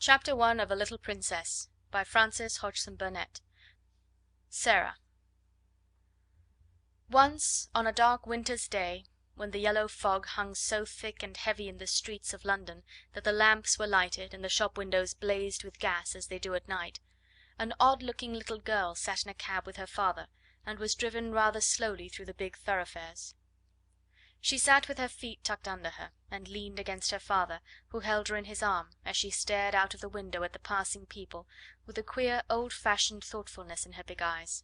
Chapter 1 of A Little Princess by Frances Hodgson Burnett. Sara. Once, on a dark winter's day, when the yellow fog hung so thick and heavy in the streets of London that the lamps were lighted and the shop windows blazed with gas as they do at night, an odd looking little girl sat in a cab with her father, and was driven rather slowly through the big thoroughfares. She sat with her feet tucked under her, and leaned against her father, who held her in his arm as she stared out of the window at the passing people with a queer old fashioned thoughtfulness in her big eyes.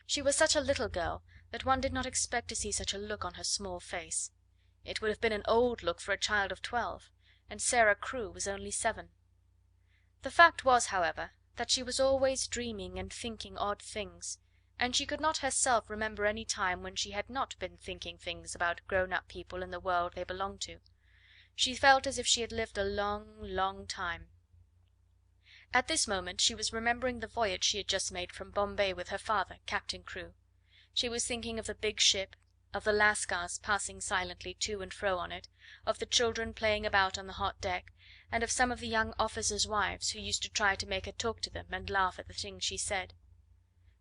She was such a little girl that one did not expect to see such a look on her small face. It would have been an old look for a child of 12, and Sara Crewe was only 7. The fact was, however, that she was always dreaming and thinking odd things, and she could not herself remember any time when she had not been thinking things about grown up people in the world they belonged to. She felt as if she had lived a long, long time. At this moment she was remembering the voyage she had just made from Bombay with her father, Captain Crewe. She was thinking of the big ship, of the lascars passing silently to and fro on it, of the children playing about on the hot deck, and of some of the young officers' wives who used to try to make her talk to them and laugh at the things she said.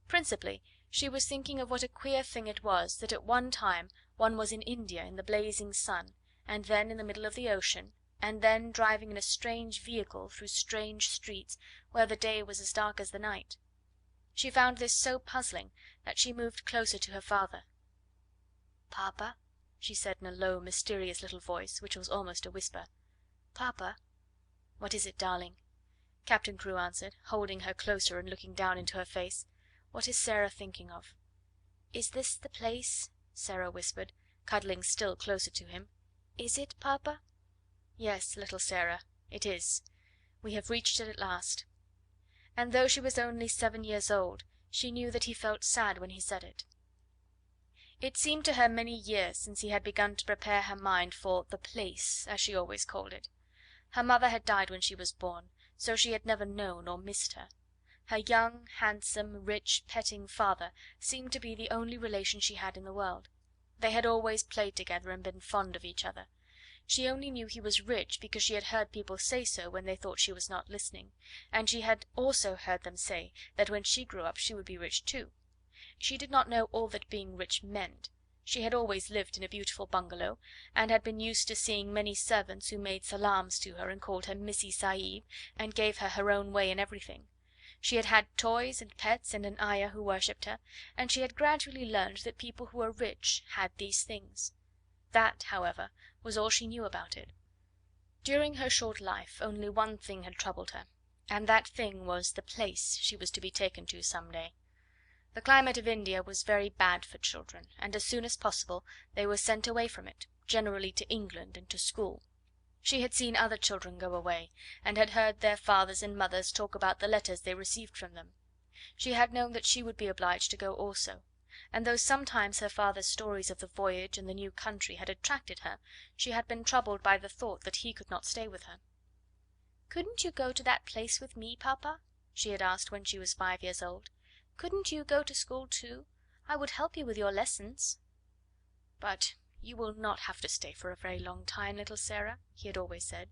Principally she was thinking of what a queer thing it was that at one time one was in India in the blazing sun, and then in the middle of the ocean, and then driving in a strange vehicle through strange streets where the day was as dark as the night. She found this so puzzling that she moved closer to her father. "Papa," she said in a low, mysterious little voice, which was almost a whisper. "Papa." "What is it, darling?" Captain Crewe answered, holding her closer and looking down into her face. "What is Sara thinking of?" "Is this the place?" Sara whispered, cuddling still closer to him. "Is it, papa?" "Yes, little Sara, it is. We have reached it at last." And though she was only 7 years old, she knew that he felt sad when he said it. It seemed to her many years since he had begun to prepare her mind for the place, as she always called it. Her mother had died when she was born, so she had never known or missed her. Her young, handsome, rich, petting father seemed to be the only relation she had in the world. They had always played together and been fond of each other. She only knew he was rich because she had heard people say so when they thought she was not listening, and she had also heard them say that when she grew up she would be rich too. She did not know all that being rich meant. She had always lived in a beautiful bungalow, and had been used to seeing many servants who made salams to her and called her Missy Sahib, and gave her her own way in everything. She had had toys and pets and an ayah who worshipped her, and she had gradually learned that people who were rich had these things. That, however, was all she knew about it. During her short life only one thing had troubled her, and that thing was the place she was to be taken to some day. The climate of India was very bad for children, and as soon as possible they were sent away from it, generally to England and to school. She had seen other children go away, and had heard their fathers and mothers talk about the letters they received from them. She had known that she would be obliged to go also, and though sometimes her father's stories of the voyage and the new country had attracted her, she had been troubled by the thought that he could not stay with her. "Couldn't you go to that place with me, papa?" she had asked when she was 5 years old. "Couldn't you go to school too? I would help you with your lessons." "But you will not have to stay for a very long time, little Sara," he had always said.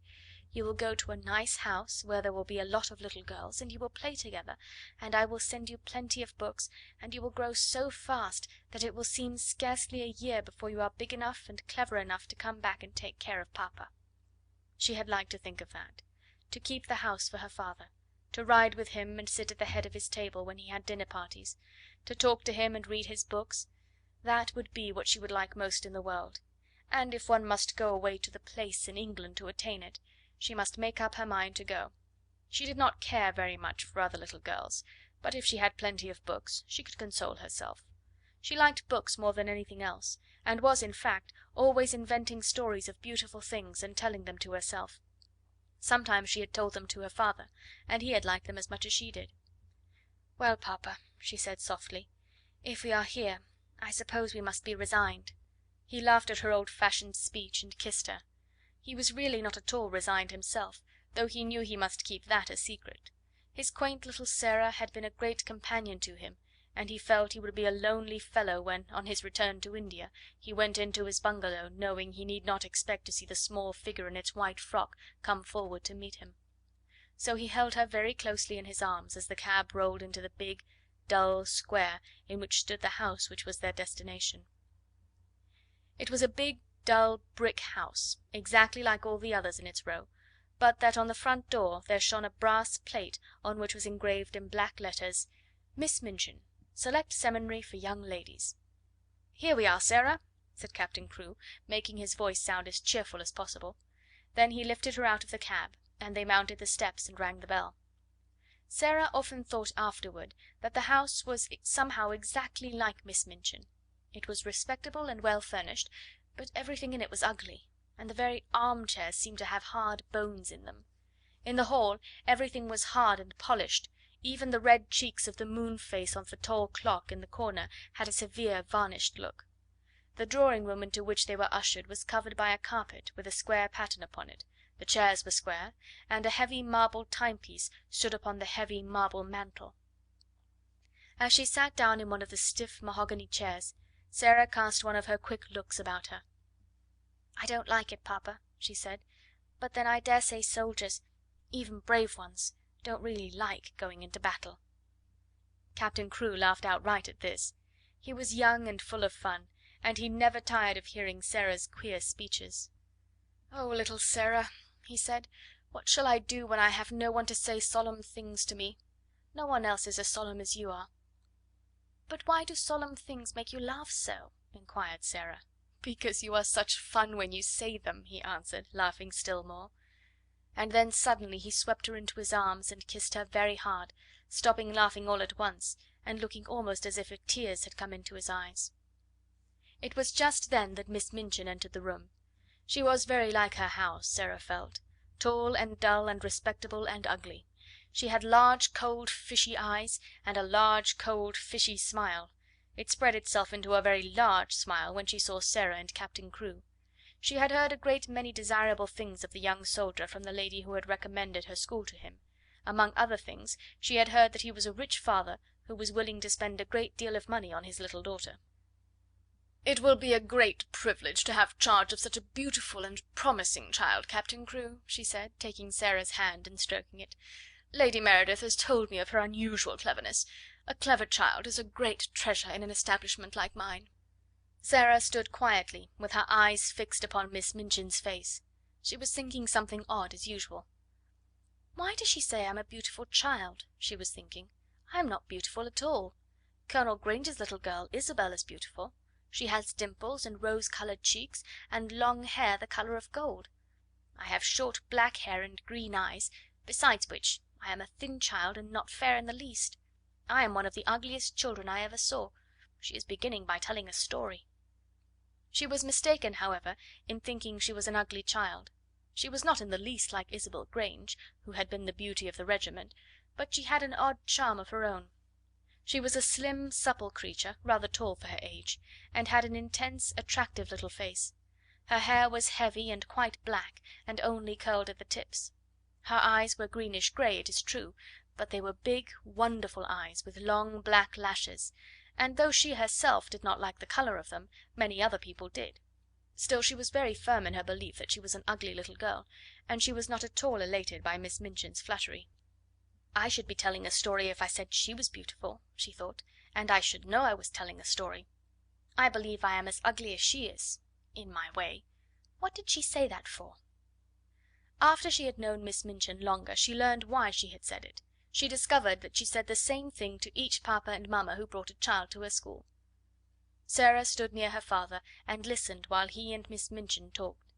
"You will go to a nice house where there will be a lot of little girls, and you will play together, and I will send you plenty of books, and you will grow so fast that it will seem scarcely a year before you are big enough and clever enough to come back and take care of papa." She had liked to think of that, to keep the house for her father, to ride with him and sit at the head of his table when he had dinner parties, to talk to him and read his books. That would be what she would like most in the world, and if one must go away to the place in England to attain it, she must make up her mind to go. She did not care very much for other little girls, but if she had plenty of books she could console herself. She liked books more than anything else, and was, in fact, always inventing stories of beautiful things and telling them to herself. Sometimes she had told them to her father, and he had liked them as much as she did. "Well, papa," she said softly, "if we are here, I suppose we must be resigned." He laughed at her old-fashioned speech and kissed her. He was really not at all resigned himself, though he knew he must keep that a secret. His quaint little Sara had been a great companion to him, and he felt he would be a lonely fellow when, on his return to India, he went into his bungalow knowing he need not expect to see the small figure in its white frock come forward to meet him. so he held her very closely in his arms as the cab rolled into the big, dull square in which stood the house which was their destination. It was a big, dull brick house, exactly like all the others in its row, but that on the front door there shone a brass plate on which was engraved in black letters: Miss Minchin, Select Seminary for Young Ladies. "Here we are, Sara," said Captain Crewe, making his voice sound as cheerful as possible. Then he lifted her out of the cab, and they mounted the steps and rang the bell. Sara often thought afterward that the house was somehow exactly like Miss Minchin. It was respectable and well furnished, but everything in it was ugly, and the very armchairs seemed to have hard bones in them. In the hall everything was hard and polished, even the red cheeks of the moon face on the tall clock in the corner had a severe varnished look. The drawing room into which they were ushered was covered by a carpet with a square pattern upon it, the chairs were square, and a heavy marble timepiece stood upon the heavy marble mantel. As she sat down in one of the stiff mahogany chairs, Sara cast one of her quick looks about her. "I don't like it, Papa," she said, "but then I dare say soldiers, even brave ones, don't really like going into battle." Captain Crewe laughed outright at this. He was young and full of fun, and he never tired of hearing Sara's queer speeches. "Oh, little Sara," he said, "what shall I do when I have no one to say solemn things to me? No one else is as solemn as you are." "But why do solemn things make you laugh so?" inquired Sara. "Because you are such fun when you say them," he answered, laughing still more. And then suddenly he swept her into his arms and kissed her very hard, stopping laughing all at once, and looking almost as if tears had come into his eyes. It was just then that Miss Minchin entered the room. She was very like her house, Sara felt, tall and dull and respectable and ugly. She had large, cold, fishy eyes, and a large, cold, fishy smile. It spread itself into a very large smile when she saw Sara and Captain Crewe. She had heard a great many desirable things of the young soldier from the lady who had recommended her school to him. Among other things, she had heard that he was a rich father who was willing to spend a great deal of money on his little daughter. "It will be a great privilege to have charge of such a beautiful and promising child, Captain Crewe," she said, taking Sara's hand and stroking it. "Lady Meredith has told me of her unusual cleverness. A clever child is a great treasure in an establishment like mine." Sara stood quietly, with her eyes fixed upon Miss Minchin's face. She was thinking something odd as usual. "Why does she say I'm a beautiful child?" she was thinking. "I am not beautiful at all. Colonel Granger's little girl, Isabel, is beautiful. She has dimples and rose-coloured cheeks, and long hair the colour of gold. I have short black hair and green eyes, besides which I am a thin child and not fair in the least. I am one of the ugliest children I ever saw. She is beginning by telling a story." She was mistaken, however, in thinking she was an ugly child. She was not in the least like Isabel Grange, who had been the beauty of the regiment, but she had an odd charm of her own. She was a slim, supple creature, rather tall for her age, and had an intense, attractive little face. Her hair was heavy and quite black, and only curled at the tips. Her eyes were greenish grey, it is true, but they were big, wonderful eyes, with long black lashes, and though she herself did not like the colour of them, many other people did. Still, she was very firm in her belief that she was an ugly little girl, and she was not at all elated by Miss Minchin's flattery. "I should be telling a story if I said she was beautiful," she thought, "and I should know I was telling a story. I believe I am as ugly as she is in my way. What did she say that for?" After she had known Miss Minchin longer she learned why she had said it. She discovered that she said the same thing to each papa and mamma who brought a child to her school. Sara stood near her father and listened while he and Miss Minchin talked.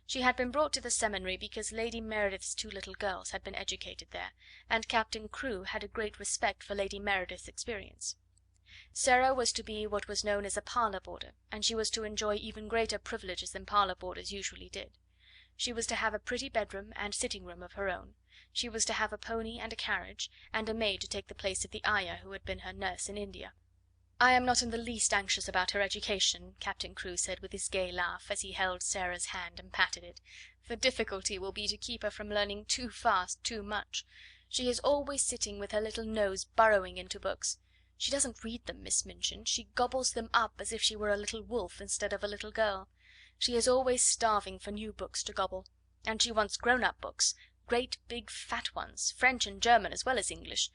She had been brought to the seminary because Lady Meredith's two little girls had been educated there, and Captain Crewe had a great respect for Lady Meredith's experience. Sara was to be what was known as a parlour boarder, and she was to enjoy even greater privileges than parlour boarders usually did. She was to have a pretty bedroom and sitting room of her own. She was to have a pony and a carriage, and a maid to take the place of the ayah who had been her nurse in India. "I am not in the least anxious about her education," Captain Crewe said with his gay laugh, as he held Sara's hand and patted it. "The difficulty will be to keep her from learning too fast too much. She is always sitting with her little nose burrowing into books. She doesn't read them, Miss Minchin, she gobbles them up as if she were a little wolf instead of a little girl. She is always starving for new books to gobble, and she wants grown-up books, great big fat ones, French and German as well as English.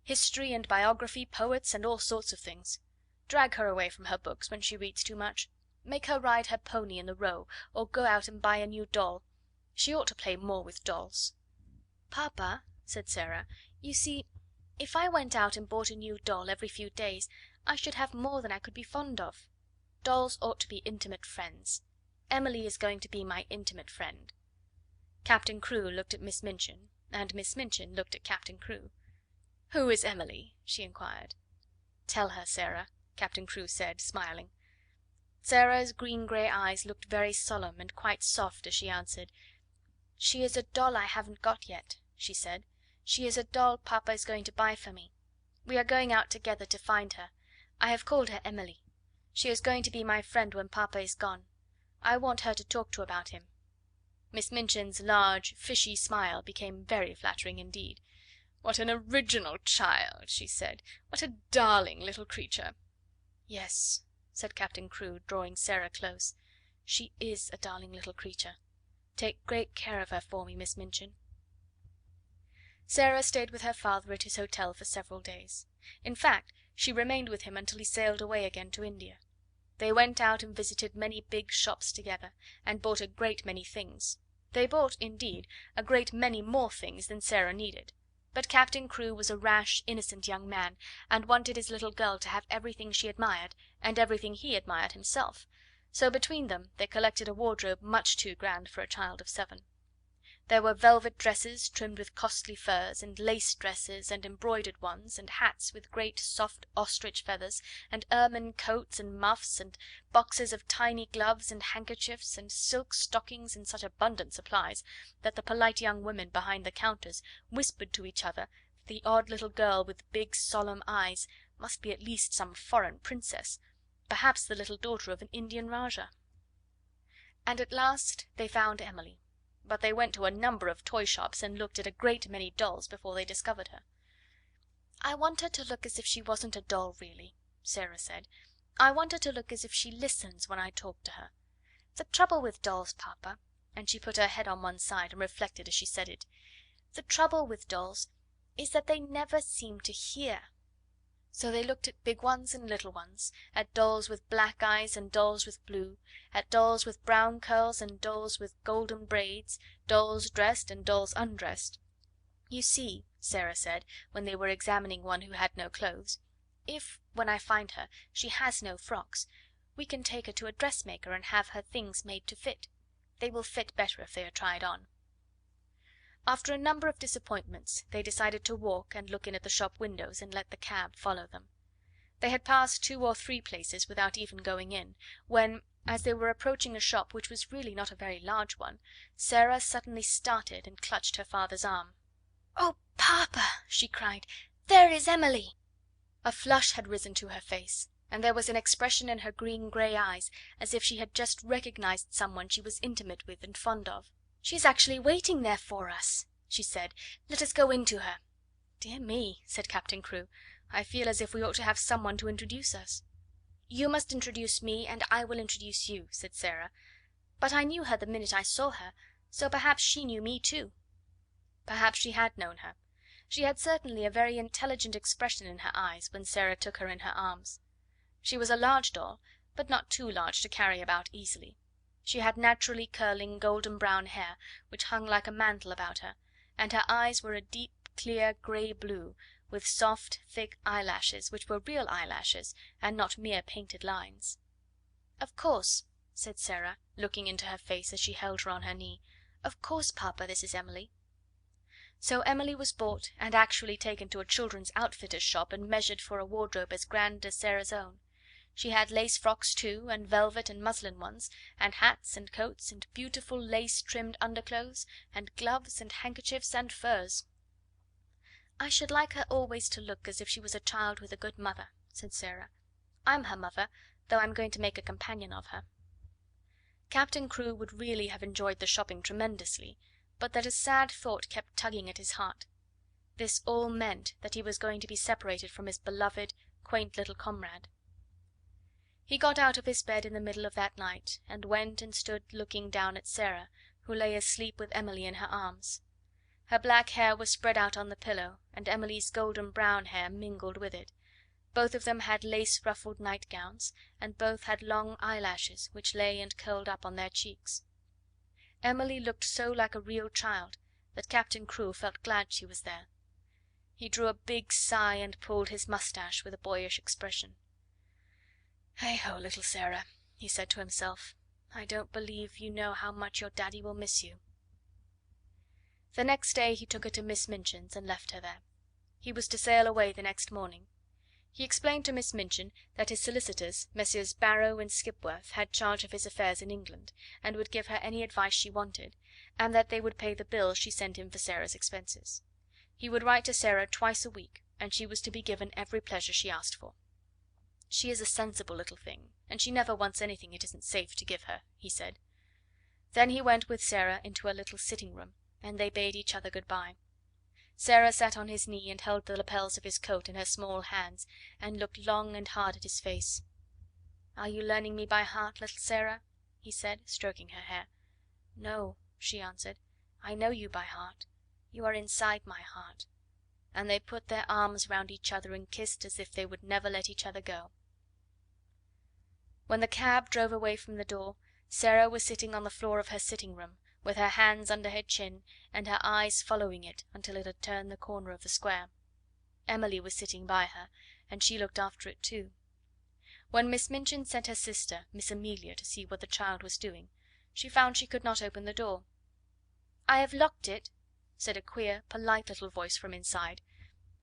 History and biography, poets, and all sorts of things. Drag her away from her books when she reads too much. Make her ride her pony in the Row, or go out and buy a new doll. She ought to play more with dolls." "Papa," said Sara, "you see, if I went out and bought a new doll every few days I should have more than I could be fond of. Dolls ought to be intimate friends. Emily is going to be my intimate friend." Captain Crewe looked at Miss Minchin, and Miss Minchin looked at Captain Crewe. "Who is Emily?" she inquired. "Tell her, Sara," Captain Crewe said, smiling. Sara's green grey eyes looked very solemn and quite soft as she answered. "She is a doll I haven't got yet," she said. "She is a doll Papa is going to buy for me. We are going out together to find her. I have called her Emily. She is going to be my friend when Papa is gone. I want her to talk to about him." Miss Minchin's large, fishy smile became very flattering indeed. "What an original child!" she said. "What a darling little creature!" "Yes," said Captain Crewe, drawing Sara close. "She is a darling little creature. Take great care of her for me, Miss Minchin." Sara stayed with her father at his hotel for several days. In fact, she remained with him until he sailed away again to India. They went out and visited many big shops together, and bought a great many things. They bought, indeed, a great many more things than Sara needed. But Captain Crewe was a rash, innocent young man, and wanted his little girl to have everything she admired, and everything he admired himself, so between them they collected a wardrobe much too grand for a child of 7. There were velvet dresses trimmed with costly furs, and lace dresses, and embroidered ones, and hats with great soft ostrich feathers, and ermine coats and muffs, and boxes of tiny gloves and handkerchiefs, and silk stockings in such abundant supplies that the polite young women behind the counters whispered to each other that the odd little girl with big solemn eyes must be at least some foreign princess, perhaps the little daughter of an Indian Rajah. And at last they found Emily, but they went to a number of toy shops and looked at a great many dolls before they discovered her. "I want her to look as if she wasn't a doll really," Sara said. "I want her to look as if she listens when I talk to her. The trouble with dolls, Papa," and she put her head on one side and reflected as she said it, "the trouble with dolls is that they never seem to hear." So they looked at big ones and little ones, at dolls with black eyes and dolls with blue, at dolls with brown curls and dolls with golden braids, dolls dressed and dolls undressed. "You see," Sara said, when they were examining one who had no clothes, "if, when I find her, she has no frocks, we can take her to a dressmaker and have her things made to fit. They will fit better if they are tried on." After a number of disappointments they decided to walk and look in at the shop windows and let the cab follow them. They had passed 2 or 3 places without even going in, when, as they were approaching a shop which was really not a very large one, Sara suddenly started and clutched her father's arm. "Oh, Papa!" she cried, "there is Emily!" A flush had risen to her face, and there was an expression in her green grey eyes as if she had just recognised someone she was intimate with and fond of. "She is actually waiting there for us," she said. "Let us go in to her." "Dear me," said Captain Crewe, "I feel as if we ought to have someone to introduce us." "You must introduce me, and I will introduce you," said Sara. "But I knew her the minute I saw her, so perhaps she knew me too." Perhaps she had known her. She had certainly a very intelligent expression in her eyes when Sara took her in her arms. She was a large doll, but not too large to carry about easily. She had naturally curling golden brown hair, which hung like a mantle about her, and her eyes were a deep, clear grey blue, with soft, thick eyelashes, which were real eyelashes, and not mere painted lines. "Of course," said Sara, looking into her face as she held her on her knee. "Of course, Papa, this is Emily." So Emily was bought and actually taken to a children's outfitter's shop and measured for a wardrobe as grand as Sara's own. She had lace frocks too, and velvet and muslin ones, and hats and coats, and beautiful lace trimmed underclothes, and gloves and handkerchiefs and furs. "I should like her always to look as if she was a child with a good mother," said Sara. "I'm her mother, though I'm going to make a companion of her." Captain Crewe would really have enjoyed the shopping tremendously, but that a sad thought kept tugging at his heart. This all meant that he was going to be separated from his beloved, quaint little comrade. He got out of his bed in the middle of that night, and went and stood looking down at Sara, who lay asleep with Emily in her arms. Her black hair was spread out on the pillow, and Emily's golden brown hair mingled with it. Both of them had lace ruffled nightgowns, and both had long eyelashes which lay and curled up on their cheeks. Emily looked so like a real child that Captain Crewe felt glad she was there. He drew a big sigh and pulled his moustache with a boyish expression. "Hey ho, little Sara," he said to himself. "I don't believe you know how much your daddy will miss you." The next day he took her to Miss Minchin's and left her there. He was to sail away the next morning. He explained to Miss Minchin that his solicitors, Messrs. Barrow and Skipworth, had charge of his affairs in England, and would give her any advice she wanted, and that they would pay the bills she sent him for Sarah's expenses. He would write to Sara twice a week, and she was to be given every pleasure she asked for. "She is a sensible little thing, and she never wants anything it isn't safe to give her," he said. Then he went with Sara into a little sitting room, and they bade each other good bye. Sara sat on his knee and held the lapels of his coat in her small hands, and looked long and hard at his face. "Are you learning me by heart, little Sara?" he said, stroking her hair. "No," she answered. "I know you by heart. You are inside my heart." And they put their arms round each other and kissed as if they would never let each other go. When the cab drove away from the door, Sara was sitting on the floor of her sitting room, with her hands under her chin, and her eyes following it until it had turned the corner of the square. Emily was sitting by her, and she looked after it too. When Miss Minchin sent her sister, Miss Amelia, to see what the child was doing, she found she could not open the door. "I have locked it," said a queer, polite little voice from inside.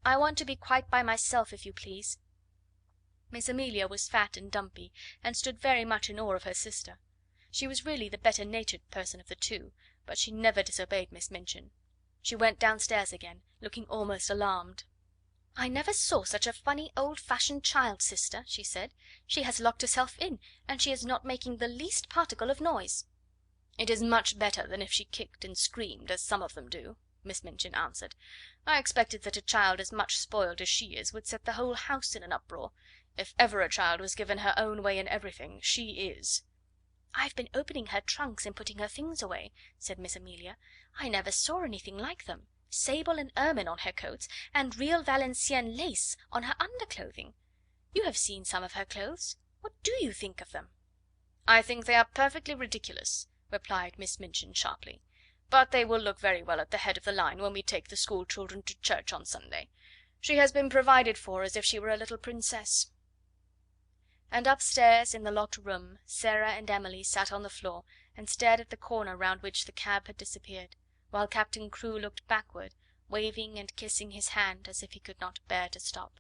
"I want to be quite by myself, if you please." Miss Amelia was fat and dumpy, and stood very much in awe of her sister. She was really the better natured person of the two, but she never disobeyed Miss Minchin. She went downstairs again, looking almost alarmed. "I never saw such a funny old fashioned child, sister," she said. "She has locked herself in, and she is not making the least particle of noise." "It is much better than if she kicked and screamed, as some of them do," Miss Minchin answered. "I expected that a child as much spoiled as she is would set the whole house in an uproar. If ever a child was given her own way in everything, she is." "I've been opening her trunks and putting her things away," said Miss Amelia. "I never saw anything like them. Sable and ermine on her coats, and real Valenciennes lace on her underclothing. You have seen some of her clothes. What do you think of them?" "I think they are perfectly ridiculous," replied Miss Minchin sharply. "But they will look very well at the head of the line when we take the school children to church on Sunday. She has been provided for as if she were a little princess." And upstairs in the locked room Sara and Emily sat on the floor and stared at the corner round which the cab had disappeared, while Captain Crewe looked backward, waving and kissing his hand as if he could not bear to stop.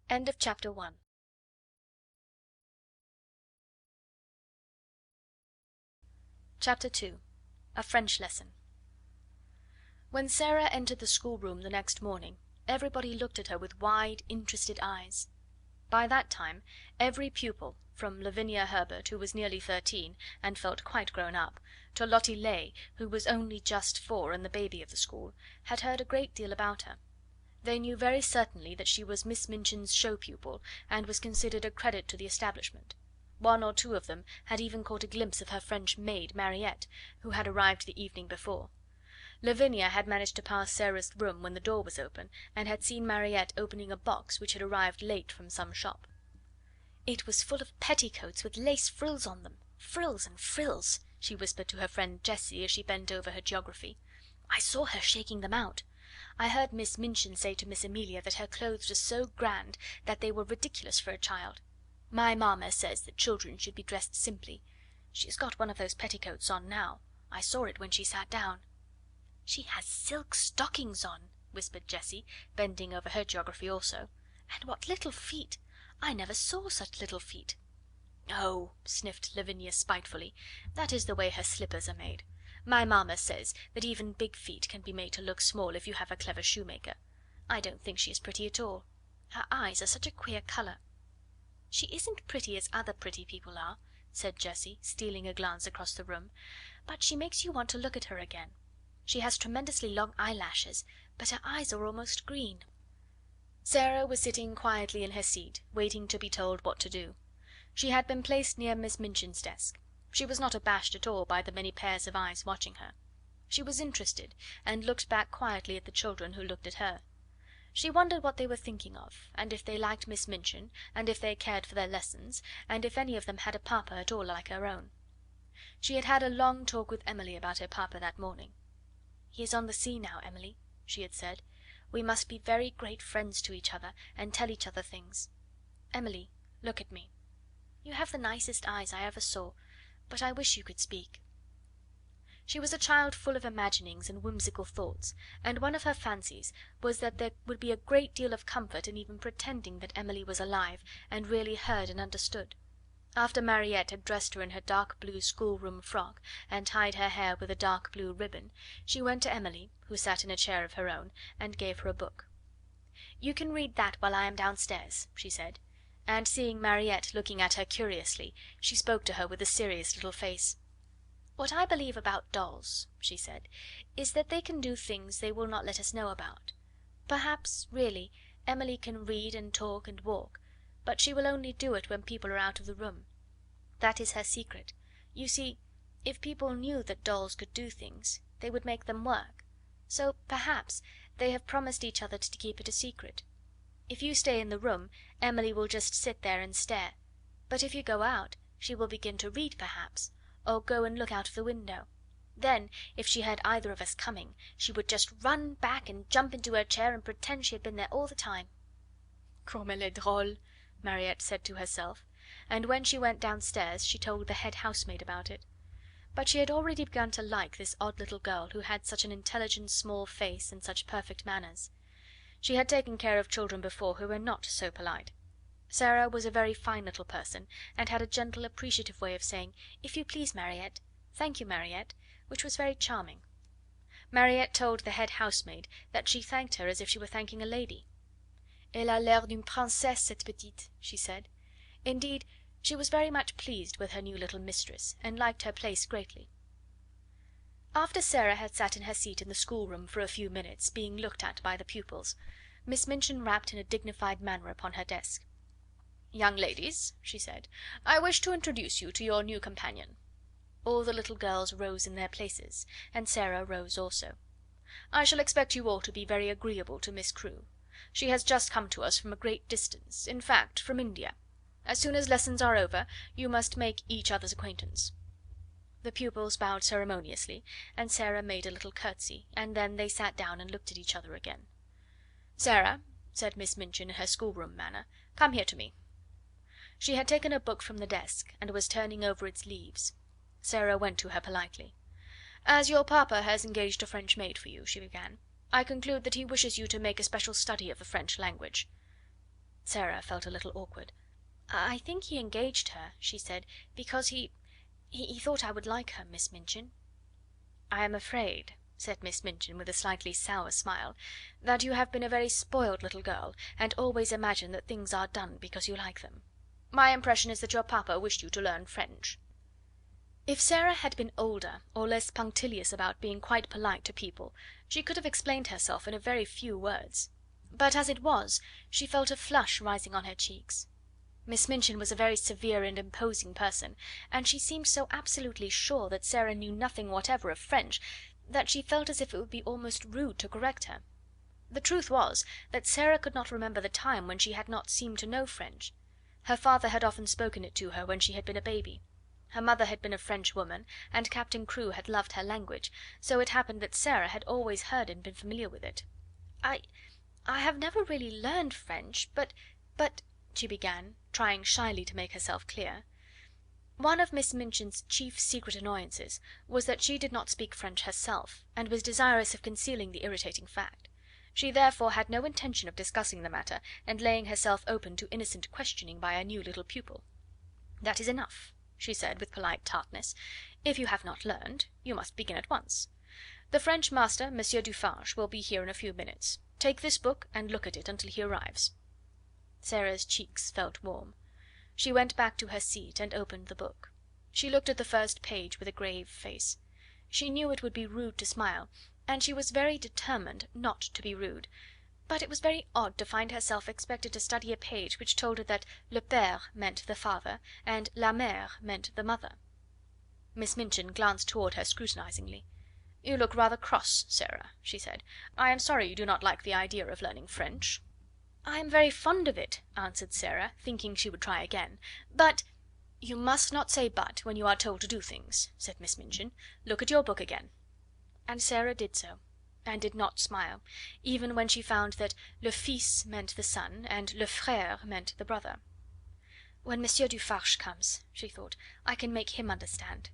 End of chapter 1. Chapter 2. A French Lesson. When Sara entered the schoolroom the next morning, everybody looked at her with wide, interested eyes. By that time every pupil, from Lavinia Herbert, who was nearly 13 and felt quite grown up, to Lottie Lay, who was only just 4 and the baby of the school, had heard a great deal about her. They knew very certainly that she was Miss Minchin's show pupil, and was considered a credit to the establishment. One or two of them had even caught a glimpse of her French maid, Mariette, who had arrived the evening before. Lavinia had managed to pass Sara's room when the door was open, and had seen Mariette opening a box which had arrived late from some shop. "It was full of petticoats with lace frills on them, frills and frills," she whispered to her friend Jessie as she bent over her geography. "I saw her shaking them out. I heard Miss Minchin say to Miss Amelia that her clothes were so grand that they were ridiculous for a child. My mamma says that children should be dressed simply. She's got one of those petticoats on now. I saw it when she sat down." "She has silk stockings on," whispered Jessie, bending over her geography also. "And what little feet! I never saw such little feet." "Oh," sniffed Lavinia spitefully, "that is the way her slippers are made. My mamma says that even big feet can be made to look small if you have a clever shoemaker. I don't think she is pretty at all. Her eyes are such a queer colour." "She isn't pretty as other pretty people are," said Jessie, stealing a glance across the room, "but she makes you want to look at her again. She has tremendously long eyelashes, but her eyes are almost green." Sara was sitting quietly in her seat, waiting to be told what to do. She had been placed near Miss Minchin's desk. She was not abashed at all by the many pairs of eyes watching her. She was interested, and looked back quietly at the children who looked at her. She wondered what they were thinking of, and if they liked Miss Minchin, and if they cared for their lessons, and if any of them had a papa at all like her own. She had had a long talk with Emily about her papa that morning. "He is on the sea now, Emily," she had said. "We must be very great friends to each other, and tell each other things. Emily, look at me. You have the nicest eyes I ever saw, but I wish you could speak." She was a child full of imaginings and whimsical thoughts, and one of her fancies was that there would be a great deal of comfort in even pretending that Emily was alive, and really heard and understood. After Mariette had dressed her in her dark blue schoolroom frock, and tied her hair with a dark blue ribbon, she went to Emily, who sat in a chair of her own, and gave her a book. "You can read that while I am downstairs," she said, and seeing Mariette looking at her curiously, she spoke to her with a serious little face. "What I believe about dolls," she said, "is that they can do things they will not let us know about. Perhaps, really, Emily can read and talk and walk, but she will only do it when people are out of the room. That is her secret. You see, if people knew that dolls could do things, they would make them work. So, perhaps, they have promised each other to keep it a secret. If you stay in the room, Emily will just sit there and stare, but if you go out, she will begin to read, perhaps, or go and look out of the window. Then, if she heard either of us coming, she would just run back and jump into her chair and pretend she had been there all the time." "Comme elle est drole," Mariette said to herself, and when she went downstairs she told the head housemaid about it. But she had already begun to like this odd little girl who had such an intelligent small face and such perfect manners. She had taken care of children before who were not so polite. Sara was a very fine little person, and had a gentle, appreciative way of saying, "If you please, Mariette," "Thank you, Mariette," which was very charming. Mariette told the head housemaid that she thanked her as if she were thanking a lady. "Elle a l'air d'une princesse, cette petite," she said. Indeed, she was very much pleased with her new little mistress, and liked her place greatly. After Sara had sat in her seat in the schoolroom for a few minutes, being looked at by the pupils, Miss Minchin rapped in a dignified manner upon her desk. "Young ladies," she said, "I wish to introduce you to your new companion." All the little girls rose in their places, and Sara rose also. "I shall expect you all to be very agreeable to Miss Crewe. She has just come to us from a great distance, in fact, from India. As soon as lessons are over, you must make each other's acquaintance." The pupils bowed ceremoniously, and Sara made a little curtsy, and then they sat down and looked at each other again. "Sara," said Miss Minchin in her schoolroom manner, "come here to me." She had taken a book from the desk, and was turning over its leaves. Sara went to her politely. "As your papa has engaged a French maid for you," she began, "I conclude that he wishes you to make a special study of the French language." Sara felt a little awkward. "I think he engaged her," she said, "because he thought I would like her, Miss Minchin." "I am afraid," said Miss Minchin with a slightly sour smile, "that you have been a very spoiled little girl, and always imagine that things are done because you like them. My impression is that your papa wished you to learn French." If Sara had been older, or less punctilious about being quite polite to people, she could have explained herself in a very few words. But as it was, she felt a flush rising on her cheeks. Miss Minchin was a very severe and imposing person, and she seemed so absolutely sure that Sara knew nothing whatever of French that she felt as if it would be almost rude to correct her. The truth was that Sara could not remember the time when she had not seemed to know French. Her father had often spoken it to her when she had been a baby. Her mother had been a French woman, and Captain Crewe had loved her language, so it happened that Sara had always heard and been familiar with it. I have never really learned French, but she began, trying shyly to make herself clear. One of Miss Minchin's chief secret annoyances was that she did not speak French herself, and was desirous of concealing the irritating fact. She therefore had no intention of discussing the matter and laying herself open to innocent questioning by a new little pupil. "That is enough," she said with polite tartness. "If you have not learned, you must begin at once. The French master, Monsieur Dufange, will be here in a few minutes. Take this book and look at it until he arrives." Sara's cheeks felt warm. She went back to her seat and opened the book. She looked at the first page with a grave face. She knew it would be rude to smile, and she was very determined not to be rude, but it was very odd to find herself expected to study a page which told her that le père meant the father, and la mère meant the mother. Miss Minchin glanced toward her scrutinisingly. "You look rather cross, Sarah," she said. "I am sorry you do not like the idea of learning French." "I am very fond of it," answered Sarah, thinking she would try again. "But " "You must not say 'but' when you are told to do things," said Miss Minchin. "Look at your book again." And Sarah did so, and did not smile, even when she found that le fils meant the son, and le frère meant the brother. "When Monsieur Dufarge comes," she thought, "I can make him understand."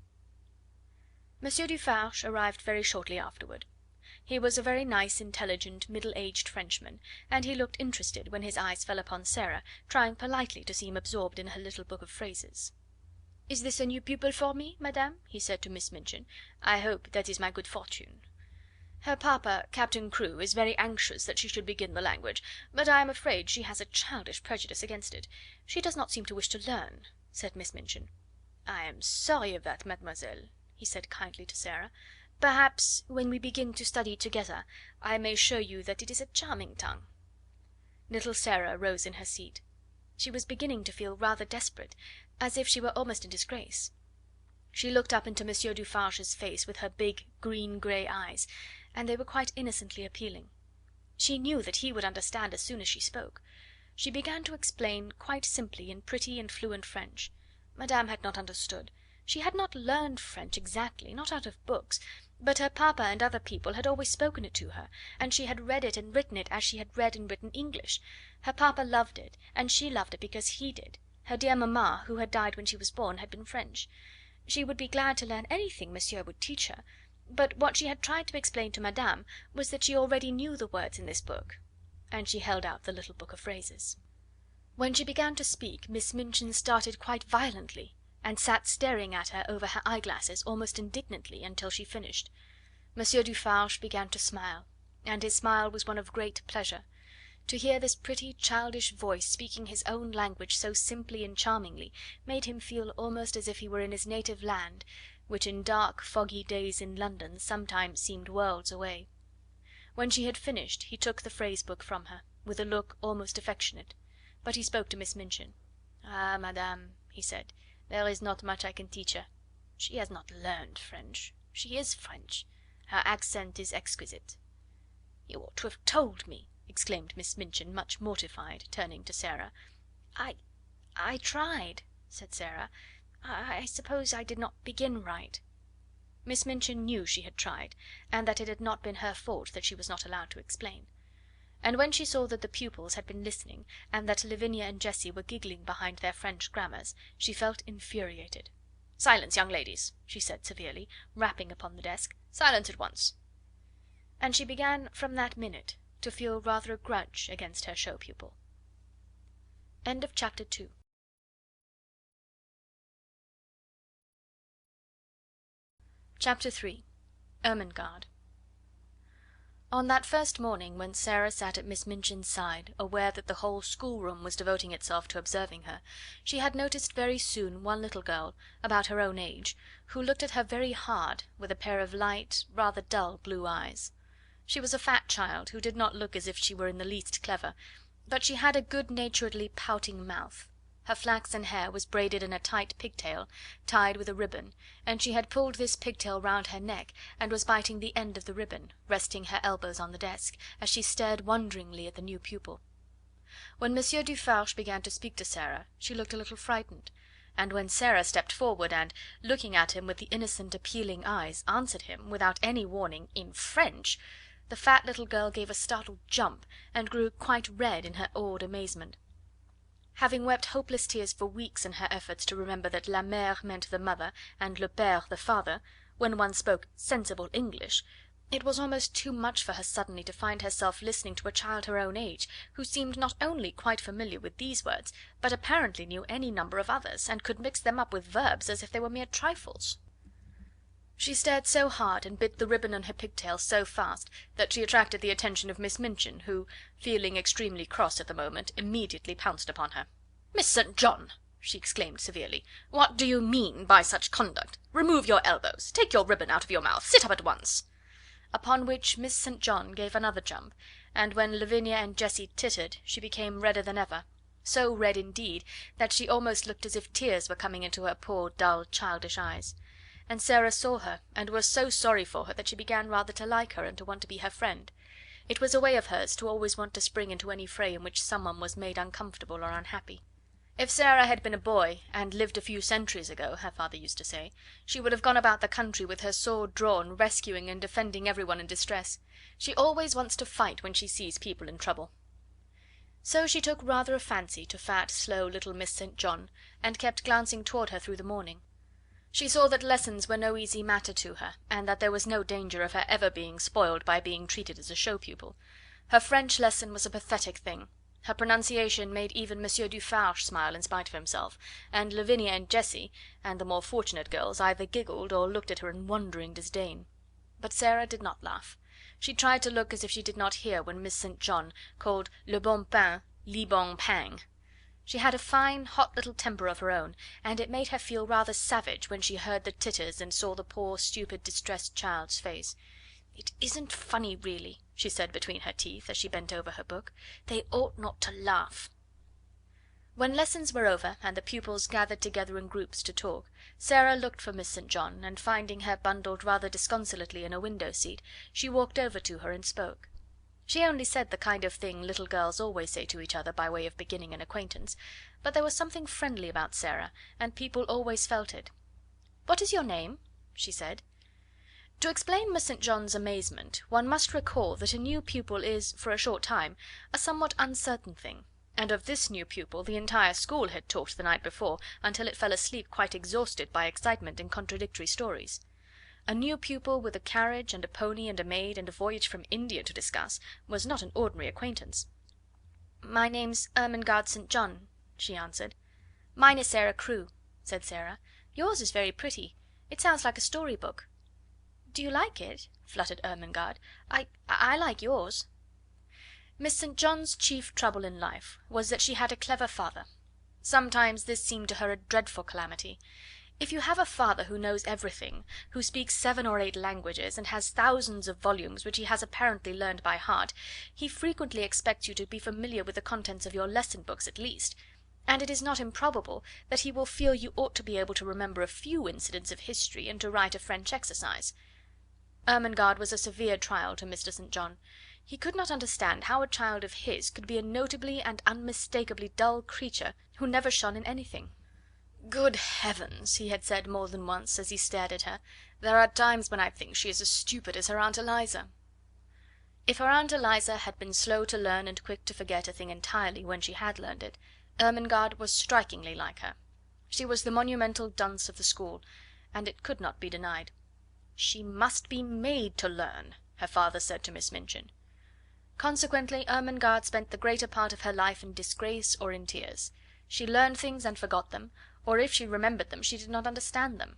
Monsieur Dufarge arrived very shortly afterward. He was a very nice, intelligent, middle aged Frenchman, and he looked interested when his eyes fell upon Sarah, trying politely to seem absorbed in her little book of phrases. "Is this a new pupil for me, madame?" he said to Miss Minchin. "I hope that is my good fortune. Her papa, Captain Crewe, is very anxious that she should begin the language, but I am afraid she has a childish prejudice against it. She does not seem to wish to learn," said Miss Minchin. "I am sorry of that, mademoiselle," he said kindly to Sarah. "Perhaps when we begin to study together I may show you that it is a charming tongue." Little Sarah rose in her seat. She was beginning to feel rather desperate, as if she were almost in disgrace. She looked up into Monsieur Dufarge's face with her big green grey eyes, and they were quite innocently appealing. She knew that he would understand as soon as she spoke. She began to explain quite simply in pretty and fluent French. Madame had not understood. She had not learned French exactly, not out of books, but her papa and other people had always spoken it to her, and she had read it and written it as she had read and written English. Her papa loved it, and she loved it because he did. Her dear mamma, who had died when she was born, had been French. She would be glad to learn anything monsieur would teach her, but what she had tried to explain to madame was that she already knew the words in this book, and she held out the little book of phrases. When she began to speak, Miss Minchin started quite violently, and sat staring at her over her eyeglasses almost indignantly until she finished. Monsieur Dufarge began to smile, and his smile was one of great pleasure. To hear this pretty childish voice speaking his own language so simply and charmingly made him feel almost as if he were in his native land, which in dark, foggy days in London sometimes seemed worlds away. When she had finished he took the phrase book from her, with a look almost affectionate, but he spoke to Miss Minchin. "Ah, madame," he said, "there is not much I can teach her. She has not learned French. She is French. Her accent is exquisite." "You ought to have told me," exclaimed Miss Minchin, much mortified, turning to Sarah. I tried," said Sarah. I suppose I did not begin right." Miss Minchin knew she had tried, and that it had not been her fault that she was not allowed to explain. And when she saw that the pupils had been listening, and that Lavinia and Jessie were giggling behind their French grammars, she felt infuriated. "Silence, young ladies!" she said severely, rapping upon the desk. "Silence at once!" And she began from that minute to feel rather a grudge against her show pupil. End of chapter 2. Chapter 3. Ermengarde. On that first morning when Sarah sat at Miss Minchin's side, aware that the whole schoolroom was devoting itself to observing her, she had noticed very soon one little girl, about her own age, who looked at her very hard with a pair of light, rather dull blue eyes. She was a fat child, who did not look as if she were in the least clever, but she had a good naturedly pouting mouth. Her flaxen hair was braided in a tight pigtail, tied with a ribbon, and she had pulled this pigtail round her neck, and was biting the end of the ribbon, resting her elbows on the desk, as she stared wonderingly at the new pupil. When Monsieur Dufarge began to speak to Sarah, she looked a little frightened, and when Sarah stepped forward and, looking at him with the innocent appealing eyes, answered him, without any warning, in French, the fat little girl gave a startled jump, and grew quite red in her awed amazement. Having wept hopeless tears for weeks in her efforts to remember that la mère meant the mother and le père the father, when one spoke sensible English, it was almost too much for her suddenly to find herself listening to a child her own age, who seemed not only quite familiar with these words, but apparently knew any number of others, and could mix them up with verbs as if they were mere trifles. She stared so hard and bit the ribbon on her pigtail so fast that she attracted the attention of Miss Minchin, who, feeling extremely cross at the moment, immediately pounced upon her. "Miss St. John!" she exclaimed severely, "what do you mean by such conduct? Remove your elbows, take your ribbon out of your mouth, sit up at once." Upon which Miss St. John gave another jump, and when Lavinia and Jessie tittered, she became redder than ever, so red indeed that she almost looked as if tears were coming into her poor dull childish eyes. and Sara saw her, and was so sorry for her that she began rather to like her and to want to be her friend. It was a way of hers to always want to spring into any fray in which someone was made uncomfortable or unhappy. If Sara had been a boy, and lived a few centuries ago, her father used to say, she would have gone about the country with her sword drawn, rescuing and defending everyone in distress. She always wants to fight when she sees people in trouble. So she took rather a fancy to fat, slow little Miss St. John, and kept glancing toward her through the morning. She saw that lessons were no easy matter to her, and that there was no danger of her ever being spoiled by being treated as a show pupil. Her French lesson was a pathetic thing. Her pronunciation made even Monsieur Dufarge smile in spite of himself, and Lavinia and Jessie, and the more fortunate girls, either giggled or looked at her in wondering disdain. But Sara did not laugh. She tried to look as if she did not hear when Miss St. John called le bon pain li bon pain. She had a fine, hot little temper of her own, and it made her feel rather savage when she heard the titters and saw the poor, stupid, distressed child's face. "It isn't funny, really," she said between her teeth, as she bent over her book. "They ought not to laugh." When lessons were over, and the pupils gathered together in groups to talk, Sara looked for Miss St. John, and finding her bundled rather disconsolately in a window seat, she walked over to her and spoke. She only said the kind of thing little girls always say to each other by way of beginning an acquaintance, but there was something friendly about Sara, and people always felt it. "What is your name?" she said. To explain Miss St. John's amazement, one must recall that a new pupil is, for a short time, a somewhat uncertain thing, and of this new pupil the entire school had talked the night before until it fell asleep quite exhausted by excitement and contradictory stories. A new pupil with a carriage and a pony and a maid and a voyage from India to discuss was not an ordinary acquaintance. "My name's Ermengarde St. John," she answered. "Mine is Sara Crewe," said Sara. "Yours is very pretty. It sounds like a story book." "Do you like it?" fluttered Ermengarde. I like yours." Miss St. John's chief trouble in life was that she had a clever father. Sometimes this seemed to her a dreadful calamity. If you have a father who knows everything, who speaks 7 or 8 languages, and has thousands of volumes which he has apparently learned by heart, he frequently expects you to be familiar with the contents of your lesson books at least, and it is not improbable that he will feel you ought to be able to remember a few incidents of history and to write a French exercise. Ermengarde was a severe trial to Mr. St. John. He could not understand how a child of his could be a notably and unmistakably dull creature who never shone in anything. "Good heavens!" he had said more than once, as he stared at her, "there are times when I think she is as stupid as her Aunt Eliza." If her Aunt Eliza had been slow to learn and quick to forget a thing entirely when she had learned it, Ermengarde was strikingly like her. She was the monumental dunce of the school, and it could not be denied. "She must be made to learn," her father said to Miss Minchin. Consequently, Ermengarde spent the greater part of her life in disgrace or in tears. She learned things and forgot them, or if she remembered them she did not understand them.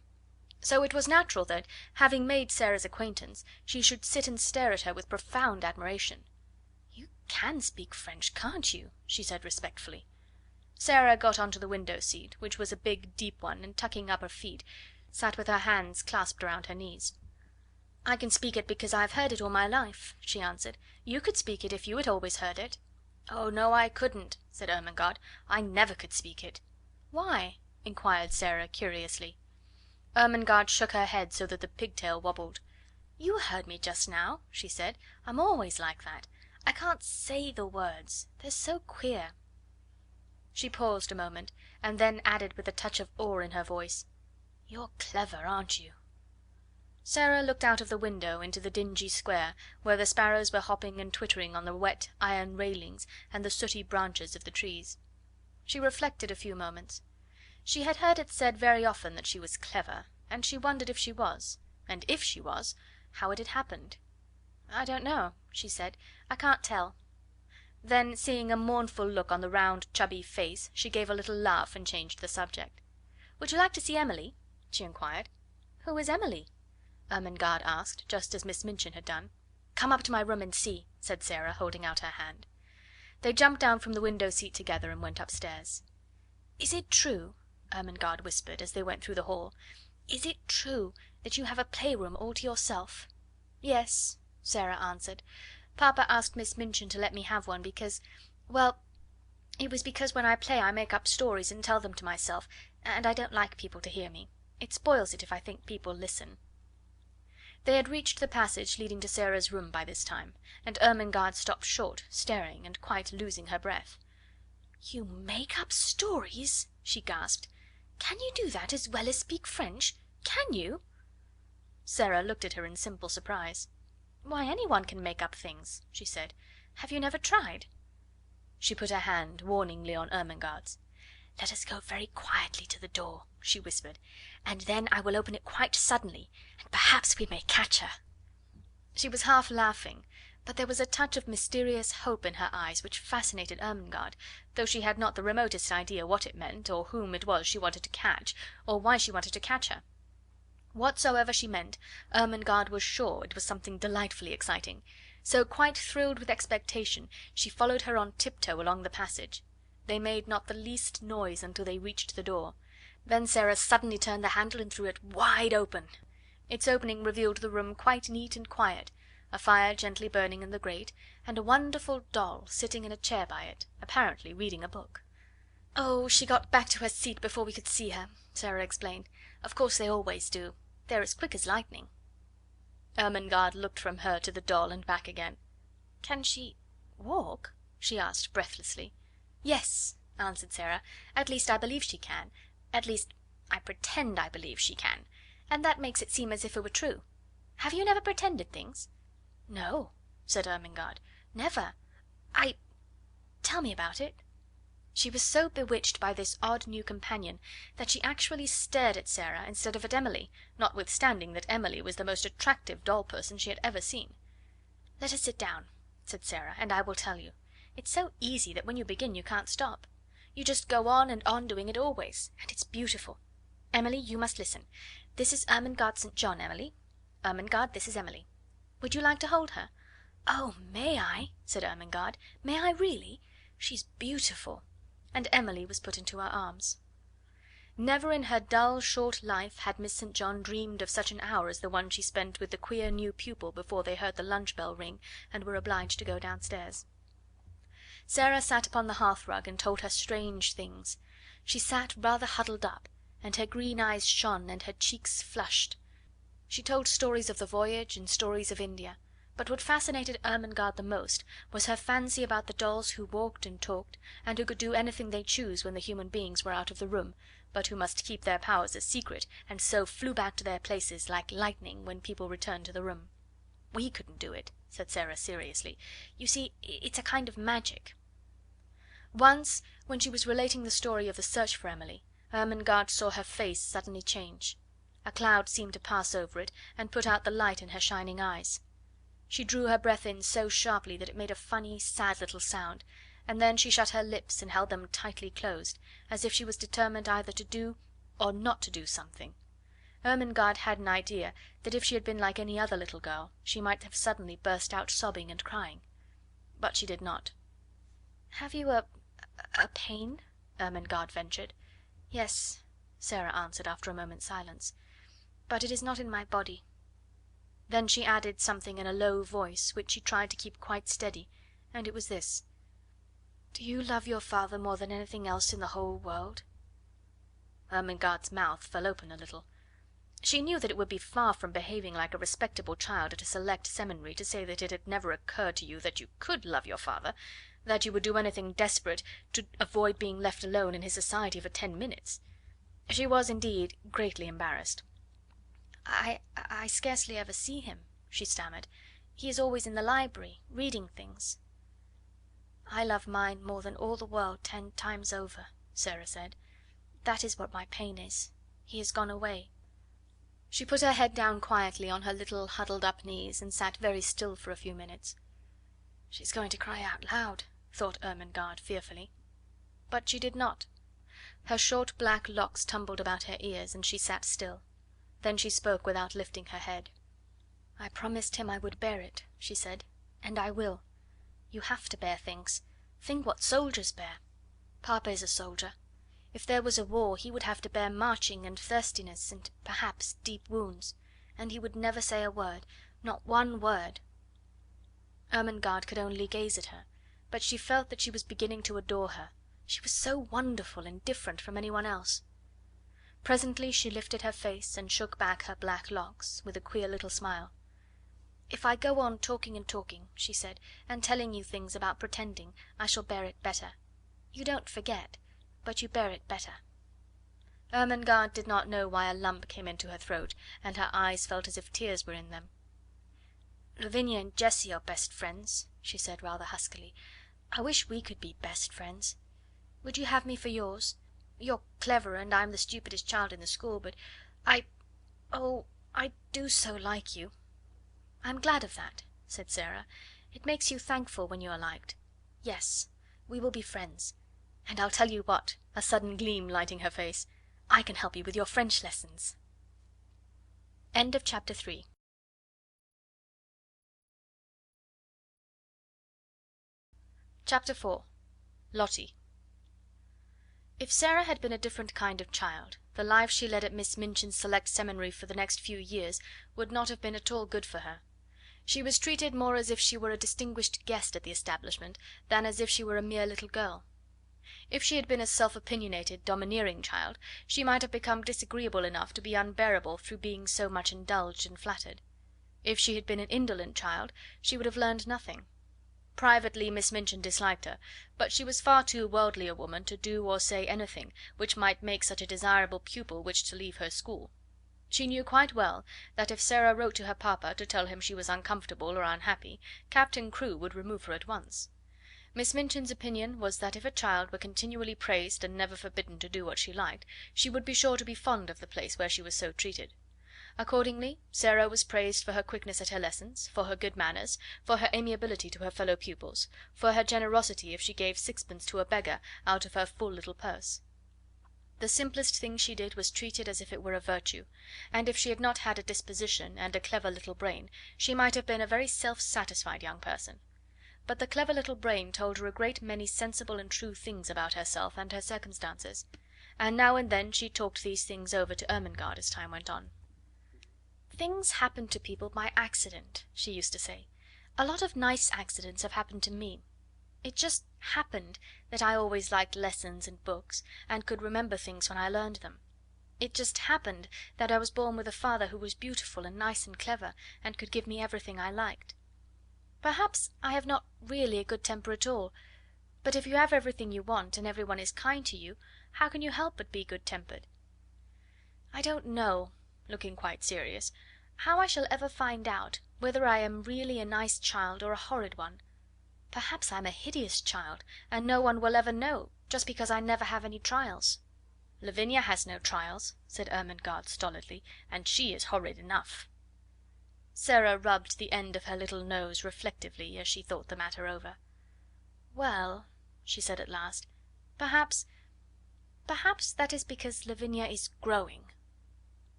So it was natural that, having made Sara's acquaintance, she should sit and stare at her with profound admiration. "You can speak French, can't you?" she said respectfully. Sara got on to the window seat, which was a big deep one, and tucking up her feet, sat with her hands clasped around her knees. "I can speak it because I've heard it all my life," she answered. "You could speak it if you had always heard it." "Oh, no, I couldn't," said Ermengarde. "I never could speak it." "Why?" inquired Sara curiously. Ermengarde shook her head so that the pigtail wobbled. "You heard me just now," she said. "I'm always like that. I can't say the words. They're so queer." She paused a moment, and then added with a touch of awe in her voice, "You're clever, aren't you?" Sara looked out of the window into the dingy square, where the sparrows were hopping and twittering on the wet iron railings and the sooty branches of the trees. She reflected a few moments. She had heard it said very often that she was clever, and she wondered if she was, and if she was, how it had happened. "I don't know," she said. "I can't tell." Then, seeing a mournful look on the round, chubby face, she gave a little laugh and changed the subject. "Would you like to see Emily?" she inquired. "Who is Emily?" Ermengarde asked, just as Miss Minchin had done. "Come up to my room and see," said Sara, holding out her hand. They jumped down from the window seat together and went upstairs. "Is it true," Ermengarde whispered, as they went through the hall, "is it true that you have a playroom all to yourself?" "Yes," Sara answered. "Papa asked Miss Minchin to let me have one because, well, it was because when I play I make up stories and tell them to myself, and I don't like people to hear me. It spoils it if I think people listen." They had reached the passage leading to Sarah's room by this time, and Ermengarde stopped short, staring, and quite losing her breath. "You make up stories?" she gasped. "Can you do that as well as speak French? Can you?" Sarah looked at her in simple surprise. "Why, anyone can make up things," she said. "Have you never tried?" She put her hand warningly on Ermengarde's. "Let us go very quietly to the door," she whispered, "and then I will open it quite suddenly, and perhaps we may catch her." She was half laughing, but there was a touch of mysterious hope in her eyes which fascinated Ermengarde, though she had not the remotest idea what it meant, or whom it was she wanted to catch, or why she wanted to catch her. Whatsoever she meant, Ermengarde was sure it was something delightfully exciting, so, quite thrilled with expectation, she followed her on tiptoe along the passage. They made not the least noise until they reached the door. Then Sarah suddenly turned the handle and threw it wide open. Its opening revealed the room quite neat and quiet, a fire gently burning in the grate, and a wonderful doll sitting in a chair by it, apparently reading a book. "Oh, she got back to her seat before we could see her," Sarah explained. "Of course they always do. They're as quick as lightning." Ermengarde looked from her to the doll and back again. "Can she walk?" she asked breathlessly. "Yes," answered Sarah. "At least I believe she can. At least I pretend I believe she can, and that makes it seem as if it were true. Have you never pretended things?" "No," said Ermengarde. "Never. Tell me about it." She was so bewitched by this odd new companion that she actually stared at Sarah instead of at Emily, notwithstanding that Emily was the most attractive doll person she had ever seen. "Let us sit down," said Sarah, "and I will tell you. It's so easy that when you begin you can't stop. You just go on and on doing it always, and it's beautiful. Emily, you must listen. This is Ermengarde St. John, Emily. Ermengarde, this is Emily. Would you like to hold her?" "Oh, may I?" said Ermengarde. "May I really? She's beautiful." And Emily was put into her arms. Never in her dull, short life had Miss St. John dreamed of such an hour as the one she spent with the queer new pupil before they heard the lunch bell ring and were obliged to go downstairs. Sarah sat upon the hearth rug and told her strange things. She sat rather huddled up, and her green eyes shone and her cheeks flushed. She told stories of the voyage and stories of India, but what fascinated Ermengarde the most was her fancy about the dolls who walked and talked, and who could do anything they chose when the human beings were out of the room, but who must keep their powers a secret, and so flew back to their places like lightning when people returned to the room. "We couldn't do it," said Sarah seriously. "You see, it's a kind of magic." Once, when she was relating the story of the search for Emily, Ermengarde saw her face suddenly change. A cloud seemed to pass over it and put out the light in her shining eyes. She drew her breath in so sharply that it made a funny, sad little sound, and then she shut her lips and held them tightly closed, as if she was determined either to do or not to do something. Ermengarde had an idea that if she had been like any other little girl she might have suddenly burst out sobbing and crying. But she did not. "Have you a pain?" Ermengarde ventured. "Yes," Sarah answered after a moment's silence, "but it is not in my body." Then she added something in a low voice, which she tried to keep quite steady, and it was this: "Do you love your father more than anything else in the whole world?" Ermengarde's mouth fell open a little. She knew that it would be far from behaving like a respectable child at a select seminary to say that it had never occurred to you that you could love your father, that you would do anything desperate to avoid being left alone in his society for 10 minutes. She was, indeed, greatly embarrassed. I scarcely ever see him," she stammered. "He is always in the library, reading things." "I love mine more than all the world 10 times over," Sarah said. "That is what my pain is. He has gone away." She put her head down quietly on her little huddled up knees, and sat very still for a few minutes. "She's going to cry out loud," thought Ermengarde fearfully. But she did not. Her short black locks tumbled about her ears, and she sat still. Then she spoke without lifting her head. "I promised him I would bear it," she said, "and I will. You have to bear things. Think what soldiers bear. Papa is a soldier. If there was a war he would have to bear marching and thirstiness and perhaps deep wounds, and he would never say a word, not one word." Ermengarde could only gaze at her, but she felt that she was beginning to adore her. She was so wonderful and different from anyone else. Presently she lifted her face and shook back her black locks, with a queer little smile. "If I go on talking and talking," she said, "and telling you things about pretending, I shall bear it better. You don't forget, but you bear it better." Ermengarde did not know why a lump came into her throat, and her eyes felt as if tears were in them. "Lavinia and Jessie are best friends," she said rather huskily. "I wish we could be best friends. Would you have me for yours? You're clever, and I'm the stupidest child in the school, but I do so like you." "I'm glad of that," said Sara. "It makes you thankful when you are liked. Yes, we will be friends. And I'll tell you what," a sudden gleam lighting her face, "I can help you with your French lessons." End of chapter 3. Chapter 4. Lottie. If Sara had been a different kind of child, the life she led at Miss Minchin's select seminary for the next few years would not have been at all good for her. She was treated more as if she were a distinguished guest at the establishment than as if she were a mere little girl. If she had been a self-opinionated, domineering child, she might have become disagreeable enough to be unbearable through being so much indulged and flattered. If she had been an indolent child, she would have learned nothing. Privately Miss Minchin disliked her, but she was far too worldly a woman to do or say anything which might make such a desirable pupil wish to leave her school. She knew quite well that if Sara wrote to her papa to tell him she was uncomfortable or unhappy, Captain Crewe would remove her at once. Miss Minchin's opinion was that if a child were continually praised and never forbidden to do what she liked, she would be sure to be fond of the place where she was so treated. Accordingly, Sara was praised for her quickness at her lessons, for her good manners, for her amiability to her fellow pupils, for her generosity if she gave sixpence to a beggar out of her full little purse. The simplest thing she did was treated as if it were a virtue, and if she had not had a disposition and a clever little brain, she might have been a very self-satisfied young person. But the clever little brain told her a great many sensible and true things about herself and her circumstances, and now and then she talked these things over to Ermengarde as time went on. "Things happen to people by accident," she used to say. "A lot of nice accidents have happened to me. It just happened that I always liked lessons and books, and could remember things when I learned them. It just happened that I was born with a father who was beautiful and nice and clever, and could give me everything I liked. Perhaps I have not really a good temper at all, but if you have everything you want, and everyone is kind to you, how can you help but be good-tempered? I don't know," looking quite serious, "how I shall ever find out whether I am really a nice child or a horrid one. Perhaps I am a hideous child, and no one will ever know, just because I never have any trials." "Lavinia has no trials," said Ermengarde stolidly, "and she is horrid enough." Sara rubbed the end of her little nose reflectively as she thought the matter over. "Well," she said at last, perhaps that is because Lavinia is growing."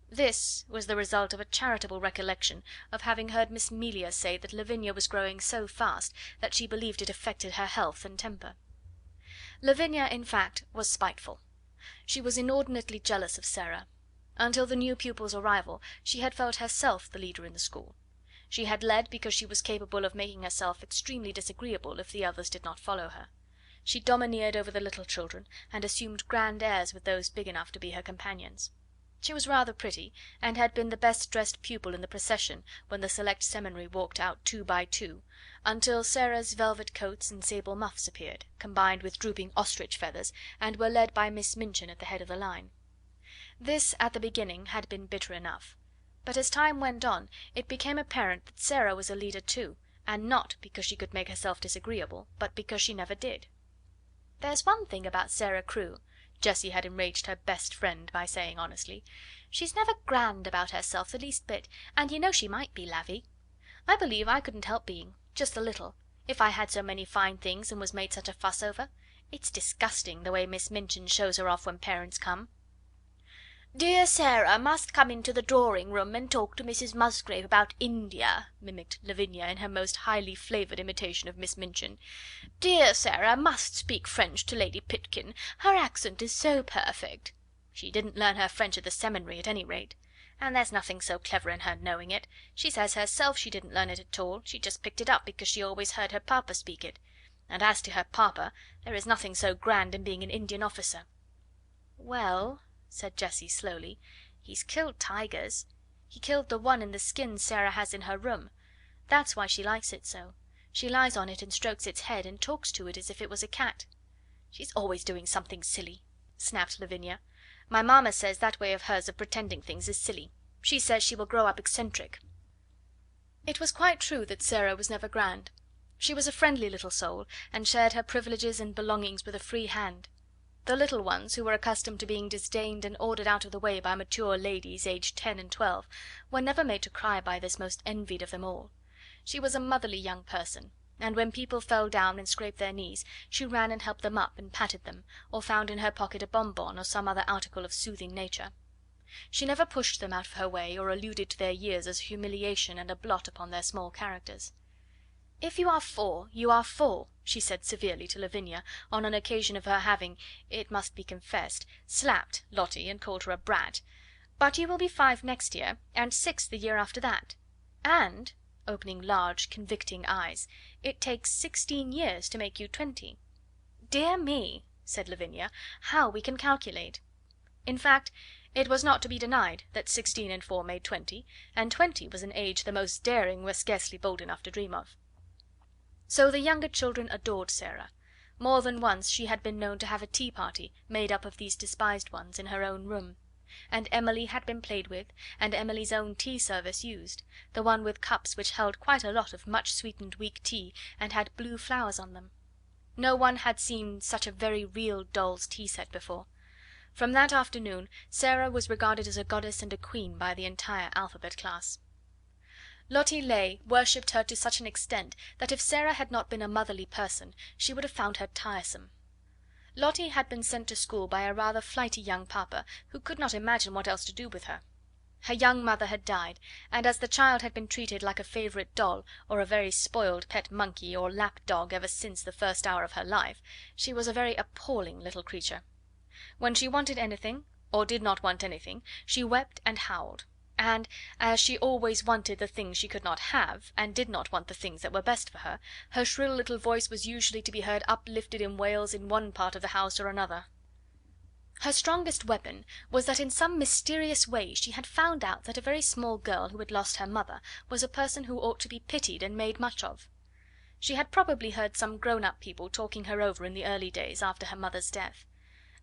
This was the result of a charitable recollection of having heard Miss Melia say that Lavinia was growing so fast that she believed it affected her health and temper. Lavinia, in fact, was spiteful. She was inordinately jealous of Sara. Until the new pupil's arrival she had felt herself the leader in the school. She had led because she was capable of making herself extremely disagreeable if the others did not follow her. She domineered over the little children, and assumed grand airs with those big enough to be her companions. She was rather pretty, and had been the best dressed pupil in the procession when the select seminary walked out 2 by 2, until Sara's velvet coats and sable muffs appeared, combined with drooping ostrich feathers, and were led by Miss Minchin at the head of the line. This, at the beginning, had been bitter enough, but as time went on it became apparent that Sara was a leader too, and not because she could make herself disagreeable, but because she never did. "There's one thing about Sara Crewe," Jessie had enraged her best friend by saying honestly. "She's never grand about herself the least bit, and you know she might be, Lavvy. I believe I couldn't help being, just a little, if I had so many fine things and was made such a fuss over. It's disgusting the way Miss Minchin shows her off when parents come." "Dear Sara must come into the drawing-room and talk to Mrs. Musgrave about India," mimicked Lavinia in her most highly flavoured imitation of Miss Minchin. "Dear Sara must speak French to Lady Pitkin. Her accent is so perfect." "She didn't learn her French at the seminary, at any rate. And there's nothing so clever in her knowing it. She says herself she didn't learn it at all, she just picked it up because she always heard her papa speak it. And as to her papa, there is nothing so grand in being an Indian officer." "Well," said Jessie slowly. "He's killed tigers. He killed the one in the skin Sara has in her room. That's why she likes it so. She lies on it and strokes its head, and talks to it as if it was a cat." "She's always doing something silly," snapped Lavinia. "My mamma says that way of hers of pretending things is silly. She says she will grow up eccentric." It was quite true that Sara was never grand. She was a friendly little soul, and shared her privileges and belongings with a free hand. The little ones, who were accustomed to being disdained and ordered out of the way by mature ladies aged 10 and 12, were never made to cry by this most envied of them all. She was a motherly young person, and when people fell down and scraped their knees, she ran and helped them up and patted them, or found in her pocket a bonbon or some other article of soothing nature. She never pushed them out of her way, or alluded to their years as a humiliation and a blot upon their small characters. "If you are 4, you are 4," she said severely to Lavinia on an occasion of her having, it must be confessed, slapped Lottie and called her a brat. "But you will be 5 next year, and 6 the year after that. And," opening large convicting eyes, "it takes 16 years to make you 20. "Dear me," said Lavinia, "how we can calculate!" In fact, it was not to be denied that 16 and 4 made 20, and 20 was an age the most daring were scarcely bold enough to dream of. So the younger children adored Sara. More than once she had been known to have a tea party made up of these despised ones in her own room, and Emily had been played with, and Emily's own tea service used, the one with cups which held quite a lot of much sweetened weak tea, and had blue flowers on them. No one had seen such a very real doll's tea set before. From that afternoon Sara was regarded as a goddess and a queen by the entire alphabet class. Lottie Lay worshipped her to such an extent that if Sara had not been a motherly person she would have found her tiresome. Lottie had been sent to school by a rather flighty young papa, who could not imagine what else to do with her. Her young mother had died, and as the child had been treated like a favourite doll, or a very spoiled pet monkey or lap dog ever since the first hour of her life, she was a very appalling little creature. When she wanted anything, or did not want anything, she wept and howled, and as she always wanted the things she could not have, and did not want the things that were best for her, her shrill little voice was usually to be heard uplifted in wails in one part of the house or another. Her strongest weapon was that in some mysterious way she had found out that a very small girl who had lost her mother was a person who ought to be pitied and made much of. She had probably heard some grown-up people talking her over in the early days after her mother's death.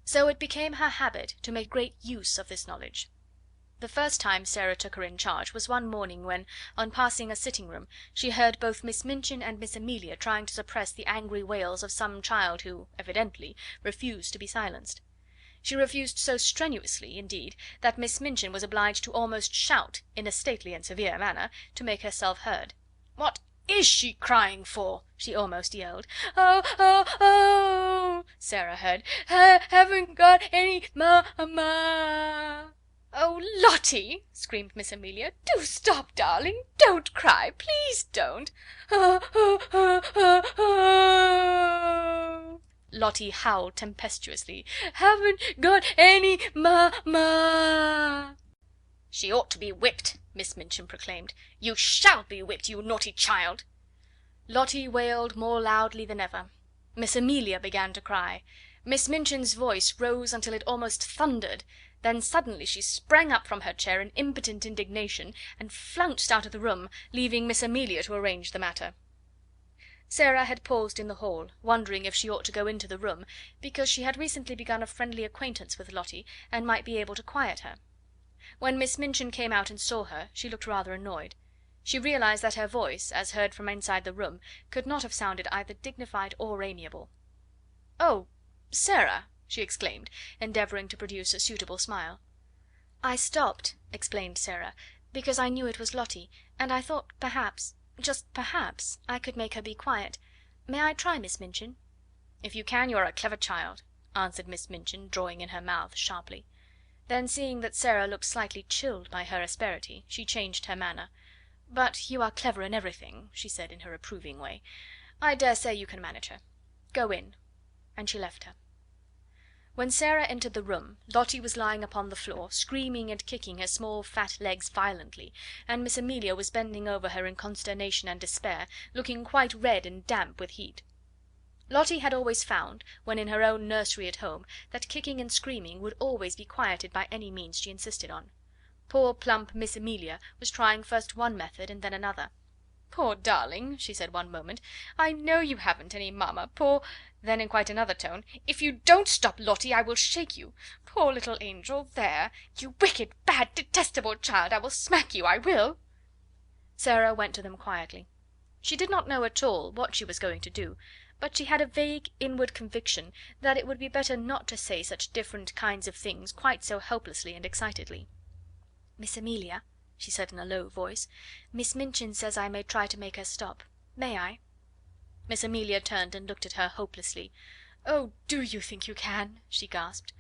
So it became her habit to make great use of this knowledge. The first time Sara took her in charge was one morning when, on passing a sitting room, she heard both Miss Minchin and Miss Amelia trying to suppress the angry wails of some child who, evidently, refused to be silenced. She refused so strenuously, indeed, that Miss Minchin was obliged to almost shout, in a stately and severe manner, to make herself heard. "What is she crying for?" she almost yelled. "Oh, oh, oh!" Sara heard. "Haven't got any mamma." "Oh, Lottie!" screamed Miss Amelia, "do stop, darling! Don't cry! Please don't! Oh, oh, oh, oh, oh!" Lottie howled tempestuously. "Haven't got any mamma." "She ought to be whipped," Miss Minchin proclaimed. "You shall be whipped, you naughty child." Lottie wailed more loudly than ever. Miss Amelia began to cry. Miss Minchin's voice rose until it almost thundered. Then suddenly she sprang up from her chair in impotent indignation and flounced out of the room, leaving Miss Amelia to arrange the matter. Sara had paused in the hall, wondering if she ought to go into the room, because she had recently begun a friendly acquaintance with Lottie, and might be able to quiet her. When Miss Minchin came out and saw her, she looked rather annoyed. She realised that her voice, as heard from inside the room, could not have sounded either dignified or amiable. "Oh, Sara!" she exclaimed, endeavouring to produce a suitable smile. "I stopped," explained Sara, "because I knew it was Lottie, and I thought perhaps, just perhaps, I could make her be quiet. May I try, Miss Minchin?" "If you can, you are a clever child," answered Miss Minchin, drawing in her mouth sharply. Then, seeing that Sara looked slightly chilled by her asperity, she changed her manner. "But you are clever in everything," she said in her approving way. "I dare say you can manage her. Go in." And she left her. When Sara entered the room, Lottie was lying upon the floor, screaming and kicking her small fat legs violently, and Miss Amelia was bending over her in consternation and despair, looking quite red and damp with heat. Lottie had always found, when in her own nursery at home, that kicking and screaming would always be quieted by any means she insisted on. Poor plump Miss Amelia was trying first one method and then another. "Poor darling," she said one moment, "I know you haven't any mamma, poor—" Then in quite another tone, "If you don't stop, Lottie, I will shake you. Poor little angel, there! You wicked, bad, detestable child, I will smack you, I will!" Sara went to them quietly. She did not know at all what she was going to do, but she had a vague inward conviction that it would be better not to say such different kinds of things quite so helplessly and excitedly. "Miss Amelia," she said in a low voice, "Miss Minchin says I may try to make her stop. May I?" Miss Amelia turned and looked at her hopelessly. "Oh, do you think you can?" she gasped.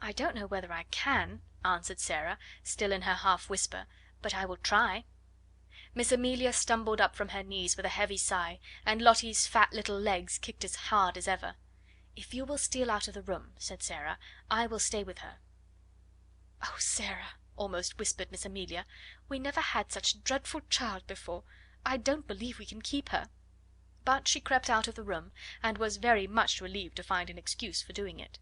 "I don't know whether I can," answered Sara, still in her half whisper, "but I will try." Miss Amelia stumbled up from her knees with a heavy sigh, and Lottie's fat little legs kicked as hard as ever. "If you will steal out of the room," said Sara, "I will stay with her." "Oh, Sara," almost whispered Miss Amelia, "we never had such a dreadful child before. I don't believe we can keep her." But she crept out of the room, and was very much relieved to find an excuse for doing it.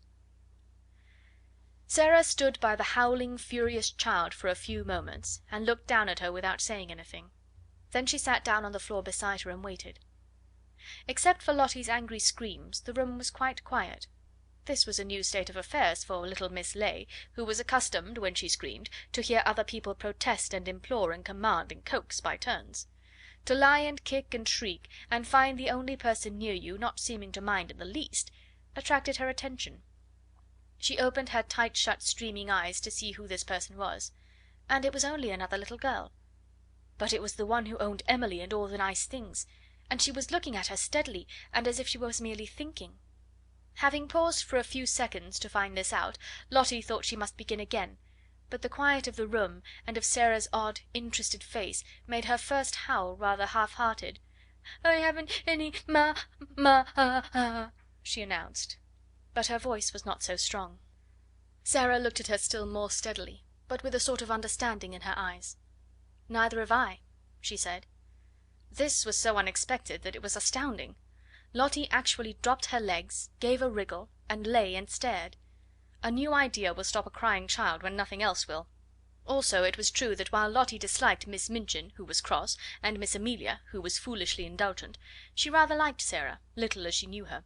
Sara stood by the howling, furious child for a few moments, and looked down at her without saying anything. Then she sat down on the floor beside her and waited. Except for Lottie's angry screams, the room was quite quiet. This was a new state of affairs for little Miss Ley, who was accustomed, when she screamed, to hear other people protest and implore and command and coax by turns. To lie and kick and shriek, and find the only person near you not seeming to mind in the least, attracted her attention. She opened her tight shut streaming eyes to see who this person was, and it was only another little girl. But it was the one who owned Emily and all the nice things, and she was looking at her steadily, and as if she was merely thinking. Having paused for a few seconds to find this out, Lottie thought she must begin again, but the quiet of the room and of Sara's odd, interested face made her first howl rather half-hearted. "I haven't any she announced, but her voice was not so strong. Sara looked at her still more steadily, but with a sort of understanding in her eyes. "Neither have I," she said. This was so unexpected that it was astounding. Lottie actually dropped her legs, gave a wriggle, and lay and stared. A new idea will stop a crying child when nothing else will. Also it was true that while Lottie disliked Miss Minchin, who was cross, and Miss Amelia, who was foolishly indulgent, she rather liked Sara, little as she knew her.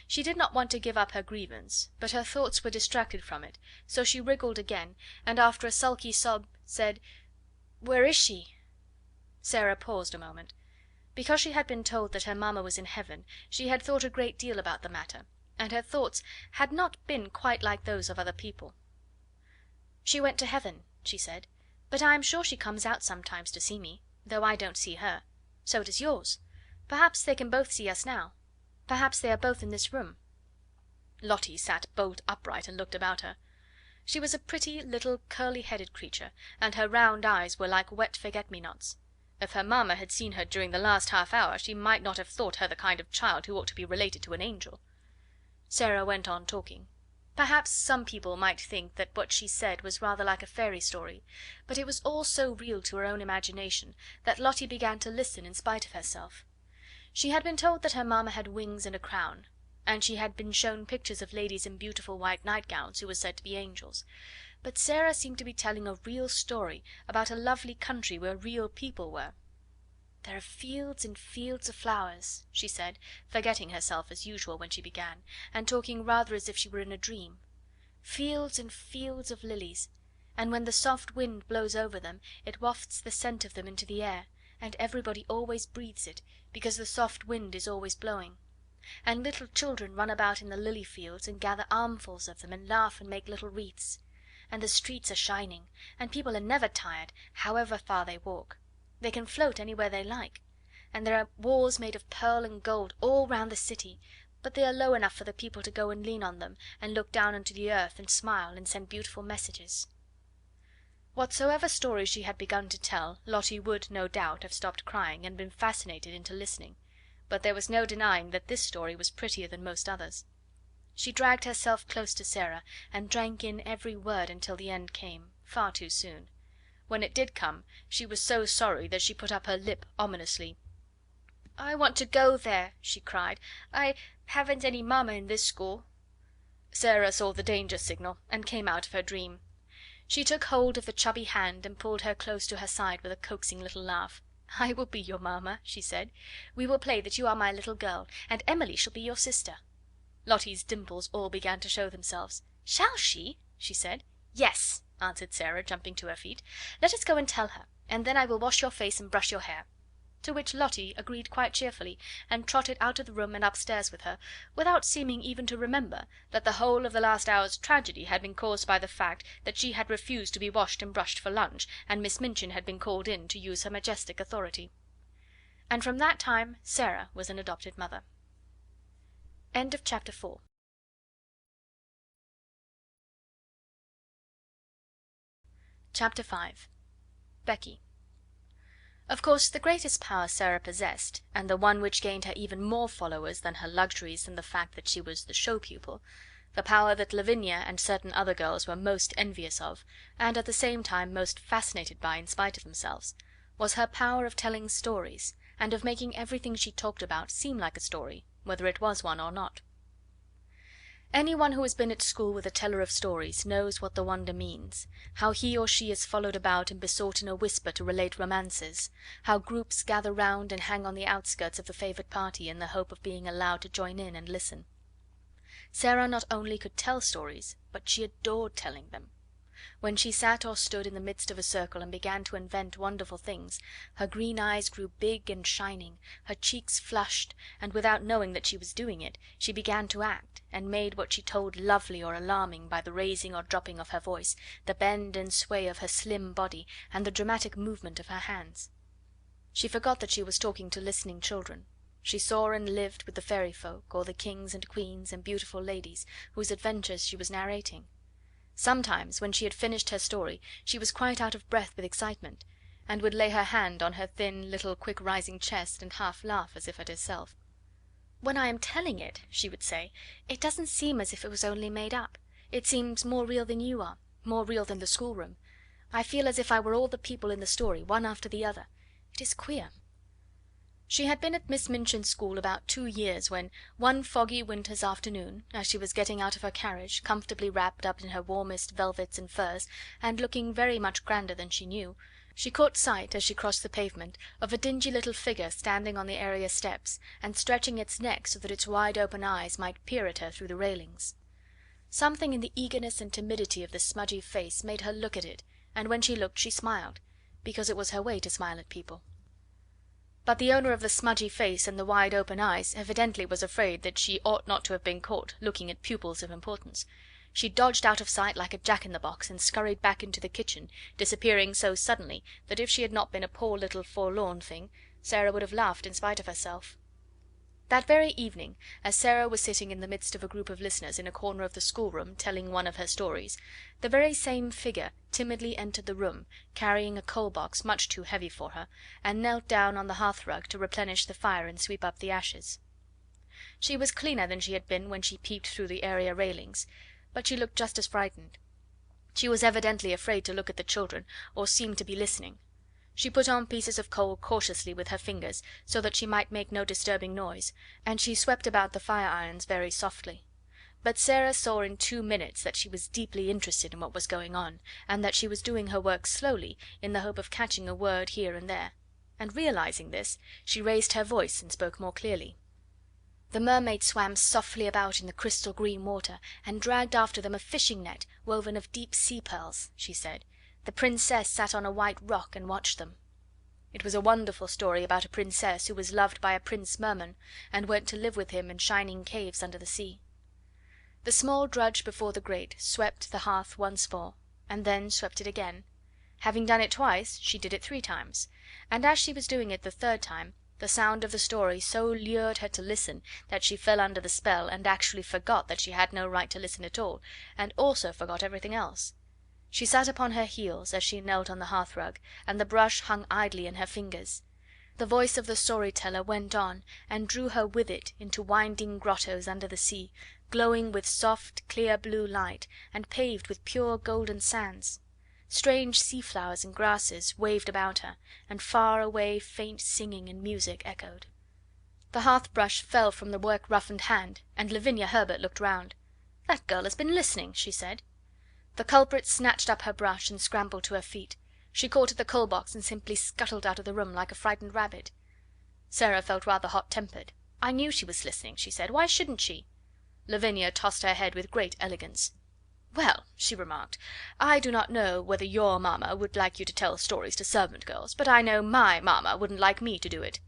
She did not want to give up her grievance, but her thoughts were distracted from it, so she wriggled again, and after a sulky sob said: "Where is she?" Sara paused a moment. Because she had been told that her mamma was in heaven, she had thought a great deal about the matter, and her thoughts had not been quite like those of other people. "She went to heaven," she said, "but I am sure she comes out sometimes to see me, though I don't see her. So does yours. Perhaps they can both see us now. Perhaps they are both in this room." Lottie sat bolt upright and looked about her. She was a pretty little curly-headed creature, and her round eyes were like wet forget-me-nots. If her mamma had seen her during the last half hour, she might not have thought her the kind of child who ought to be related to an angel. Sara went on talking. Perhaps some people might think that what she said was rather like a fairy story, but it was all so real to her own imagination that Lottie began to listen in spite of herself. She had been told that her mamma had wings and a crown, and she had been shown pictures of ladies in beautiful white nightgowns who were said to be angels. But Sara seemed to be telling a real story about a lovely country where real people were. "There are fields and fields of flowers," she said, forgetting herself as usual when she began, and talking rather as if she were in a dream. "Fields and fields of lilies, and when the soft wind blows over them it wafts the scent of them into the air, and everybody always breathes it, because the soft wind is always blowing. And little children run about in the lily fields and gather armfuls of them and laugh and make little wreaths. And the streets are shining, and people are never tired, however far they walk. They can float anywhere they like. And there are walls made of pearl and gold all round the city, but they are low enough for the people to go and lean on them and look down into the earth and smile and send beautiful messages." Whatsoever story she had begun to tell, Lottie would, no doubt, have stopped crying and been fascinated into listening, but there was no denying that this story was prettier than most others. She dragged herself close to Sara and drank in every word until the end came, far too soon. When it did come, she was so sorry that she put up her lip ominously. "I want to go there," she cried. "I haven't any mamma in this school." Sara saw the danger signal and came out of her dream. She took hold of the chubby hand and pulled her close to her side with a coaxing little laugh. "I will be your mamma," she said. "We will play that you are my little girl, and Emily shall be your sister." Lottie's dimples all began to show themselves. "Shall she?" she said. "Yes," answered Sara, jumping to her feet. "Let us go and tell her, and then I will wash your face and brush your hair." To which Lottie agreed quite cheerfully, and trotted out of the room and upstairs with her, without seeming even to remember that the whole of the last hour's tragedy had been caused by the fact that she had refused to be washed and brushed for lunch, and Miss Minchin had been called in to use her majestic authority. And from that time Sara was an adopted mother. End of chapter 4. Chapter 5. Becky. Of course, the greatest power Sara possessed, and the one which gained her even more followers than her luxuries and the fact that she was the show pupil, the power that Lavinia and certain other girls were most envious of, and at the same time most fascinated by in spite of themselves, was her power of telling stories, and of making everything she talked about seem like a story, whether it was one or not. Any one who has been at school with a teller of stories knows what the wonder means, how he or she is followed about and besought in a whisper to relate romances, how groups gather round and hang on the outskirts of the favoured party in the hope of being allowed to join in and listen. Sara not only could tell stories, but she adored telling them. When she sat or stood in the midst of a circle and began to invent wonderful things, her green eyes grew big and shining, her cheeks flushed, and without knowing that she was doing it, she began to act, and made what she told lovely or alarming by the raising or dropping of her voice, the bend and sway of her slim body, and the dramatic movement of her hands. She forgot that she was talking to listening children. She saw and lived with the fairy folk, or the kings and queens and beautiful ladies whose adventures she was narrating. Sometimes, when she had finished her story, she was quite out of breath with excitement, and would lay her hand on her thin, little, quick rising chest and half laugh as if at herself. "When I am telling it," she would say, "it doesn't seem as if it was only made up. It seems more real than you are, more real than the schoolroom. I feel as if I were all the people in the story, one after the other. It is queer." She had been at Miss Minchin's school about 2 years when, one foggy winter's afternoon, as she was getting out of her carriage, comfortably wrapped up in her warmest velvets and furs, and looking very much grander than she knew, she caught sight, as she crossed the pavement, of a dingy little figure standing on the area steps, and stretching its neck so that its wide open eyes might peer at her through the railings. Something in the eagerness and timidity of the smudgy face made her look at it, and when she looked she smiled, because it was her way to smile at people. But the owner of the smudgy face and the wide open eyes evidently was afraid that she ought not to have been caught looking at pupils of importance. She dodged out of sight like a jack in the box, and scurried back into the kitchen, disappearing so suddenly that if she had not been a poor little forlorn thing, Sara would have laughed in spite of herself. That very evening, as Sara was sitting in the midst of a group of listeners in a corner of the schoolroom telling one of her stories, the very same figure timidly entered the room, carrying a coal box much too heavy for her, and knelt down on the hearth rug to replenish the fire and sweep up the ashes. She was cleaner than she had been when she peeped through the area railings, but she looked just as frightened. She was evidently afraid to look at the children, or seem to be listening. She put on pieces of coal cautiously with her fingers, so that she might make no disturbing noise, and she swept about the fire irons very softly. But Sara saw in 2 minutes that she was deeply interested in what was going on, and that she was doing her work slowly, in the hope of catching a word here and there; and realizing this, she raised her voice and spoke more clearly. "The mermaids swam softly about in the crystal green water, and dragged after them a fishing net woven of deep sea pearls," she said. "The princess sat on a white rock and watched them." It was a wonderful story about a princess who was loved by a prince merman, and went to live with him in shining caves under the sea. The small drudge before the grate swept the hearth once more, and then swept it again. Having done it twice, she did it 3 times, and as she was doing it the 3rd time, the sound of the story so lured her to listen that she fell under the spell, and actually forgot that she had no right to listen at all, and also forgot everything else. She sat upon her heels as she knelt on the hearth rug, and the brush hung idly in her fingers. The voice of the story teller went on, and drew her with it into winding grottos under the sea, glowing with soft, clear blue light, and paved with pure golden sands. Strange sea flowers and grasses waved about her, and far away faint singing and music echoed. The hearth brush fell from the work roughened hand, and Lavinia Herbert looked round. "That girl has been listening," she said. The culprit snatched up her brush and scrambled to her feet. She caught at the coal box and simply scuttled out of the room like a frightened rabbit. Sara felt rather hot-tempered. "I knew she was listening," she said. "Why shouldn't she?" Lavinia tossed her head with great elegance. "Well," she remarked, "I do not know whether your mamma would like you to tell stories to servant girls, but I know my mamma wouldn't like me to do it."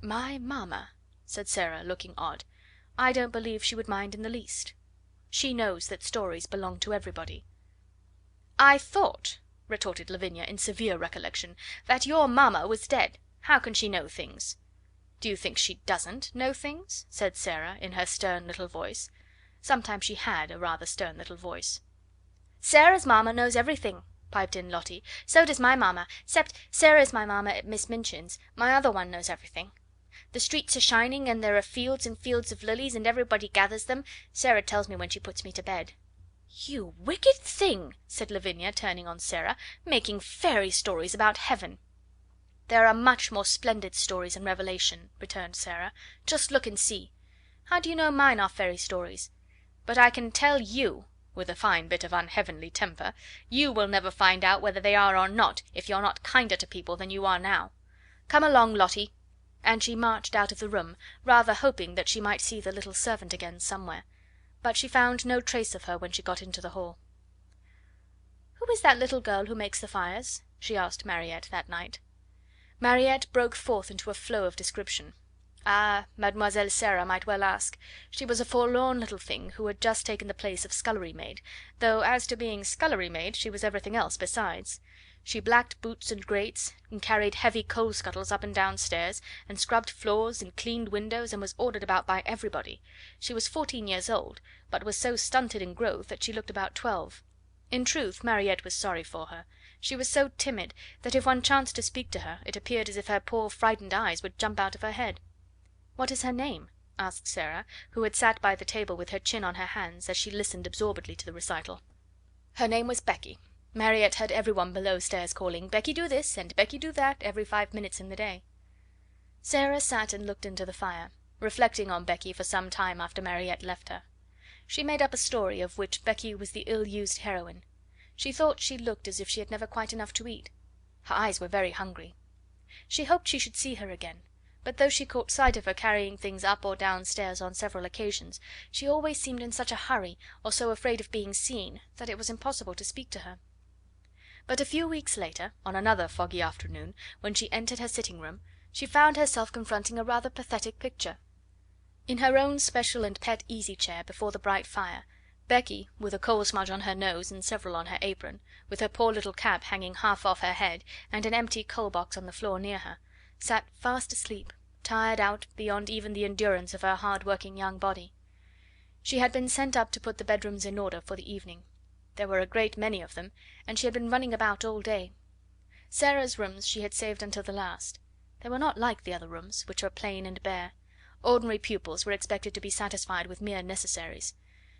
"My mamma?" said Sara, looking odd. "I don't believe she would mind in the least. She knows that stories belong to everybody." "I thought," retorted Lavinia in severe recollection, "that your mamma was dead. How can she know things?" "Do you think she doesn't know things?" said Sara, in her stern little voice. Sometimes she had a rather stern little voice. "Sara's mamma knows everything," piped in Lottie. "So does my mamma, 'cept Sara's my mamma at Miss Minchin's. My other one knows everything. The streets are shining, and there are fields and fields of lilies, and everybody gathers them. Sara tells me when she puts me to bed." "You wicked thing!" said Lavinia, turning on Sara, "making fairy stories about heaven." "There are much more splendid stories in Revelation," returned Sara. "Just look and see. How do you know mine are fairy stories? But I can tell you," with a fine bit of unheavenly temper, "you will never find out whether they are or not if you're not kinder to people than you are now. Come along, Lottie." And she marched out of the room, rather hoping that she might see the little servant again somewhere. But she found no trace of her when she got into the hall. "Who is that little girl who makes the fires?" she asked Mariette that night. Mariette broke forth into a flow of description. Ah, Mademoiselle Sara might well ask. She was a forlorn little thing who had just taken the place of scullery maid, though as to being scullery maid she was everything else besides. She blacked boots and grates, and carried heavy coal scuttles up and down stairs, and scrubbed floors and cleaned windows, and was ordered about by everybody. She was 14 years old, but was so stunted in growth that she looked about 12. In truth, Mariette was sorry for her. She was so timid that if one chanced to speak to her it appeared as if her poor frightened eyes would jump out of her head. "What is her name?" asked Sara, who had sat by the table with her chin on her hands as she listened absorbedly to the recital. Her name was Becky. Mariette heard everyone below stairs calling, "Becky do this," and "Becky do that," every 5 minutes in the day. Sara sat and looked into the fire, reflecting on Becky for some time after Mariette left her. She made up a story of which Becky was the ill-used heroine. She thought she looked as if she had never quite enough to eat. Her eyes were very hungry. She hoped she should see her again, but though she caught sight of her carrying things up or down stairs on several occasions, she always seemed in such a hurry, or so afraid of being seen, that it was impossible to speak to her. But a few weeks later, on another foggy afternoon, when she entered her sitting room, she found herself confronting a rather pathetic picture. In her own special and pet easy chair before the bright fire, Becky, with a coal smudge on her nose and several on her apron, with her poor little cap hanging half off her head, and an empty coal box on the floor near her, sat fast asleep, tired out beyond even the endurance of her hard-working young body. She had been sent up to put the bedrooms in order for the evening. There were a great many of them, and she had been running about all day. Sarah's rooms she had saved until the last. They were not like the other rooms, which were plain and bare. Ordinary pupils were expected to be satisfied with mere necessaries.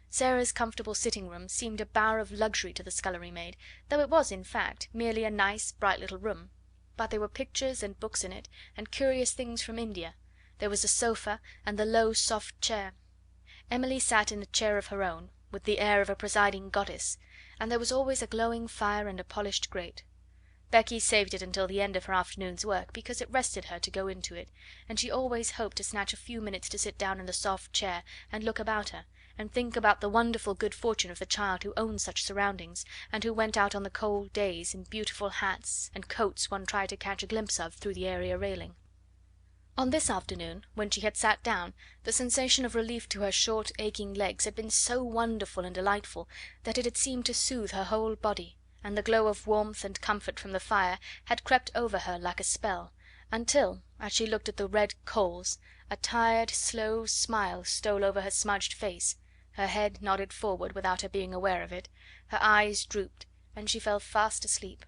Sarah's comfortable sitting room seemed a bower of luxury to the scullery maid, though it was, in fact, merely a nice, bright little room. But there were pictures and books in it, and curious things from India. There was a sofa, and the low, soft chair. Emily sat in a chair of her own, with the air of a presiding goddess, and there was always a glowing fire and a polished grate. Becky saved it until the end of her afternoon's work, because it rested her to go into it, and she always hoped to snatch a few minutes to sit down in the soft chair and look about her, and think about the wonderful good fortune of the child who owned such surroundings, and who went out on the cold days in beautiful hats and coats one tried to catch a glimpse of through the area railing. On this afternoon, when she had sat down, the sensation of relief to her short, aching legs had been so wonderful and delightful that it had seemed to soothe her whole body, and the glow of warmth and comfort from the fire had crept over her like a spell, until, as she looked at the red coals, a tired, slow smile stole over her smudged face, her head nodded forward without her being aware of it, her eyes drooped, and she fell fast asleep.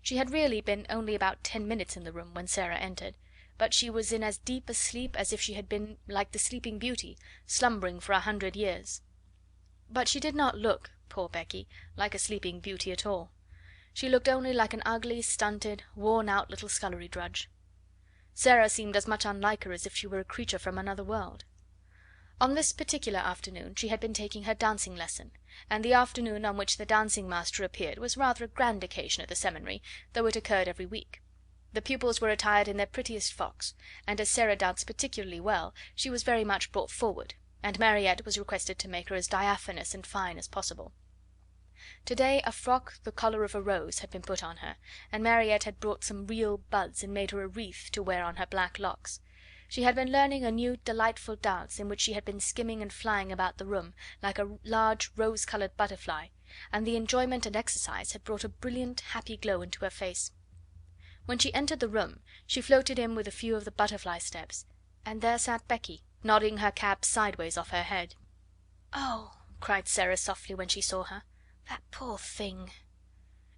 She had really been only about 10 minutes in the room when Sara entered, but she was in as deep a sleep as if she had been, like the Sleeping Beauty, slumbering for 100 years. But she did not look, poor Becky, like a Sleeping Beauty at all. She looked only like an ugly, stunted, worn out little scullery drudge. Sarah seemed as much unlike her as if she were a creature from another world. On this particular afternoon she had been taking her dancing lesson, and the afternoon on which the dancing master appeared was rather a grand occasion at the seminary, though it occurred every week. The pupils were attired in their prettiest frocks, and as Sarah danced particularly well, she was very much brought forward, and Mariette was requested to make her as diaphanous and fine as possible. To day a frock the colour of a rose had been put on her, and Mariette had brought some real buds and made her a wreath to wear on her black locks. She had been learning a new delightful dance in which she had been skimming and flying about the room like a large rose coloured butterfly, and the enjoyment and exercise had brought a brilliant, happy glow into her face. When she entered the room she floated in with a few of the butterfly steps, and there sat Becky, nodding her cap sideways off her head. "Oh!" cried Sarah softly when she saw her. "That poor thing!"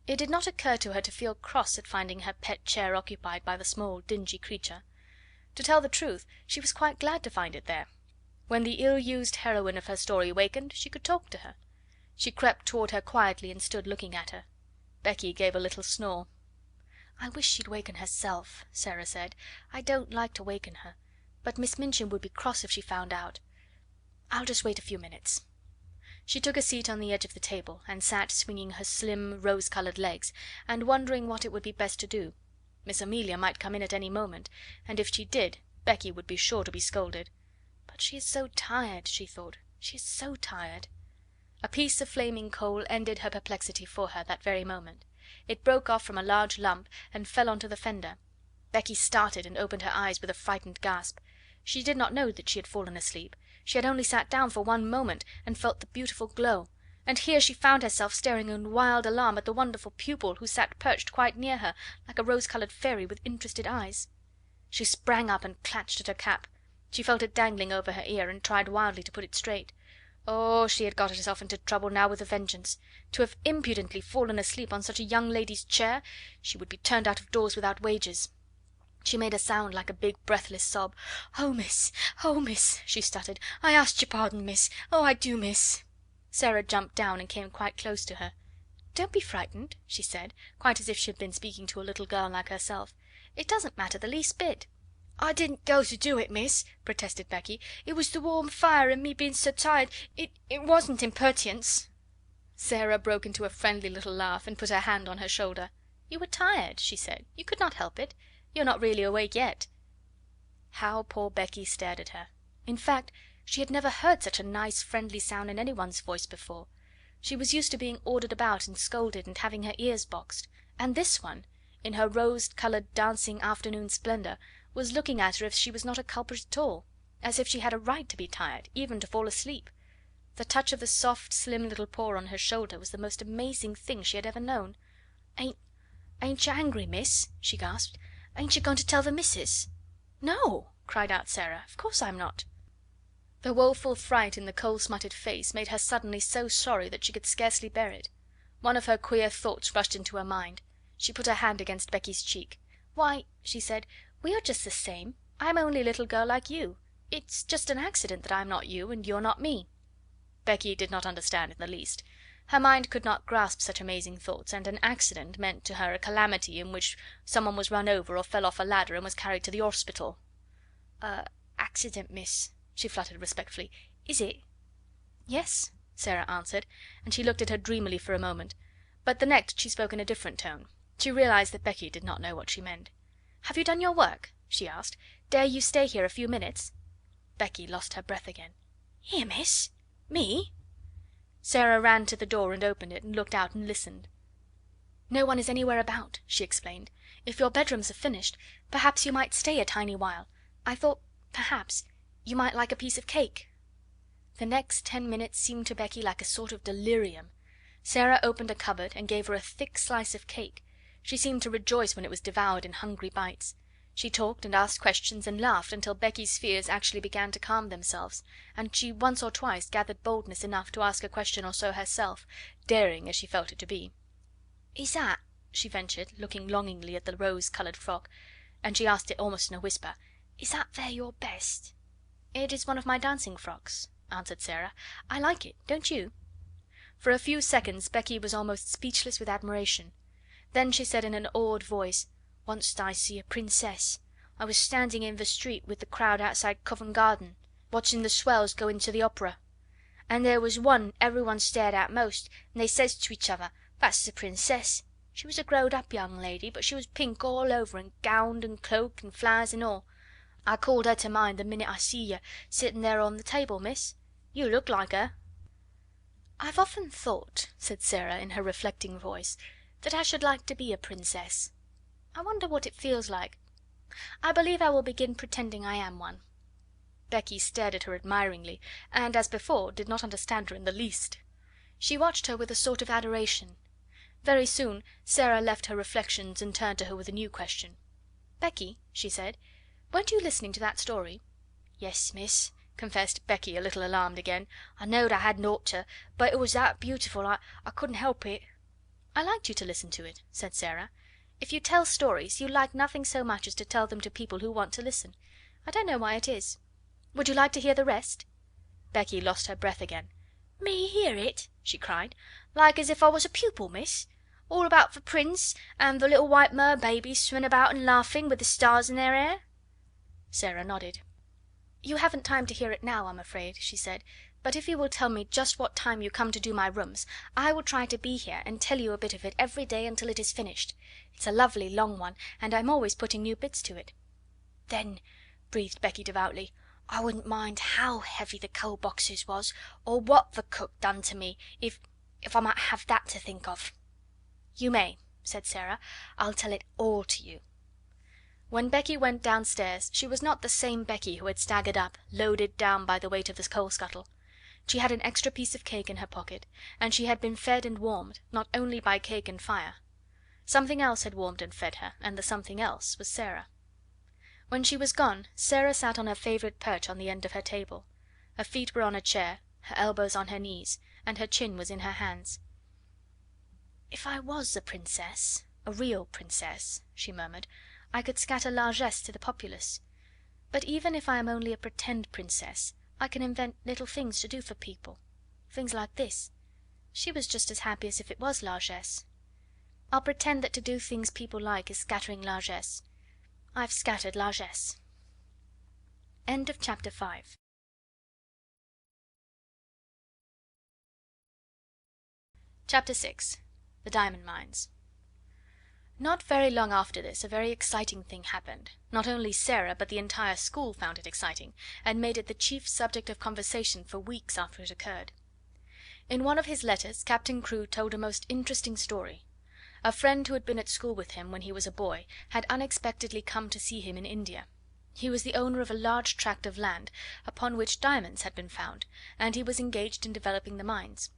It did not occur to her to feel cross at finding her pet chair occupied by the small dingy creature. To tell the truth, she was quite glad to find it there. When the ill-used heroine of her story wakened, she could talk to her. She crept toward her quietly and stood looking at her. Becky gave a little snore. "I wish she'd waken herself," Sarah said. "I don't like to waken her, but Miss Minchin would be cross if she found out. I'll just wait a few minutes." She took a seat on the edge of the table, and sat swinging her slim, rose-coloured legs, and wondering what it would be best to do. Miss Amelia might come in at any moment, and if she did, Becky would be sure to be scolded. "But she is so tired," she thought. "She is so tired." A piece of flaming coal ended her perplexity for her that very moment. It broke off from a large lump and fell on to the fender. Becky started and opened her eyes with a frightened gasp. She did not know that she had fallen asleep. She had only sat down for one moment and felt the beautiful glow, and here she found herself staring in wild alarm at the wonderful pupil who sat perched quite near her, like a rose-coloured fairy with interested eyes. She sprang up and clutched at her cap. She felt it dangling over her ear, and tried wildly to put it straight. Oh, she had got herself into trouble now with a vengeance. To have impudently fallen asleep on such a young lady's chair! She would be turned out of doors without wages. She made a sound like a big breathless sob. "Oh, miss! Oh, miss!" she stuttered. "I ask your pardon, miss. Oh, I do, miss." Sarah jumped down and came quite close to her. "Don't be frightened," she said, quite as if she had been speaking to a little girl like herself. "It doesn't matter the least bit." "I didn't go to do it, miss," protested Becky. "It was the warm fire and me being so tired. It wasn't impertience." Sarah broke into a friendly little laugh and put her hand on her shoulder. "You were tired," she said. "You could not help it. You're not really awake yet." How poor Becky stared at her. In fact, she had never heard such a nice friendly sound in anyone's voice before. She was used to being ordered about and scolded and having her ears boxed, and this one, in her rose-coloured dancing afternoon splendour, was looking at her as if she was not a culprit at all, as if she had a right to be tired, even to fall asleep. The touch of the soft, slim little paw on her shoulder was the most amazing thing she had ever known. Ain't you angry, miss?" she gasped. "Ain't you going to tell the missus?" "No," cried out Sarah. "Of course I'm not." The woeful fright in the coal-smutted face made her suddenly so sorry that she could scarcely bear it. One of her queer thoughts rushed into her mind. She put her hand against Becky's cheek. "Why," she said, "we are just the same. I'm only a little girl like you. It's just an accident that I'm not you and you're not me." Becky did not understand in the least. Her mind could not grasp such amazing thoughts, and an accident meant to her a calamity in which someone was run over or fell off a ladder and was carried to the orspital. Accident, miss," she fluttered respectfully. "Is it?" "Yes," Sarah answered, and she looked at her dreamily for a moment. But the next she spoke in a different tone. She realised that Becky did not know what she meant. "Have you done your work?" she asked. "Dare you stay here a few minutes?" Becky lost her breath again. "Here, miss? Me?" Sarah ran to the door and opened it, and looked out and listened. "No one is anywhere about," she explained. "If your bedrooms are finished, perhaps you might stay a tiny while. I thought perhaps you might like a piece of cake." The next 10 minutes seemed to Becky like a sort of delirium. Sarah opened a cupboard and gave her a thick slice of cake. She seemed to rejoice when it was devoured in hungry bites. She talked and asked questions and laughed until Becky's fears actually began to calm themselves, and she once or twice gathered boldness enough to ask a question or so herself, daring as she felt it to be. "Is that," she ventured, looking longingly at the rose-coloured frock, and she asked it almost in a whisper, "is that there your best?" "It is one of my dancing frocks," answered Sarah. "I like it, don't you?" For a few seconds Becky was almost speechless with admiration. Then she said in an awed voice, "Once I see a princess. I was standing in the street with the crowd outside Covent Garden, watching the swells go into the opera. And there was one everyone stared at most, and they says to each other, 'That's the Princess.' She was a growed up young lady, but she was pink all over, and gowned and cloak and flowers and all. I called her to mind the minute I see you sitting there on the table, miss. You look like her." "I've often thought," said Sara in her reflecting voice, "that I should like to be a princess. I wonder what it feels like. I believe I will begin pretending I am one." Becky stared at her admiringly, and, as before, did not understand her in the least. She watched her with a sort of adoration. Very soon Sara left her reflections and turned to her with a new question. "Becky," she said, "weren't you listening to that story?" "Yes, miss," confessed Becky, a little alarmed again. "I knowed I hadn't ought to, but it was that beautiful I couldn't help it." "I liked you to listen to it," said Sara. "If you tell stories, you like nothing so much as to tell them to people who want to listen. I don't know why it is. Would you like to hear the rest?" Becky lost her breath again. "Me hear it?" she cried. "Like as if I was a pupil, miss? All about the Prince, and the little white mer babies swimming about and laughing, with the stars in their hair?" Sara nodded. "You haven't time to hear it now, I'm afraid," she said, "but if you will tell me just what time you come to do my rooms, I will try to be here and tell you a bit of it every day until it is finished. It's a lovely long one, and I'm always putting new bits to it." "Then," breathed Becky devoutly, "I wouldn't mind how heavy the coal boxes was, or what the cook done to me, if I might have that to think of." "You may," said Sara. "I'll tell it all to you." When Becky went downstairs she was not the same Becky who had staggered up, loaded down by the weight of the coal scuttle. She had an extra piece of cake in her pocket, and she had been fed and warmed, not only by cake and fire. Something else had warmed and fed her, and the something else was Sara. When she was gone, Sara sat on her favourite perch on the end of her table. Her feet were on a chair, her elbows on her knees, and her chin was in her hands. "If I was a princess, a real princess," she murmured, "I could scatter largesse to the populace. But even if I am only a pretend princess, I can invent little things to do for people. Things like this. She was just as happy as if it was largesse. I'll pretend that to do things people like is scattering largesse. I've scattered largesse." End of chapter 5. Chapter 6. The Diamond Mines. Not very long after this a very exciting thing happened. Not only Sara but the entire school found it exciting, and made it the chief subject of conversation for weeks after it occurred. In one of his letters Captain Crewe told a most interesting story. A friend who had been at school with him when he was a boy had unexpectedly come to see him in India. He was the owner of a large tract of land, upon which diamonds had been found, and he was engaged in developing the mines.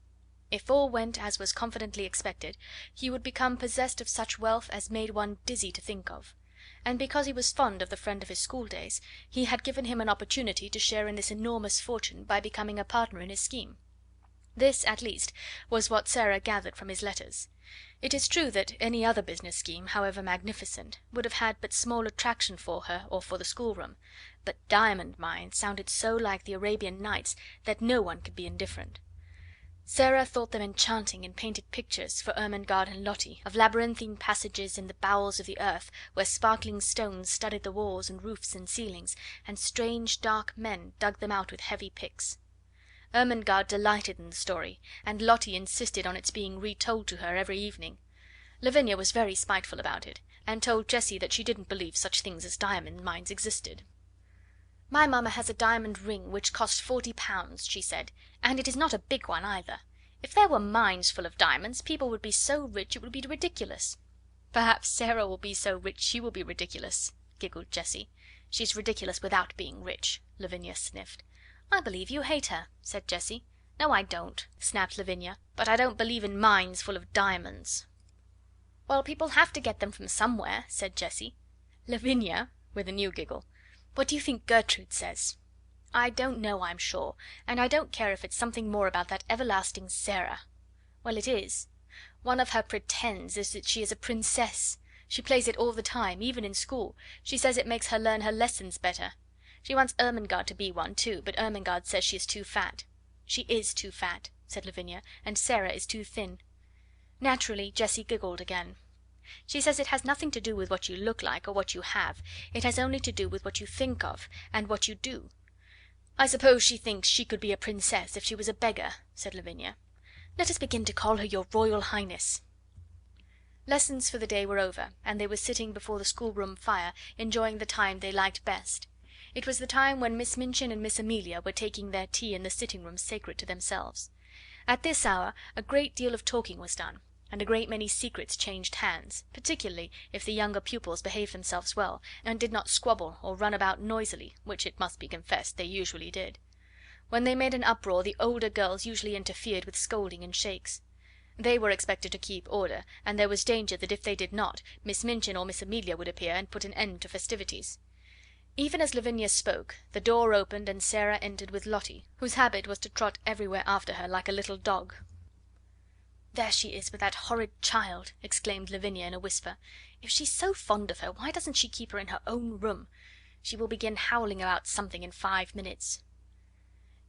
If all went as was confidently expected, he would become possessed of such wealth as made one dizzy to think of; and because he was fond of the friend of his school days, he had given him an opportunity to share in this enormous fortune by becoming a partner in his scheme. This, at least, was what Sara gathered from his letters. It is true that any other business scheme, however magnificent, would have had but small attraction for her or for the schoolroom, but diamond mines sounded so like the Arabian Nights that no one could be indifferent. Sara thought them enchanting and painted pictures for Ermengarde and Lotte of labyrinthine passages in the bowels of the earth, where sparkling stones studded the walls and roofs and ceilings, and strange dark men dug them out with heavy picks. Ermengarde delighted in the story, and Lotte insisted on its being retold to her every evening. Lavinia was very spiteful about it, and told Jessie that she didn't believe such things as diamond mines existed. "My mamma has a diamond ring which cost £40," she said, "and it is not a big one either. If there were mines full of diamonds, people would be so rich it would be ridiculous." "Perhaps Sara will be so rich she will be ridiculous," giggled Jessie. "She's ridiculous without being rich," Lavinia sniffed. "I believe you hate her," said Jessie. "No, I don't," snapped Lavinia, "but I don't believe in mines full of diamonds." "Well, people have to get them from somewhere," said Jessie. "Lavinia," with a new giggle, "what do you think Gertrude says?" "I don't know, I'm sure, and I don't care if it's something more about that everlasting Sara." "Well, it is. One of her pretends is that she is a princess. She plays it all the time, even in school. She says it makes her learn her lessons better. She wants Ermengarde to be one too, but Ermengarde says she is too fat." "She is too fat," said Lavinia, "and Sara is too thin." Naturally Jessie giggled again. She says it has nothing to do with what you look like or what you have, it has only to do with what you think of and what you do." "I suppose she thinks she could be a princess if she was a beggar," said Lavinia. "Let us begin to call her your Royal Highness." Lessons for the day were over, and they were sitting before the schoolroom fire, enjoying the time they liked best. It was the time when Miss Minchin and Miss Amelia were taking their tea in the sitting room sacred to themselves. At this hour a great deal of talking was done, and a great many secrets changed hands, particularly if the younger pupils behaved themselves well, and did not squabble or run about noisily, which it must be confessed they usually did. When they made an uproar the older girls usually interfered with scolding and shakes. They were expected to keep order, and there was danger that if they did not, Miss Minchin or Miss Amelia would appear and put an end to festivities. Even as Lavinia spoke, the door opened and Sara entered with Lottie, whose habit was to trot everywhere after her like a little dog. "There she is with that horrid child!" exclaimed Lavinia in a whisper. "If she's so fond of her, why doesn't she keep her in her own room? She will begin howling about something in 5 minutes."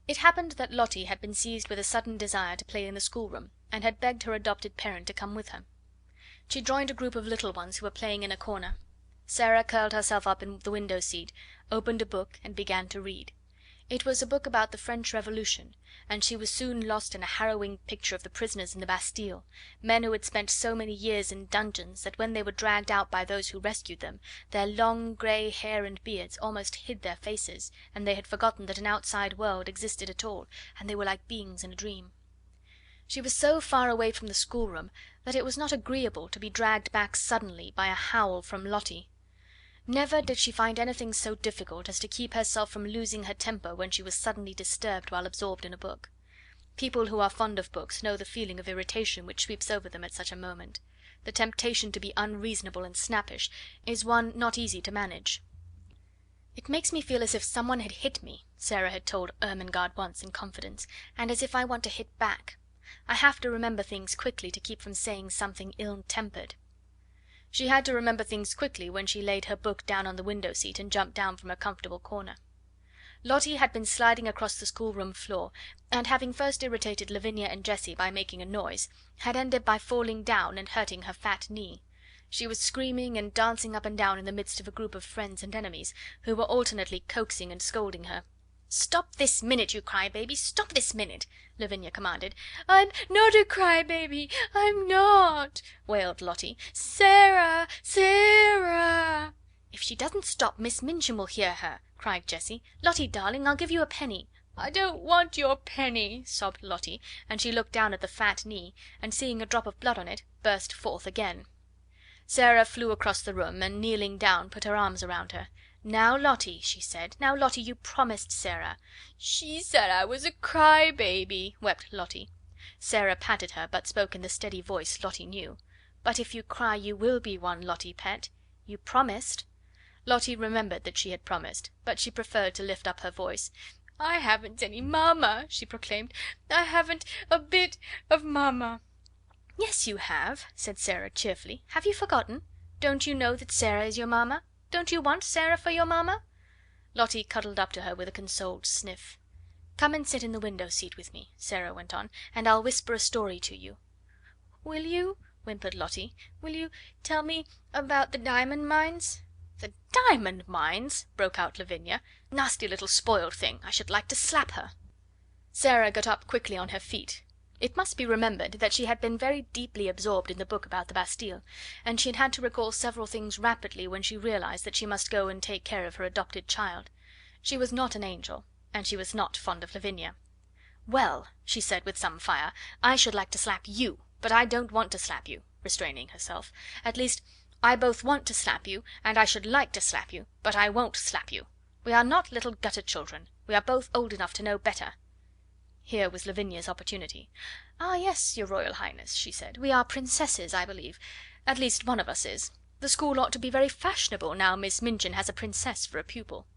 It happened that Lottie had been seized with a sudden desire to play in the schoolroom, and had begged her adopted parent to come with her. She joined a group of little ones who were playing in a corner. Sara curled herself up in the window seat, opened a book, and began to read. It was a book about the French Revolution, and she was soon lost in a harrowing picture of the prisoners in the Bastille, men who had spent so many years in dungeons that when they were dragged out by those who rescued them, their long grey hair and beards almost hid their faces, and they had forgotten that an outside world existed at all, and they were like beings in a dream. She was so far away from the schoolroom that it was not agreeable to be dragged back suddenly by a howl from Lottie. Never did she find anything so difficult as to keep herself from losing her temper when she was suddenly disturbed while absorbed in a book. People who are fond of books know the feeling of irritation which sweeps over them at such a moment. The temptation to be unreasonable and snappish is one not easy to manage. "It makes me feel as if someone had hit me," Sara had told Ermengarde once in confidence, "and as if I want to hit back. I have to remember things quickly to keep from saying something ill-tempered." She had to remember things quickly when she laid her book down on the window seat and jumped down from a comfortable corner. Lottie had been sliding across the schoolroom floor, and having first irritated Lavinia and Jessie by making a noise, had ended by falling down and hurting her fat knee. She was screaming and dancing up and down in the midst of a group of friends and enemies, who were alternately coaxing and scolding her. "Stop this minute, you cry baby, stop this minute!" Lavinia commanded. "I'm not a cry baby, I'm not," wailed Lottie. "Sara, Sara!" "If she doesn't stop, Miss Minchin will hear her," cried Jessie. "Lottie, darling, I'll give you a penny." "I don't want your penny," sobbed Lottie, and she looked down at the fat knee, and seeing a drop of blood on it, burst forth again. Sara flew across the room, and kneeling down, put her arms around her. "Now, Lottie," she said. "Now, Lottie, you promised Sara." "She said I was a cry baby," wept Lottie. Sara patted her, but spoke in the steady voice Lottie knew. "But if you cry you will be one, Lottie pet. You promised." Lottie remembered that she had promised, but she preferred to lift up her voice. "I haven't any mamma," she proclaimed. "I haven't a bit of mamma." "Yes, you have," said Sara cheerfully. "Have you forgotten? Don't you know that Sara is your mamma? Don't you want Sara for your mamma?" Lottie cuddled up to her with a consoled sniff. "Come and sit in the window seat with me," Sara went on, "and I'll whisper a story to you." "Will you?" whimpered Lottie. "Will you tell me about the diamond mines?" "The diamond mines!" broke out Lavinia. "Nasty little spoiled thing! I should like to slap her." Sara got up quickly on her feet. It must be remembered that she had been very deeply absorbed in the book about the Bastille, and she had had to recall several things rapidly when she realised that she must go and take care of her adopted child. She was not an angel, and she was not fond of Lavinia. "Well," she said with some fire, "I should like to slap you, but I don't want to slap you," restraining herself. "At least, I both want to slap you, and I should like to slap you, but I won't slap you. We are not little gutter children. We are both old enough to know better." Here was Lavinia's opportunity. "Ah, yes, your Royal Highness," she said. "We are princesses, I believe. At least one of us is. The school ought to be very fashionable now Miss Minchin has a princess for a pupil."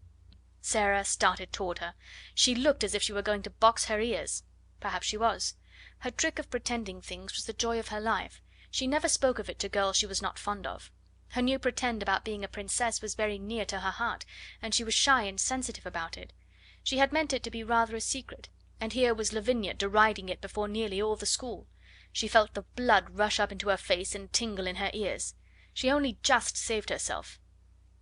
Sara started toward her. She looked as if she were going to box her ears. Perhaps she was. Her trick of pretending things was the joy of her life. She never spoke of it to girls she was not fond of. Her new pretend about being a princess was very near to her heart, and she was shy and sensitive about it. She had meant it to be rather a secret, and here was Lavinia deriding it before nearly all the school. She felt the blood rush up into her face and tingle in her ears. She only just saved herself.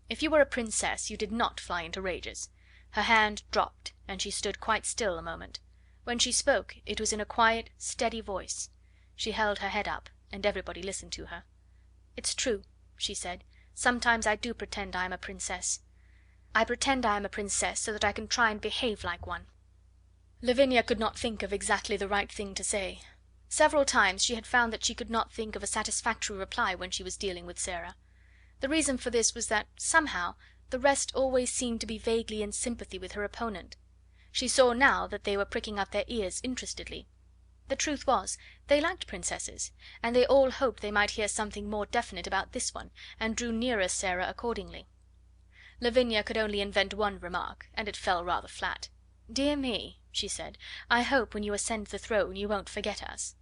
If you were a princess you did not fly into rages. Her hand dropped, and she stood quite still a moment. When she spoke it was in a quiet, steady voice. She held her head up, and everybody listened to her. "It's true," she said. "Sometimes I do pretend I am a princess. I pretend I am a princess so that I can try and behave like one." Lavinia could not think of exactly the right thing to say. Several times she had found that she could not think of a satisfactory reply when she was dealing with Sara. The reason for this was that, somehow, the rest always seemed to be vaguely in sympathy with her opponent. She saw now that they were pricking up their ears interestedly. The truth was, they liked princesses, and they all hoped they might hear something more definite about this one, and drew nearer Sara accordingly. Lavinia could only invent one remark, and it fell rather flat. "Dear me," she said, "I hope when you ascend the throne you won't forget us."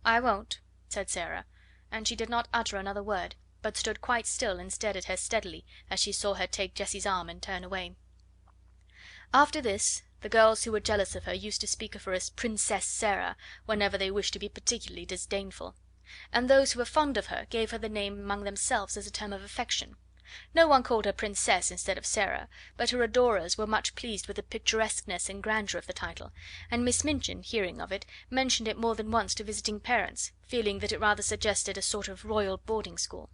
"I won't," said Sara, and she did not utter another word, but stood quite still and stared at her steadily as she saw her take Jessie's arm and turn away. After this, the girls who were jealous of her used to speak of her as Princess Sara whenever they wished to be particularly disdainful, and those who were fond of her gave her the name among themselves as a term of affection. No one called her Princess instead of Sara, but her adorers were much pleased with the picturesqueness and grandeur of the title, and Miss Minchin, hearing of it, mentioned it more than once to visiting parents, feeling that it rather suggested a sort of royal boarding school.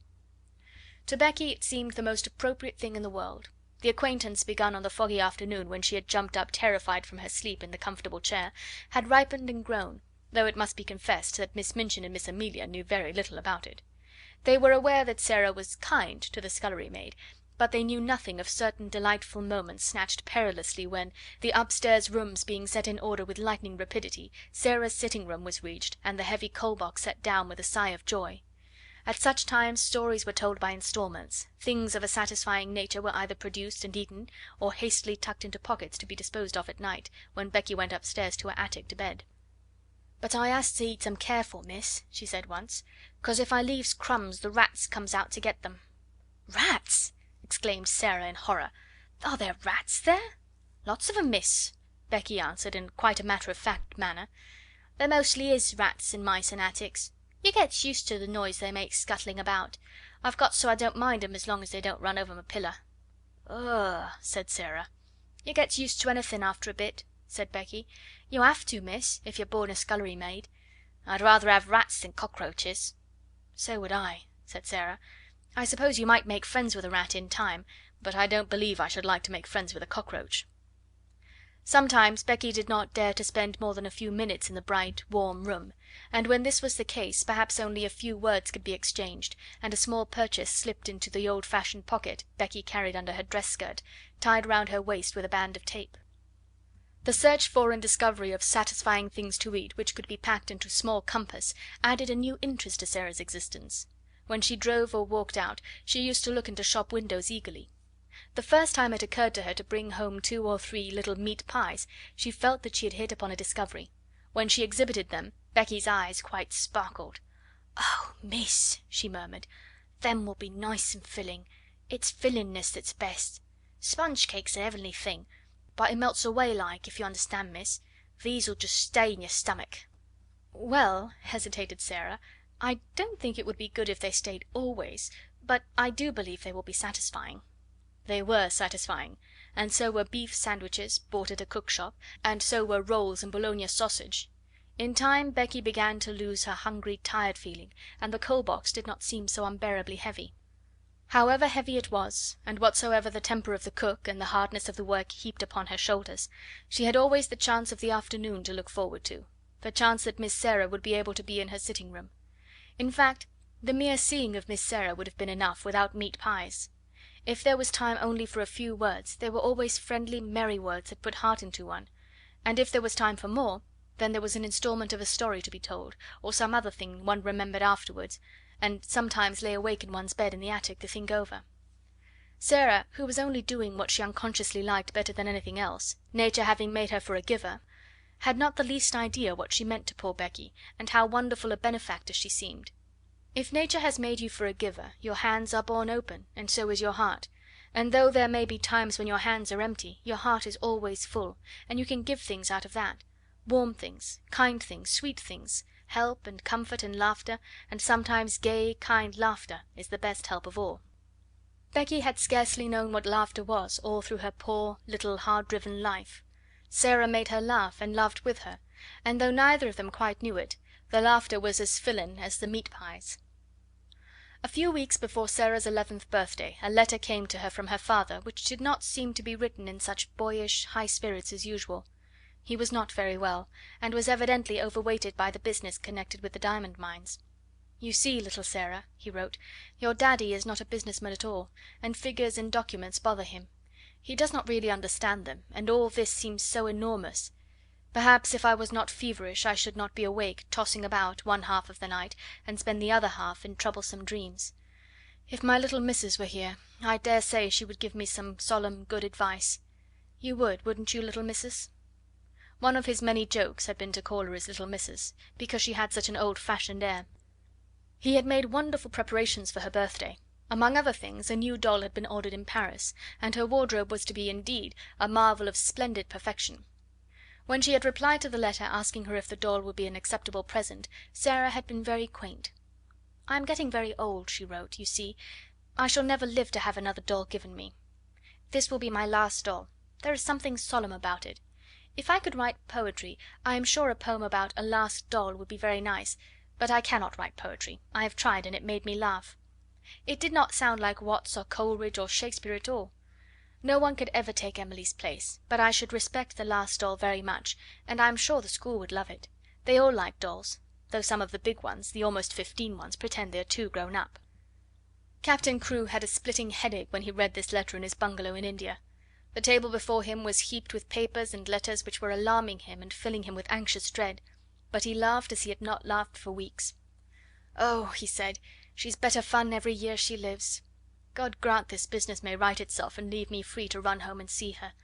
To Becky it seemed the most appropriate thing in the world. The acquaintance begun on the foggy afternoon when she had jumped up terrified from her sleep in the comfortable chair had ripened and grown, though it must be confessed that Miss Minchin and Miss Amelia knew very little about it. They were aware that Sara was kind to the scullery maid, but they knew nothing of certain delightful moments snatched perilously when, the upstairs rooms being set in order with lightning rapidity, Sara's sitting room was reached and the heavy coal box set down with a sigh of joy. At such times stories were told by instalments, things of a satisfying nature were either produced and eaten, or hastily tucked into pockets to be disposed of at night, when Becky went upstairs to her attic to bed. "But I has to eat 'em careful, miss," she said once, "'cause if I leaves crumbs the rats comes out to get them." "Rats!" exclaimed Sara in horror. "Are there rats there?" "Lots of 'em, miss," Becky answered in quite a matter of fact manner. "There mostly is rats and mice in attics. You gets used to the noise they make scuttling about. I've got so I don't mind 'em as long as they don't run over my pillar." "Ugh!" said Sara. "You gets used to anything after a bit," said Becky. "You have to, miss, if you're born a scullery maid. I'd rather have rats than cockroaches." "So would I," said Sara. "I suppose you might make friends with a rat in time, but I don't believe I should like to make friends with a cockroach." Sometimes Becky did not dare to spend more than a few minutes in the bright, warm room, and when this was the case perhaps only a few words could be exchanged, and a small purchase slipped into the old fashioned pocket Becky carried under her dress skirt, tied round her waist with a band of tape. The search for and discovery of satisfying things to eat which could be packed into small compass added a new interest to Sara's existence. When she drove or walked out she used to look into shop windows eagerly. The first time it occurred to her to bring home 2 or 3 little meat pies she felt that she had hit upon a discovery. When she exhibited them Becky's eyes quite sparkled. "Oh, miss," she murmured, "them will be nice and filling. It's fillingness that's best. Sponge cake's a heavenly thing, but it melts away like, if you understand, miss. These'll just stay in your stomach." "Well," hesitated Sara, "I don't think it would be good if they stayed always, but I do believe they will be satisfying." They were satisfying, and so were beef sandwiches bought at a cook shop, and so were rolls and Bologna sausage. In time Becky began to lose her hungry, tired feeling, and the coal box did not seem so unbearably heavy. However heavy it was, and whatsoever the temper of the cook and the hardness of the work heaped upon her shoulders, she had always the chance of the afternoon to look forward to, the chance that Miss Sara would be able to be in her sitting room. In fact, the mere seeing of Miss Sara would have been enough without meat pies. If there was time only for a few words, they were always friendly, merry words that put heart into one, and if there was time for more, then there was an instalment of a story to be told, or some other thing one remembered afterwards, and sometimes lay awake in one's bed in the attic to think over. Sara, who was only doing what she unconsciously liked better than anything else, nature having made her for a giver, had not the least idea what she meant to poor Becky, and how wonderful a benefactor she seemed. If nature has made you for a giver, your hands are borne open, and so is your heart, and though there may be times when your hands are empty, your heart is always full, and you can give things out of that, warm things, kind things, sweet things, Help and comfort and laughter, and sometimes gay, kind laughter, is the best help of all. Becky had scarcely known what laughter was all through her poor, little, hard-driven life. Sara made her laugh, and laughed with her, and though neither of them quite knew it, the laughter was as fillin' as the meat pies. A few weeks before Sara's 11th birthday a letter came to her from her father which did not seem to be written in such boyish high spirits as usual. He was not very well, and was evidently overweighted by the business connected with the diamond mines. "You see, little Sara," he wrote, "your Daddy is not a businessman at all, and figures and documents bother him. He does not really understand them, and all this seems so enormous. Perhaps if I was not feverish I should not be awake, tossing about one half of the night, and spend the other half in troublesome dreams. If my little missus were here, I dare say she would give me some solemn good advice. You would, wouldn't you, little missus?" One of his many jokes had been to call her his little missus, because she had such an old-fashioned air. He had made wonderful preparations for her birthday. Among other things, a new doll had been ordered in Paris, and her wardrobe was to be indeed a marvel of splendid perfection. When she had replied to the letter asking her if the doll would be an acceptable present, Sara had been very quaint. "I am getting very old," she wrote. "You see, I shall never live to have another doll given me. This will be my last doll. There is something solemn about it. If I could write poetry, I am sure a poem about a last doll would be very nice, but I cannot write poetry. I have tried, and it made me laugh. It did not sound like Watts or Coleridge or Shakespeare at all. No one could ever take Emily's place, but I should respect the last doll very much, and I am sure the school would love it. They all like dolls, though some of the big ones, the almost 15 ones, pretend they are too grown up." Captain Crewe had a splitting headache when he read this letter in his bungalow in India. The table before him was heaped with papers and letters which were alarming him and filling him with anxious dread, but he laughed as he had not laughed for weeks. "Oh," he said, "she's better fun every year she lives. God grant this business may right itself and leave me free to run home and see her.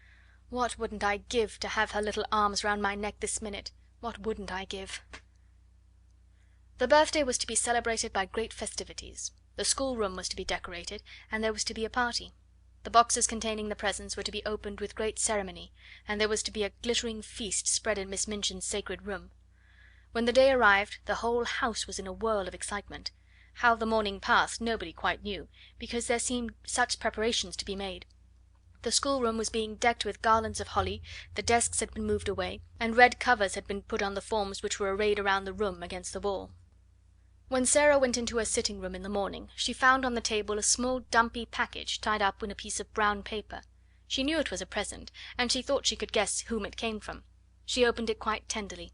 What wouldn't I give to have her little arms round my neck this minute? What wouldn't I give?" The birthday was to be celebrated by great festivities. The schoolroom was to be decorated, and there was to be a party. The boxes containing the presents were to be opened with great ceremony, and there was to be a glittering feast spread in Miss Minchin's sacred room. When the day arrived, the whole house was in a whirl of excitement. How the morning passed nobody quite knew, because there seemed such preparations to be made. The schoolroom was being decked with garlands of holly, the desks had been moved away, and red covers had been put on the forms which were arrayed around the room against the wall. When Sara went into her sitting room in the morning, she found on the table a small dumpy package tied up in a piece of brown paper. She knew it was a present, and she thought she could guess whom it came from. She opened it quite tenderly.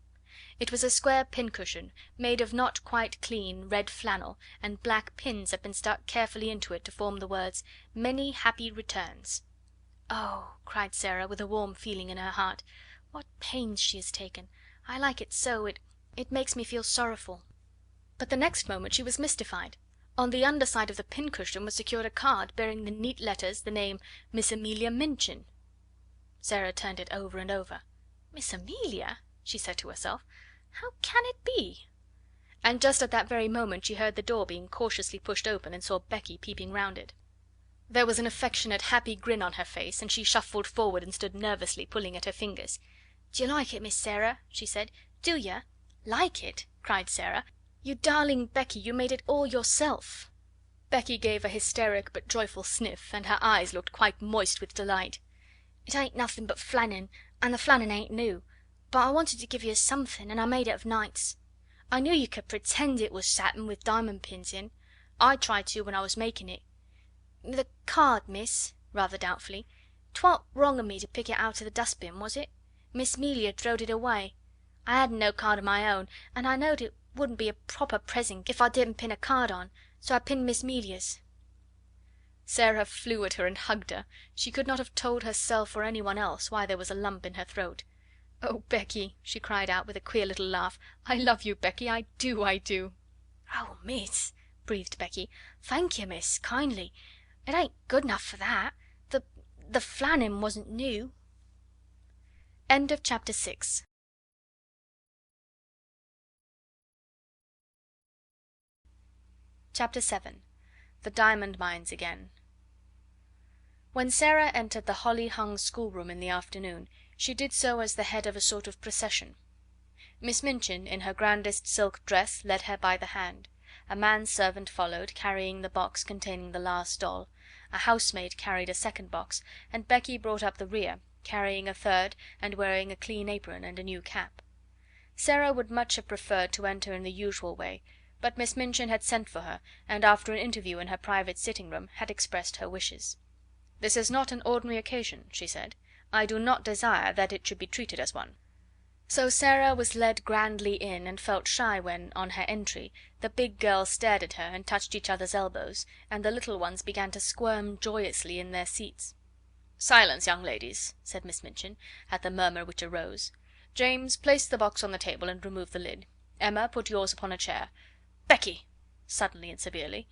It was a square pincushion, made of not quite clean red flannel, and black pins had been stuck carefully into it to form the words, "Many happy returns." "Oh!" cried Sara, with a warm feeling in her heart. "What pains she has taken! I like it so, it makes me feel sorrowful." But the next moment she was mystified. On the under side of the pincushion was secured a card bearing in neat letters the name Miss Amelia Minchin. Sara turned it over and over. "Miss Amelia?" she said to herself. "How can it be?" And just at that very moment she heard the door being cautiously pushed open and saw Becky peeping round it. There was an affectionate, happy grin on her face, and she shuffled forward and stood nervously pulling at her fingers. "D'ye like it, Miss Sara?" she said. "Do ye?" "Like it?" cried Sara. "You darling Becky, you made it all yourself." Becky gave a hysteric but joyful sniff, and her eyes looked quite moist with delight. "It ain't nothing but flannin, and the flannin ain't new, but I wanted to give you something, and I made it of nights. I knew you could pretend it was satin with diamond pins in. I tried to when I was making it. The card, miss," rather doubtfully, "'twa'n't wrong of me to pick it out of the dustbin, was it? Miss 'Melia throwed it away. I hadn't no card of my own, and I knowed it wouldn't be a proper present if I didn't pin a card on, so I pinned Miss 'Melia's." Sara flew at her and hugged her. She could not have told herself or anyone else why there was a lump in her throat. "Oh, Becky," she cried out with a queer little laugh, "I love you, Becky, I do, I do." "Oh, miss," breathed Becky, "thank you, miss, kindly. It ain't good enough for that. The flannin wasn't new." End of chapter 6. Chapter 7. The Diamond Mines Again. When Sara entered the holly-hung schoolroom in the afternoon, she did so as the head of a sort of procession. Miss Minchin, in her grandest silk dress, led her by the hand. A manservant followed, carrying the box containing the last doll, a housemaid carried a second box, and Becky brought up the rear, carrying a third and wearing a clean apron and a new cap. Sara would much have preferred to enter in the usual way, but Miss Minchin had sent for her, and after an interview in her private sitting room had expressed her wishes. "This is not an ordinary occasion," she said. "I do not desire that it should be treated as one." So Sara was led grandly in, and felt shy when, on her entry, the big girls stared at her and touched each other's elbows, and the little ones began to squirm joyously in their seats. "Silence, young ladies," said Miss Minchin, at the murmur which arose. "James, place the box on the table and remove the lid. Emma, put yours upon a chair. Becky!" suddenly and severely.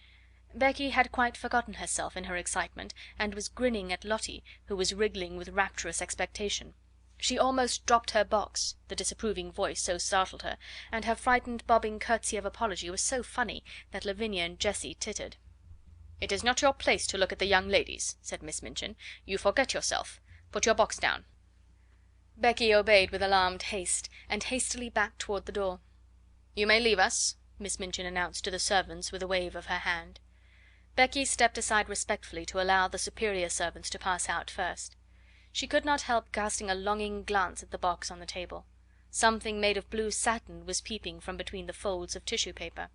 Becky had quite forgotten herself in her excitement, and was grinning at Lottie, who was wriggling with rapturous expectation. She almost dropped her box, the disapproving voice so startled her, and her frightened bobbing curtsy of apology was so funny that Lavinia and Jessie tittered. "It is not your place to look at the young ladies," said Miss Minchin. "You forget yourself. Put your box down." Becky obeyed with alarmed haste, and hastily backed toward the door. "You may leave us," Miss Minchin announced to the servants with a wave of her hand. Becky stepped aside respectfully to allow the superior servants to pass out first. She could not help casting a longing glance at the box on the table. Something made of blue satin was peeping from between the folds of tissue paper.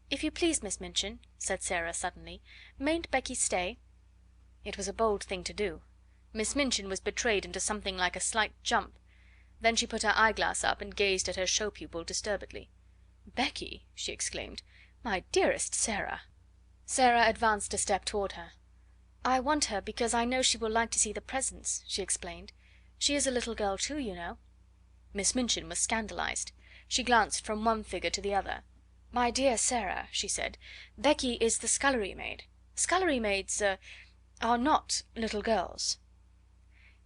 "If you please, Miss Minchin," said Sara suddenly, "mayn't Becky stay?" It was a bold thing to do. Miss Minchin was betrayed into something like a slight jump. Then she put her eyeglass up and gazed at her show pupil disturbedly. "Becky!" she exclaimed. "My dearest Sara!" Sara advanced a step toward her. "I want her because I know she will like to see the presents," she explained. "She is a little girl too, you know." Miss Minchin was scandalised. She glanced from one figure to the other. "My dear Sara," she said, "Becky is the scullery maid. Scullery maids are not little girls."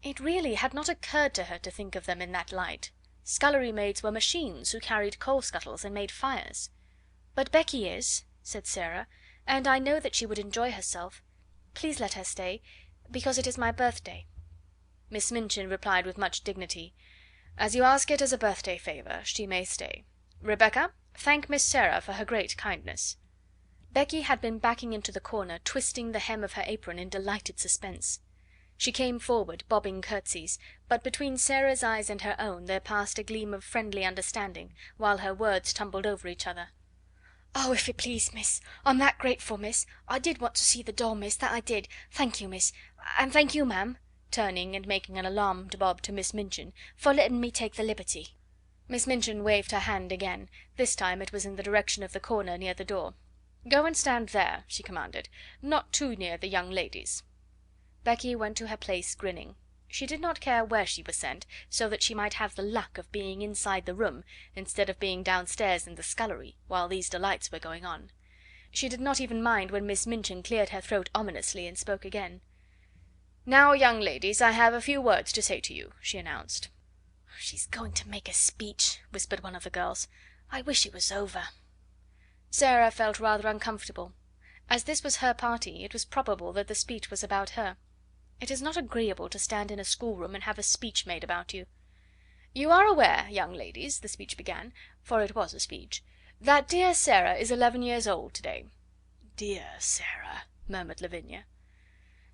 It really had not occurred to her to think of them in that light. Scullery maids were machines who carried coal scuttles and made fires. "But Becky is," said Sara, "and I know that she would enjoy herself. Please let her stay, because it is my birthday." Miss Minchin replied with much dignity: "As you ask it as a birthday favour, she may stay. Rebecca, thank Miss Sara for her great kindness." Becky had been backing into the corner, twisting the hem of her apron in delighted suspense. She came forward, bobbing curtsies, but between Sara's eyes and her own there passed a gleam of friendly understanding, while her words tumbled over each other. "Oh, if it please, miss, I'm that grateful, miss. I did want to see the doll, miss, that I did. Thank you, miss, and thank you, ma'am," turning and making an alarmed bob to Miss Minchin, "for letting me take the liberty." Miss Minchin waved her hand again. This time it was in the direction of the corner near the door. "Go and stand there," she commanded, "not too near the young ladies." Becky went to her place grinning. She did not care where she was sent, so that she might have the luck of being inside the room instead of being downstairs in the scullery while these delights were going on. She did not even mind when Miss Minchin cleared her throat ominously and spoke again. "Now, young ladies, I have a few words to say to you," she announced. "She's going to make a speech," whispered one of the girls. "I wish it was over." Sara felt rather uncomfortable. As this was her party, it was probable that the speech was about her. It is not agreeable to stand in a schoolroom and have a speech made about you. "You are aware, young ladies," the speech began, for it was a speech, "that dear Sara is 11 years old today." "Dear Sara," murmured Lavinia.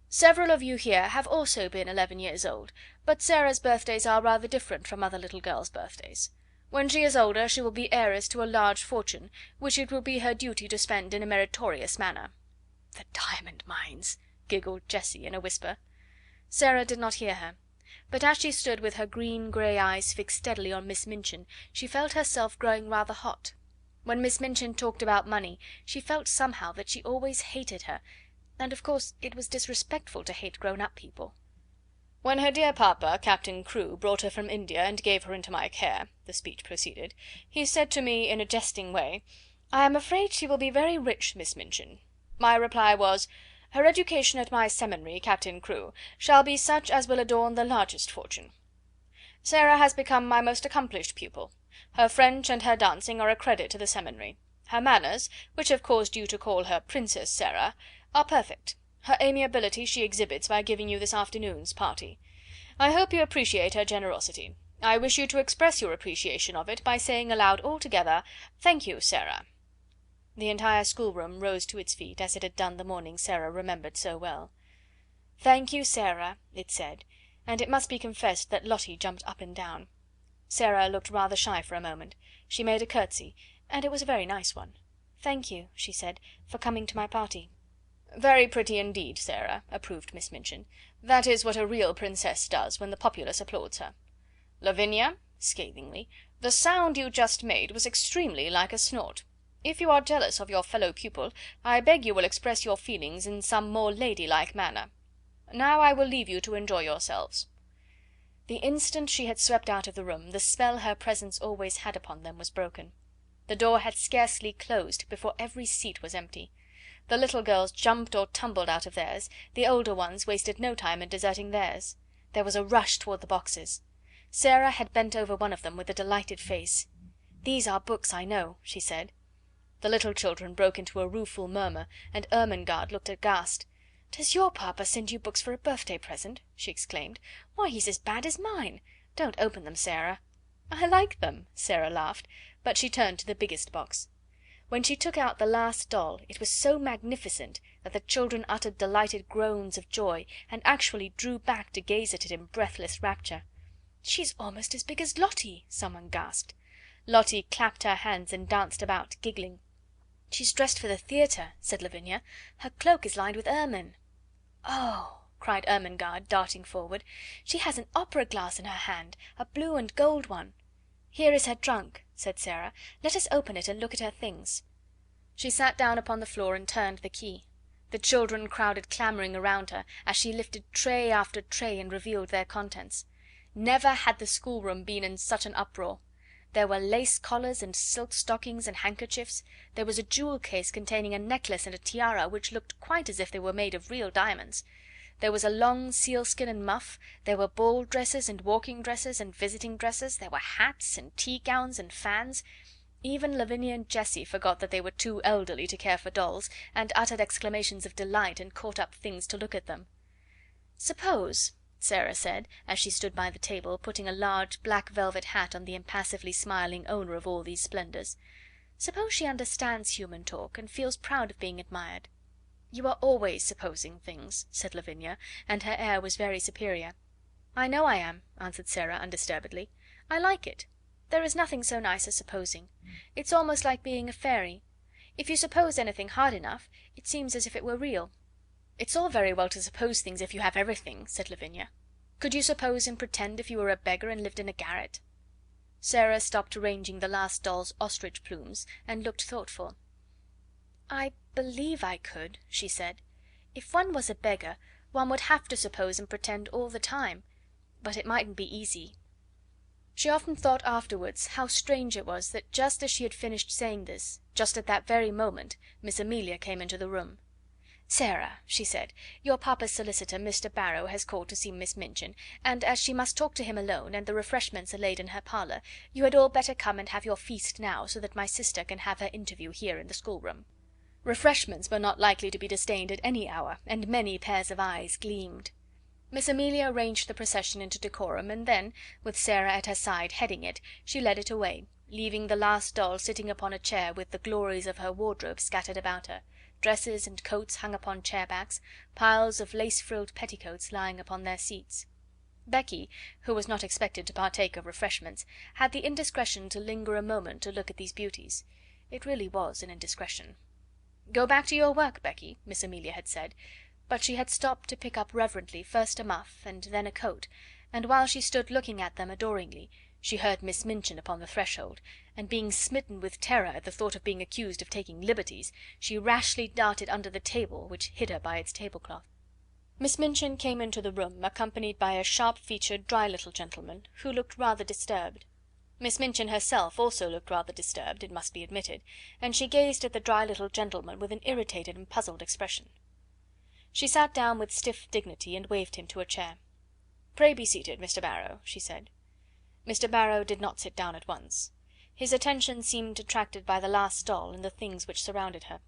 "Several of you here have also been 11 years old, but Sara's birthdays are rather different from other little girls' birthdays. When she is older she will be heiress to a large fortune, which it will be her duty to spend in a meritorious manner." "The diamond mines," giggled Jessie in a whisper. Sara did not hear her, but as she stood with her green grey eyes fixed steadily on Miss Minchin, she felt herself growing rather hot. When Miss Minchin talked about money, she felt somehow that she always hated her, and of course it was disrespectful to hate grown-up people. "When her dear papa, Captain Crewe, brought her from India and gave her into my care," the speech proceeded, "he said to me in a jesting way, 'I am afraid she will be very rich, Miss Minchin.' My reply was, 'Her education at my seminary, Captain Crewe, shall be such as will adorn the largest fortune.' Sara has become my most accomplished pupil. Her French and her dancing are a credit to the seminary. Her manners, which have caused you to call her Princess Sara, are perfect. Her amiability she exhibits by giving you this afternoon's party. I hope you appreciate her generosity. I wish you to express your appreciation of it by saying aloud all together, 'Thank you, Sarah.'" The entire schoolroom rose to its feet, as it had done the morning Sarah remembered so well. "Thank you, Sarah," it said, and it must be confessed that Lottie jumped up and down. Sarah looked rather shy for a moment. She made a curtsy, and it was a very nice one. "Thank you," she said, "for coming to my party." "Very pretty indeed, Sarah," approved Miss Minchin. "That is what a real princess does when the populace applauds her. Lavinia," scathingly, "the sound you just made was extremely like a snort. If you are jealous of your fellow pupil, I beg you will express your feelings in some more ladylike manner. Now I will leave you to enjoy yourselves." The instant she had swept out of the room, the spell her presence always had upon them was broken. The door had scarcely closed before every seat was empty. The little girls jumped or tumbled out of theirs, the older ones wasted no time in deserting theirs. There was a rush toward the boxes. Sarah had bent over one of them with a delighted face. "These are books, I know," she said. The little children broke into a rueful murmur, and Ermengarde looked aghast. "Does your papa send you books for a birthday present?" she exclaimed. "Why, he's as bad as mine. Don't open them, Sarah." "I like them," Sarah laughed, but she turned to the biggest box. When she took out the last doll it was so magnificent that the children uttered delighted groans of joy, and actually drew back to gaze at it in breathless rapture. "She's almost as big as Lottie," someone gasped. Lottie clapped her hands and danced about, giggling. "She's dressed for the theatre," said Lavinia. "Her cloak is lined with ermine." "Oh!" cried Ermengarde, darting forward. "She has an opera glass in her hand, a blue and gold one." "Here is her trunk," said Sarah. "Let us open it and look at her things." She sat down upon the floor and turned the key. The children crowded clamouring around her as she lifted tray after tray and revealed their contents. Never had the schoolroom been in such an uproar. There were lace collars and silk stockings and handkerchiefs. There was a jewel case containing a necklace and a tiara which looked quite as if they were made of real diamonds. There was a long sealskin and muff, there were ball dresses and walking dresses and visiting dresses, there were hats and tea gowns and fans. Even Lavinia and Jessie forgot that they were too elderly to care for dolls, and uttered exclamations of delight and caught up things to look at them. "Suppose," Sarah said, as she stood by the table, putting a large black velvet hat on the impassively smiling owner of all these splendours, "suppose she understands human talk, and feels proud of being admired." "You are always supposing things," said Lavinia, and her air was very superior. "I know I am," answered Sarah undisturbedly. "I like it. There is nothing so nice as supposing. It's almost like being a fairy. If you suppose anything hard enough, it seems as if it were real." "It's all very well to suppose things if you have everything," said Lavinia. "Could you suppose and pretend if you were a beggar and lived in a garret?" Sarah stopped arranging the last doll's ostrich plumes, and looked thoughtful. "I believe I could," she said. "If one was a beggar, one would have to suppose and pretend all the time, but it mightn't be easy." She often thought afterwards how strange it was that just as she had finished saying this, just at that very moment, Miss Amelia came into the room. "Sarah," she said, "your papa's solicitor, Mr. Barrow, has called to see Miss Minchin, and as she must talk to him alone, and the refreshments are laid in her parlour, you had all better come and have your feast now, so that my sister can have her interview here in the schoolroom." Refreshments were not likely to be disdained at any hour, and many pairs of eyes gleamed. Miss Amelia arranged the procession into decorum, and then, with Sarah at her side heading it, she led it away, leaving the last doll sitting upon a chair with the glories of her wardrobe scattered about her, dresses and coats hung upon chair backs, piles of lace-frilled petticoats lying upon their seats. Becky, who was not expected to partake of refreshments, had the indiscretion to linger a moment to look at these beauties. It really was an indiscretion. "Go back to your work, Becky," Miss Amelia had said, but she had stopped to pick up reverently first a muff and then a coat, and while she stood looking at them adoringly, she heard Miss Minchin upon the threshold, and being smitten with terror at the thought of being accused of taking liberties, she rashly darted under the table, which hid her by its tablecloth. Miss Minchin came into the room, accompanied by a sharp-featured, dry little gentleman, who looked rather disturbed. Miss Minchin herself also looked rather disturbed, it must be admitted, and she gazed at the dry little gentleman with an irritated and puzzled expression. She sat down with stiff dignity and waved him to a chair. "Pray be seated, Mr. Barrow," she said. Mr. Barrow did not sit down at once. His attention seemed attracted by the last doll and the things which surrounded her.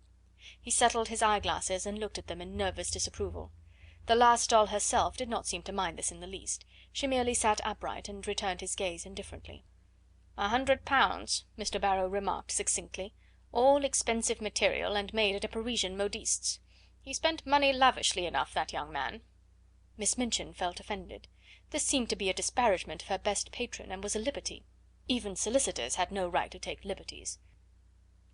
He settled his eyeglasses and looked at them in nervous disapproval. The last doll herself did not seem to mind this in the least. She merely sat upright and returned his gaze indifferently. £100, Mr. Barrow remarked succinctly. All expensive material, and made at a Parisian modiste's. He spent money lavishly enough, that young man." Miss Minchin felt offended. This seemed to be a disparagement of her best patron, and was a liberty. Even solicitors had no right to take liberties.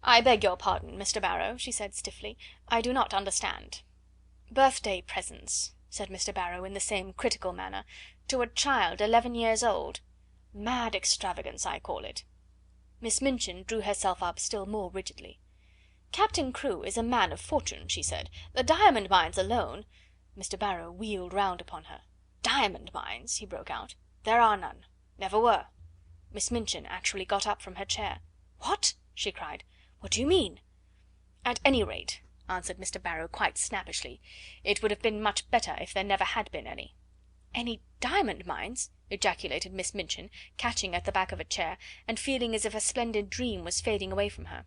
"I beg your pardon, Mr. Barrow," she said stiffly. "I do not understand." "Birthday presents," said Mr. Barrow in the same critical manner, "to a child 11 years old. Mad extravagance, I call it." Miss Minchin drew herself up still more rigidly. "Captain Crewe is a man of fortune," she said. "The diamond mines alone..." Mr. Barrow wheeled round upon her. "Diamond mines?" he broke out. "There are none. Never were." Miss Minchin actually got up from her chair. "What?" she cried. "What do you mean?" "At any rate," answered Mr. Barrow quite snappishly, "it would have been much better if there never had been any." "Any diamond mines?" ejaculated Miss Minchin, catching at the back of a chair, and feeling as if a splendid dream was fading away from her.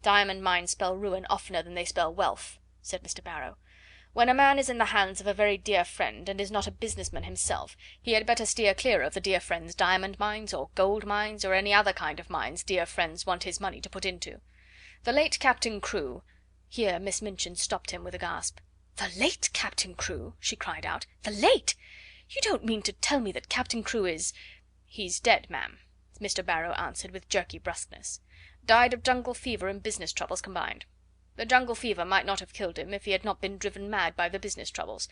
"Diamond mines spell ruin oftener than they spell wealth," said Mr. Barrow. "When a man is in the hands of a very dear friend, and is not a businessman himself, he had better steer clear of the dear friend's diamond mines, or gold mines, or any other kind of mines dear friends want his money to put into. The late Captain Crewe..." Here Miss Minchin stopped him with a gasp. "The late Captain Crewe?" she cried out. "The late? You don't mean to tell me that Captain Crewe is..." "He's dead, ma'am," Mr. Barrow answered with jerky brusqueness. "Died of jungle fever and business troubles combined. The jungle fever might not have killed him if he had not been driven mad by the business troubles,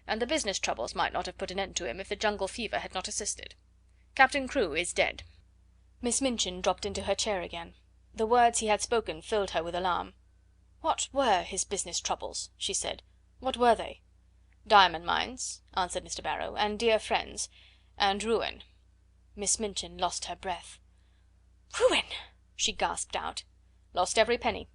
and the business troubles might not have put an end to him if the jungle fever had not assisted. Captain Crewe is dead." Miss Minchin dropped into her chair again. The words he had spoken filled her with alarm. "What were his business troubles?" she said. "What were they?" "Diamond mines," answered Mr. Barrow, "and dear friends, and ruin." Miss Minchin lost her breath. "Ruin!" she gasped out. "Lost every penny.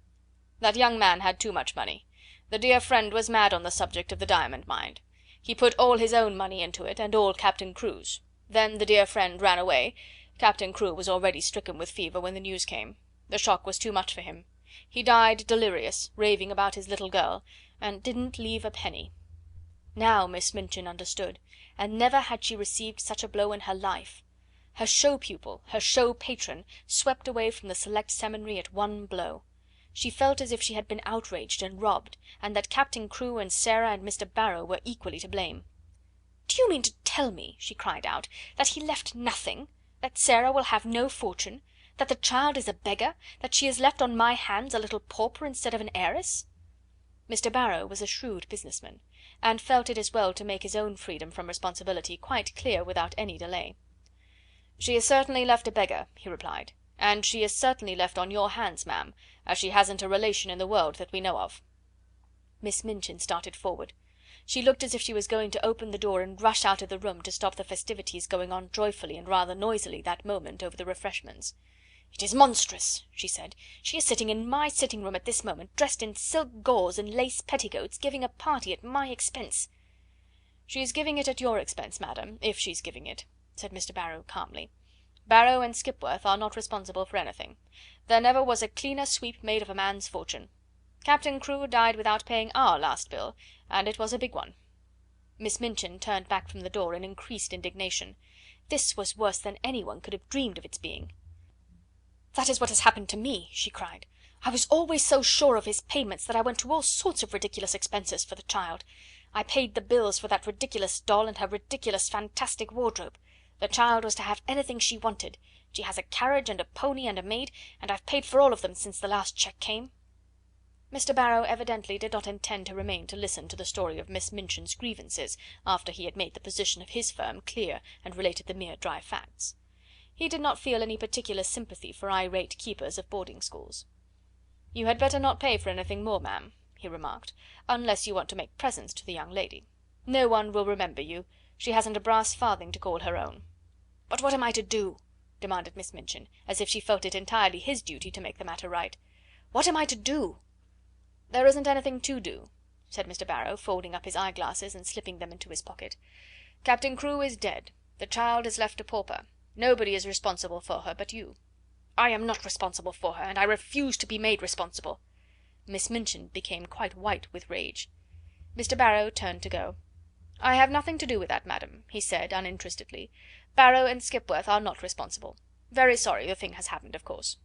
That young man had too much money. The dear friend was mad on the subject of the diamond mine. He put all his own money into it, and all Captain Crewe's. Then the dear friend ran away. Captain Crewe was already stricken with fever when the news came. The shock was too much for him. He died delirious, raving about his little girl, and didn't leave a penny." Now Miss Minchin understood, and never had she received such a blow in her life. Her show pupil, her show patron, swept away from the select seminary at one blow. She felt as if she had been outraged and robbed, and that Captain Crewe and Sara and Mr. Barrow were equally to blame. "Do you mean to tell me," she cried out, "that he left nothing? That Sara will have no fortune? That the child is a beggar? That she is left on my hands a little pauper instead of an heiress?" Mr. Barrow was a shrewd businessman, and felt it as well to make his own freedom from responsibility quite clear without any delay. "She is certainly left a beggar," he replied, "and she is certainly left on your hands, ma'am, as she hasn't a relation in the world that we know of." Miss Minchin started forward. She looked as if she was going to open the door and rush out of the room to stop the festivities going on joyfully and rather noisily that moment over the refreshments. "It is monstrous," she said. "She is sitting in my sitting room at this moment, dressed in silk gauze and lace petticoats, giving a party at my expense." "She is giving it at your expense, madam, if she's giving it," said Mr. Barrow calmly. "Barrow and Skipworth are not responsible for anything. There never was a cleaner sweep made of a man's fortune. Captain Crewe died without paying our last bill, and it was a big one." Miss Minchin turned back from the door in increased indignation. This was worse than anyone could have dreamed of its being. "That is what has happened to me," she cried. "I was always so sure of his payments that I went to all sorts of ridiculous expenses for the child. I paid the bills for that ridiculous doll and her ridiculous fantastic wardrobe. The child was to have anything she wanted. She has a carriage and a pony and a maid, and I've paid for all of them since the last cheque came." Mr. Barrow evidently did not intend to remain to listen to the story of Miss Minchin's grievances after he had made the position of his firm clear and related the mere dry facts. He did not feel any particular sympathy for irate keepers of boarding schools. "You had better not pay for anything more, ma'am," he remarked, "unless you want to make presents to the young lady. No one will remember you. She hasn't a brass farthing to call her own." "But what am I to do?" demanded Miss Minchin, as if she felt it entirely his duty to make the matter right. "What am I to do?" "There isn't anything to do," said Mr. Barrow, folding up his eyeglasses and slipping them into his pocket. "Captain Crewe is dead. The child is left a pauper. Nobody is responsible for her but you." "I am not responsible for her, and I refuse to be made responsible." Miss Minchin became quite white with rage. Mr. Barrow turned to go. "I have nothing to do with that, madam," he said uninterestedly. "Barrow and Skipworth are not responsible. Very sorry the thing has happened, of course."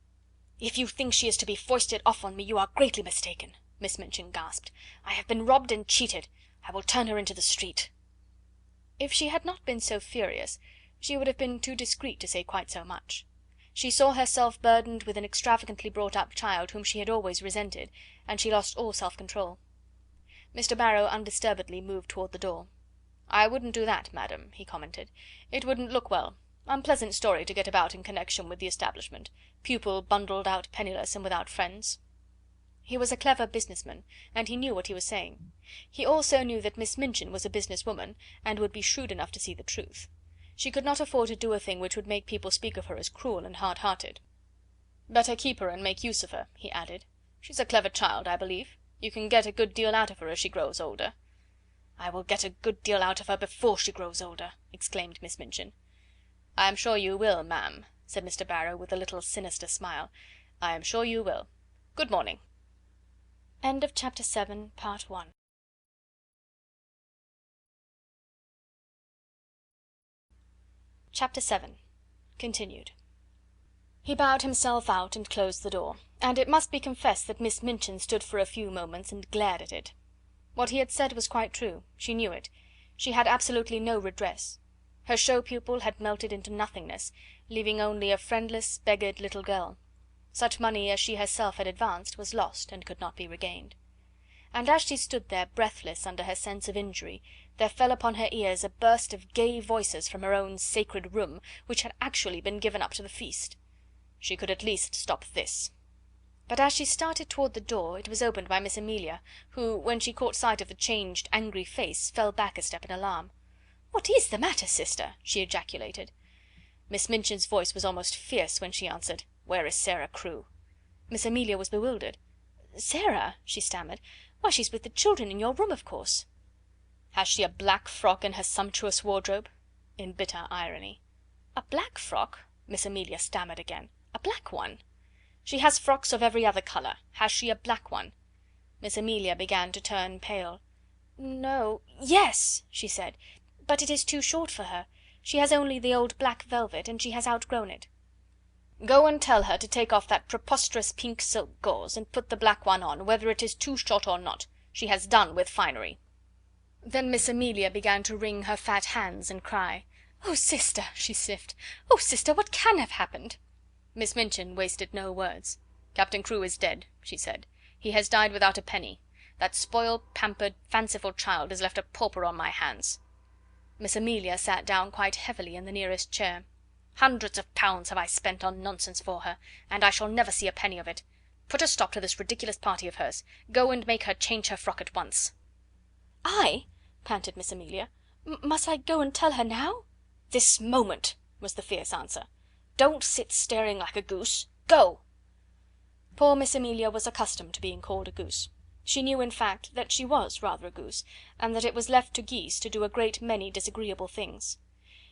"If you think she is to be foisted off on me, you are greatly mistaken," Miss Minchin gasped. "I have been robbed and cheated. I will turn her into the street." If she had not been so furious, she would have been too discreet to say quite so much. She saw herself burdened with an extravagantly brought up child whom she had always resented, and she lost all self control. Mr. Barrow undisturbedly moved toward the door. "I wouldn't do that, madam," he commented. "It wouldn't look well. Unpleasant story to get about in connection with the establishment. Pupil bundled out penniless and without friends." He was a clever business man, and he knew what he was saying. He also knew that Miss Minchin was a business woman, and would be shrewd enough to see the truth. She could not afford to do a thing which would make people speak of her as cruel and hard hearted. "Better keep her and make use of her," he added. "She's a clever child, I believe. You can get a good deal out of her as she grows older." "I will get a good deal out of her before she grows older," exclaimed Miss Minchin. "I am sure you will, ma'am," said Mr. Barrow with a little sinister smile. "I am sure you will. Good morning." Chapter 7. Continued. He bowed himself out and closed the door, and it must be confessed that Miss Minchin stood for a few moments and glared at it. What he had said was quite true, she knew it. She had absolutely no redress. Her show pupil had melted into nothingness, leaving only a friendless, beggared little girl. Such money as she herself had advanced was lost and could not be regained. And as she stood there breathless under her sense of injury, there fell upon her ears a burst of gay voices from her own sacred room, which had actually been given up to the feast. She could at least stop this. But as she started toward the door, it was opened by Miss Amelia, who, when she caught sight of the changed, angry face, fell back a step in alarm. "What is the matter, sister?" she ejaculated. Miss Minchin's voice was almost fierce when she answered, "Where is Sara Crewe?" Miss Amelia was bewildered. "Sarah?" she stammered. "Why, she's with the children in your room, of course." "Has she a black frock in her sumptuous wardrobe?" in bitter irony. "A black frock?" Miss Amelia stammered again. "A black one?" "She has frocks of every other colour. Has she a black one?" Miss Amelia began to turn pale. "No yes," she said, "but it is too short for her. She has only the old black velvet, and she has outgrown it." "Go and tell her to take off that preposterous pink silk gauze, and put the black one on, whether it is too short or not. She has done with finery." Then Miss Amelia began to wring her fat hands and cry. "Oh, sister!" she sniffed. "Oh, sister, what can have happened?" Miss Minchin wasted no words. "Captain Crewe is dead," she said. "He has died without a penny. That spoiled, pampered, fanciful child is left a pauper on my hands." Miss Amelia sat down quite heavily in the nearest chair. "Hundreds of pounds have I spent on nonsense for her, and I shall never see a penny of it. Put a stop to this ridiculous party of hers. Go and make her change her frock at once." "I?" panted Miss Amelia. "Must I go and tell her now?" "This moment," was the fierce answer. "Don't sit staring like a goose. Go!" Poor Miss Amelia was accustomed to being called a goose. She knew, in fact, that she was rather a goose, and that it was left to geese to do a great many disagreeable things.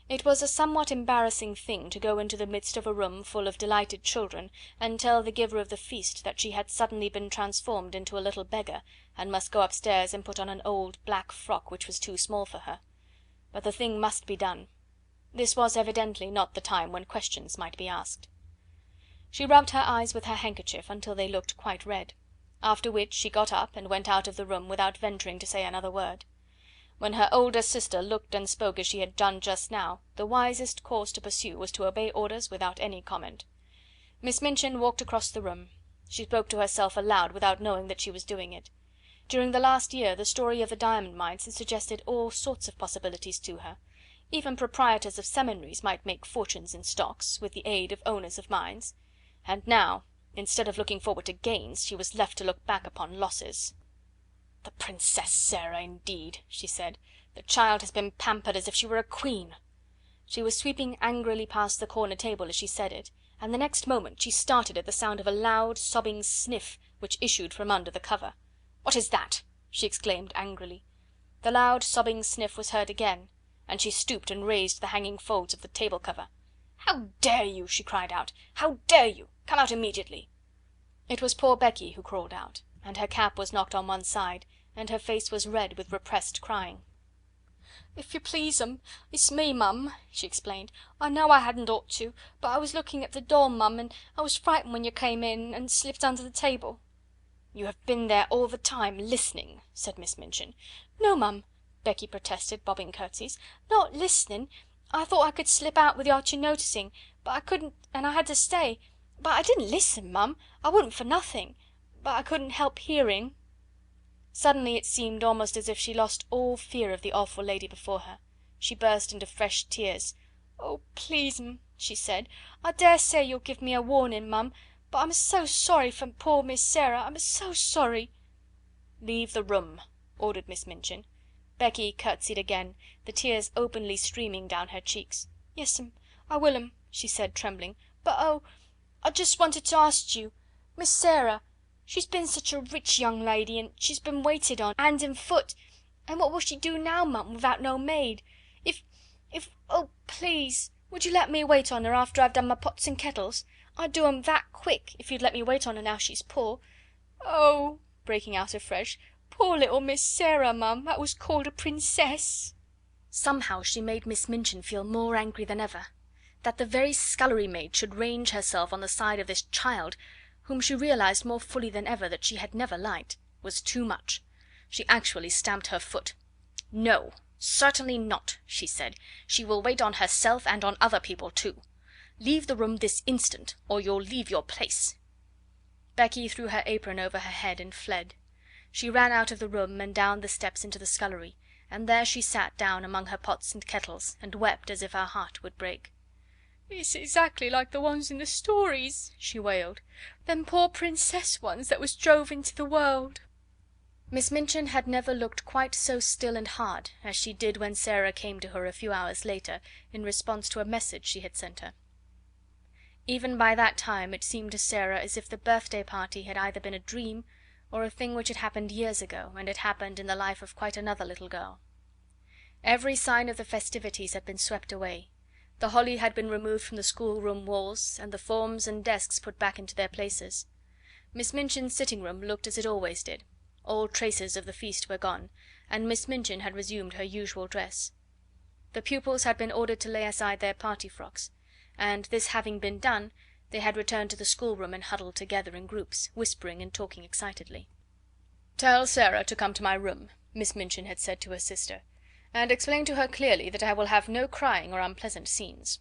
It was a somewhat embarrassing thing to go into the midst of a room full of delighted children and tell the giver of the feast that she had suddenly been transformed into a little beggar, and must go upstairs and put on an old black frock which was too small for her. But the thing must be done. This was evidently not the time when questions might be asked. She rubbed her eyes with her handkerchief until they looked quite red, after which she got up and went out of the room without venturing to say another word. When her older sister looked and spoke as she had done just now, the wisest course to pursue was to obey orders without any comment. Miss Minchin walked across the room. She spoke to herself aloud without knowing that she was doing it. During the last year the story of the diamond mines had suggested all sorts of possibilities to her. Even proprietors of seminaries might make fortunes in stocks, with the aid of owners of mines. And now, instead of looking forward to gains, she was left to look back upon losses. "The Princess Sarah, indeed!" she said. "The child has been pampered as if she were a queen." She was sweeping angrily past the corner table as she said it, and the next moment she started at the sound of a loud, sobbing sniff which issued from under the cover. "What is that?" she exclaimed angrily. The loud, sobbing sniff was heard again, and she stooped and raised the hanging folds of the table cover. "How dare you?" she cried out. "How dare you? Come out immediately." It was poor Becky who crawled out, and her cap was knocked on one side, and her face was red with repressed crying. "If you please, it's me, mum," she explained. "I know I hadn't ought to, but I was looking at the door, mum, and I was frightened when you came in, and slipped under the table." "You have been there all the time, listening," said Miss Minchin. "No, mum," Becky protested, bobbing curtsies. "Not listening. I thought I could slip out without you noticing, but I couldn't, and I had to stay. But I didn't listen, mum, I wouldn't for nothing. But I couldn't help hearing." Suddenly it seemed almost as if she lost all fear of the awful lady before her. She burst into fresh tears. "Oh, please, she said, "I dare say you'll give me a warning, mum, but I'm so sorry for poor Miss Sarah, I'm so sorry." "Leave the room," ordered Miss Minchin. Becky curtsied again, the tears openly streaming down her cheeks. "Yes, I will, she said, trembling. "But oh, I just wanted to ask you, Miss Sarah, she's been such a rich young lady, and she's been waited on hand and foot, and what will she do now, mum, without no maid? If oh, please, would you let me wait on her after I've done my pots and kettles? I'd do 'em that quick, if you'd let me wait on her now she's poor. Oh," breaking out afresh, "poor little Miss Sarah, mum, that was called a princess." Somehow she made Miss Minchin feel more angry than ever. That the very scullery maid should range herself on the side of this child, whom she realised more fully than ever that she had never liked, was too much. She actually stamped her foot. "No, certainly not," she said. "She will wait on herself and on other people too. Leave the room this instant, or you'll leave your place." Becky threw her apron over her head and fled. She ran out of the room and down the steps into the scullery, and there she sat down among her pots and kettles, and wept as if her heart would break. "It's exactly like the ones in the stories," she wailed. "Them poor princess ones that was drove into the world." Miss Minchin had never looked quite so still and hard as she did when Sara came to her a few hours later in response to a message she had sent her. Even by that time it seemed to Sara as if the birthday party had either been a dream or a thing which had happened years ago, and had happened in the life of quite another little girl. Every sign of the festivities had been swept away. The holly had been removed from the schoolroom walls, and the forms and desks put back into their places. Miss Minchin's sitting room looked as it always did. All traces of the feast were gone, and Miss Minchin had resumed her usual dress. The pupils had been ordered to lay aside their party frocks, and this having been done, they had returned to the schoolroom and huddled together in groups, whispering and talking excitedly. "Tell Sara to come to my room," Miss Minchin had said to her sister, "and explain to her clearly that I will have no crying or unpleasant scenes."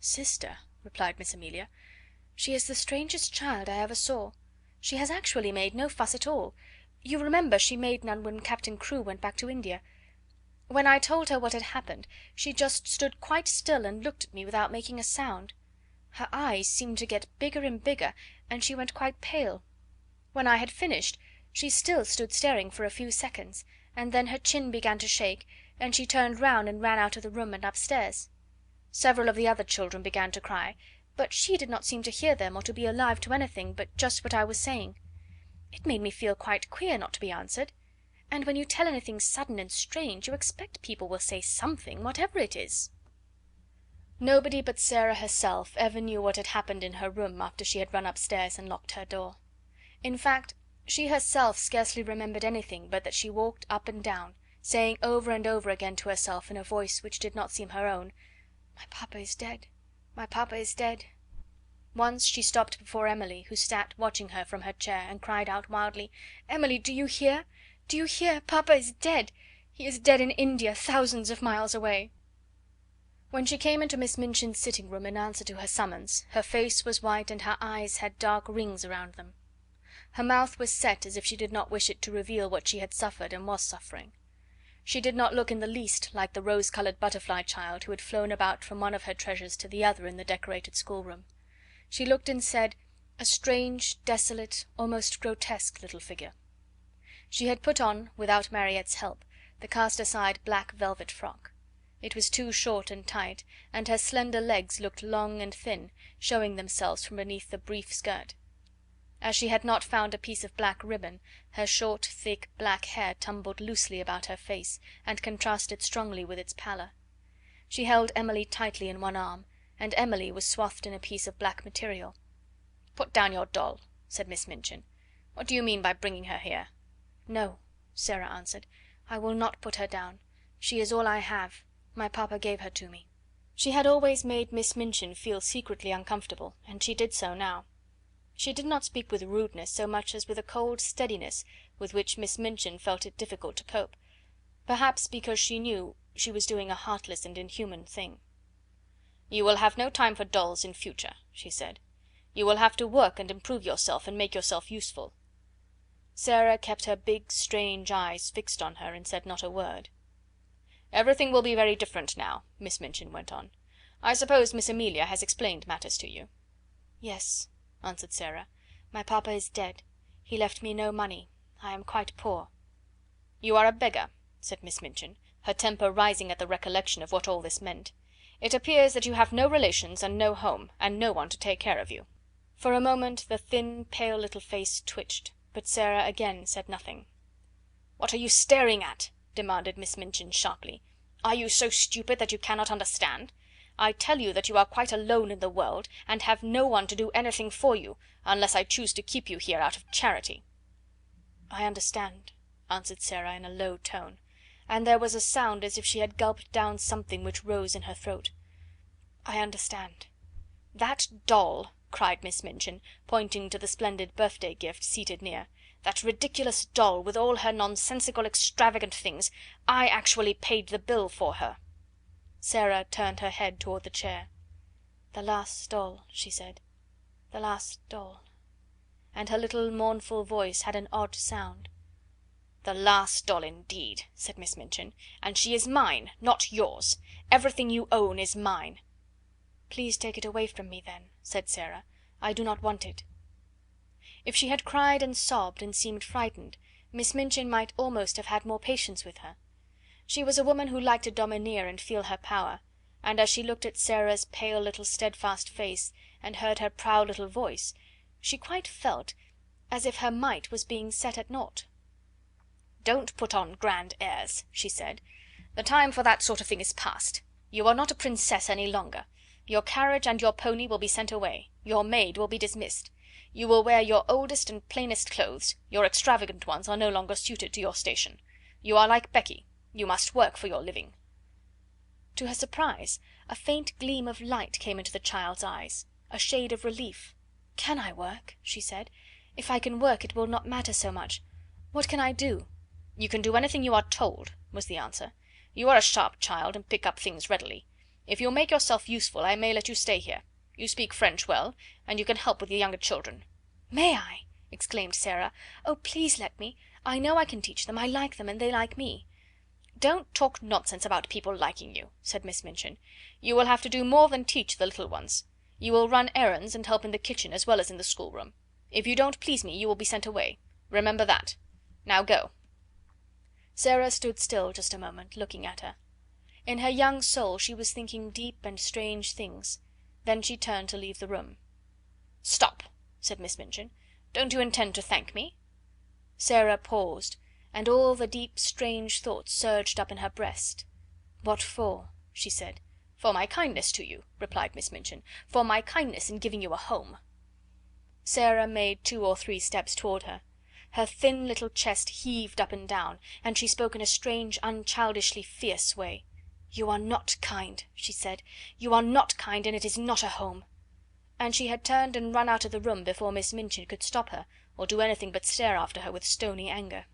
"Sister," replied Miss Amelia, "she is the strangest child I ever saw. She has actually made no fuss at all. You remember she made none when Captain Crewe went back to India. When I told her what had happened, she just stood quite still and looked at me without making a sound. Her eyes seemed to get bigger and bigger, and she went quite pale. When I had finished, she still stood staring for a few seconds, and then her chin began to shake, and she turned round and ran out of the room and upstairs. Several of the other children began to cry, but she did not seem to hear them or to be alive to anything but just what I was saying. It made me feel quite queer not to be answered. And when you tell anything sudden and strange, you expect people will say something, whatever it is." Nobody but Sara herself ever knew what had happened in her room after she had run upstairs and locked her door. In fact, she herself scarcely remembered anything but that she walked up and down, saying over and over again to herself in a voice which did not seem her own, "My papa is dead, my papa is dead." Once she stopped before Emily, who sat watching her from her chair, and cried out wildly, "Emily, do you hear? Do you hear? Papa is dead! He is dead in India, thousands of miles away." When she came into Miss Minchin's sitting room in answer to her summons, her face was white and her eyes had dark rings around them. Her mouth was set as if she did not wish it to reveal what she had suffered and was suffering. She did not look in the least like the rose-coloured butterfly child who had flown about from one of her treasures to the other in the decorated schoolroom. She looked and said, a strange, desolate, almost grotesque little figure. She had put on, without Mariette's help, the cast-aside black velvet frock. It was too short and tight, and her slender legs looked long and thin, showing themselves from beneath the brief skirt. As she had not found a piece of black ribbon, her short, thick, black hair tumbled loosely about her face, and contrasted strongly with its pallor. She held Emily tightly in one arm, and Emily was swathed in a piece of black material. "Put down your doll," said Miss Minchin. "What do you mean by bringing her here?" "No," Sara answered, "I will not put her down. She is all I have. My papa gave her to me." She had always made Miss Minchin feel secretly uncomfortable, and she did so now. She did not speak with rudeness so much as with a cold steadiness with which Miss Minchin felt it difficult to cope, perhaps because she knew she was doing a heartless and inhuman thing. "You will have no time for dolls in future," she said. "You will have to work and improve yourself and make yourself useful." Sara kept her big, strange eyes fixed on her and said not a word. "Everything will be very different now," Miss Minchin went on. "I suppose Miss Amelia has explained matters to you?" "Yes," answered Sara. "My papa is dead. He left me no money. I am quite poor." "You are a beggar," said Miss Minchin, her temper rising at the recollection of what all this meant. "It appears that you have no relations and no home, and no one to take care of you." For a moment the thin, pale little face twitched, but Sara again said nothing. "What are you staring at?" demanded Miss Minchin sharply. "Are you so stupid that you cannot understand? I tell you that you are quite alone in the world, and have no one to do anything for you, unless I choose to keep you here out of charity." "I understand," answered Sara in a low tone, and there was a sound as if she had gulped down something which rose in her throat. "I understand." "That doll," cried Miss Minchin, pointing to the splendid birthday gift seated near, "that ridiculous doll, with all her nonsensical extravagant things, I actually paid the bill for her." Sara turned her head toward the chair. "The last doll," she said. "The last doll." And her little mournful voice had an odd sound. "The last doll indeed," said Miss Minchin, "and she is mine, not yours. Everything you own is mine." "Please take it away from me, then," said Sara. "I do not want it." If she had cried and sobbed and seemed frightened, Miss Minchin might almost have had more patience with her. She was a woman who liked to domineer and feel her power, and as she looked at Sara's pale little steadfast face and heard her proud little voice, she quite felt as if her might was being set at naught. "Don't put on grand airs," she said. "The time for that sort of thing is past. You are not a princess any longer. Your carriage and your pony will be sent away. Your maid will be dismissed. You will wear your oldest and plainest clothes. Your extravagant ones are no longer suited to your station. You are like Becky. You must work for your living." To her surprise, a faint gleam of light came into the child's eyes, a shade of relief. "Can I work?" she said. "If I can work it will not matter so much. What can I do?" "You can do anything you are told," was the answer. "You are a sharp child and pick up things readily. If you'll make yourself useful I may let you stay here. You speak French well, and you can help with the younger children." "May I?" exclaimed Sara. "Oh, please let me. I know I can teach them. I like them, and they like me." "Don't talk nonsense about people liking you," said Miss Minchin. "You will have to do more than teach the little ones. You will run errands and help in the kitchen as well as in the schoolroom. If you don't please me you will be sent away. Remember that. Now go." Sara stood still just a moment, looking at her. In her young soul she was thinking deep and strange things. Then she turned to leave the room. "Stop," said Miss Minchin. "Don't you intend to thank me?" Sara paused, and all the deep strange thoughts surged up in her breast. "What for?" she said. "For my kindness to you," replied Miss Minchin. "For my kindness in giving you a home." Sara made 2 or 3 steps toward her. Her thin little chest heaved up and down, and she spoke in a strange, unchildishly fierce way. "You are not kind," she said. "You are not kind, and it is not a home." And she had turned and run out of the room before Miss Minchin could stop her, or do anything but stare after her with stony anger.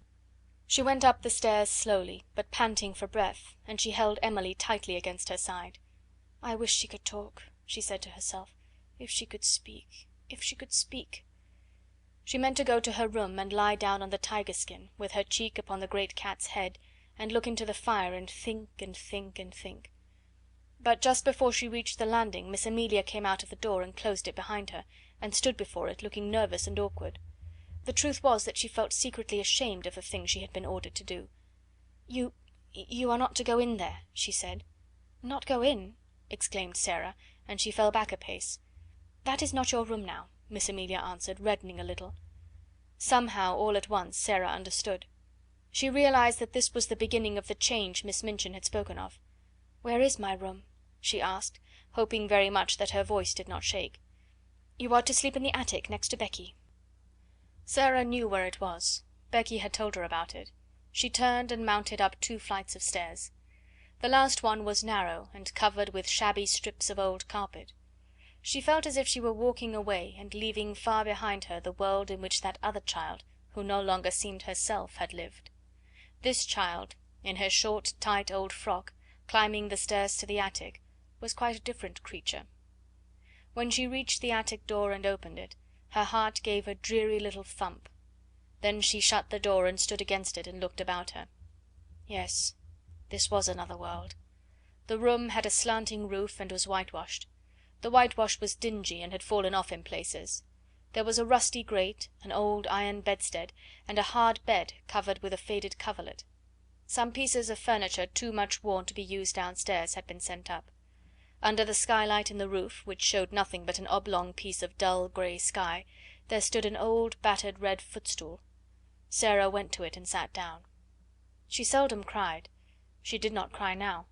She went up the stairs slowly, but panting for breath, and she held Emily tightly against her side. "I wish she could talk," she said to herself. "If she could speak, if she could speak." She meant to go to her room and lie down on the tiger skin, with her cheek upon the great cat's head, and look into the fire and think and think and think. But just before she reached the landing Miss Amelia came out of the door and closed it behind her, and stood before it looking nervous and awkward. The truth was that she felt secretly ashamed of the thing she had been ordered to do. You are not to go in there," she said. "Not go in?" exclaimed Sara, and she fell back a pace. "That is not your room now," Miss Amelia answered, reddening a little. Somehow all at once Sara understood. She realized that this was the beginning of the change Miss Minchin had spoken of. "Where is my room?" she asked, hoping very much that her voice did not shake. "You are to sleep in the attic next to Becky." Sara knew where it was. Becky had told her about it. She turned and mounted up 2 flights of stairs. The last one was narrow and covered with shabby strips of old carpet. She felt as if she were walking away and leaving far behind her the world in which that other child, who no longer seemed herself, had lived. This child, in her short, tight old frock, climbing the stairs to the attic, was quite a different creature. When she reached the attic door and opened it, her heart gave a dreary little thump. Then she shut the door and stood against it and looked about her. Yes, this was another world. The room had a slanting roof and was whitewashed. The whitewash was dingy and had fallen off in places. There was a rusty grate, an old iron bedstead, and a hard bed covered with a faded coverlet. Some pieces of furniture too much worn to be used downstairs had been sent up. Under the skylight in the roof, which showed nothing but an oblong piece of dull grey sky, there stood an old battered red footstool. Sara went to it and sat down. She seldom cried. She did not cry now.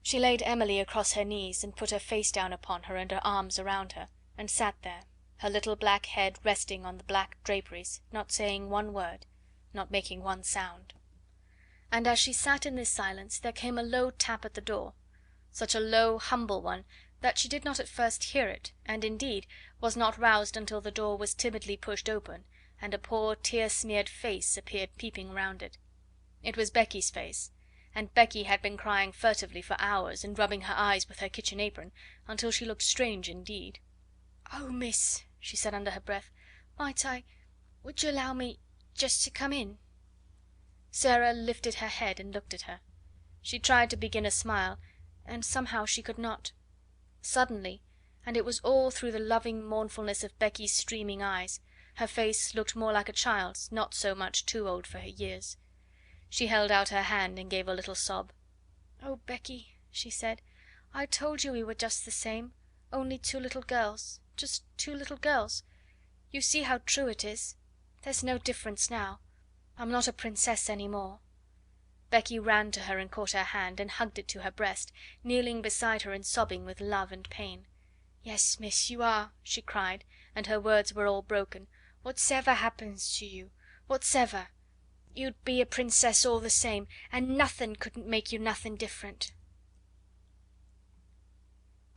She laid Emily across her knees, and put her face down upon her and her arms around her, and sat there, her little black head resting on the black draperies, not saying one word, not making one sound. And as she sat in this silence there came a low tap at the door, such a low, humble one that she did not at first hear it, and indeed was not roused until the door was timidly pushed open, and a poor tear-smeared face appeared peeping round it. It was Becky's face, and Becky had been crying furtively for hours and rubbing her eyes with her kitchen apron until she looked strange indeed. "Oh, miss," she said under her breath, would you allow me just to come in?" Sara lifted her head and looked at her. She tried to begin a smile, and somehow she could not. Suddenly, and it was all through the loving mournfulness of Becky's streaming eyes, her face looked more like a child's, not so much too old for her years. She held out her hand and gave a little sob. "Oh, Becky," she said, "I told you we were just the same, only two little girls, just two little girls. You see how true it is. There's no difference now. I'm not a princess any more." Becky ran to her and caught her hand, and hugged it to her breast, kneeling beside her and sobbing with love and pain. "Yes, miss, you are," she cried, and her words were all broken. "Whatever happens to you, whatever, you'd be a princess all the same, and nothin' couldn't make you nothin' different."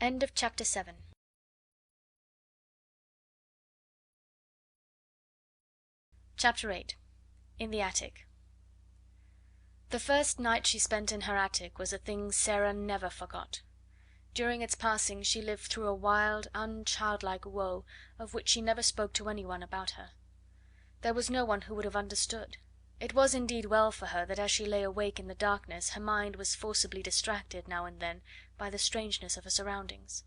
End of chapter 7. Chapter 8. In the attic. The first night she spent in her attic was a thing Sara never forgot. During its passing she lived through a wild, unchildlike woe of which she never spoke to anyone about her. There was no one who would have understood. It was indeed well for her that as she lay awake in the darkness her mind was forcibly distracted now and then by the strangeness of her surroundings.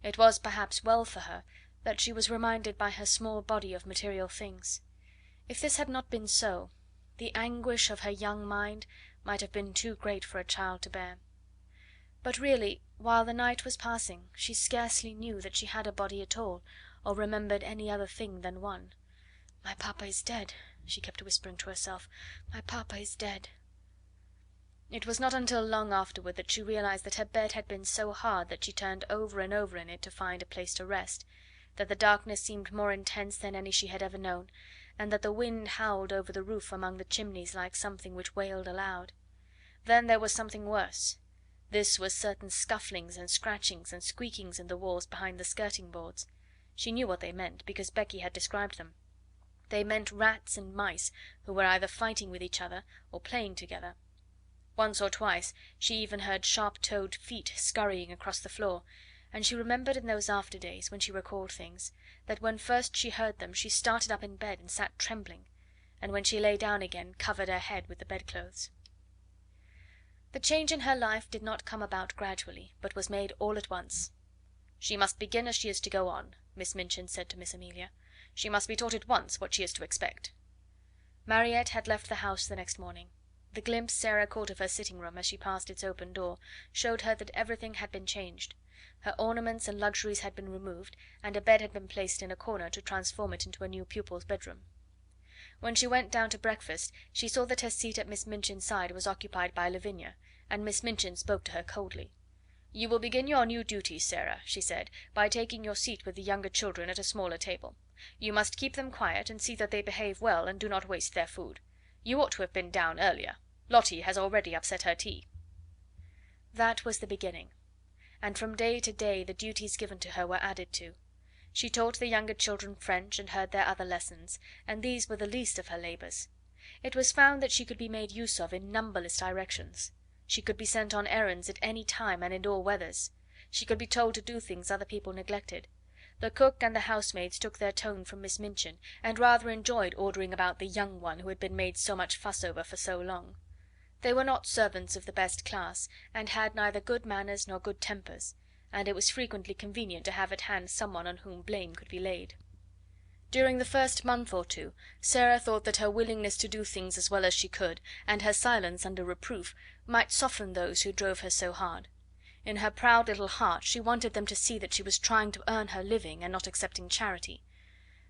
It was perhaps well for her that she was reminded by her small body of material things. If this had not been so, the anguish of her young mind might have been too great for a child to bear. But really, while the night was passing, she scarcely knew that she had a body at all, or remembered any other thing than one. "My papa is dead," she kept whispering to herself. "My papa is dead." It was not until long afterward that she realised that her bed had been so hard that she turned over and over in it to find a place to rest, that the darkness seemed more intense than any she had ever known, and that the wind howled over the roof among the chimneys like something which wailed aloud. Then there was something worse. This was certain scufflings and scratchings and squeakings in the walls behind the skirting boards. She knew what they meant, because Becky had described them. They meant rats and mice who were either fighting with each other or playing together. Once or twice she even heard sharp-toed feet scurrying across the floor, and she remembered in those after days, when she recalled things, that when first she heard them she started up in bed and sat trembling, and when she lay down again covered her head with the bedclothes. The change in her life did not come about gradually, but was made all at once. "She must begin as she is to go on," Miss Minchin said to Miss Amelia. "She must be taught at once what she is to expect." Mariette had left the house the next morning. The glimpse Sara caught of her sitting room as she passed its open door showed her that everything had been changed. Her ornaments and luxuries had been removed, and a bed had been placed in a corner to transform it into a new pupil's bedroom. When she went down to breakfast she saw that her seat at Miss Minchin's side was occupied by Lavinia, and Miss Minchin spoke to her coldly. "You will begin your new duties, Sara," she said, "by taking your seat with the younger children at a smaller table. You must keep them quiet, and see that they behave well and do not waste their food. You ought to have been down earlier. Lottie has already upset her tea." That was the beginning, and from day to day the duties given to her were added to. She taught the younger children French and heard their other lessons, and these were the least of her labours. It was found that she could be made use of in numberless directions. She could be sent on errands at any time and in all weathers. She could be told to do things other people neglected. The cook and the housemaids took their tone from Miss Minchin, and rather enjoyed ordering about the young one who had been made so much fuss over for so long. They were not servants of the best class, and had neither good manners nor good tempers, and it was frequently convenient to have at hand someone on whom blame could be laid. During the first month or two Sara thought that her willingness to do things as well as she could, and her silence under reproof, might soften those who drove her so hard. In her proud little heart she wanted them to see that she was trying to earn her living and not accepting charity.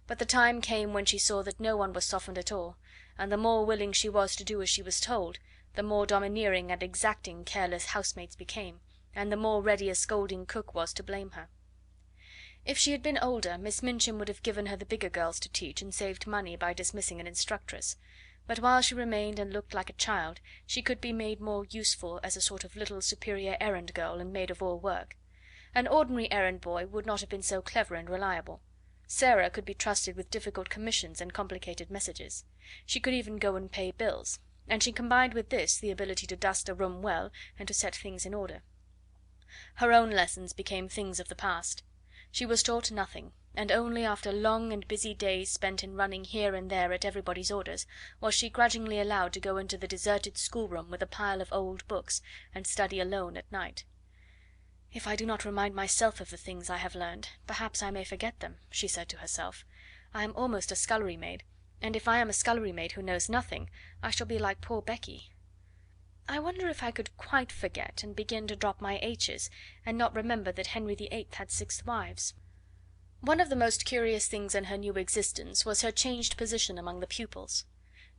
But the time came when she saw that no one was softened at all, and the more willing she was to do as she was told, the more domineering and exacting careless housemaids became, and the more ready a scolding cook was to blame her. If she had been older, Miss Minchin would have given her the bigger girls to teach, and saved money by dismissing an instructress; but while she remained and looked like a child, she could be made more useful as a sort of little superior errand girl and maid of all work. An ordinary errand boy would not have been so clever and reliable. Sara could be trusted with difficult commissions and complicated messages. She could even go and pay bills, and she combined with this the ability to dust a room well and to set things in order. Her own lessons became things of the past. She was taught nothing, and only after long and busy days spent in running here and there at everybody's orders was she grudgingly allowed to go into the deserted schoolroom with a pile of old books and study alone at night. "If I do not remind myself of the things I have learned, perhaps I may forget them," she said to herself. "I am almost a scullery maid, and if I am a scullery maid who knows nothing, I shall be like poor Becky. I wonder if I could quite forget, and begin to drop my H's, and not remember that Henry VIII had 6 wives." One of the most curious things in her new existence was her changed position among the pupils.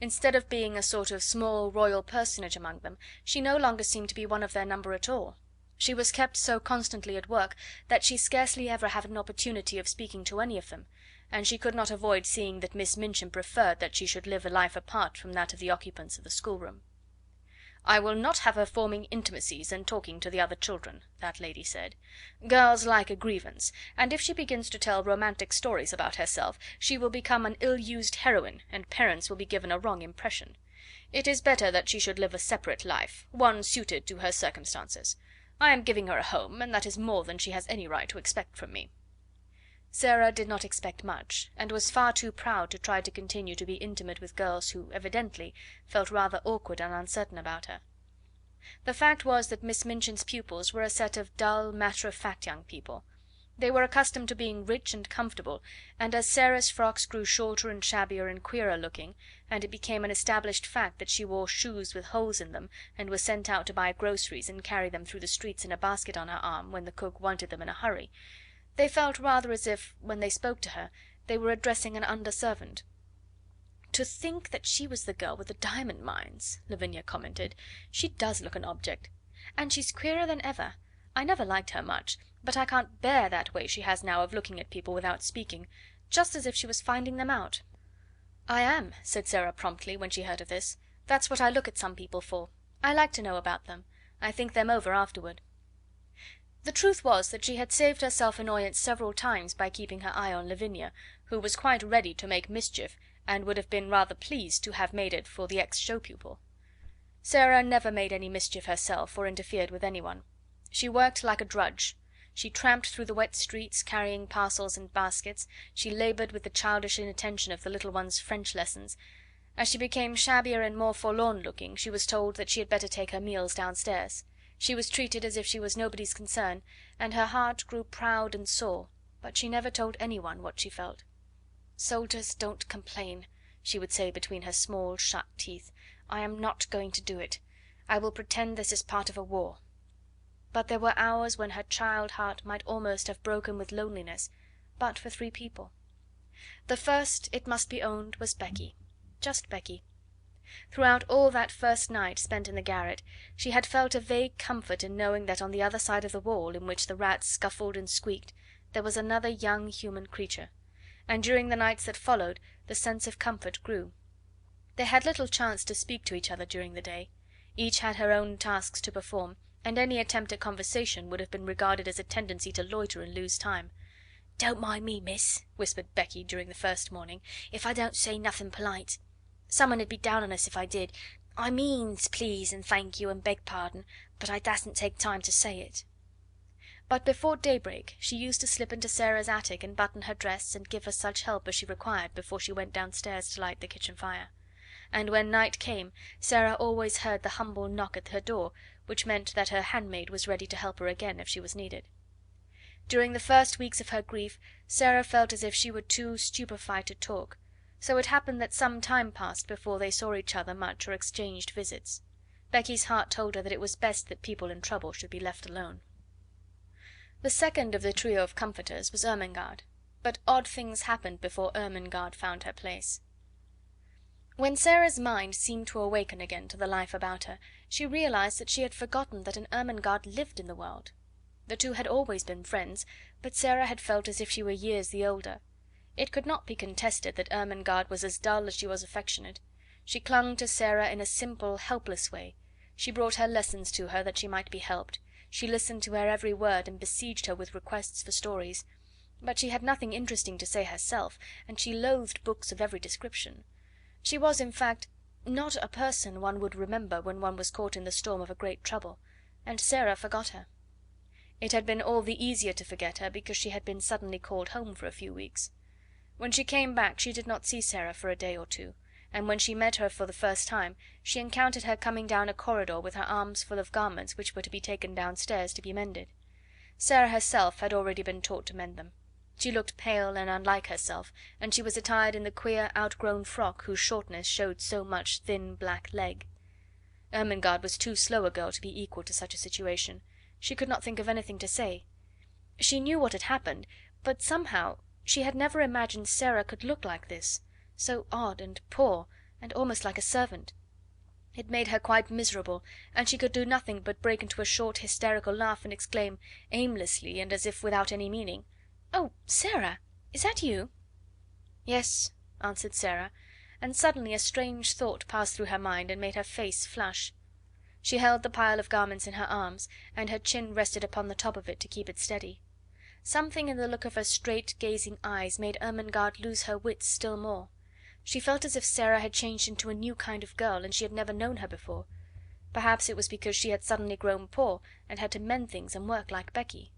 Instead of being a sort of small royal personage among them, she no longer seemed to be one of their number at all. She was kept so constantly at work that she scarcely ever had an opportunity of speaking to any of them, and she could not avoid seeing that Miss Minchin preferred that she should live a life apart from that of the occupants of the schoolroom. "I will not have her forming intimacies and talking to the other children," that lady said. "Girls like a grievance, and if she begins to tell romantic stories about herself, she will become an ill-used heroine, and parents will be given a wrong impression. It is better that she should live a separate life, one suited to her circumstances. I am giving her a home, and that is more than she has any right to expect from me." Sara did not expect much, and was far too proud to try to continue to be intimate with girls who, evidently, felt rather awkward and uncertain about her. The fact was that Miss Minchin's pupils were a set of dull, matter-of-fact young people. They were accustomed to being rich and comfortable, and as Sara's frocks grew shorter and shabbier and queerer looking, and it became an established fact that she wore shoes with holes in them, and was sent out to buy groceries and carry them through the streets in a basket on her arm when the cook wanted them in a hurry, they felt rather as if, when they spoke to her, they were addressing an under-servant. "To think that she was the girl with the diamond mines," Lavinia commented. "She does look an object. And she's queerer than ever. I never liked her much, but I can't bear that way she has now of looking at people without speaking, just as if she was finding them out." "I am," said Sara promptly, when she heard of this. "That's what I look at some people for. I like to know about them. I think them over afterward." The truth was that she had saved herself annoyance several times by keeping her eye on Lavinia, who was quite ready to make mischief, and would have been rather pleased to have made it for the ex show pupil. Sara never made any mischief herself, or interfered with anyone. She worked like a drudge. She tramped through the wet streets, carrying parcels and baskets. She laboured with the childish inattention of the little ones' French lessons. As she became shabbier and more forlorn looking, she was told that she had better take her meals downstairs. She was treated as if she was nobody's concern, and her heart grew proud and sore, but she never told anyone what she felt. "Soldiers don't complain," she would say between her small shut teeth. "I am not going to do it. I will pretend this is part of a war." But there were hours when her child heart might almost have broken with loneliness, but for 3 people. The first, it must be owned, was Becky. Just Becky. Throughout all that first night spent in the garret, she had felt a vague comfort in knowing that on the other side of the wall, in which the rats scuffled and squeaked, there was another young human creature, and during the nights that followed the sense of comfort grew. They had little chance to speak to each other during the day. Each had her own tasks to perform, and any attempt at conversation would have been regarded as a tendency to loiter and lose time. "Don't mind me, miss," whispered Becky during the first morning, "if I don't say nothing polite. Someone 'ud be down on us if I did. I means please and thank you and beg pardon, but I dasn't take time to say it." But before daybreak she used to slip into Sarah's attic and button her dress and give her such help as she required before she went downstairs to light the kitchen fire. And when night came Sarah always heard the humble knock at her door, which meant that her handmaid was ready to help her again if she was needed. During the first weeks of her grief Sarah felt as if she were too stupefied to talk, so it happened that some time passed before they saw each other much or exchanged visits. Becky's heart told her that it was best that people in trouble should be left alone. The second of the trio of comforters was Ermengarde, but odd things happened before Ermengarde found her place. When Sarah's mind seemed to awaken again to the life about her, she realised that she had forgotten that an Ermengarde lived in the world. The two had always been friends, but Sarah had felt as if she were years the older. It could not be contested that Ermengarde was as dull as she was affectionate. She clung to Sarah in a simple, helpless way. She brought her lessons to her that she might be helped. She listened to her every word and besieged her with requests for stories. But she had nothing interesting to say herself, and she loathed books of every description. She was, in fact, not a person one would remember when one was caught in the storm of a great trouble, and Sarah forgot her. It had been all the easier to forget her because she had been suddenly called home for a few weeks. When she came back she did not see Sarah for a day or two, and when she met her for the first time she encountered her coming down a corridor with her arms full of garments which were to be taken downstairs to be mended. Sarah herself had already been taught to mend them. She looked pale and unlike herself, and she was attired in the queer outgrown frock whose shortness showed so much thin black leg. Ermengarde was too slow a girl to be equal to such a situation. She could not think of anything to say. She knew what had happened, but somehow she had never imagined Sarah could look like this, so odd and poor, and almost like a servant. It made her quite miserable, and she could do nothing but break into a short hysterical laugh and exclaim, aimlessly and as if without any meaning, "Oh, Sarah, is that you?" "Yes," answered Sarah, and suddenly a strange thought passed through her mind and made her face flush. She held the pile of garments in her arms, and her chin rested upon the top of it to keep it steady. Something in the look of her straight gazing eyes made Ermengarde lose her wits still more. She felt as if Sarah had changed into a new kind of girl, and she had never known her before. Perhaps it was because she had suddenly grown poor and had to mend things and work like Becky.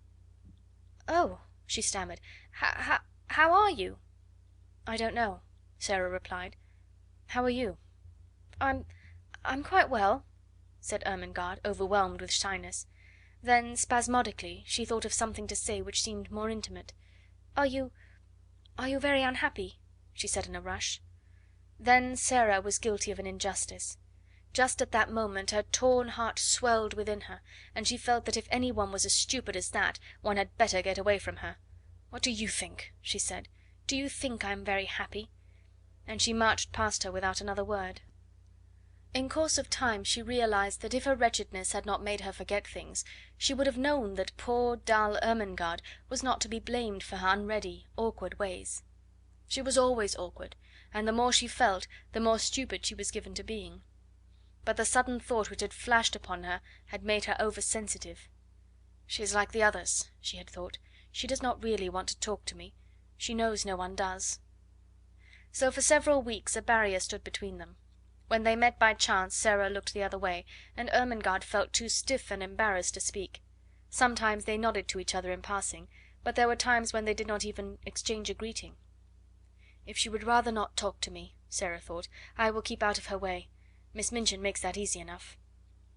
"Oh," she stammered, how are you?" "I don't know," Sarah replied. "How are you?" I'm quite well," said Ermengarde, overwhelmed with shyness. Then spasmodically she thought of something to say which seemed more intimate. Are you very unhappy?" she said in a rush. Then Sarah was guilty of an injustice. Just at that moment her torn heart swelled within her, and she felt that if any one was as stupid as that, one had better get away from her. "What do you think?" she said. "Do you think I am very happy?" And she marched past her without another word. In course of time she realised that if her wretchedness had not made her forget things, she would have known that poor dull Ermengarde was not to be blamed for her unready, awkward ways. She was always awkward, and the more she felt, the more stupid she was given to being. But the sudden thought which had flashed upon her had made her over sensitive. "She is like the others," she had thought. "She does not really want to talk to me. She knows no one does." So for several weeks a barrier stood between them. When they met by chance Sarah looked the other way, and Ermengarde felt too stiff and embarrassed to speak. Sometimes they nodded to each other in passing, but there were times when they did not even exchange a greeting. "If she would rather not talk to me," Sarah thought, "I will keep out of her way. Miss Minchin makes that easy enough."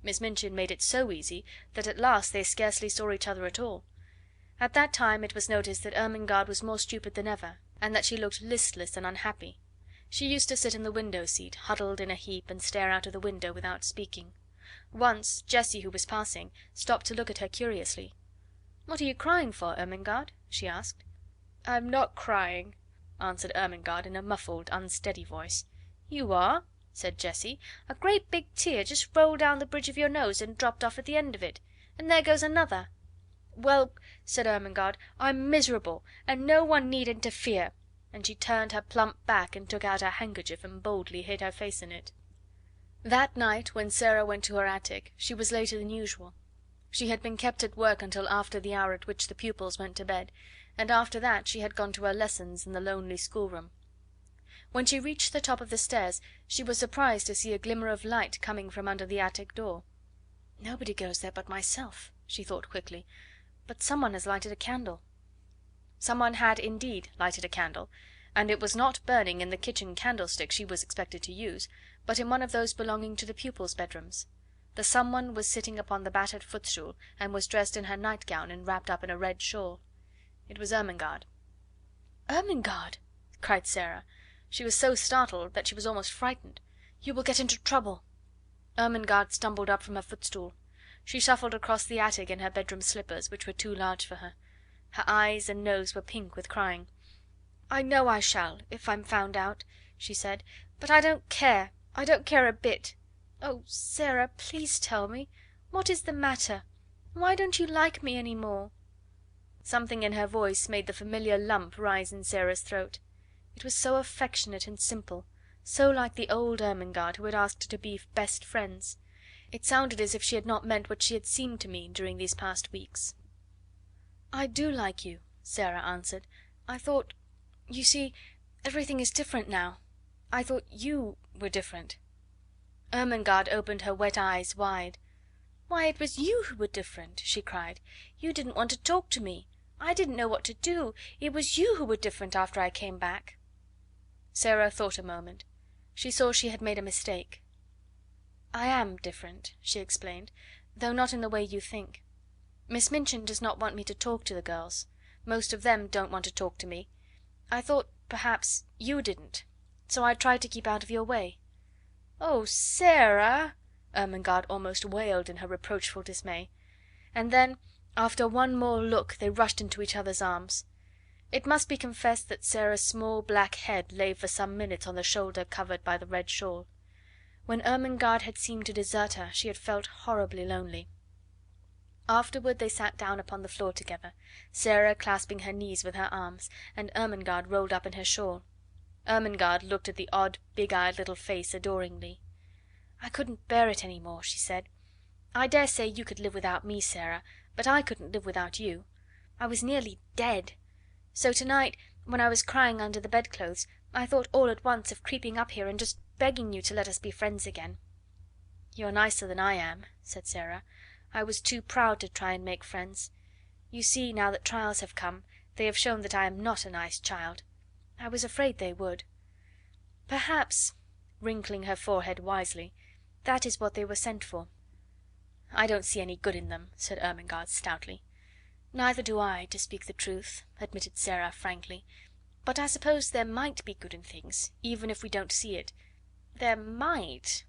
Miss Minchin made it so easy that at last they scarcely saw each other at all. At that time it was noticed that Ermengarde was more stupid than ever, and that she looked listless and unhappy. She used to sit in the window seat, huddled in a heap, and stare out of the window without speaking. Once Jessie, who was passing, stopped to look at her curiously. "What are you crying for, Ermengarde?" she asked. "I'm not crying," answered Ermengarde in a muffled, unsteady voice. "You are," said Jessie. "A great big tear just rolled down the bridge of your nose and dropped off at the end of it. And there goes another." "Well," said Ermengarde, "I'm miserable, and no one need interfere," and she turned her plump back and took out her handkerchief and boldly hid her face in it. That night, when Sarah went to her attic, she was later than usual. She had been kept at work until after the hour at which the pupils went to bed, and after that she had gone to her lessons in the lonely schoolroom. When she reached the top of the stairs she was surprised to see a glimmer of light coming from under the attic door. "Nobody goes there but myself," she thought quickly, "but some one has lighted a candle." Some one had indeed lighted a candle, and it was not burning in the kitchen candlestick she was expected to use, but in one of those belonging to the pupils' bedrooms. The some one was sitting upon the battered footstool, and was dressed in her nightgown and wrapped up in a red shawl. It was Ermengarde. "Ermengarde!" cried Sara. She was so startled that she was almost frightened. "You will get into trouble." Ermengarde stumbled up from her footstool. She shuffled across the attic in her bedroom slippers, which were too large for her. Her eyes and nose were pink with crying. "I know I shall, if I'm found out," she said, "but I don't care. I don't care a bit. Oh, Sara, please tell me. What is the matter? Why don't you like me any more?" Something in her voice made the familiar lump rise in Sara's throat. It was so affectionate and simple, so like the old Ermengarde who had asked her to be best friends. It sounded as if she had not meant what she had seemed to mean during these past weeks. "I do like you," Sara answered. "I thought... you see, everything is different now. I thought you were different." Ermengarde opened her wet eyes wide. "Why, it was you who were different," she cried. "You didn't want to talk to me. I didn't know what to do. It was you who were different after I came back." Sara thought a moment. She saw she had made a mistake. "I am different," she explained, "though not in the way you think. Miss Minchin does not want me to talk to the girls. Most of them don't want to talk to me. I thought perhaps you didn't, so I tried to keep out of your way." "Oh, Sara!" Ermengarde almost wailed in her reproachful dismay. And then, after one more look, they rushed into each other's arms. It must be confessed that Sara's small black head lay for some minutes on the shoulder covered by the red shawl. When Ermengarde had seemed to desert her she had felt horribly lonely. Afterward they sat down upon the floor together, Sara clasping her knees with her arms, and Ermengarde rolled up in her shawl. Ermengarde looked at the odd, big-eyed little face adoringly. "I couldn't bear it any more," she said. "I dare say you could live without me, Sara, but I couldn't live without you. I was nearly dead. So tonight, when I was crying under the bedclothes, I thought all at once of creeping up here and just begging you to let us be friends again." "You're nicer than I am," said Sara. "I was too proud to try and make friends. You see, now that trials have come, they have shown that I am not a nice child. I was afraid they would. Perhaps," wrinkling her forehead wisely, "that is what they were sent for." "I don't see any good in them," said Ermengarde stoutly. "Neither do I, to speak the truth," admitted Sara frankly. "But I suppose there might be good in things, even if we don't see it. There might,"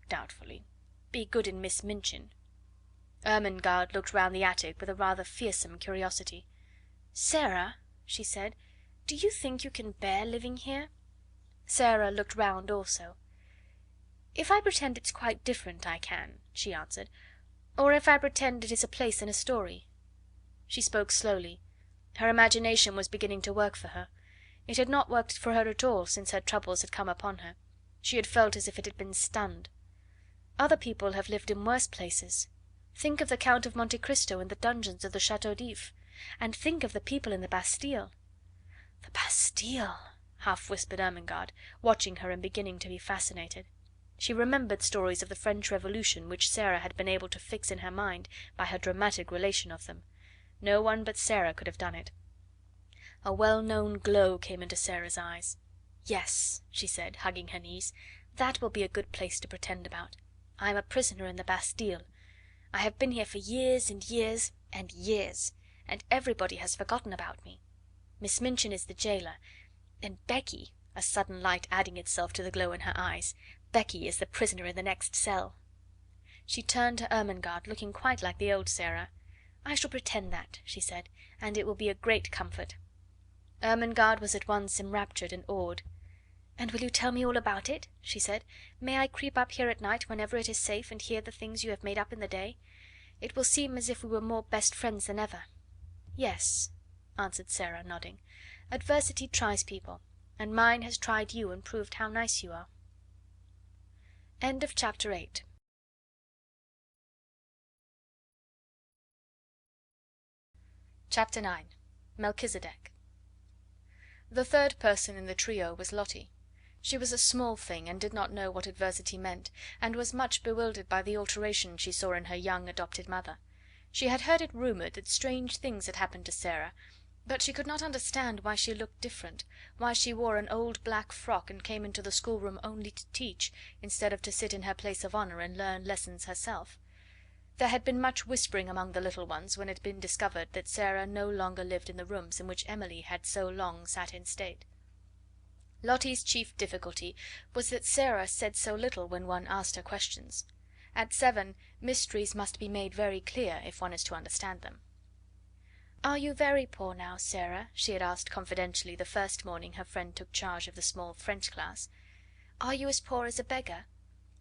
doubtfully, "be good in Miss Minchin." Ermengarde looked round the attic with a rather fearsome curiosity. "Sara," she said, "do you think you can bear living here?" Sara looked round also. "If I pretend it's quite different, I can," she answered. "Or if I pretend it is a place in a story." She spoke slowly. Her imagination was beginning to work for her. It had not worked for her at all since her troubles had come upon her. She had felt as if it had been stunned. "Other people have lived in worse places. Think of the Count of Monte Cristo in the dungeons of the Chateau d'If, and think of the people in the Bastille." "The Bastille!" half whispered Ermengarde, watching her and beginning to be fascinated. She remembered stories of the French Revolution which Sara had been able to fix in her mind by her dramatic relation of them. No one but Sara could have done it. A well-known glow came into Sara's eyes. "Yes," she said, hugging her knees, "that will be a good place to pretend about. I am a prisoner in the Bastille. I have been here for years and years and years, and everybody has forgotten about me. Miss Minchin is the jailer, and Becky," a sudden light adding itself to the glow in her eyes, "Becky is the prisoner in the next cell." She turned to Ermengarde, looking quite like the old Sara. "I shall pretend that," she said, "and it will be a great comfort." Ermengarde was at once enraptured and awed. "And will you tell me all about it?" she said. "May I creep up here at night whenever it is safe and hear the things you have made up in the day? It will seem as if we were more best friends than ever." "Yes," answered Sara, nodding. "Adversity tries people, and mine has tried you and proved how nice you are." End of chapter 8. Chapter 9. Melchisedec. The third person in the trio was Lottie. She was a small thing, and did not know what adversity meant, and was much bewildered by the alteration she saw in her young adopted mother. She had heard it rumoured that strange things had happened to Sara, but she could not understand why she looked different, why she wore an old black frock and came into the schoolroom only to teach, instead of to sit in her place of honour and learn lessons herself. There had been much whispering among the little ones when it had been discovered that Sara no longer lived in the rooms in which Emily had so long sat in state. Lottie's chief difficulty was that Sara said so little when one asked her questions. At 7, mysteries must be made very clear if one is to understand them. "Are you very poor now, Sara?" she had asked confidentially the first morning her friend took charge of the small French class. "Are you as poor as a beggar?"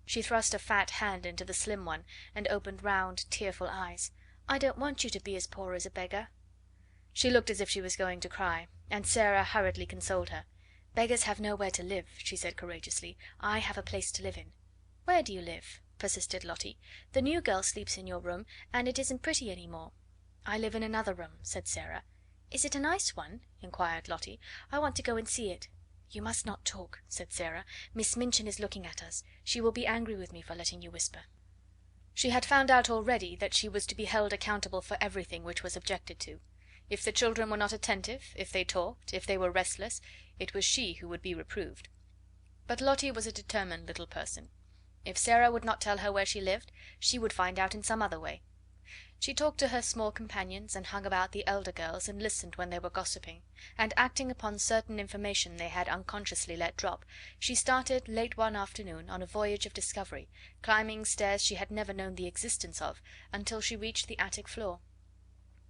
She thrust a fat hand into the slim one and opened round, tearful eyes. "I don't want you to be as poor as a beggar." She looked as if she was going to cry, and Sara hurriedly consoled her. "Beggars have nowhere to live," she said courageously. "I have a place to live in." "Where do you live?" persisted Lottie. "The new girl sleeps in your room, and it isn't pretty any more." "I live in another room," said Sara. "Is it a nice one?" inquired Lottie. "I want to go and see it." "You must not talk," said Sara. "Miss Minchin is looking at us. She will be angry with me for letting you whisper." She had found out already that she was to be held accountable for everything which was objected to. If the children were not attentive, if they talked, if they were restless, it was she who would be reproved. But Lottie was a determined little person. If Sara would not tell her where she lived, she would find out in some other way. She talked to her small companions, and hung about the elder girls, and listened when they were gossiping, and acting upon certain information they had unconsciously let drop, she started late one afternoon on a voyage of discovery, climbing stairs she had never known the existence of, until she reached the attic floor.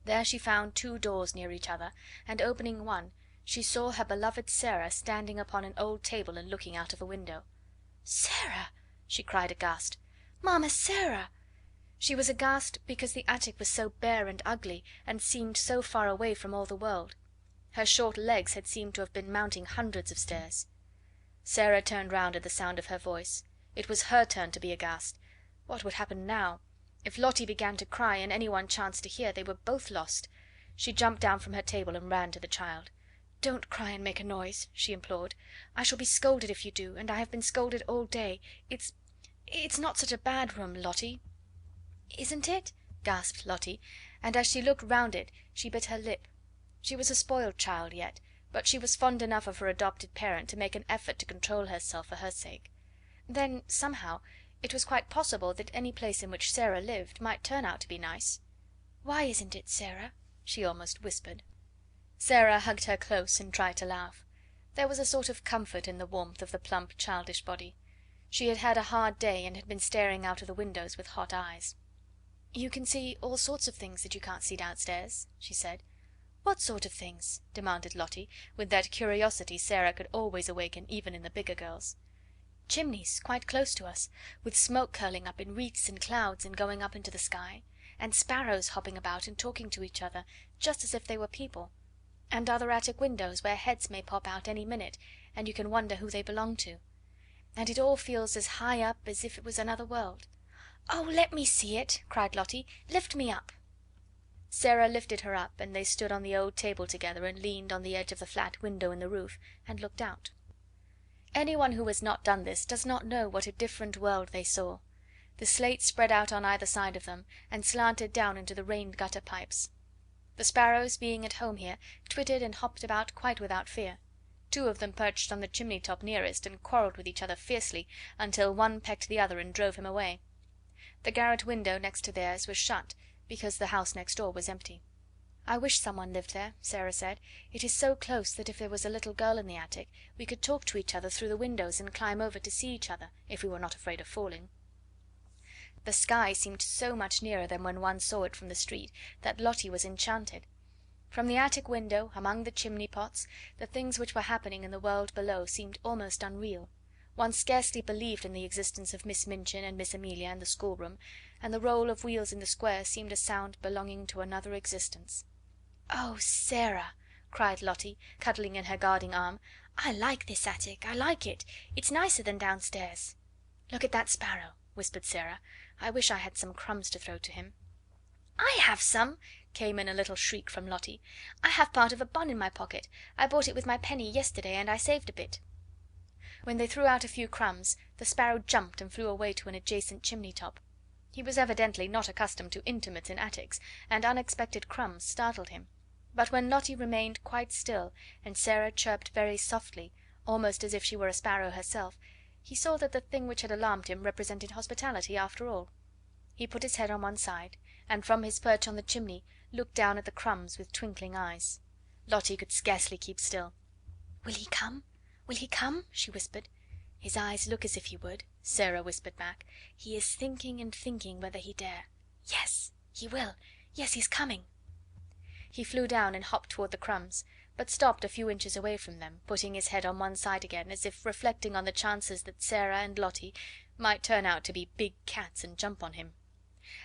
There she found 2 doors near each other, and opening one, she saw her beloved Sara standing upon an old table and looking out of a window. "Sara!" she cried aghast. "Mamma Sara!" She was aghast because the attic was so bare and ugly, and seemed so far away from all the world. Her short legs had seemed to have been mounting hundreds of stairs. Sara turned round at the sound of her voice. It was her turn to be aghast. What would happen now? If Lottie began to cry, and any one chanced to hear, they were both lost. She jumped down from her table and ran to the child. "Don't cry and make a noise," she implored. "I shall be scolded if you do, and I have been scolded all day. It's not such a bad room, Lottie." "Isn't it?" gasped Lottie, and as she looked round it she bit her lip. She was a spoiled child yet, but she was fond enough of her adopted parent to make an effort to control herself for her sake. Then, somehow, it was quite possible that any place in which Sara lived might turn out to be nice. "Why isn't it, Sara?" she almost whispered. Sara hugged her close and tried to laugh. There was a sort of comfort in the warmth of the plump, childish body. She had had a hard day, and had been staring out of the windows with hot eyes. "You can see all sorts of things that you can't see downstairs," she said. "What sort of things?" demanded Lottie, with that curiosity Sara could always awaken even in the bigger girls. "Chimneys quite close to us, with smoke curling up in wreaths and clouds and going up into the sky, and sparrows hopping about and talking to each other, just as if they were people, and other attic windows where heads may pop out any minute, and you can wonder who they belong to. And it all feels as high up as if it was another world." "Oh, let me see it!" cried Lottie. "Lift me up." Sara lifted her up, and they stood on the old table together and leaned on the edge of the flat window in the roof, and looked out. Anyone who has not done this does not know what a different world they saw. The slate spread out on either side of them, and slanted down into the rain gutter pipes. The sparrows, being at home here, twittered and hopped about quite without fear. 2 of them perched on the chimney top nearest, and quarrelled with each other fiercely, until one pecked the other and drove him away. The garret window next to theirs was shut, because the house next door was empty. "I wish someone lived there," Sara said. "It is so close that if there was a little girl in the attic, we could talk to each other through the windows and climb over to see each other, if we were not afraid of falling." The sky seemed so much nearer than when one saw it from the street that Lottie was enchanted. From the attic window, among the chimney pots, the things which were happening in the world below seemed almost unreal. One scarcely believed in the existence of Miss Minchin and Miss Amelia and the schoolroom, and the roll of wheels in the square seemed a sound belonging to another existence. "Oh, Sara!" cried Lottie, cuddling in her guarding arm. "I like this attic, I like it. It's nicer than downstairs." "Look at that sparrow," whispered Sara. "I wish I had some crumbs to throw to him." "I have some," came in a little shriek from Lottie. "I have part of a bun in my pocket. I bought it with my penny yesterday, and I saved a bit." When they threw out a few crumbs, the sparrow jumped and flew away to an adjacent chimney top. He was evidently not accustomed to intimates in attics, and unexpected crumbs startled him. But when Lottie remained quite still, and Sara chirped very softly, almost as if she were a sparrow herself, he saw that the thing which had alarmed him represented hospitality after all. He put his head on one side, and from his perch on the chimney looked down at the crumbs with twinkling eyes. Lottie could scarcely keep still. "Will he come? Will he come?" she whispered. "His eyes look as if he would," Sara whispered back. "He is thinking and thinking whether he dare. Yes, he will. Yes, he's coming." He flew down and hopped toward the crumbs, but stopped a few inches away from them, putting his head on one side again, as if reflecting on the chances that Sara and Lottie might turn out to be big cats and jump on him.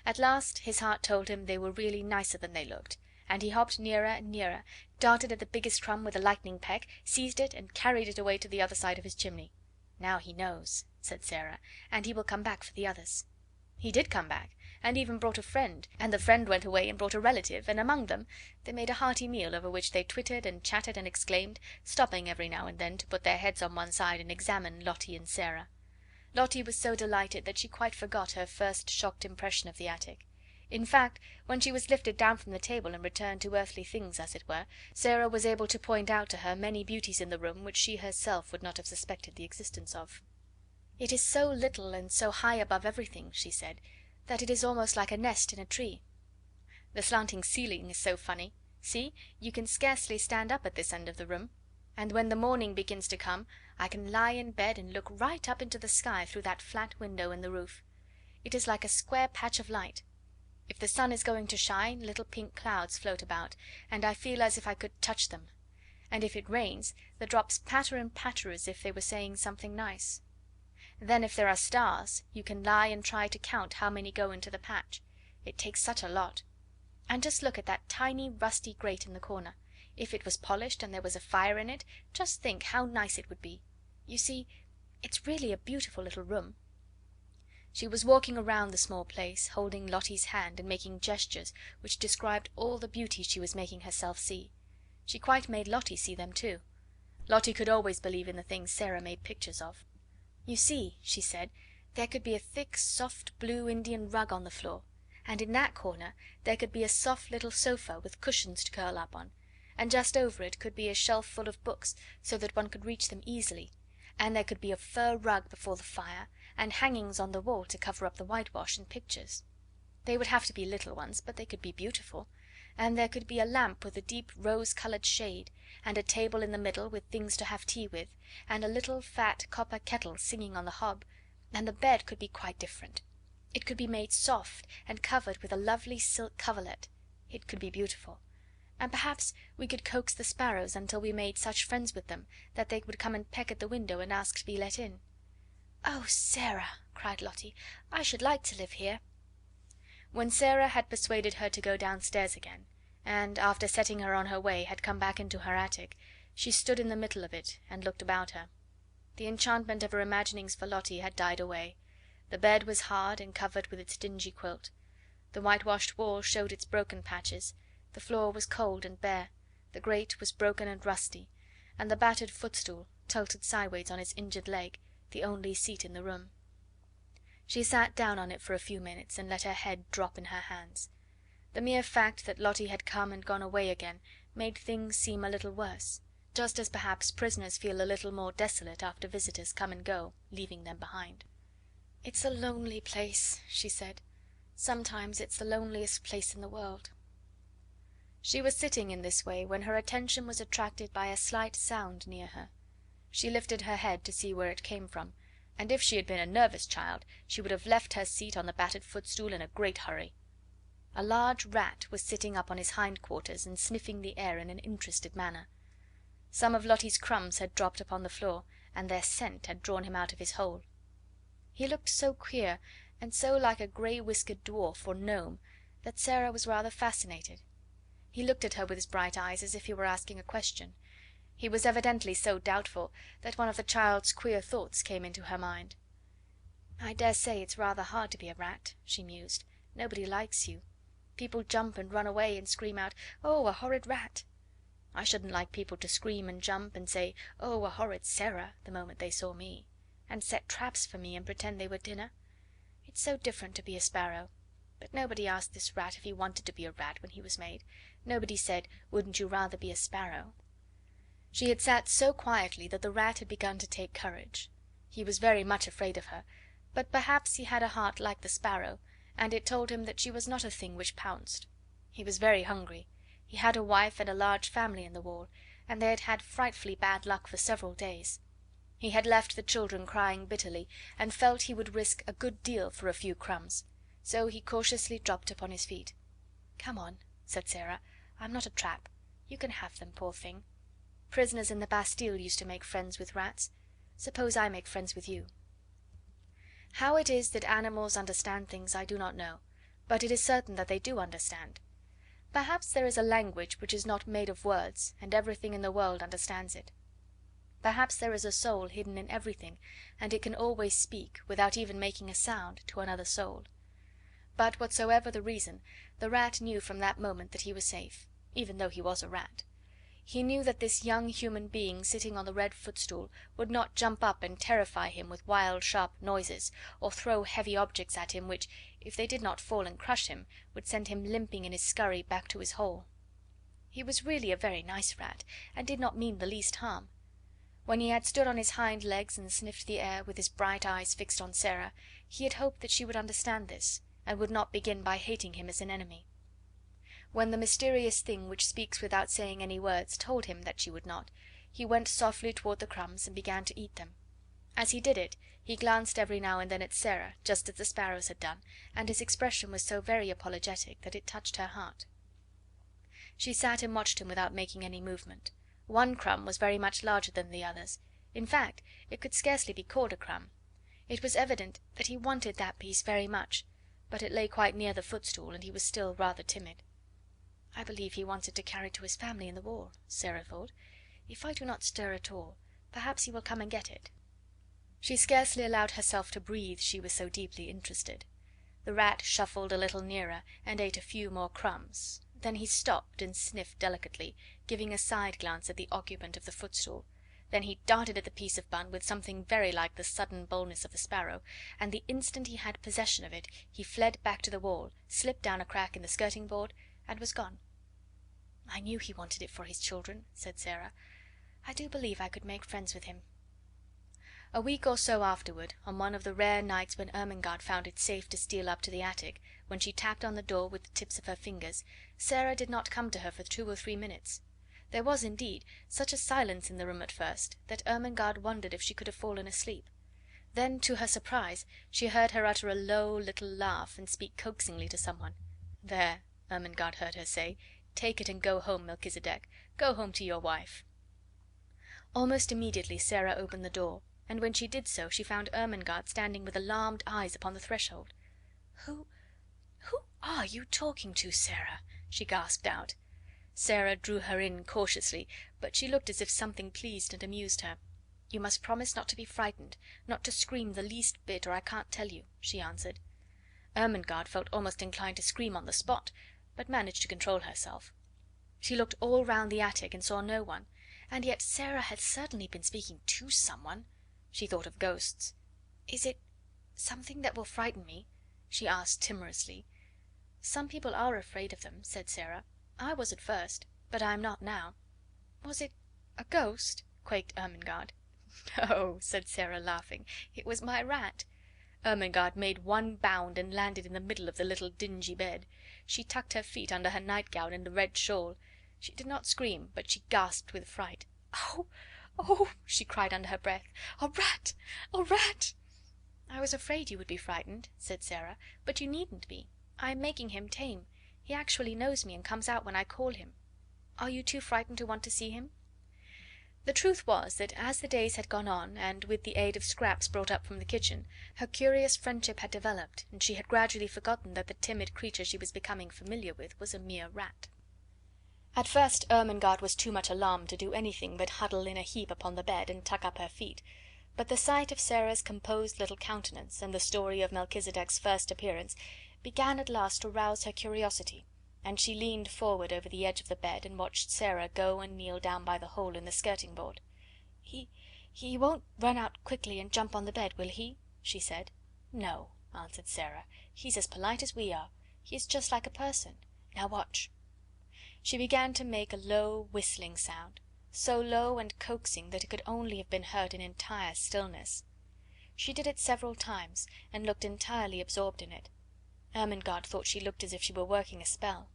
At last his heart told him they were really nicer than they looked, and he hopped nearer and nearer, darted at the biggest crumb with a lightning peck, seized it, and carried it away to the other side of his chimney. "Now he knows," said Sara, "and he will come back for the others." He did come back, and even brought a friend, and the friend went away and brought a relative, and among them they made a hearty meal over which they twittered and chattered and exclaimed, stopping every now and then to put their heads on one side and examine Lottie and Sara. Lottie was so delighted that she quite forgot her first shocked impression of the attic. In fact, when she was lifted down from the table and returned to earthly things, as it were, Sara was able to point out to her many beauties in the room which she herself would not have suspected the existence of. "It is so little and so high above everything," she said, "that it is almost like a nest in a tree. The slanting ceiling is so funny. See, you can scarcely stand up at this end of the room, and when the morning begins to come I can lie in bed and look right up into the sky through that flat window in the roof. It is like a square patch of light. If the sun is going to shine, little pink clouds float about, and I feel as if I could touch them. And if it rains, the drops patter and patter as if they were saying something nice. Then if there are stars, you can lie and try to count how many go into the patch. It takes such a lot. And just look at that tiny rusty grate in the corner. If it was polished and there was a fire in it, just think how nice it would be. You see, it's really a beautiful little room." She was walking around the small place, holding Lottie's hand and making gestures which described all the beauties she was making herself see. She quite made Lottie see them too. Lottie could always believe in the things Sara made pictures of. "You see," she said, "there could be a thick, soft blue Indian rug on the floor, and in that corner there could be a soft little sofa with cushions to curl up on, and just over it could be a shelf full of books so that one could reach them easily, and there could be a fur rug before the fire, and hangings on the wall to cover up the whitewash and pictures. They would have to be little ones, but they could be beautiful, and there could be a lamp with a deep rose-coloured shade, and a table in the middle with things to have tea with, and a little fat copper kettle singing on the hob, and the bed could be quite different. It could be made soft and covered with a lovely silk coverlet. It could be beautiful. And perhaps we could coax the sparrows until we made such friends with them that they would come and peck at the window and ask to be let in." "Oh, Sara!" cried Lottie, "I should like to live here." When Sara had persuaded her to go downstairs again, and, after setting her on her way, had come back into her attic, she stood in the middle of it and looked about her. The enchantment of her imaginings for Lottie had died away. The bed was hard and covered with its dingy quilt. The whitewashed wall showed its broken patches. The floor was cold and bare, the grate was broken and rusty, and the battered footstool, tilted sideways on its injured leg, the only seat in the room. She sat down on it for a few minutes and let her head drop in her hands. The mere fact that Lottie had come and gone away again made things seem a little worse, just as perhaps prisoners feel a little more desolate after visitors come and go, leaving them behind. "It's a lonely place," she said. "Sometimes it's the loneliest place in the world." She was sitting in this way when her attention was attracted by a slight sound near her. She lifted her head to see where it came from, and if she had been a nervous child she would have left her seat on the battered footstool in a great hurry. A large rat was sitting up on his hindquarters and sniffing the air in an interested manner. Some of Lottie's crumbs had dropped upon the floor, and their scent had drawn him out of his hole. He looked so queer, and so like a grey whiskered dwarf or gnome, that Sara was rather fascinated. He looked at her with his bright eyes as if he were asking a question. He was evidently so doubtful that one of the child's queer thoughts came into her mind. "I dare say it's rather hard to be a rat," she mused. "Nobody likes you." People jump and run away and scream out, 'Oh, a horrid rat!' I shouldn't like people to scream and jump and say, 'Oh, a horrid Sara!' the moment they saw me, and set traps for me and pretend they were dinner. It's so different to be a sparrow. But nobody asked this rat if he wanted to be a rat when he was made. Nobody said, 'Wouldn't you rather be a sparrow?'" She had sat so quietly that the rat had begun to take courage. He was very much afraid of her, but perhaps he had a heart like the sparrow, and it told him that she was not a thing which pounced. He was very hungry. He had a wife and a large family in the wall, and they had had frightfully bad luck for several days. He had left the children crying bitterly, and felt he would risk a good deal for a few crumbs, so he cautiously dropped upon his feet. "Come on," said Sara. "I'm not a trap. You can have them, poor thing. Prisoners in the Bastille used to make friends with rats. Suppose I make friends with you." How it is that animals understand things I do not know, but it is certain that they do understand. Perhaps there is a language which is not made of words, and everything in the world understands it. Perhaps there is a soul hidden in everything, and it can always speak, without even making a sound, to another soul. But whatsoever the reason, the rat knew from that moment that he was safe, even though he was a rat. He knew that this young human being sitting on the red footstool would not jump up and terrify him with wild sharp noises, or throw heavy objects at him which, if they did not fall and crush him, would send him limping in his scurry back to his hole. He was really a very nice rat, and did not mean the least harm. When he had stood on his hind legs and sniffed the air, with his bright eyes fixed on Sara, he had hoped that she would understand this, and would not begin by hating him as an enemy. When the mysterious thing which speaks without saying any words told him that she would not, he went softly toward the crumbs and began to eat them. As he did it, he glanced every now and then at Sara, just as the sparrows had done, and his expression was so very apologetic that it touched her heart. She sat and watched him without making any movement. One crumb was very much larger than the others. In fact, it could scarcely be called a crumb. It was evident that he wanted that piece very much, but it lay quite near the footstool, and he was still rather timid. "I believe he wanted to carry to his family in the war," Sara thought. "If I do not stir at all, perhaps he will come and get it." She scarcely allowed herself to breathe, she was so deeply interested. The rat shuffled a little nearer, and ate a few more crumbs. Then he stopped and sniffed delicately, giving a side glance at the occupant of the footstool. Then he darted at the piece of bun with something very like the sudden boldness of a sparrow, and the instant he had possession of it he fled back to the wall, slipped down a crack in the skirting board, and was gone. "I knew he wanted it for his children," said Sara. "I do believe I could make friends with him." A week or so afterward, on one of the rare nights when Ermengarde found it safe to steal up to the attic, when she tapped on the door with the tips of her fingers, Sara did not come to her for 2 or 3 minutes. There was, indeed, such a silence in the room at first that Ermengarde wondered if she could have fallen asleep. Then, to her surprise, she heard her utter a low little laugh and speak coaxingly to someone. "There," Ermengarde heard her say, "take it and go home, Melchisedec. Go home to your wife." Almost immediately Sara opened the door, and when she did so she found Ermengarde standing with alarmed eyes upon the threshold. Who are you talking to, Sara?" she gasped out. Sara drew her in cautiously, but she looked as if something pleased and amused her. "You must promise not to be frightened, not to scream the least bit, or I can't tell you," she answered. Ermengarde felt almost inclined to scream on the spot, but managed to control herself. She looked all round the attic and saw no one, and yet Sara had certainly been speaking to someone. She thought of ghosts. "Is it something that will frighten me?" she asked timorously. "Some people are afraid of them," said Sara. "I was at first, but I am not now." "Was it a ghost?" quaked Ermengarde. "No," said Sara, laughing. "It was my rat." Ermengarde made one bound and landed in the middle of the little dingy bed. She tucked her feet under her nightgown and the red shawl. She did not scream, but she gasped with fright. "Oh, oh!" she cried under her breath. "A rat! A rat!" "I was afraid you would be frightened," said Sara, "but you needn't be. I am making him tame. He actually knows me and comes out when I call him. Are you too frightened to want to see him?" The truth was that as the days had gone on, and with the aid of scraps brought up from the kitchen, her curious friendship had developed, and she had gradually forgotten that the timid creature she was becoming familiar with was a mere rat. At first Ermengarde was too much alarmed to do anything but huddle in a heap upon the bed and tuck up her feet, but the sight of Sara's composed little countenance, and the story of Melchisedec's first appearance, began at last to rouse her curiosity, and she leaned forward over the edge of the bed and watched Sara go and kneel down by the hole in the skirting board. He won't run out quickly and jump on the bed, will he?" she said. "No," answered Sara. "He's as polite as we are. He is just like a person. Now watch." She began to make a low whistling sound, so low and coaxing that it could only have been heard in entire stillness. She did it several times, and looked entirely absorbed in it. Ermengarde thought she looked as if she were working a spell.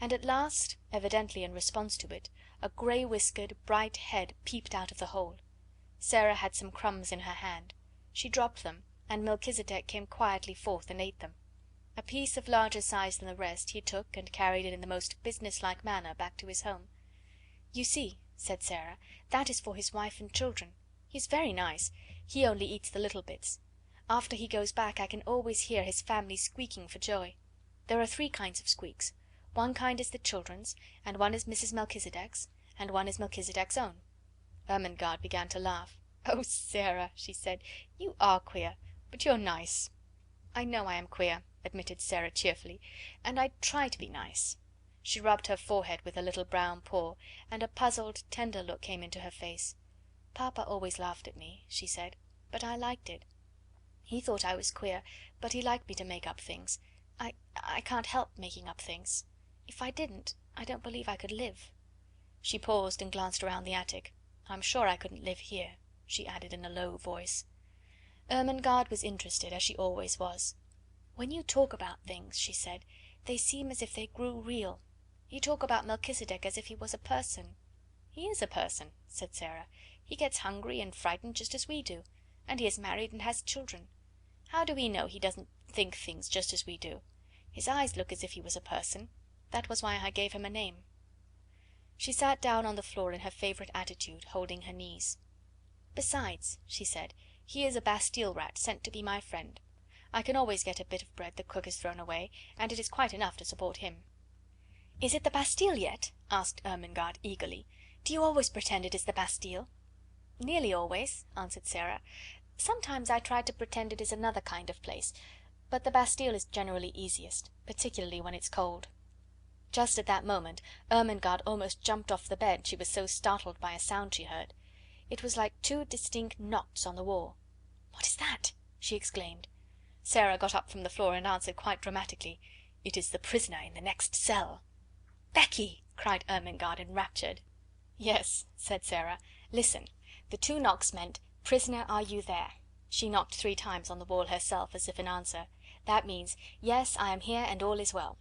And at last, evidently in response to it, a grey-whiskered, bright head peeped out of the hole. Sara had some crumbs in her hand. She dropped them, and Melchisedec came quietly forth and ate them. A piece of larger size than the rest he took and carried it in the most businesslike manner back to his home. "You see," said Sara, "that is for his wife and children. He's very nice. He only eats the little bits. After he goes back I can always hear his family squeaking for joy. There are 3 kinds of squeaks. One kind is the children's, and one is Mrs. Melchisedec's, and one is Melchisedec's own." Ermengarde began to laugh. "Oh, Sara," she said, "you are queer, but you're nice." "I know I am queer," admitted Sara cheerfully, "and I try to be nice." She rubbed her forehead with her little brown paw, and a puzzled, tender look came into her face. "Papa always laughed at me," she said, "but I liked it. He thought I was queer, but he liked me to make up things. I can't help making up things. If I didn't, I don't believe I could live." She paused and glanced around the attic. "I'm sure I couldn't live here," she added in a low voice. Ermengarde was interested, as she always was. "When you talk about things," she said, "they seem as if they grew real. You talk about Melchisedec as if he was a person." "He is a person," said Sara. "He gets hungry and frightened just as we do, and he is married and has children. How do we know he doesn't think things just as we do? His eyes look as if he was a person. That was why I gave him a name." She sat down on the floor in her favourite attitude, holding her knees. "Besides," she said, "he is a Bastille rat sent to be my friend. I can always get a bit of bread the cook has thrown away, and it is quite enough to support him." "Is it the Bastille yet?" asked Ermengarde eagerly. "Do you always pretend it is the Bastille?" "Nearly always," answered Sara. "Sometimes I try to pretend it is another kind of place, but the Bastille is generally easiest, particularly when it's cold." Just at that moment Ermengarde almost jumped off the bed, she was so startled by a sound she heard. It was like 2 distinct knocks on the wall. "What is that?" she exclaimed. Sara got up from the floor and answered quite dramatically: "It is the prisoner in the next cell." "Becky!" cried Ermengarde, enraptured. "Yes," said Sara. "Listen. The 2 knocks meant, 'Prisoner, are you there?' She knocked 3 times on the wall herself, as if in answer. That means, 'Yes, I am here and all is well.'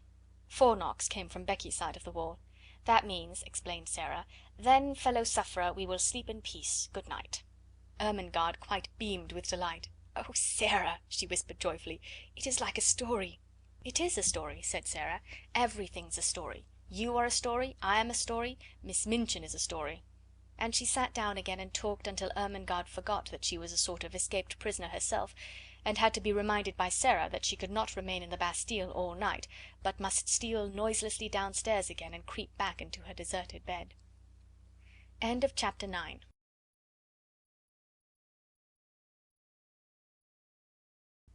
4 knocks came from Becky's side of the wall. That means," explained Sara, "'Then, fellow sufferer, we will sleep in peace. Good night.'" Ermengarde quite beamed with delight. "Oh, Sara," she whispered joyfully, "it is like a story." "It is a story," said Sara. "Everything's a story. You are a story, I am a story, Miss Minchin is a story." And she sat down again and talked until Ermengarde forgot that she was a sort of escaped prisoner herself, and had to be reminded by Sara that she could not remain in the Bastille all night, but must steal noiselessly downstairs again and creep back into her deserted bed. End of chapter 9.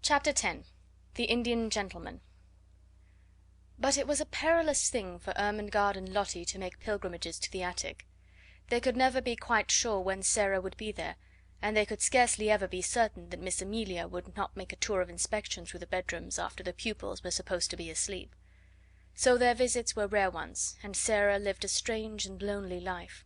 Chapter 10. The Indian Gentleman. But it was a perilous thing for Ermengarde and Lottie to make pilgrimages to the attic. They could never be quite sure when Sara would be there, and they could scarcely ever be certain that Miss Amelia would not make a tour of inspection through the bedrooms after the pupils were supposed to be asleep. So their visits were rare ones, and Sara lived a strange and lonely life.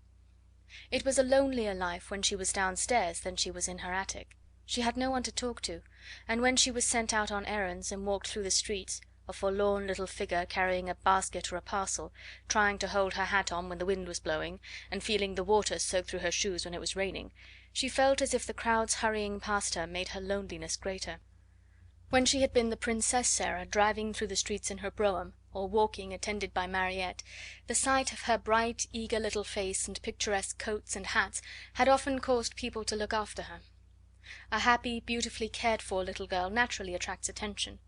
It was a lonelier life when she was downstairs than she was in her attic. She had no one to talk to, and when she was sent out on errands and walked through the streets, a forlorn little figure carrying a basket or a parcel, trying to hold her hat on when the wind was blowing, and feeling the water soak through her shoes when it was raining, she felt as if the crowds hurrying past her made her loneliness greater. When she had been the Princess Sara, driving through the streets in her brougham, or walking attended by Mariette, the sight of her bright, eager little face and picturesque coats and hats had often caused people to look after her. A happy, beautifully cared for little girl naturally attracts attention.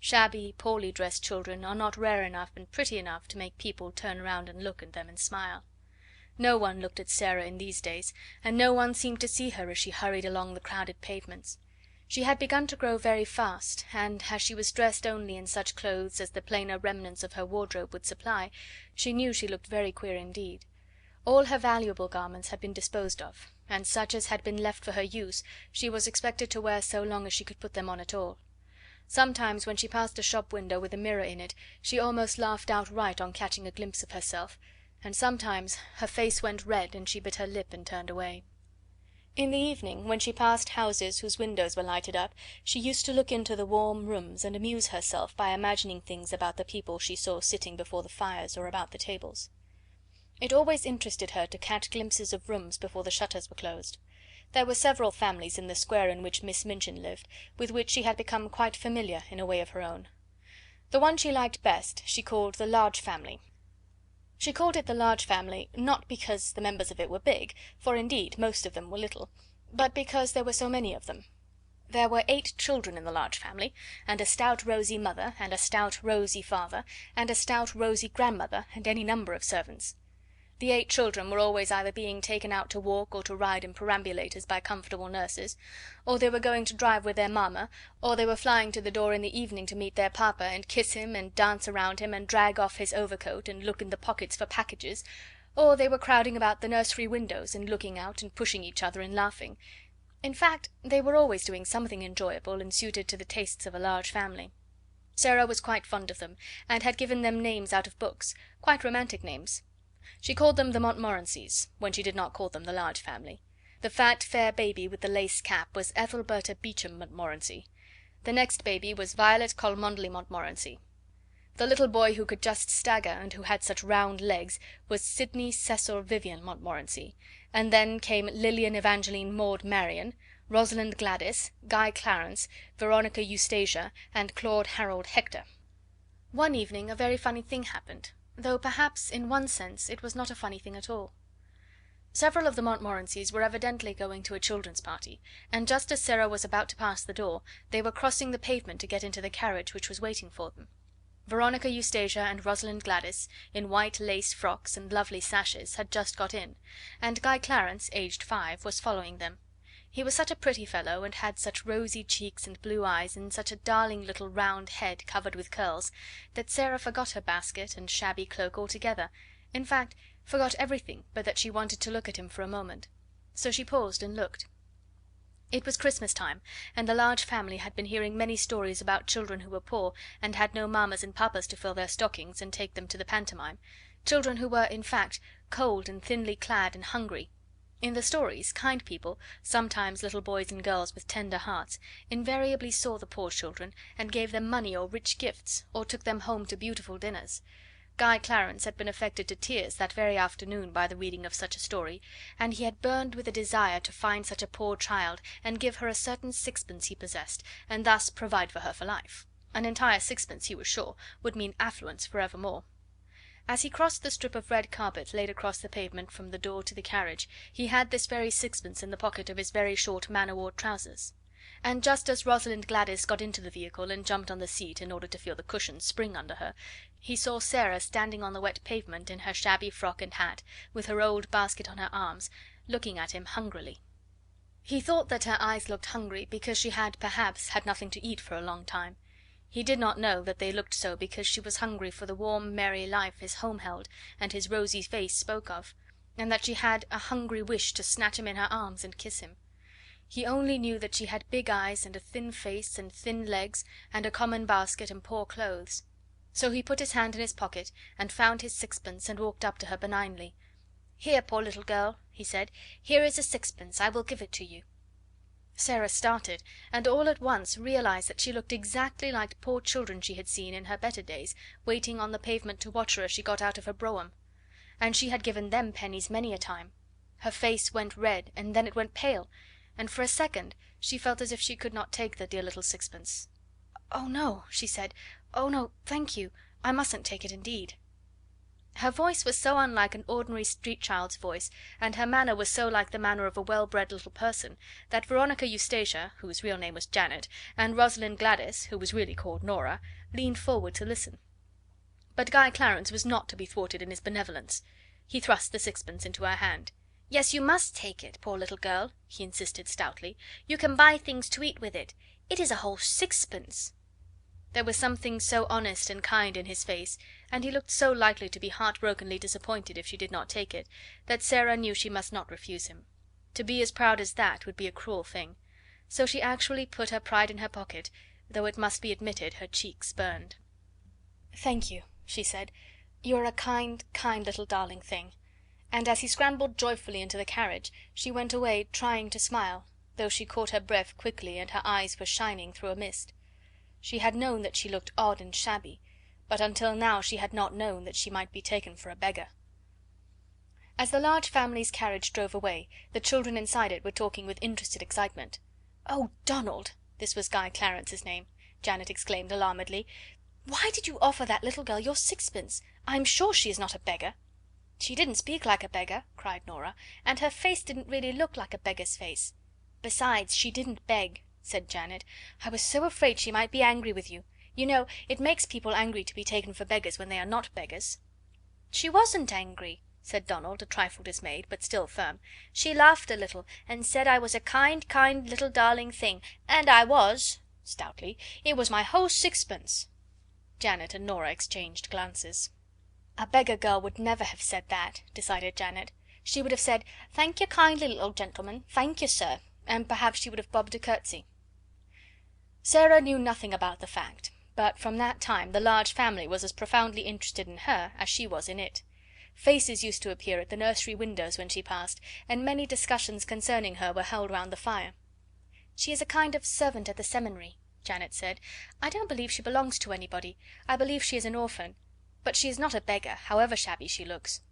Shabby, poorly dressed children are not rare enough and pretty enough to make people turn round and look at them and smile. No one looked at Sara in these days, and no one seemed to see her as she hurried along the crowded pavements. She had begun to grow very fast, and as she was dressed only in such clothes as the plainer remnants of her wardrobe would supply, she knew she looked very queer indeed. All her valuable garments had been disposed of, and such as had been left for her use she was expected to wear so long as she could put them on at all. Sometimes when she passed a shop window with a mirror in it she almost laughed outright on catching a glimpse of herself, and sometimes her face went red and she bit her lip and turned away. In the evening, when she passed houses whose windows were lighted up, she used to look into the warm rooms and amuse herself by imagining things about the people she saw sitting before the fires or about the tables. It always interested her to catch glimpses of rooms before the shutters were closed. There were several families in the square in which Miss Minchin lived, with which she had become quite familiar in a way of her own. The one she liked best she called the large family. She called it the large family, not because the members of it were big, for indeed most of them were little, but because there were so many of them. There were 8 children in the large family, and a stout rosy mother, and a stout rosy father, and a stout rosy grandmother, and any number of servants. The 8 children were always either being taken out to walk or to ride in perambulators by comfortable nurses, or they were going to drive with their mamma, or they were flying to the door in the evening to meet their papa, and kiss him, and dance around him, and drag off his overcoat, and look in the pockets for packages, or they were crowding about the nursery windows, and looking out, and pushing each other, and laughing. In fact, they were always doing something enjoyable and suited to the tastes of a large family. Sarah was quite fond of them, and had given them names out of books, quite romantic names. She called them the Montmorencys, when she did not call them the large family. The fat, fair baby with the lace cap was Ethelberta Beauchamp Montmorency. The next baby was Violet Cholmondeley Montmorency. The little boy who could just stagger, and who had such round legs, was Sidney Cecil Vivian Montmorency, and then came Lilian Evangeline Maud Marian, Rosalind Gladys, Guy Clarence, Veronica Eustasia, and Claude Harold Hector. One evening a very funny thing happened, though perhaps in one sense it was not a funny thing at all. Several of the Montmorencys were evidently going to a children's party, and just as Sarah was about to pass the door, they were crossing the pavement to get into the carriage which was waiting for them. Veronica Eustasia and Rosalind Gladys, in white lace frocks and lovely sashes, had just got in, and Guy Clarence, aged 5, was following them. He was such a pretty fellow, and had such rosy cheeks and blue eyes, and such a darling little round head covered with curls, that Sarah forgot her basket and shabby cloak altogether, in fact, forgot everything but that she wanted to look at him for a moment. So she paused and looked. It was Christmas time, and the large family had been hearing many stories about children who were poor, and had no mammas and papas to fill their stockings and take them to the pantomime, children who were, in fact, cold and thinly clad and hungry. In the stories, kind people, sometimes little boys and girls with tender hearts, invariably saw the poor children, and gave them money or rich gifts, or took them home to beautiful dinners. Guy Clarence had been affected to tears that very afternoon by the reading of such a story, and he had burned with a desire to find such a poor child, and give her a certain sixpence he possessed, and thus provide for her for life. An entire sixpence, he was sure, would mean affluence for evermore. As he crossed the strip of red carpet laid across the pavement from the door to the carriage, he had this very sixpence in the pocket of his very short man o' war trousers. And just as Rosalind Gladys got into the vehicle and jumped on the seat in order to feel the cushions spring under her, he saw Sarah standing on the wet pavement in her shabby frock and hat, with her old basket on her arms, looking at him hungrily. He thought that her eyes looked hungry because she had perhaps had nothing to eat for a long time. He did not know that they looked so because she was hungry for the warm merry life his home held and his rosy face spoke of, and that she had a hungry wish to snatch him in her arms and kiss him. He only knew that she had big eyes and a thin face and thin legs, and a common basket and poor clothes. So he put his hand in his pocket and found his sixpence and walked up to her benignly. "Here, poor little girl," he said, "here is a sixpence, I will give it to you." Sarah started, and all at once realized that she looked exactly like poor children she had seen in her better days, waiting on the pavement to watch her as she got out of her brougham. And she had given them pennies many a time. Her face went red, and then it went pale, and for a second she felt as if she could not take the dear little sixpence. "Oh no," she said. "Oh no, thank you. I mustn't take it indeed." Her voice was so unlike an ordinary street child's voice, and her manner was so like the manner of a well bred little person, that Veronica Eustasia, whose real name was Janet, and Rosalind Gladys, who was really called Nora, leaned forward to listen. But Guy Clarence was not to be thwarted in his benevolence. He thrust the sixpence into her hand. "Yes, you must take it, poor little girl," he insisted stoutly. "You can buy things to eat with it. It is a whole sixpence." There was something so honest and kind in his face, and he looked so likely to be heartbrokenly disappointed if she did not take it, that Sara knew she must not refuse him. To be as proud as that would be a cruel thing. So she actually put her pride in her pocket, though it must be admitted her cheeks burned. "Thank you," she said. "You are a kind, kind little darling thing." And as he scrambled joyfully into the carriage, she went away trying to smile, though she caught her breath quickly and her eyes were shining through a mist. She had known that she looked odd and shabby, but until now she had not known that she might be taken for a beggar. As the large family's carriage drove away, the children inside it were talking with interested excitement. "Oh, Donald!" This was Guy Clarence's name. Janet exclaimed alarmedly. "Why did you offer that little girl your sixpence? I'm sure she is not a beggar." "She didn't speak like a beggar," cried Nora, "and her face didn't really look like a beggar's face." "Besides, she didn't beg," said Janet. "I was so afraid she might be angry with you. You know, it makes people angry to be taken for beggars when they are not beggars." "She wasn't angry," said Donald, a trifle dismayed, but still firm. "She laughed a little, and said I was a kind, kind little darling thing, and I was," stoutly. "It was my whole sixpence." Janet and Nora exchanged glances. "A beggar girl would never have said that," decided Janet. "She would have said, 'Thank you kindly, little gentleman, thank you, sir,' and perhaps she would have bobbed a curtsy." Sara knew nothing about the fact, but from that time the large family was as profoundly interested in her as she was in it. Faces used to appear at the nursery windows when she passed, and many discussions concerning her were held round the fire. "She is a kind of servant at the seminary," Janet said. "I don't believe she belongs to anybody. I believe she is an orphan. But she is not a beggar, however shabby she looks."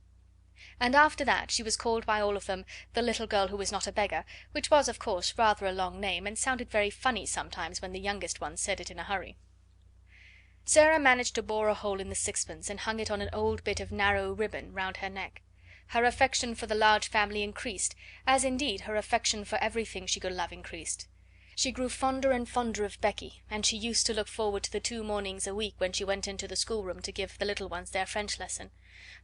And after that she was called by all of them the little girl who was not a beggar, which was, of course, rather a long name, and sounded very funny sometimes when the youngest one said it in a hurry. Sara managed to bore a hole in the sixpence and hung it on an old bit of narrow ribbon round her neck. Her affection for the large family increased, as indeed her affection for everything she could love increased. She grew fonder and fonder of Becky, and she used to look forward to the 2 mornings a week when she went into the schoolroom to give the little ones their French lesson.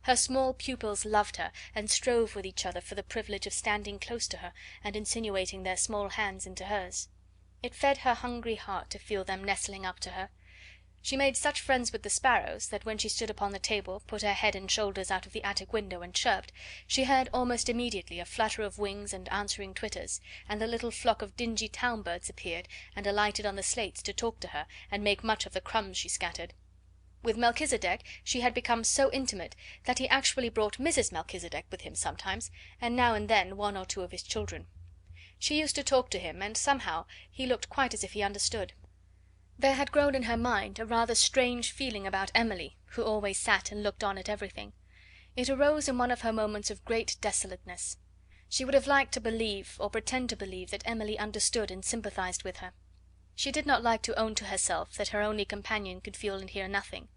Her small pupils loved her, and strove with each other for the privilege of standing close to her and insinuating their small hands into hers. It fed her hungry heart to feel them nestling up to her. She made such friends with the sparrows that when she stood upon the table, put her head and shoulders out of the attic window and chirped, she heard almost immediately a flutter of wings and answering twitters, and a little flock of dingy town birds appeared and alighted on the slates to talk to her and make much of the crumbs she scattered. With Melchisedec she had become so intimate that he actually brought Mrs. Melchisedec with him sometimes, and now and then 1 or 2 of his children. She used to talk to him, and somehow he looked quite as if he understood. There had grown in her mind a rather strange feeling about Emily, who always sat and looked on at everything. It arose in one of her moments of great desolateness. She would have liked to believe, or pretend to believe, that Emily understood and sympathized with her. She did not like to own to herself that her only companion could feel and hear nothing.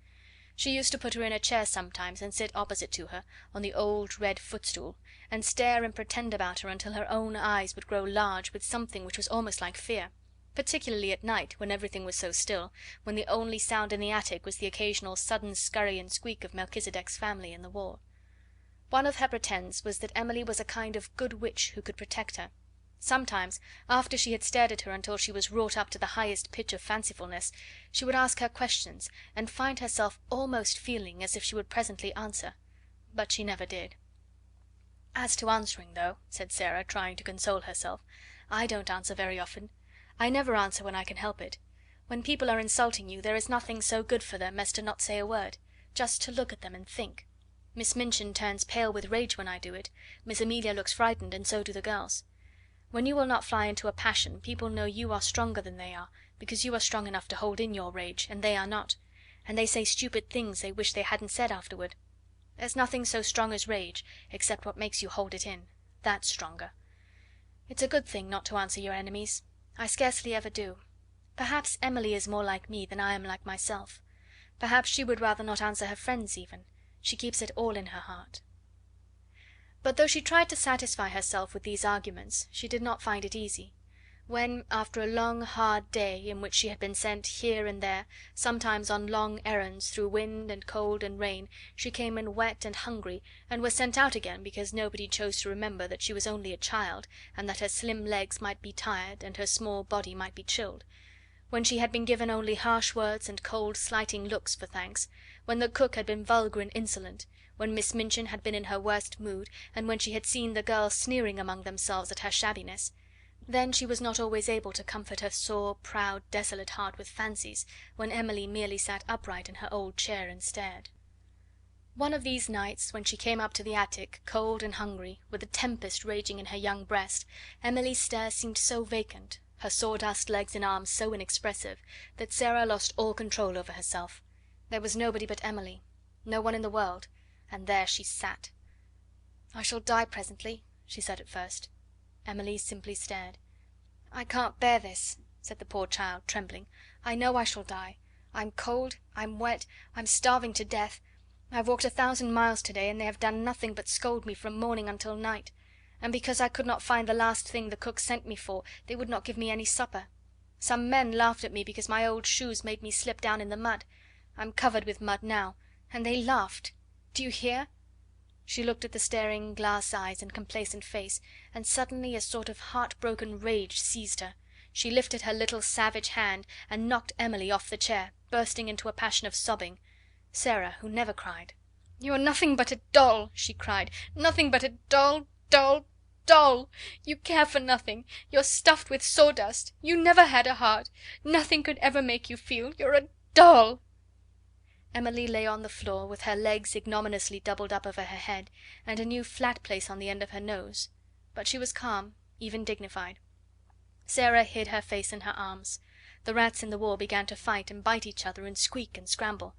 She used to put her in a chair sometimes and sit opposite to her, on the old red footstool, and stare and pretend about her until her own eyes would grow large with something which was almost like fear, particularly at night when everything was so still, when the only sound in the attic was the occasional sudden scurry and squeak of Melchisedec's family in the wall. One of her pretends was that Emily was a kind of good witch who could protect her. Sometimes, after she had stared at her until she was wrought up to the highest pitch of fancifulness, she would ask her questions, and find herself almost feeling as if she would presently answer, but she never did. "As to answering, though," said Sara, trying to console herself, "I don't answer very often. I never answer when I can help it. When people are insulting you, there is nothing so good for them as to not say a word, just to look at them and think. Miss Minchin turns pale with rage when I do it, Miss Amelia looks frightened, and so do the girls. When you will not fly into a passion, people know you are stronger than they are, because you are strong enough to hold in your rage, and they are not, and they say stupid things they wish they hadn't said afterward. There's nothing so strong as rage, except what makes you hold it in. That's stronger. It's a good thing not to answer your enemies. I scarcely ever do. Perhaps Emily is more like me than I am like myself. Perhaps she would rather not answer her friends even. She keeps it all in her heart." But though she tried to satisfy herself with these arguments, she did not find it easy. When, after a long hard day, in which she had been sent here and there, sometimes on long errands through wind and cold and rain, she came in wet and hungry, and was sent out again because nobody chose to remember that she was only a child, and that her slim legs might be tired and her small body might be chilled; when she had been given only harsh words and cold slighting looks for thanks; when the cook had been vulgar and insolent; when Miss Minchin had been in her worst mood, and when she had seen the girls sneering among themselves at her shabbiness, then she was not always able to comfort her sore, proud, desolate heart with fancies, when Emily merely sat upright in her old chair and stared. One of these nights, when she came up to the attic, cold and hungry, with a tempest raging in her young breast, Emily's stare seemed so vacant, her sawdust legs and arms so inexpressive, that Sara lost all control over herself. There was nobody but Emily, no one in the world, and there she sat. "I shall die presently," she said at first. Emily simply stared. "I can't bear this," said the poor child, trembling. "I know I shall die. I'm cold, I'm wet, I'm starving to death. I've walked 1,000 miles to day, and they have done nothing but scold me from morning until night. And because I could not find the last thing the cook sent me for, they would not give me any supper. Some men laughed at me because my old shoes made me slip down in the mud. I'm covered with mud now, and they laughed. Do you hear?" She looked at the staring glass eyes and complacent face, and suddenly a sort of heart-broken rage seized her. She lifted her little savage hand and knocked Emily off the chair, bursting into a passion of sobbing. Sara, who never cried. "You're nothing but a doll," she cried. "Nothing but a doll, doll, doll. You care for nothing. You're stuffed with sawdust. You never had a heart. Nothing could ever make you feel. You're a doll." Emily lay on the floor, with her legs ignominiously doubled up over her head, and a new flat place on the end of her nose, but she was calm, even dignified. Sara hid her face in her arms. The rats in the wall began to fight and bite each other and squeak and scramble.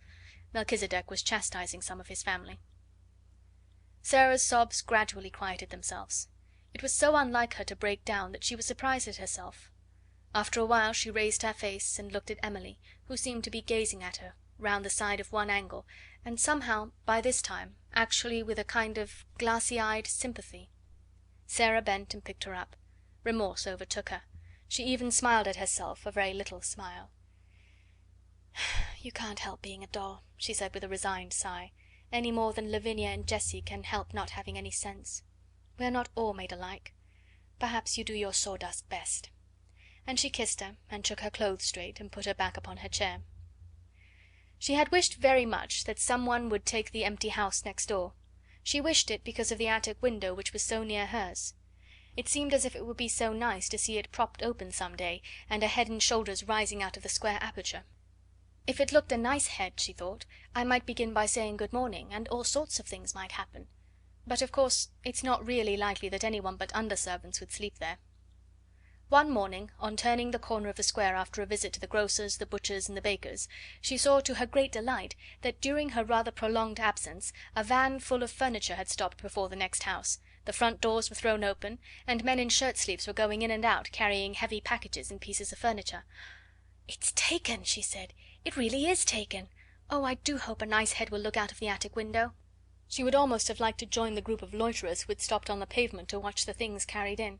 Melchisedec was chastising some of his family. Sara's sobs gradually quieted themselves. It was so unlike her to break down that she was surprised at herself. After a while she raised her face and looked at Emily, who seemed to be gazing at her round the side of one angle, and somehow, by this time, actually with a kind of glassy-eyed sympathy. Sara bent and picked her up. Remorse overtook her. She even smiled at herself, a very little smile. "You can't help being a doll," she said with a resigned sigh, "any more than Lavinia and Jessie can help not having any sense. We are not all made alike. Perhaps you do your sawdust best." And she kissed her, and shook her clothes straight, and put her back upon her chair. She had wished very much that some one would take the empty house next door. She wished it because of the attic window which was so near hers. It seemed as if it would be so nice to see it propped open some day, and a head and shoulders rising out of the square aperture. If it looked a nice head, she thought, I might begin by saying good morning, and all sorts of things might happen. But of course it's not really likely that anyone but under-servants would sleep there. One morning, on turning the corner of the square after a visit to the grocer's, the butcher's, and the baker's, she saw to her great delight that during her rather prolonged absence a van full of furniture had stopped before the next house, the front doors were thrown open, and men in shirt sleeves were going in and out carrying heavy packages and pieces of furniture. "It's taken," she said. "It really is taken. Oh, I do hope a nice head will look out of the attic window." She would almost have liked to join the group of loiterers who had stopped on the pavement to watch the things carried in.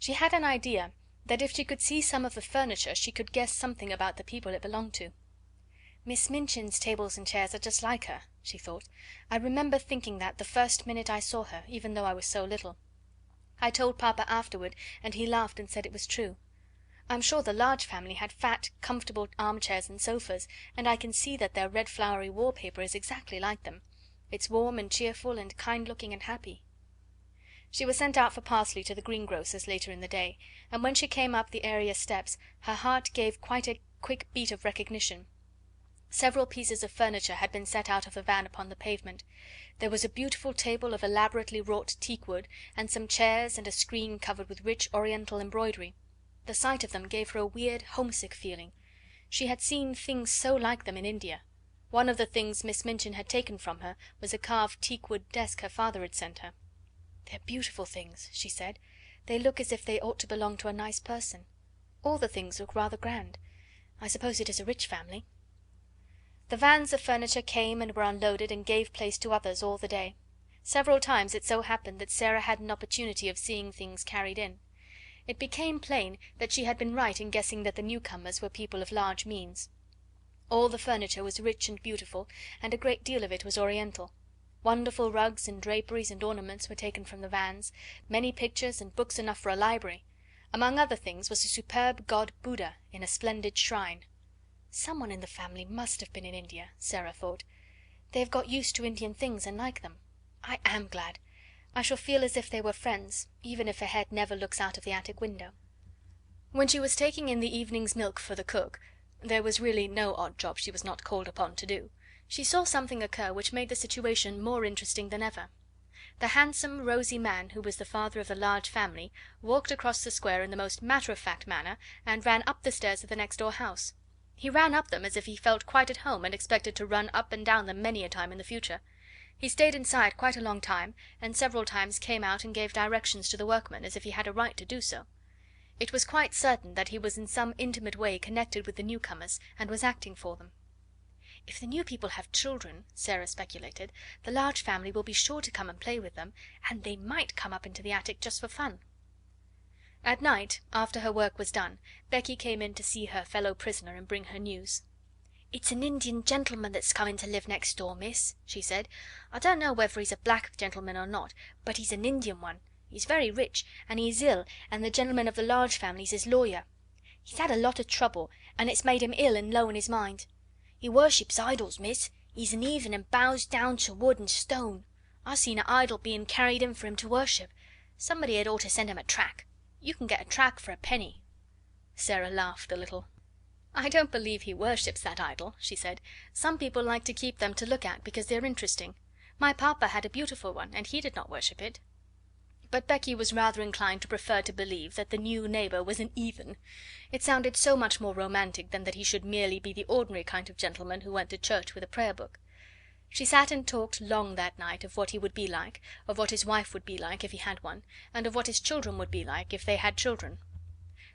She had an idea that if she could see some of the furniture she could guess something about the people it belonged to. "Miss Minchin's tables and chairs are just like her," she thought. "I remember thinking that the first minute I saw her, even though I was so little. I told Papa afterward, and he laughed and said it was true. I'm sure the Large family had fat, comfortable armchairs and sofas, and I can see that their red flowery wallpaper is exactly like them. It's warm and cheerful and kind-looking and happy." She was sent out for parsley to the greengrocer's later in the day, and when she came up the area steps her heart gave quite a quick beat of recognition. Several pieces of furniture had been set out of the van upon the pavement. There was a beautiful table of elaborately wrought teakwood, and some chairs and a screen covered with rich oriental embroidery. The sight of them gave her a weird homesick feeling. She had seen things so like them in India. One of the things Miss Minchin had taken from her was a carved teakwood desk her father had sent her. "They're beautiful things," she said. "They look as if they ought to belong to a nice person. All the things look rather grand. I suppose it is a rich family." The vans of furniture came and were unloaded and gave place to others all the day. Several times it so happened that Sara had an opportunity of seeing things carried in. It became plain that she had been right in guessing that the newcomers were people of large means. All the furniture was rich and beautiful, and a great deal of it was Oriental. Wonderful rugs and draperies and ornaments were taken from the vans, many pictures and books enough for a library. Among other things was a superb god Buddha in a splendid shrine. Someone in the family must have been in India, Sara thought. They have got used to Indian things and like them. I am glad. I shall feel as if they were friends, even if her head never looks out of the attic window. When she was taking in the evening's milk for the cook, there was really no odd job she was not called upon to do, she saw something occur which made the situation more interesting than ever. The handsome, rosy man who was the father of the large family walked across the square in the most matter-of-fact manner, and ran up the stairs of the next door house. He ran up them as if he felt quite at home and expected to run up and down them many a time in the future. He stayed inside quite a long time, and several times came out and gave directions to the workmen as if he had a right to do so. It was quite certain that he was in some intimate way connected with the newcomers, and was acting for them. If the new people have children, Sara speculated, the large family will be sure to come and play with them, and they might come up into the attic just for fun. At night, after her work was done, Becky came in to see her fellow prisoner and bring her news. "It's an Indian gentleman that's coming to live next door, miss," she said. "I don't know whether he's a black gentleman or not, but he's an Indian one. He's very rich, and he's ill, and the gentleman of the large family's his lawyer. He's had a lot of trouble, and it's made him ill and low in his mind. He worships idols, miss. He's an heathen and bows down to wood and stone. I seen an idol being carried in for him to worship. Somebody had ought to send him a track. You can get a track for a penny." Sara laughed a little. "I don't believe he worships that idol," she said. "Some people like to keep them to look at because they're interesting. My papa had a beautiful one, and he did not worship it." But Becky was rather inclined to prefer to believe that the new neighbour was an heathen. It sounded so much more romantic than that he should merely be the ordinary kind of gentleman who went to church with a prayer book. She sat and talked long that night of what he would be like, of what his wife would be like if he had one, and of what his children would be like if they had children.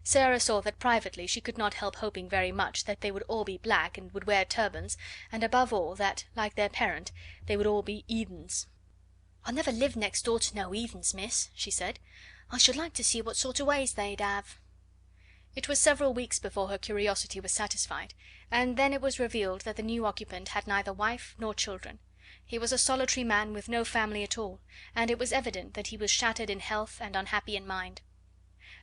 Sara saw that privately she could not help hoping very much that they would all be black and would wear turbans, and above all that, like their parent, they would all be heathens. "I'll never live next door to no heathens, miss," she said. "I should like to see what sort of ways they'd have." It was several weeks before her curiosity was satisfied, and then it was revealed that the new occupant had neither wife nor children. He was a solitary man with no family at all, and it was evident that he was shattered in health and unhappy in mind.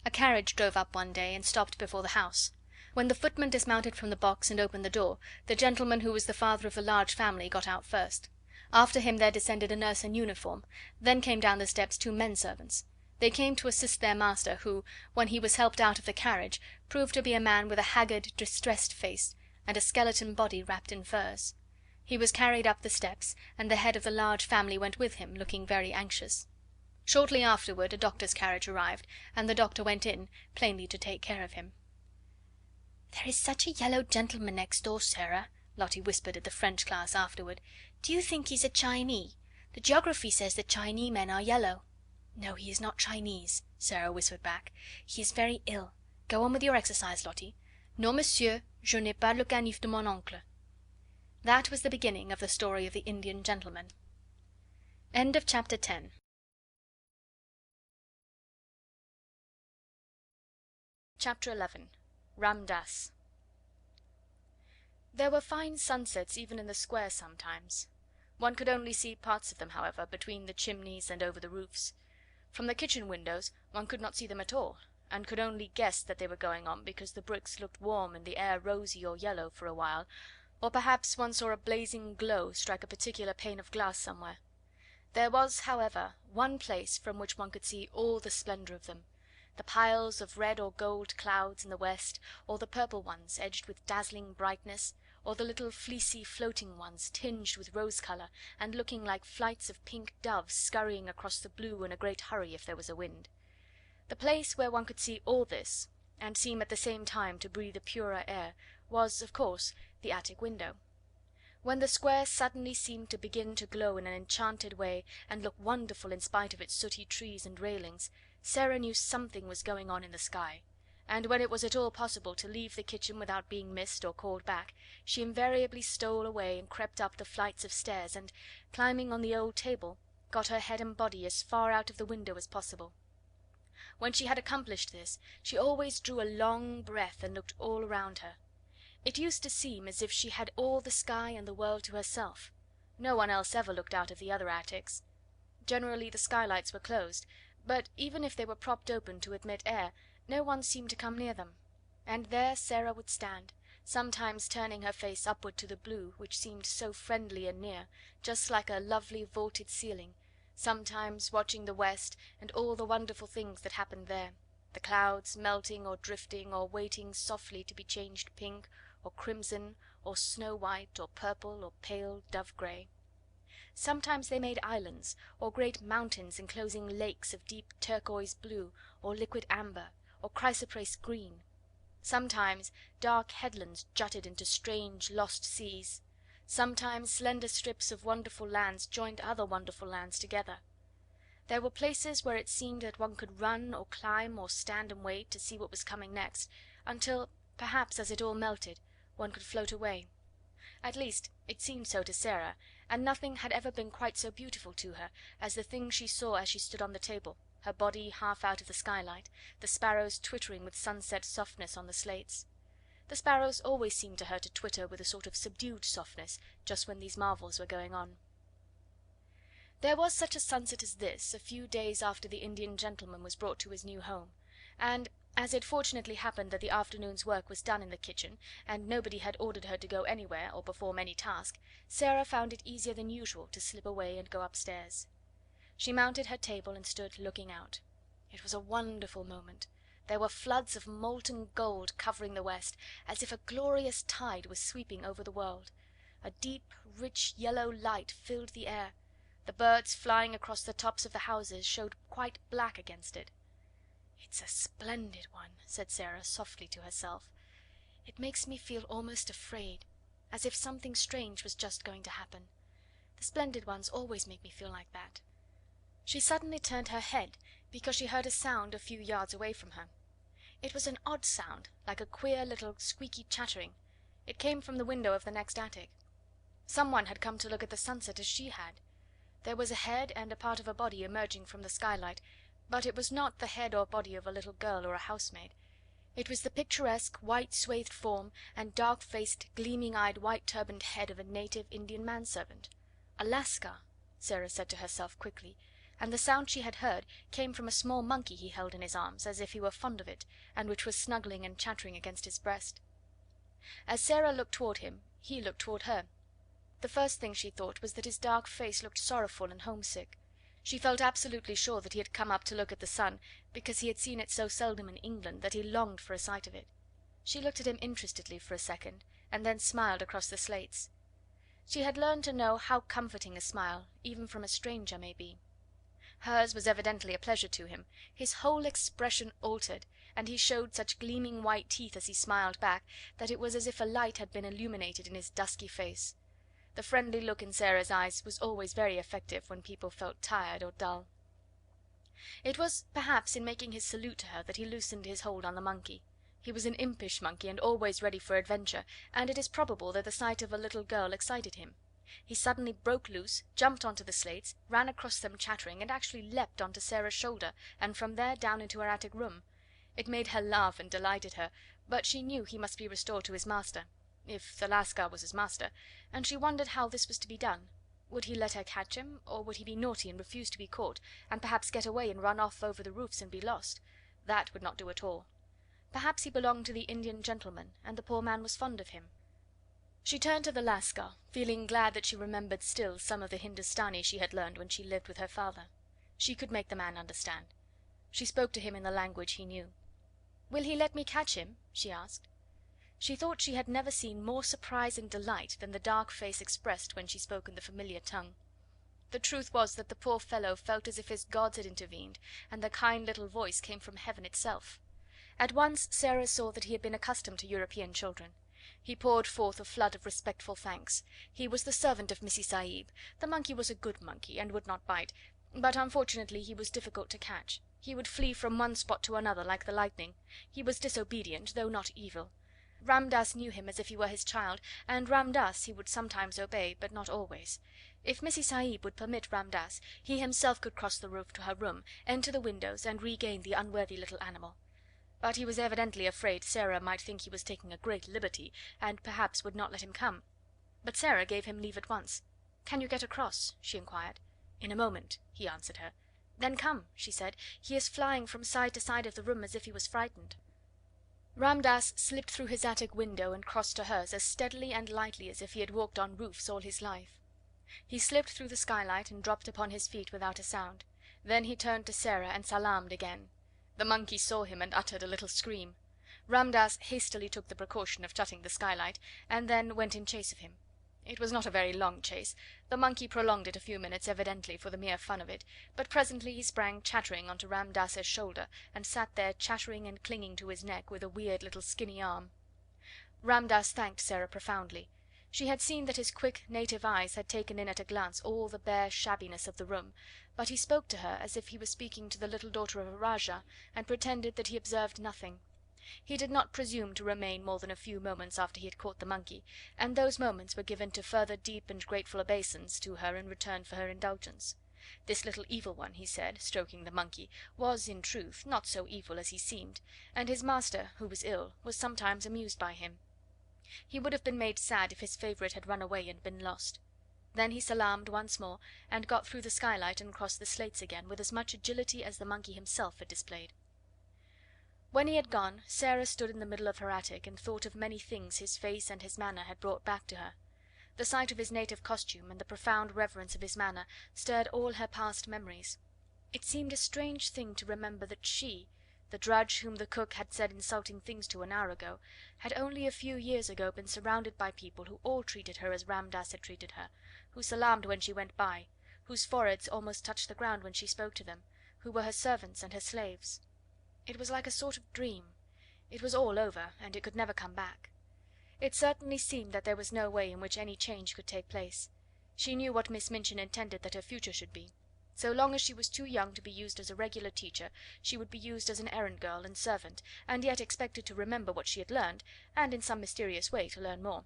A carriage drove up one day and stopped before the house. When the footman dismounted from the box and opened the door, the gentleman who was the father of the large family got out first. After him there descended a nurse in uniform, then came down the steps two men servants. They came to assist their master, who, when he was helped out of the carriage, proved to be a man with a haggard, distressed face, and a skeleton body wrapped in furs. He was carried up the steps, and the head of the large family went with him, looking very anxious. Shortly afterward a doctor's carriage arrived, and the doctor went in, plainly to take care of him. "There is such a yellow gentleman next door, Sara," Lottie whispered at the French class afterward. "Do you think he's a Chinee? The geography says that Chinee men are yellow." "No, he is not Chinese," Sara whispered back. "He is very ill. Go on with your exercise, Lottie. Non, monsieur, je n'ai pas le canif de mon oncle." That was the beginning of the story of the Indian gentleman. End of chapter 10. Chapter 11. Ramdas. There were fine sunsets even in the square sometimes. One could only see parts of them, however, between the chimneys and over the roofs. From the kitchen windows one could not see them at all, and could only guess that they were going on because the bricks looked warm and the air rosy or yellow for a while, or perhaps one saw a blazing glow strike a particular pane of glass somewhere. There was, however, one place from which one could see all the splendour of them: the piles of red or gold clouds in the west, or the purple ones edged with dazzling brightness, or the little fleecy floating ones tinged with rose colour, and looking like flights of pink doves scurrying across the blue in a great hurry if there was a wind. The place where one could see all this, and seem at the same time to breathe a purer air, was, of course, the attic window. When the square suddenly seemed to begin to glow in an enchanted way, and look wonderful in spite of its sooty trees and railings, Sara knew something was going on in the sky, and when it was at all possible to leave the kitchen without being missed or called back, she invariably stole away and crept up the flights of stairs and, climbing on the old table, got her head and body as far out of the window as possible. When she had accomplished this, she always drew a long breath and looked all around her. It used to seem as if she had all the sky and the world to herself. No one else ever looked out of the other attics. Generally the skylights were closed, but even if they were propped open to admit air, no one seemed to come near them. And there Sara would stand, sometimes turning her face upward to the blue, which seemed so friendly and near, just like a lovely vaulted ceiling, sometimes watching the west and all the wonderful things that happened there, the clouds melting or drifting or waiting softly to be changed pink or crimson or snow white or purple or pale dove grey. Sometimes they made islands, or great mountains enclosing lakes of deep turquoise blue, or liquid amber, or chrysoprase green. Sometimes dark headlands jutted into strange lost seas. Sometimes slender strips of wonderful lands joined other wonderful lands together. There were places where it seemed that one could run or climb or stand and wait to see what was coming next, until, perhaps as it all melted, one could float away. At least it seemed so to Sara, and nothing had ever been quite so beautiful to her as the thing she saw as she stood on the table, her body half out of the skylight, the sparrows twittering with sunset softness on the slates. The sparrows always seemed to her to twitter with a sort of subdued softness just when these marvels were going on. There was such a sunset as this a few days after the Indian gentleman was brought to his new home, and as it fortunately happened that the afternoon's work was done in the kitchen, and nobody had ordered her to go anywhere or perform any task, Sara found it easier than usual to slip away and go upstairs. She mounted her table and stood looking out. It was a wonderful moment. There were floods of molten gold covering the west, as if a glorious tide was sweeping over the world. A deep, rich yellow light filled the air. The birds flying across the tops of the houses showed quite black against it. "It's a splendid one," said Sara softly to herself. "It makes me feel almost afraid, as if something strange was just going to happen. The splendid ones always make me feel like that." She suddenly turned her head because she heard a sound a few yards away from her. It was an odd sound, like a queer little squeaky chattering. It came from the window of the next attic. Someone had come to look at the sunset as she had. There was a head and a part of a body emerging from the skylight, but it was not the head or body of a little girl or a housemaid. It was the picturesque, white swathed form and dark faced, gleaming eyed, white turbaned head of a native Indian manservant. "Alaska," Sara said to herself quickly, and the sound she had heard came from a small monkey he held in his arms, as if he were fond of it, and which was snuggling and chattering against his breast. As Sara looked toward him, he looked toward her. The first thing she thought was that his dark face looked sorrowful and homesick. She felt absolutely sure that he had come up to look at the sun, because he had seen it so seldom in England that he longed for a sight of it. She looked at him interestedly for a second, and then smiled across the slates. She had learned to know how comforting a smile, even from a stranger, may be. Hers was evidently a pleasure to him. His whole expression altered, and he showed such gleaming white teeth as he smiled back that it was as if a light had been illuminated in his dusky face. The friendly look in Sara's eyes was always very effective when people felt tired or dull. It was perhaps in making his salute to her that he loosened his hold on the monkey. He was an impish monkey and always ready for adventure, and it is probable that the sight of a little girl excited him. He suddenly broke loose, jumped onto the slates, ran across them chattering, and actually leapt onto Sara's shoulder, and from there down into her attic room. It made her laugh and delighted her, but she knew he must be restored to his master, if the Lascar was his master, and she wondered how this was to be done. Would he let her catch him, or would he be naughty and refuse to be caught, and perhaps get away and run off over the roofs and be lost? That would not do at all. Perhaps he belonged to the Indian gentleman, and the poor man was fond of him. She turned to the Lascar, feeling glad that she remembered still some of the Hindustani she had learned when she lived with her father. She could make the man understand. She spoke to him in the language he knew. "Will he let me catch him?" she asked. She thought she had never seen more surprise and delight than the dark face expressed when she spoke in the familiar tongue. The truth was that the poor fellow felt as if his gods had intervened, and the kind little voice came from heaven itself. At once Sara saw that he had been accustomed to European children. He poured forth a flood of respectful thanks. He was the servant of Missy Sahib. The monkey was a good monkey, and would not bite, but unfortunately he was difficult to catch. He would flee from one spot to another like the lightning. He was disobedient, though not evil. Ramdas knew him as if he were his child, and Ramdas he would sometimes obey, but not always. If Missy Sahib would permit Ramdas, he himself could cross the roof to her room, enter the windows, and regain the unworthy little animal. But he was evidently afraid Sara might think he was taking a great liberty, and perhaps would not let him come. But Sara gave him leave at once. "Can you get across?" she inquired. "In a moment," he answered her. "Then come," she said. "He is flying from side to side of the room as if he was frightened." Ramdas slipped through his attic window and crossed to hers as steadily and lightly as if he had walked on roofs all his life. He slipped through the skylight and dropped upon his feet without a sound. Then he turned to Sara and salaamed again. The monkey saw him and uttered a little scream. Ramdas hastily took the precaution of shutting the skylight, and then went in chase of him. It was not a very long chase. The monkey prolonged it a few minutes evidently for the mere fun of it, but presently he sprang chattering onto Ramdas's shoulder, and sat there chattering and clinging to his neck with a weird little skinny arm. Ramdas thanked Sara profoundly. She had seen that his quick native eyes had taken in at a glance all the bare shabbiness of the room, but he spoke to her as if he were speaking to the little daughter of a rajah, and pretended that he observed nothing. He did not presume to remain more than a few moments after he had caught the monkey, and those moments were given to further deep and grateful obeisance to her in return for her indulgence. This little evil one, he said, stroking the monkey, was, in truth, not so evil as he seemed, and his master, who was ill, was sometimes amused by him. He would have been made sad if his favourite had run away and been lost. Then he salaamed once more, and got through the skylight and crossed the slates again with as much agility as the monkey himself had displayed. When he had gone, Sara stood in the middle of her attic and thought of many things his face and his manner had brought back to her. The sight of his native costume and the profound reverence of his manner stirred all her past memories. It seemed a strange thing to remember that she, the drudge whom the cook had said insulting things to an hour ago, had only a few years ago been surrounded by people who all treated her as Ramdas had treated her, who salaamed when she went by, whose foreheads almost touched the ground when she spoke to them, who were her servants and her slaves. It was like a sort of dream. It was all over, and it could never come back. It certainly seemed that there was no way in which any change could take place. She knew what Miss Minchin intended that her future should be. So long as she was too young to be used as a regular teacher, she would be used as an errand girl and servant, and yet expected to remember what she had learned, and in some mysterious way to learn more.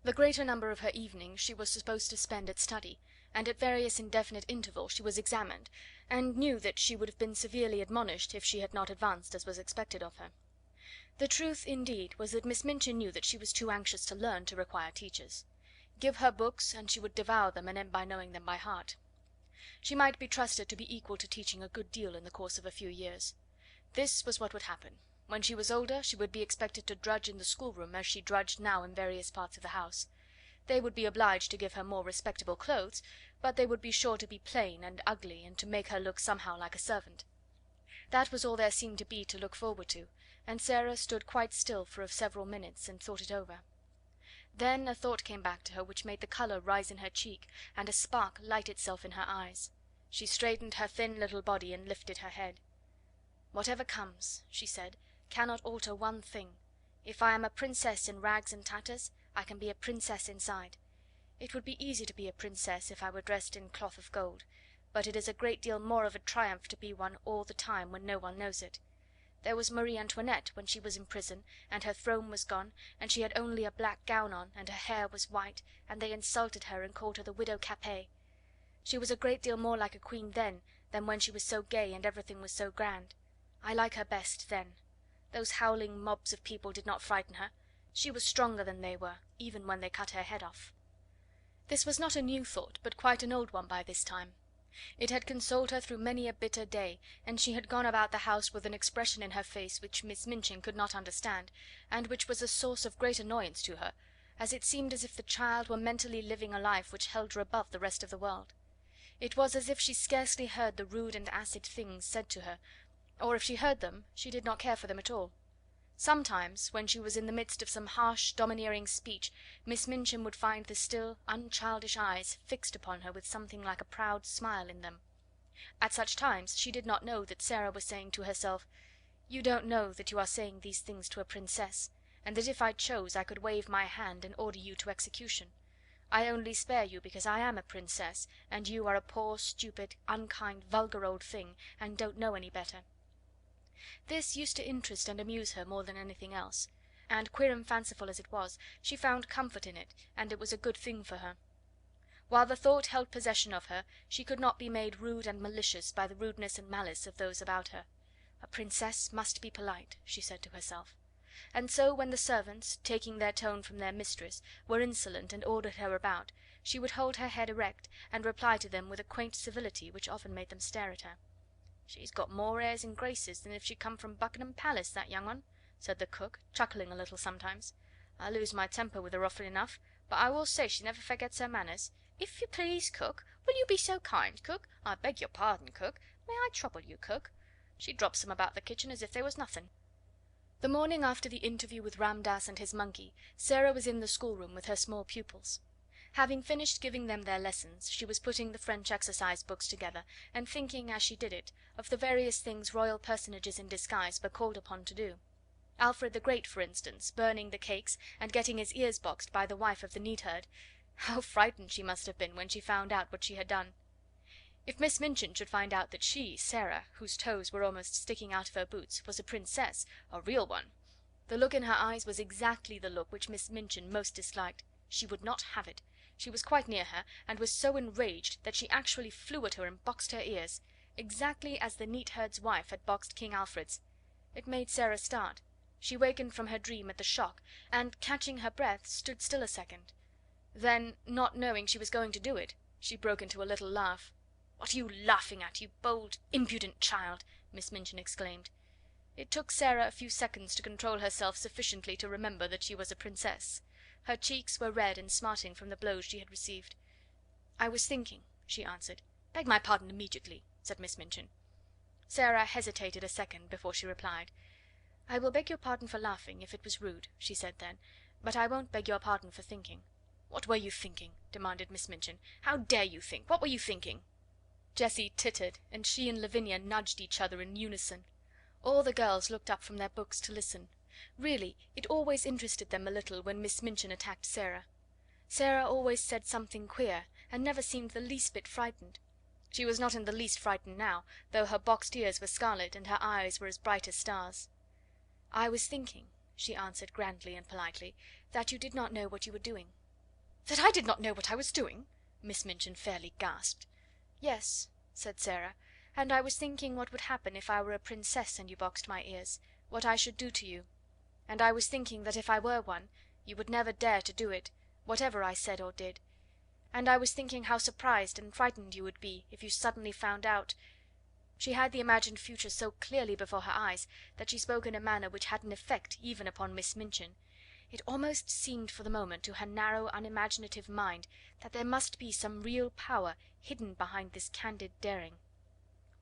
The greater number of her evenings she was supposed to spend at study, and at various indefinite intervals she was examined, and knew that she would have been severely admonished if she had not advanced as was expected of her. The truth, indeed, was that Miss Minchin knew that she was too anxious to learn to require teachers. Give her books, and she would devour them and end by knowing them by heart. She might be trusted to be equal to teaching a good deal in the course of a few years. This was what would happen. When she was older she would be expected to drudge in the schoolroom as she drudged now in various parts of the house. They would be obliged to give her more respectable clothes, but they would be sure to be plain and ugly, and to make her look somehow like a servant. That was all there seemed to be to look forward to, and Sara stood quite still for several minutes and thought it over. Then a thought came back to her which made the colour rise in her cheek, and a spark light itself in her eyes. She straightened her thin little body and lifted her head. "Whatever comes," she said, "cannot alter one thing. If I am a princess in rags and tatters, I can be a princess inside. It would be easy to be a princess if I were dressed in cloth of gold, but it is a great deal more of a triumph to be one all the time when no one knows it. There was Marie Antoinette when she was in prison, and her throne was gone, and she had only a black gown on, and her hair was white, and they insulted her and called her the Widow Capet. She was a great deal more like a queen then than when she was so gay and everything was so grand. I like her best then. Those howling mobs of people did not frighten her. She was stronger than they were, even when they cut her head off." This was not a new thought, but quite an old one by this time. It had consoled her through many a bitter day, and she had gone about the house with an expression in her face which Miss Minchin could not understand, and which was a source of great annoyance to her, as it seemed as if the child were mentally living a life which held her above the rest of the world. It was as if she scarcely heard the rude and acid things said to her, or if she heard them, she did not care for them at all. Sometimes, when she was in the midst of some harsh, domineering speech, Miss Minchin would find the still, unchildish eyes fixed upon her with something like a proud smile in them. At such times she did not know that Sara was saying to herself, "You don't know that you are saying these things to a princess, and that if I chose I could wave my hand and order you to execution. I only spare you because I am a princess, and you are a poor, stupid, unkind, vulgar old thing, and don't know any better." This used to interest and amuse her more than anything else, and queer and fanciful as it was, she found comfort in it, and it was a good thing for her. While the thought held possession of her, she could not be made rude and malicious by the rudeness and malice of those about her. A princess must be polite, she said to herself. And so when the servants, taking their tone from their mistress, were insolent and ordered her about, she would hold her head erect, and reply to them with a quaint civility which often made them stare at her. "She's got more airs and graces than if she'd come from Buckingham Palace, that young one," said the cook, chuckling a little sometimes. "I lose my temper with her often enough, but I will say she never forgets her manners. If you please, cook, will you be so kind, cook? I beg your pardon, cook. May I trouble you, cook?" She drops them about the kitchen as if they was nothing. The morning after the interview with Ramdass and his monkey, Sara was in the schoolroom with her small pupils. Having finished giving them their lessons, she was putting the French exercise books together, and thinking, as she did it, of the various things royal personages in disguise were called upon to do. Alfred the Great, for instance, burning the cakes and getting his ears boxed by the wife of the neatherd. How frightened she must have been when she found out what she had done! If Miss Minchin should find out that she, Sara, whose toes were almost sticking out of her boots, was a princess, a real one! The look in her eyes was exactly the look which Miss Minchin most disliked. She would not have it. She was quite near her, and was so enraged that she actually flew at her and boxed her ears, exactly as the neatherd's wife had boxed King Alfred's. It made Sara start. She wakened from her dream at the shock, and, catching her breath, stood still a second. Then, not knowing she was going to do it, she broke into a little laugh. "What are you laughing at, you bold, impudent child?" Miss Minchin exclaimed. It took Sara a few seconds to control herself sufficiently to remember that she was a princess. Her cheeks were red and smarting from the blows she had received. "I was thinking," she answered. "Beg my pardon immediately," said Miss Minchin. Sara hesitated a second before she replied. "I will beg your pardon for laughing, if it was rude," she said then, "but I won't beg your pardon for thinking." "What were you thinking?" demanded Miss Minchin. "How dare you think? What were you thinking?" Jessie tittered, and she and Lavinia nudged each other in unison. All the girls looked up from their books to listen. Really, it always interested them a little when Miss Minchin attacked Sara. Sara always said something queer, and never seemed the least bit frightened. She was not in the least frightened now, though her boxed ears were scarlet and her eyes were as bright as stars. "I was thinking," she answered grandly and politely, "that you did not know what you were doing." "That I did not know what I was doing?" Miss Minchin fairly gasped. "Yes," said Sara, "and I was thinking what would happen if I were a princess and you boxed my ears, what I should do to you. And I was thinking that if I were one, you would never dare to do it, whatever I said or did. And I was thinking how surprised and frightened you would be if you suddenly found out." She had the imagined future so clearly before her eyes that she spoke in a manner which had an effect even upon Miss Minchin. It almost seemed for the moment to her narrow, unimaginative mind that there must be some real power hidden behind this candid daring.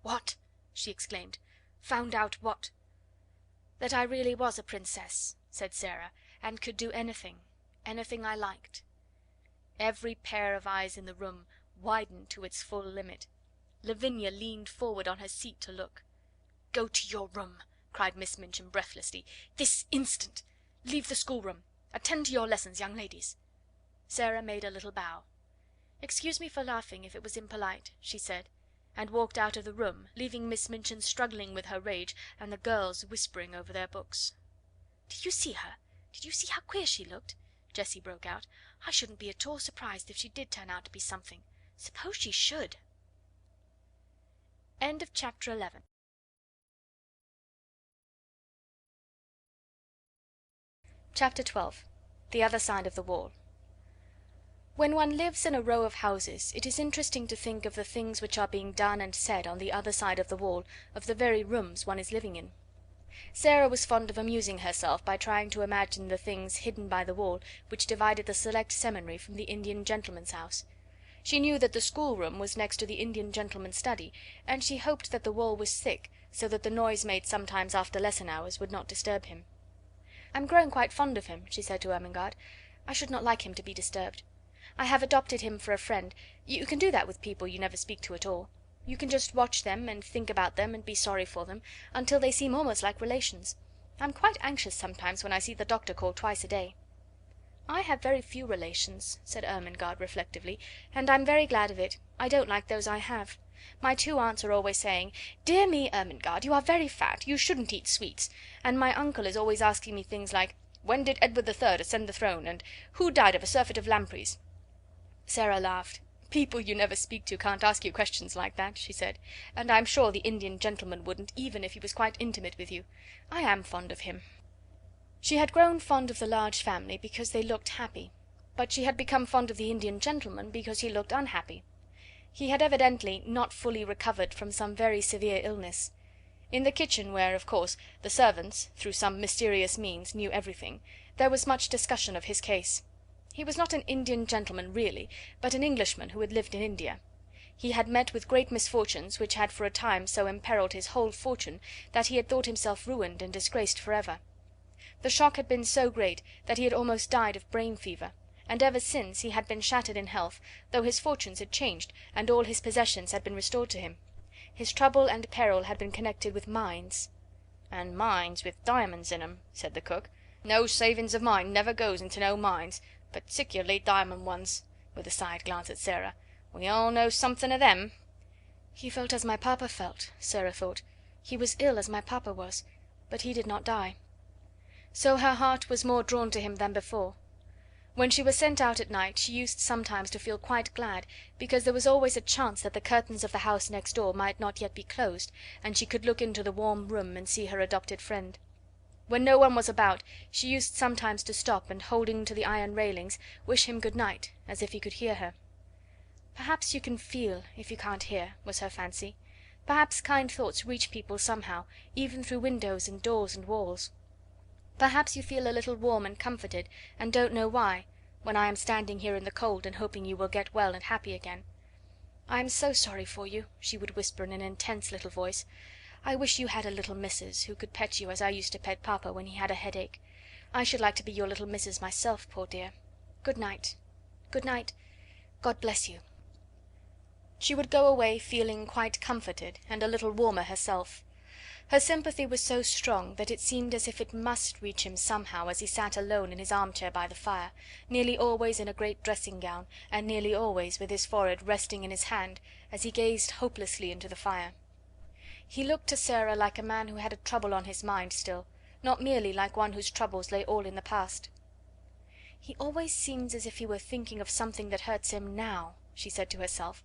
"What?" she exclaimed. "Found out what?" "That I really was a princess," said Sara, "and could do anything, anything I liked." Every pair of eyes in the room widened to its full limit. Lavinia leaned forward on her seat to look. "Go to your room," cried Miss Minchin breathlessly. "This instant! Leave the schoolroom. Attend to your lessons, young ladies." Sara made a little bow. "Excuse me for laughing if it was impolite," she said, and walked out of the room, leaving Miss Minchin struggling with her rage and the girls whispering over their books. "Did you see her? Did you see how queer she looked?" Jessie broke out. "I shouldn't be at all surprised if she did turn out to be something. Suppose she should!" End of chapter 11. Chapter 12. The Other Side of the Wall. When one lives in a row of houses, it is interesting to think of the things which are being done and said on the other side of the wall of the very rooms one is living in. Sara was fond of amusing herself by trying to imagine the things hidden by the wall which divided the select seminary from the Indian gentleman's house. She knew that the schoolroom was next to the Indian gentleman's study, and she hoped that the wall was thick, so that the noise made sometimes after lesson hours would not disturb him. "I'm growing quite fond of him," she said to Ermengarde. "I should not like him to be disturbed. I have adopted him for a friend. You can do that with people you never speak to at all. You can just watch them, and think about them, and be sorry for them, until they seem almost like relations. I'm quite anxious sometimes when I see the doctor call twice a day." "I have very few relations," said Ermengarde reflectively, "and I'm very glad of it. I don't like those I have. My two aunts are always saying, 'Dear me, Ermengarde, you are very fat, you shouldn't eat sweets,' and my uncle is always asking me things like, 'When did Edward III ascend the throne?' and 'Who died of a surfeit of lampreys?'" Sara laughed. "People you never speak to can't ask you questions like that," she said, "and I'm sure the Indian gentleman wouldn't, even if he was quite intimate with you. I am fond of him." She had grown fond of the Large Family because they looked happy, but she had become fond of the Indian gentleman because he looked unhappy. He had evidently not fully recovered from some very severe illness. In the kitchen, where, of course, the servants, through some mysterious means, knew everything, there was much discussion of his case. He was not an Indian gentleman really, but an Englishman who had lived in India. He had met with great misfortunes which had for a time so imperilled his whole fortune that he had thought himself ruined and disgraced for ever. The shock had been so great that he had almost died of brain fever, and ever since he had been shattered in health, though his fortunes had changed and all his possessions had been restored to him. His trouble and peril had been connected with mines. "And mines with diamonds in 'em," said the cook. "No savings of mine never goes into no mines, particularly diamond ones," with a side glance at Sarah. "We all know something of them." "He felt as my papa felt," Sarah thought. "He was ill as my papa was, but he did not die." So her heart was more drawn to him than before. When she was sent out at night she used sometimes to feel quite glad, because there was always a chance that the curtains of the house next door might not yet be closed, and she could look into the warm room and see her adopted friend. When no one was about she used sometimes to stop and, holding to the iron railings, wish him good night, as if he could hear her. Perhaps you can feel if you can't hear, was her fancy. Perhaps kind thoughts reach people somehow, even through windows and doors and walls. Perhaps you feel a little warm and comforted, and don't know why, when I am standing here in the cold and hoping you will get well and happy again. "I am so sorry for you," she would whisper in an intense little voice. "I wish you had a little missus who could pet you as I used to pet papa when he had a headache. I should like to be your little missus myself, poor dear. Good night. Good night. God bless you." She would go away feeling quite comforted and a little warmer herself. Her sympathy was so strong that it seemed as if it must reach him somehow as he sat alone in his armchair by the fire, nearly always in a great dressing gown, and nearly always with his forehead resting in his hand, as he gazed hopelessly into the fire. He looked to Sarah like a man who had a trouble on his mind still, not merely like one whose troubles lay all in the past. "He always seems as if he were thinking of something that hurts him now," she said to herself.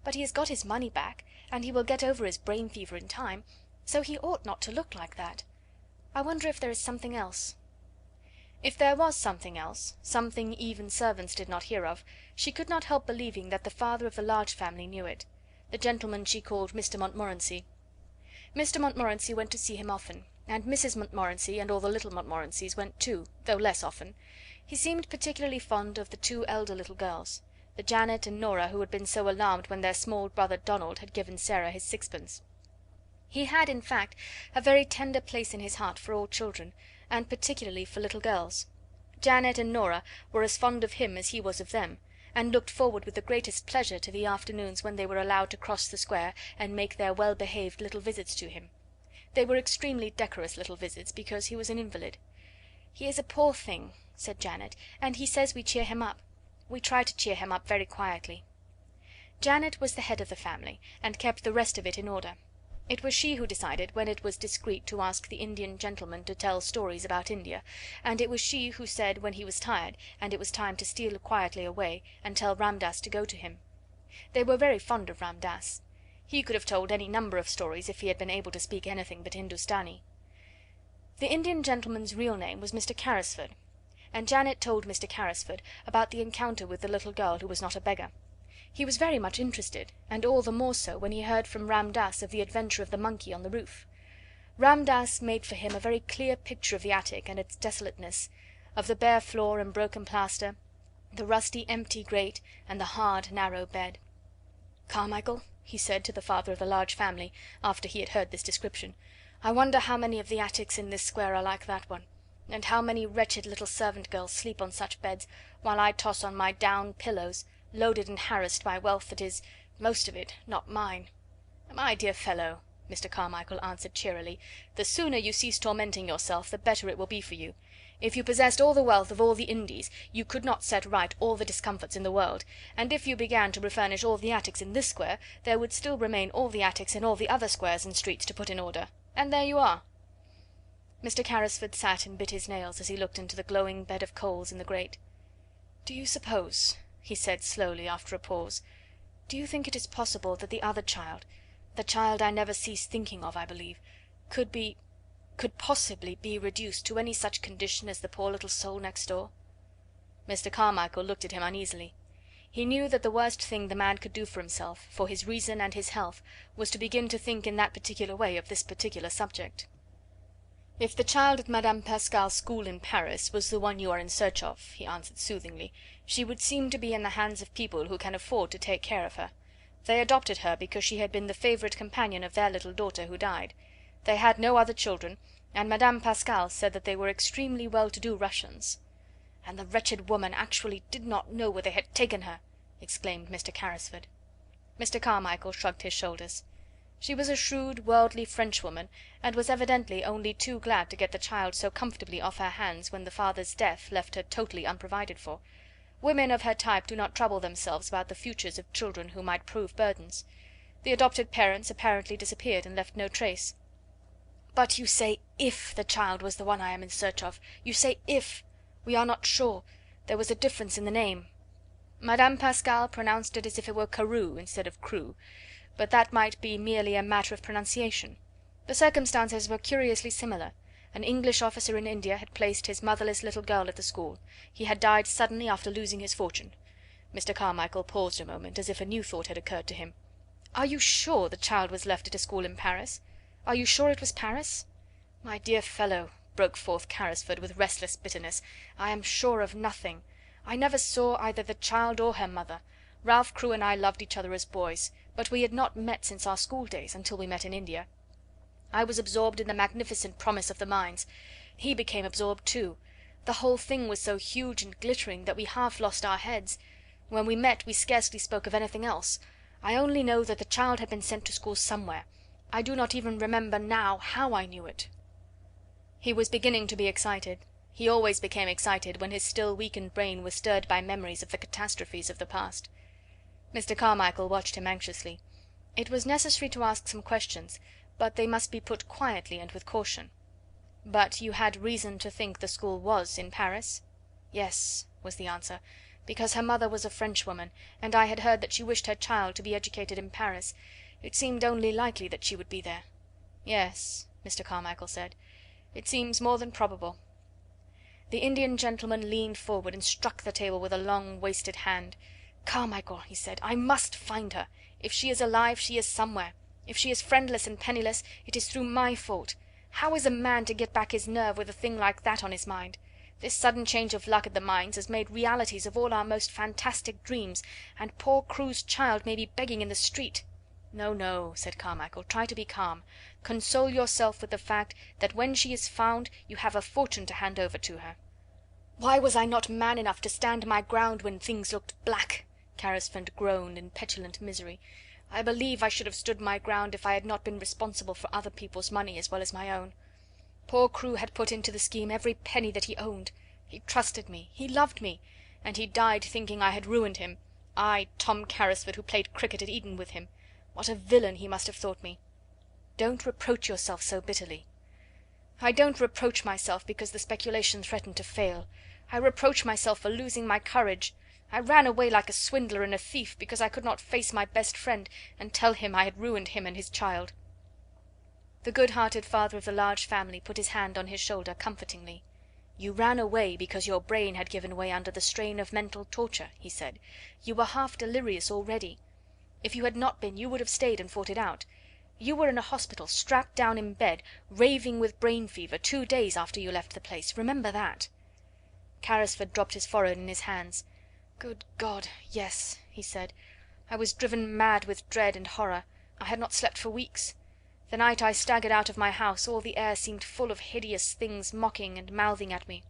"But he has got his money back, and he will get over his brain fever in time, so he ought not to look like that. I wonder if there is something else." If there was something else, something even servants did not hear of, she could not help believing that the father of the Large Family knew it, the gentleman she called Mr. Montmorency. Mr. Montmorency went to see him often, and Mrs. Montmorency and all the little Montmorencys went too, though less often. He seemed particularly fond of the two elder little girls, the Janet and Nora who had been so alarmed when their small brother Donald had given Sarah his sixpence. He had, in fact, a very tender place in his heart for all children, and particularly for little girls. Janet and Nora were as fond of him as he was of them, and looked forward with the greatest pleasure to the afternoons when they were allowed to cross the square and make their well behaved little visits to him. They were extremely decorous little visits, because he was an invalid. "He is a poor thing," said Janet, "and he says we cheer him up. We try to cheer him up very quietly." Janet was the head of the family, and kept the rest of it in order. It was she who decided when it was discreet to ask the Indian gentleman to tell stories about India, and it was she who said when he was tired, and it was time to steal quietly away, and tell Ramdass to go to him. They were very fond of Ramdass. He could have told any number of stories if he had been able to speak anything but Hindustani. The Indian gentleman's real name was Mr. Carrisford, and Janet told Mr. Carrisford about the encounter with the little girl who was not a beggar. He was very much interested, and all the more so when he heard from Ramdass of the adventure of the monkey on the roof. Ramdass made for him a very clear picture of the attic and its desolateness, of the bare floor and broken plaster, the rusty empty grate, and the hard narrow bed. "Carmichael," he said to the father of the Large Family, after he had heard this description, "I wonder how many of the attics in this square are like that one, and how many wretched little servant girls sleep on such beds, while I toss on my down pillows, loaded and harassed by wealth that is, most of it, not mine." "My dear fellow," Mr. Carmichael answered cheerily, "the sooner you cease tormenting yourself the better it will be for you. If you possessed all the wealth of all the Indies, you could not set right all the discomforts in the world, and if you began to refurnish all the attics in this square, there would still remain all the attics in all the other squares and streets to put in order, and there you are." Mr. Carrisford sat and bit his nails as he looked into the glowing bed of coals in the grate. "Do you suppose," he said slowly, after a pause, Do you think it is possible that the other child, the child I never cease thinking of, I believe, could possibly be reduced to any such condition as the poor little soul next door?" Mr. Carmichael looked at him uneasily. He knew that the worst thing the man could do for himself, for his reason and his health, was to begin to think in that particular way of this particular subject. "If the child at Madame Pascal's school in Paris was the one you are in search of," he answered soothingly, "she would seem to be in the hands of people who can afford to take care of her. They adopted her because she had been the favourite companion of their little daughter who died. They had no other children, and Madame Pascal said that they were extremely well to do Russians." "And the wretched woman actually did not know where they had taken her!" exclaimed Mr. Carrisford. Mr. Carmichael shrugged his shoulders. She was a shrewd, worldly Frenchwoman, and was evidently only too glad to get the child so comfortably off her hands when the father's death left her totally unprovided for. Women of her type do not trouble themselves about the futures of children who might prove burdens. The adopted parents apparently disappeared and left no trace. "But you say if the child was the one I am in search of. You say if. We are not sure. There was a difference in the name." "Madame Pascal pronounced it as if it were Carew instead of Crewe, but that might be merely a matter of pronunciation. The circumstances were curiously similar. An English officer in India had placed his motherless little girl at the school. He had died suddenly after losing his fortune." Mr. Carmichael paused a moment, as if a new thought had occurred to him. "Are you sure the child was left at a school in Paris? Are you sure it was Paris?" "My dear fellow," broke forth Carrisford with restless bitterness, "I am sure of nothing. I never saw either the child or her mother. Ralph Crewe and I loved each other as boys, but we had not met since our school days, until we met in India. I was absorbed in the magnificent promise of the mines. He became absorbed too. The whole thing was so huge and glittering that we half lost our heads. When we met we scarcely spoke of anything else. I only know that the child had been sent to school somewhere. I do not even remember now how I knew it." He was beginning to be excited. He always became excited when his still weakened brain was stirred by memories of the catastrophes of the past. Mr. Carmichael watched him anxiously. It was necessary to ask some questions, but they must be put quietly and with caution. "But you had reason to think the school was in Paris?" "Yes," was the answer, "because her mother was a Frenchwoman, and I had heard that she wished her child to be educated in Paris. It seemed only likely that she would be there." "Yes," Mr. Carmichael said, "it seems more than probable." The Indian gentleman leaned forward and struck the table with a long wasted hand. "Carmichael," he said, "I must find her. If she is alive, she is somewhere. If she is friendless and penniless, it is through my fault. How is a man to get back his nerve with a thing like that on his mind? This sudden change of luck at the mines has made realities of all our most fantastic dreams, and poor Crewe's child may be begging in the street." "No, no," said Carmichael, "try to be calm. Console yourself with the fact that when she is found you have a fortune to hand over to her." "Why was I not man enough to stand my ground when things looked black?" Carrisford groaned in petulant misery. "I believe I should have stood my ground if I had not been responsible for other people's money as well as my own. Poor Crewe had put into the scheme every penny that he owned. He trusted me, he loved me, and he died thinking I had ruined him. I, Tom Carrisford, who played cricket at Eton with him. What a villain he must have thought me." "Don't reproach yourself so bitterly." "I don't reproach myself because the speculation threatened to fail. I reproach myself for losing my courage. I ran away like a swindler and a thief because I could not face my best friend and tell him I had ruined him and his child." The good-hearted father of the large family put his hand on his shoulder comfortingly. "You ran away because your brain had given way under the strain of mental torture," he said. "You were half delirious already. If you had not been, you would have stayed and fought it out. You were in a hospital, strapped down in bed, raving with brain fever, 2 days after you left the place. Remember that." Carrisford dropped his forehead in his hands. "Good God, yes," he said. "I was driven mad with dread and horror. I had not slept for weeks. The night I staggered out of my house all the air seemed full of hideous things mocking and mouthing at me."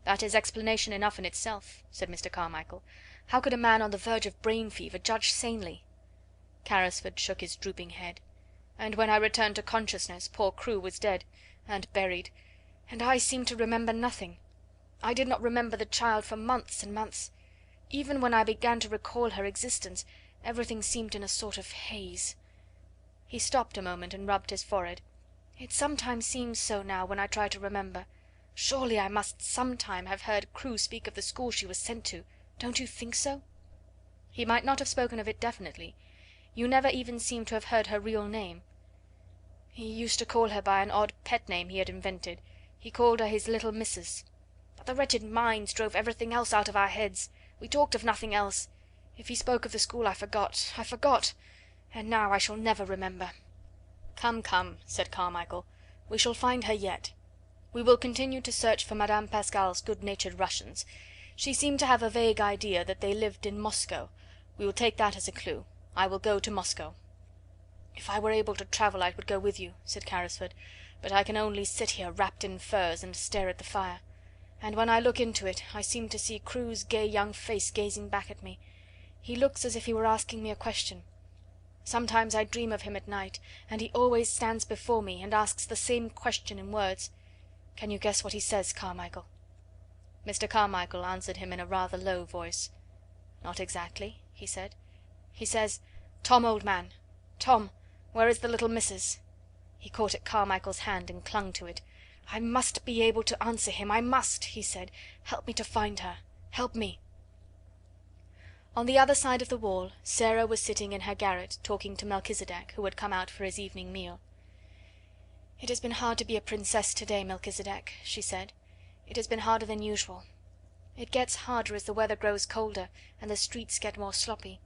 "That is explanation enough in itself," said Mr. Carmichael. "How could a man on the verge of brain fever judge sanely?" Carrisford shook his drooping head. "And when I returned to consciousness poor Crewe was dead and buried, and I seemed to remember nothing. I did not remember the child for months and months. Even when I began to recall her existence, everything seemed in a sort of haze." He stopped a moment and rubbed his forehead. "It sometimes seems so now when I try to remember. Surely I must some time have heard Crewe speak of the school she was sent to. Don't you think so?" He might not have spoken of it definitely. You never even seem to have heard her real name." "He used to call her by an odd pet name he had invented. He called her his little missus. But the wretched mines drove everything else out of our heads. We talked of nothing else. If he spoke of the school I forgot, and now I shall never remember." "Come, come," said Carmichael, "we shall find her yet. We will continue to search for Madame Pascal's good natured Russians. She seemed to have a vague idea that they lived in Moscow. We will take that as a clue. I will go to Moscow." "If I were able to travel I would go with you," said Carrisford, "but I can only sit here wrapped in furs and stare at the fire. And when I look into it I seem to see Crewe's gay young face gazing back at me. He looks as if he were asking me a question. Sometimes I dream of him at night, and he always stands before me and asks the same question in words. Can you guess what he says, Carmichael?" Mr. Carmichael answered him in a rather low voice. "Not exactly," he said. "He says, 'Tom, old man, Tom, where is the little missus?'" He caught at Carmichael's hand and clung to it. "I must be able to answer him, I must," he said. "Help me to find her. Help me." On the other side of the wall Sarah was sitting in her garret talking to Melchisedec, who had come out for his evening meal. "It has been hard to be a princess to day, Melchisedec," she said. "It has been harder than usual. It gets harder as the weather grows colder and the streets get more sloppy.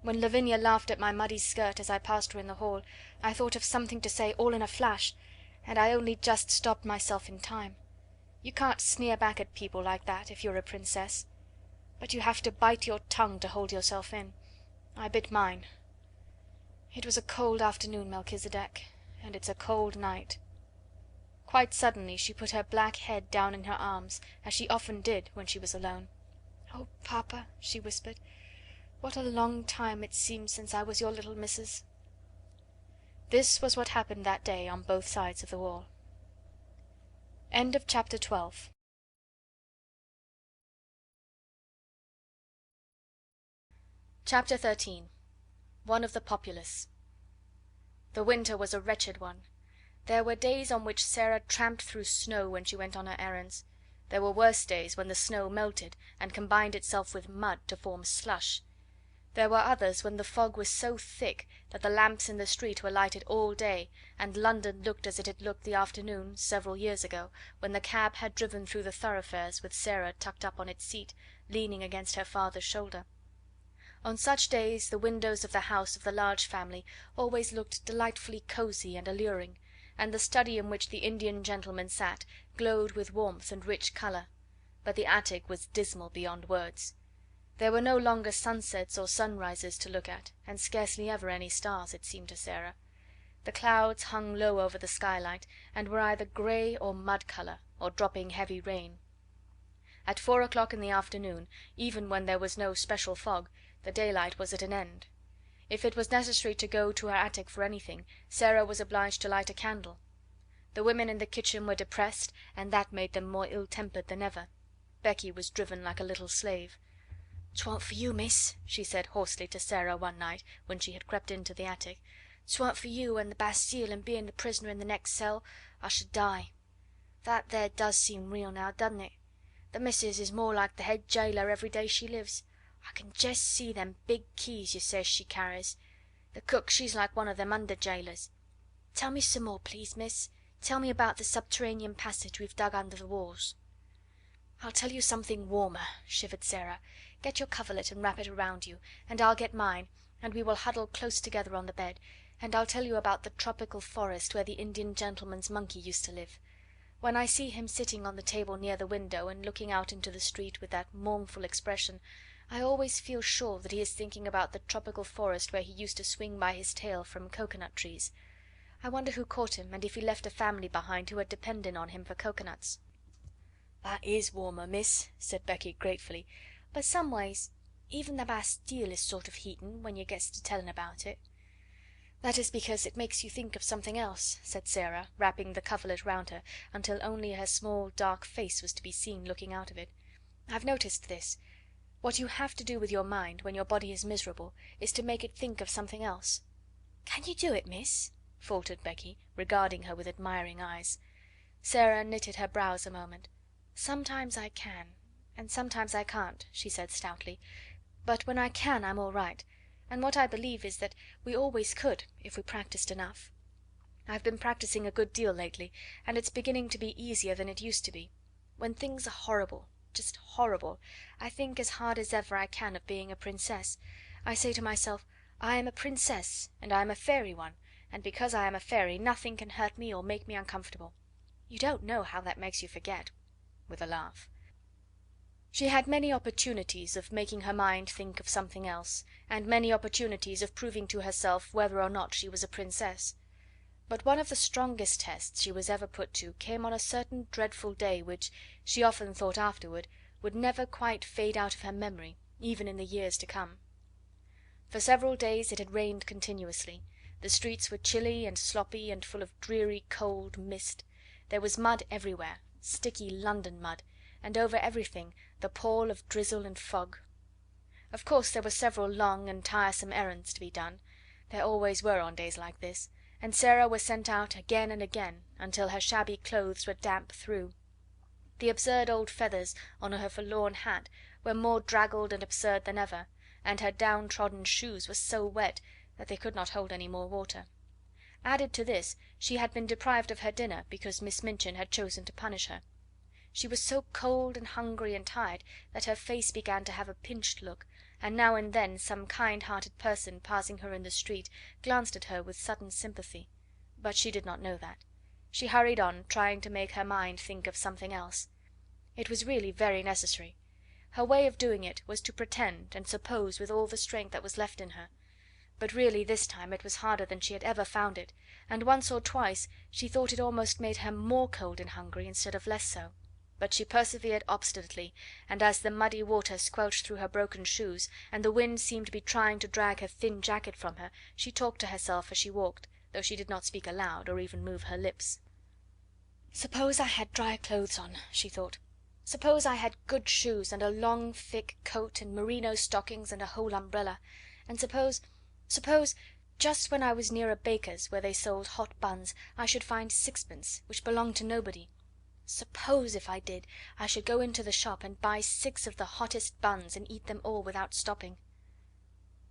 When Lavinia laughed at my muddy skirt as I passed her in the hall, I thought of something to say all in a flash, and I only just stopped myself in time. You can't sneer back at people like that if you're a princess. But you have to bite your tongue to hold yourself in. I bit mine. It was a cold afternoon, Melchisedec, and it's a cold night." Quite suddenly she put her black head down in her arms, as she often did when she was alone. "Oh, papa," she whispered, "what a long time it seems since I was your little missus." This was what happened that day on both sides of the wall. End of chapter 12. Chapter 13. One of the Populace. The winter was a wretched one. There were days on which Sarah tramped through snow when she went on her errands. There were worse days when the snow melted and combined itself with mud to form slush. There were others when the fog was so thick that the lamps in the street were lighted all day, and London looked as it had looked the afternoon, several years ago, when the cab had driven through the thoroughfares with Sarah tucked up on its seat, leaning against her father's shoulder. On such days the windows of the house of the Large family always looked delightfully cosy and alluring, and the study in which the Indian gentleman sat glowed with warmth and rich colour. But the attic was dismal beyond words. There were no longer sunsets or sunrises to look at, and scarcely ever any stars, it seemed to Sarah. The clouds hung low over the skylight, and were either grey or mud colour, or dropping heavy rain. At 4 o'clock in the afternoon, even when there was no special fog, the daylight was at an end. If it was necessary to go to her attic for anything, Sarah was obliged to light a candle. The women in the kitchen were depressed, and that made them more ill-tempered than ever. Becky was driven like a little slave. "'Twa'n't for you, miss," she said hoarsely to Sarah one night when she had crept into the attic. "'Twa'n't for you and the Bastille and being the prisoner in the next cell. I should die. That there does seem real now, doesn't it? The missus is more like the head jailer every day she lives. I can jest see them big keys you says she carries. The cook, she's like one of them under jailers. Tell me some more, please, miss. Tell me about the subterranean passage we've dug under the walls." "I'll tell you something warmer," shivered Sarah. "Get your coverlet and wrap it around you, and I'll get mine, and we will huddle close together on the bed, and I'll tell you about the tropical forest where the Indian gentleman's monkey used to live. When I see him sitting on the table near the window and looking out into the street with that mournful expression, I always feel sure that he is thinking about the tropical forest where he used to swing by his tail from coconut trees. I wonder who caught him, and if he left a family behind who had depended on him for coconuts." "That is warmer, miss," said Becky gratefully, "but some ways even the Bastille is sort of heatin' when you gets to tellin' about it." "That is because it makes you think of something else," said Sarah, wrapping the coverlet round her until only her small dark face was to be seen looking out of it. "I've noticed this. What you have to do with your mind when your body is miserable is to make it think of something else." "Can you do it, miss?" faltered Becky, regarding her with admiring eyes. Sarah knitted her brows a moment. "Sometimes I can, and sometimes I can't," she said stoutly. but when I can I'm all right, and what I believe is that we always could if we practised enough. I've been practising a good deal lately, and it's beginning to be easier than it used to be. When things are horrible, just horrible, I think as hard as ever I can of being a princess. I say to myself, I am a princess, and I am a fairy one, and because I am a fairy nothing can hurt me or make me uncomfortable. You don't know how that makes you forget," with a laugh. She had many opportunities of making her mind think of something else, and many opportunities of proving to herself whether or not she was a princess. But one of the strongest tests she was ever put to came on a certain dreadful day which, she often thought afterward, would never quite fade out of her memory, even in the years to come. For several days it had rained continuously. The streets were chilly and sloppy and full of dreary cold mist. There was mud everywhere, sticky London mud, and over everything the pall of drizzle and fog. Of course there were several long and tiresome errands to be done. There always were on days like this, and Sara was sent out again and again, until her shabby clothes were damp through. The absurd old feathers on her forlorn hat were more draggled and absurd than ever, and her down-trodden shoes were so wet that they could not hold any more water. Added to this, she had been deprived of her dinner because Miss Minchin had chosen to punish her. She was so cold and hungry and tired that her face began to have a pinched look, and now and then some kind-hearted person passing her in the street glanced at her with sudden sympathy. But she did not know that. She hurried on, trying to make her mind think of something else. It was really very necessary. Her way of doing it was to pretend and suppose with all the strength that was left in her. But really this time it was harder than she had ever found it, and once or twice she thought it almost made her more cold and hungry instead of less so. But she persevered obstinately, and as the muddy water squelched through her broken shoes, and the wind seemed to be trying to drag her thin jacket from her, she talked to herself as she walked, though she did not speak aloud or even move her lips. "Suppose I had dry clothes on," she thought. "Suppose I had good shoes, and a long thick coat, and merino stockings, and a whole umbrella, and suppose, just when I was near a baker's where they sold hot buns, I should find sixpence, which belonged to nobody. Suppose, if I did, I should go into the shop and buy 6 of the hottest buns and eat them all without stopping."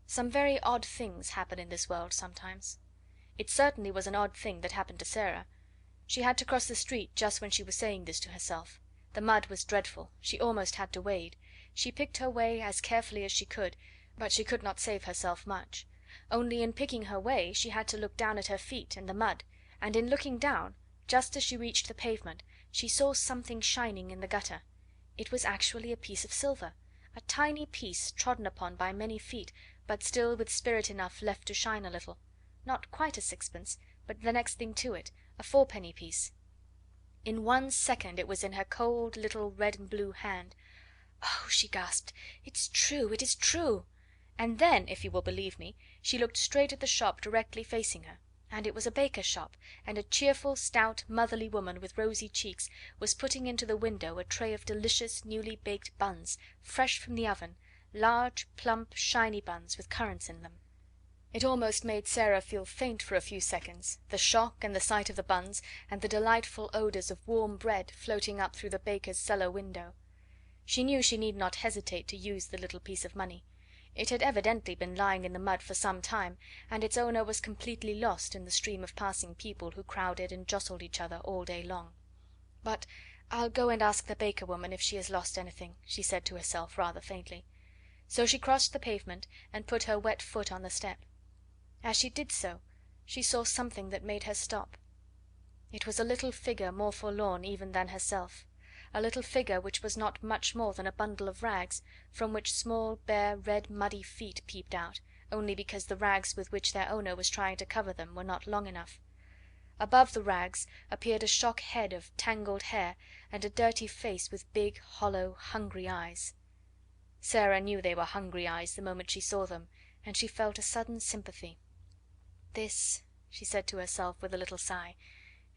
Some very odd things happen in this world sometimes. It certainly was an odd thing that happened to Sara. She had to cross the street just when she was saying this to herself. The mud was dreadful, she almost had to wade. She picked her way as carefully as she could, but she could not save herself much. Only in picking her way she had to look down at her feet in the mud, and in looking down, just as she reached the pavement, she saw something shining in the gutter. It was actually a piece of silver, a tiny piece trodden upon by many feet, but still with spirit enough left to shine a little. Not quite a sixpence, but the next thing to it, a 4-penny piece. In 1 second it was in her cold little red and blue hand. "Oh!" she gasped, "it's true, it is true!" And then, if you will believe me, she looked straight at the shop directly facing her, and it was a baker's shop, and a cheerful, stout, motherly woman with rosy cheeks was putting into the window a tray of delicious newly baked buns, fresh from the oven, large, plump, shiny buns with currants in them. It almost made Sara feel faint for a few seconds, the shock and the sight of the buns, and the delightful odours of warm bread floating up through the baker's cellar window. She knew she need not hesitate to use the little piece of money. It had evidently been lying in the mud for some time, and its owner was completely lost in the stream of passing people who crowded and jostled each other all day long. "But I'll go and ask the baker woman if she has lost anything," she said to herself rather faintly. So she crossed the pavement and put her wet foot on the step. As she did so, she saw something that made her stop. It was a little figure more forlorn even than herself, a little figure which was not much more than a bundle of rags, from which small, bare, red, muddy feet peeped out, only because the rags with which their owner was trying to cover them were not long enough. Above the rags appeared a shock head of tangled hair, and a dirty face with big, hollow, hungry eyes. Sara knew they were hungry eyes the moment she saw them, and she felt a sudden sympathy. "This," she said to herself with a little sigh,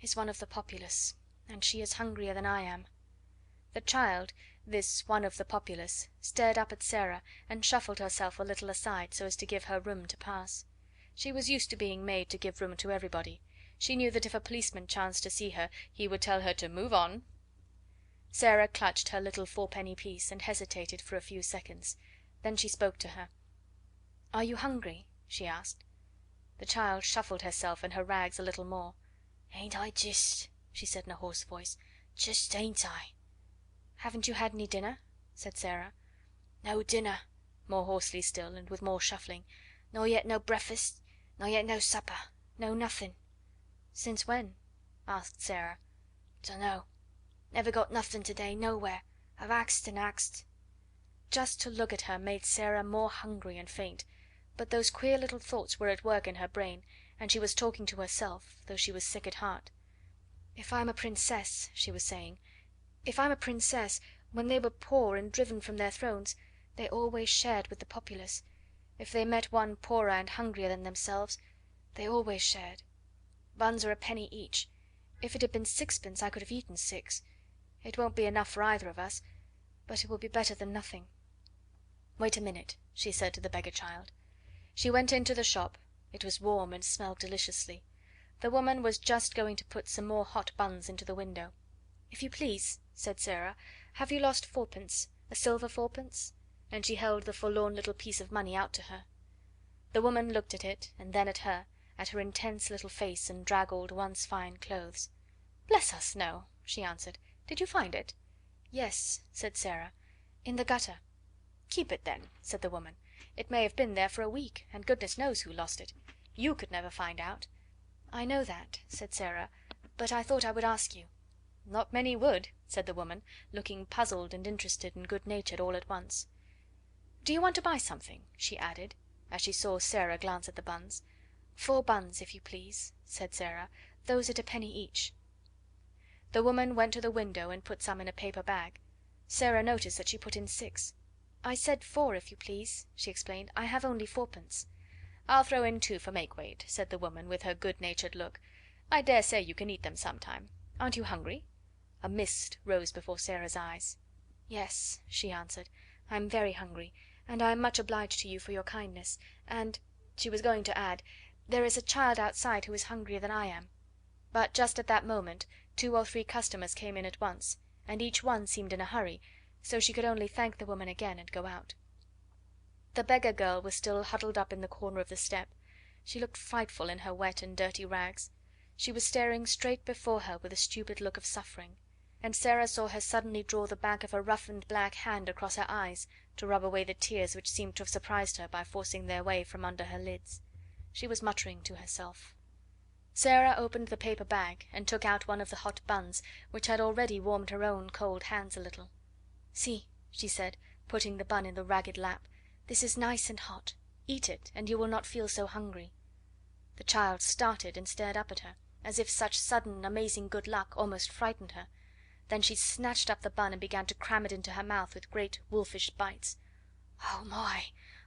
"is one of the populace, and she is hungrier than I am." The child, this one of the populace, stared up at Sara and shuffled herself a little aside so as to give her room to pass. She was used to being made to give room to everybody. She knew that if a policeman chanced to see her he would tell her to move on. Sara clutched her little 4-penny piece and hesitated for a few seconds. Then she spoke to her. "Are you hungry?" she asked. The child shuffled herself and her rags a little more. "Ain't I just?" she said in a hoarse voice. "Just ain't I?" "Haven't you had any dinner?" said Sara. "No dinner," more hoarsely still, and with more shuffling. "Nor yet no breakfast, nor yet no supper, no nothin'." "Since when?" asked Sara. "Dunno. Never got nothin' to day nowhere. I've axed and axed." Just to look at her made Sara more hungry and faint, but those queer little thoughts were at work in her brain, and she was talking to herself, though she was sick at heart. "If I'm a princess," she was saying, "if I'm a princess, when they were poor and driven from their thrones, they always shared with the populace. If they met one poorer and hungrier than themselves, they always shared. Buns are a penny each. If it had been sixpence I could have eaten 6. It won't be enough for either of us, but it will be better than nothing." "Wait a minute," she said to the beggar child. She went into the shop. It was warm and smelled deliciously. The woman was just going to put some more hot buns into the window. "If you please," said Sara, "have you lost fourpence, a silver fourpence?" And she held the forlorn little piece of money out to her. The woman looked at it, and then at her intense little face and draggled, once fine clothes. "Bless us, no," she answered. "Did you find it?" "Yes," said Sara, "in the gutter." "Keep it, then," said the woman. "It may have been there for a week, and goodness knows who lost it. You could never find out." "I know that," said Sara, "but I thought I would ask you." "Not many would," said the woman, looking puzzled and interested and good natured all at once. "Do you want to buy something?" she added, as she saw Sara glance at the buns. "4 buns, if you please," said Sara. "Those at a penny each." The woman went to the window and put some in a paper bag. Sara noticed that she put in 6. "I said 4, if you please," she explained. "I have only fourpence." "I'll throw in 2 for make weight," said the woman, with her good natured look. "I dare say you can eat them some time. Aren't you hungry?" A mist rose before Sara's eyes. "Yes," she answered, "I'm very hungry, and I am much obliged to you for your kindness, and," she was going to add, "there is a child outside who is hungrier than I am." But just at that moment 2 or 3 customers came in at once, and each one seemed in a hurry, so she could only thank the woman again and go out. The beggar girl was still huddled up in the corner of the step. She looked frightful in her wet and dirty rags. She was staring straight before her with a stupid look of suffering, and Sara saw her suddenly draw the back of a roughened black hand across her eyes to rub away the tears which seemed to have surprised her by forcing their way from under her lids. She was muttering to herself. Sara opened the paper bag and took out one of the hot buns, which had already warmed her own cold hands a little. "See," she said, putting the bun in the ragged lap, "this is nice and hot. Eat it, and you will not feel so hungry." The child started and stared up at her, as if such sudden, amazing good luck almost frightened her. Then she snatched up the bun and began to cram it into her mouth with great wolfish bites. "Oh my!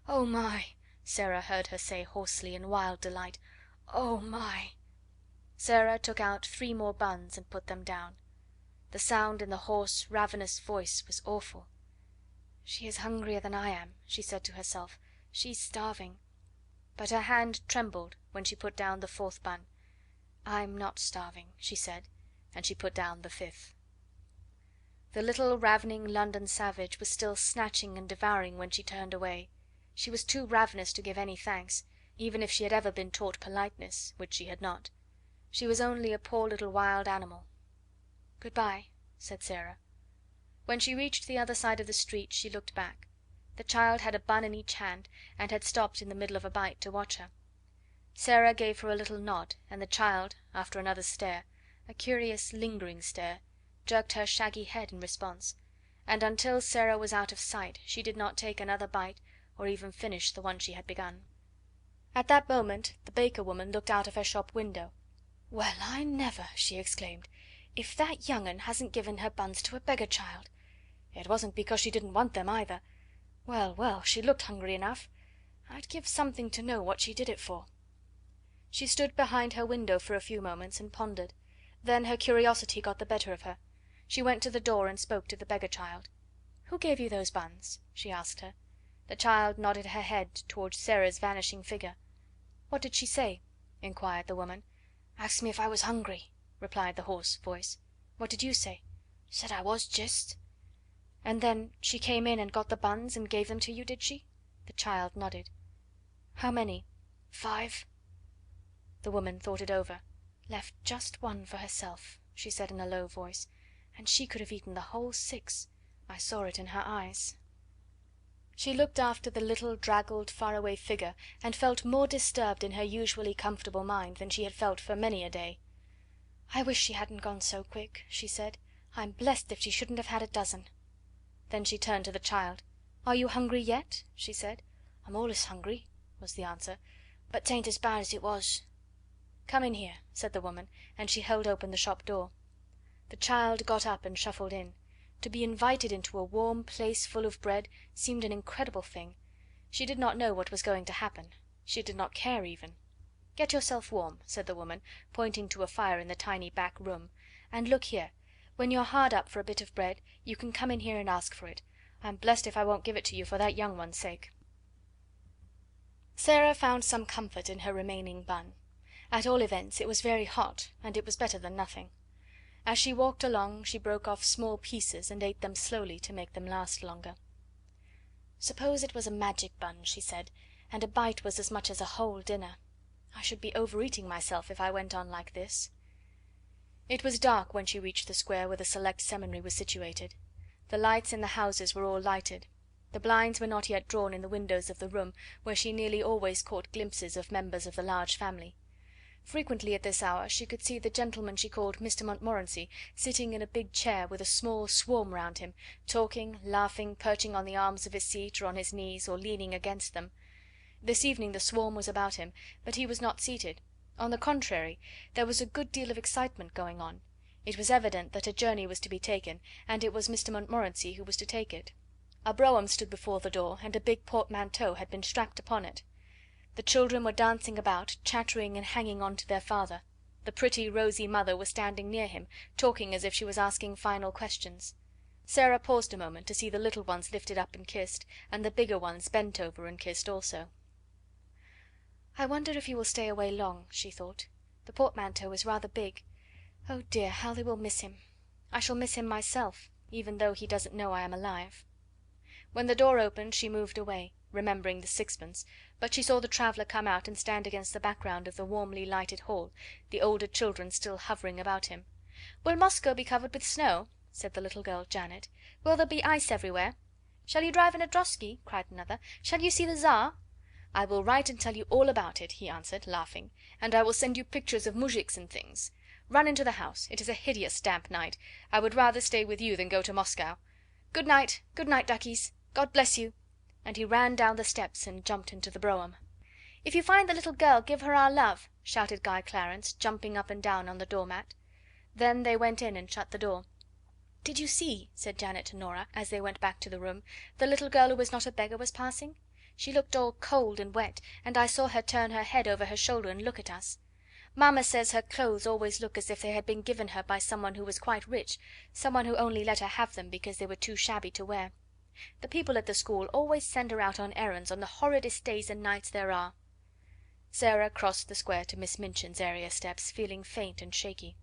Oh my!" Sara heard her say hoarsely in wild delight. "Oh my!" Sara took out 3 more buns and put them down. The sound in the hoarse, ravenous voice was awful. "She is hungrier than I am," she said to herself. "She's starving." But her hand trembled when she put down the 4th bun. "I'm not starving," she said, and she put down the 5th. The little ravening London savage was still snatching and devouring when she turned away. She was too ravenous to give any thanks, even if she had ever been taught politeness, which she had not. She was only a poor little wild animal. "Good bye," said Sara. When she reached the other side of the street she looked back. The child had a bun in each hand, and had stopped in the middle of a bite to watch her. Sara gave her a little nod, and the child, after another stare, a curious lingering stare, jerked her shaggy head in response, and until Sara was out of sight she did not take another bite or even finish the one she had begun. At that moment the baker woman looked out of her shop window. "Well, I never!" she exclaimed. "If that young 'un hasn't given her buns to a beggar child! It wasn't because she didn't want them either. Well, well, she looked hungry enough. I'd give something to know what she did it for." She stood behind her window for a few moments and pondered. Then her curiosity got the better of her. She went to the door and spoke to the beggar child. "Who gave you those buns?" she asked her. The child nodded her head towards Sara's vanishing figure. "What did she say?" inquired the woman. "Asked me if I was hungry," replied the hoarse voice. "What did you say?" "Said I was, just." And then she came in and got the buns and gave them to you, did she?" The child nodded. "How many?" "5." The woman thought it over. "Left just one for herself," she said in a low voice, "and she could have eaten the whole 6. I saw it in her eyes." She looked after the little draggled, faraway figure, and felt more disturbed in her usually comfortable mind than she had felt for many a day. "I wish she hadn't gone so quick," she said. "I'm blessed if she shouldn't have had a dozen." Then she turned to the child. "Are you hungry yet?" she said. "I'm allus hungry," was the answer, "but 'tain't as bad as it was." "Come in here," said the woman, and she held open the shop door. The child got up and shuffled in. To be invited into a warm place full of bread seemed an incredible thing. She did not know what was going to happen. She did not care even. "Get yourself warm," said the woman, pointing to a fire in the tiny back room. "And look here, when you're hard up for a bit of bread you can come in here and ask for it. I'm blessed if I won't give it to you for that young one's sake." Sara found some comfort in her remaining bun. At all events it was very hot, and it was better than nothing. As she walked along she broke off small pieces and ate them slowly to make them last longer. "Suppose it was a magic bun," she said, "and a bite was as much as a whole dinner. I should be overeating myself if I went on like this." It was dark when she reached the square where the Select Seminary was situated. The lights in the houses were all lighted. The blinds were not yet drawn in the windows of the room where she nearly always caught glimpses of members of the large family. Frequently at this hour she could see the gentleman she called Mr. Montmorency sitting in a big chair with a small swarm round him, talking, laughing, perching on the arms of his seat or on his knees or leaning against them. This evening the swarm was about him, but he was not seated. On the contrary, there was a good deal of excitement going on. It was evident that a journey was to be taken, and it was Mr. Montmorency who was to take it. A brougham stood before the door, and a big portmanteau had been strapped upon it. The children were dancing about, chattering and hanging on to their father. The pretty, rosy mother was standing near him, talking as if she was asking final questions. Sara paused a moment to see the little ones lifted up and kissed, and the bigger ones bent over and kissed also. "I wonder if he will stay away long," she thought. "The portmanteau is rather big. Oh dear, how they will miss him! I shall miss him myself, even though he doesn't know I am alive." When the door opened she moved away, remembering the sixpence, but she saw the traveller come out and stand against the background of the warmly lighted hall, the older children still hovering about him. "Will Moscow be covered with snow?" said the little girl Janet. "Will there be ice everywhere?" "Shall you drive in a drosky?" cried another. "Shall you see the Czar?" "I will write and tell you all about it," he answered, laughing, "and I will send you pictures of moujiks and things. Run into the house. It is a hideous damp night. I would rather stay with you than go to Moscow. Good night, duckies. God bless you!" And he ran down the steps and jumped into the brougham. "If you find the little girl, give her our love," shouted Guy Clarence, jumping up and down on the door mat. Then they went in and shut the door. "Did you see," said Janet to Nora, as they went back to the room, "the little girl who was not a beggar was passing? She looked all cold and wet, and I saw her turn her head over her shoulder and look at us. Mamma says her clothes always look as if they had been given her by someone who was quite rich, someone who only let her have them because they were too shabby to wear. The people at the school always send her out on errands on the horridest days and nights there are." Sara crossed the square to Miss Minchin's area steps, feeling faint and shaky.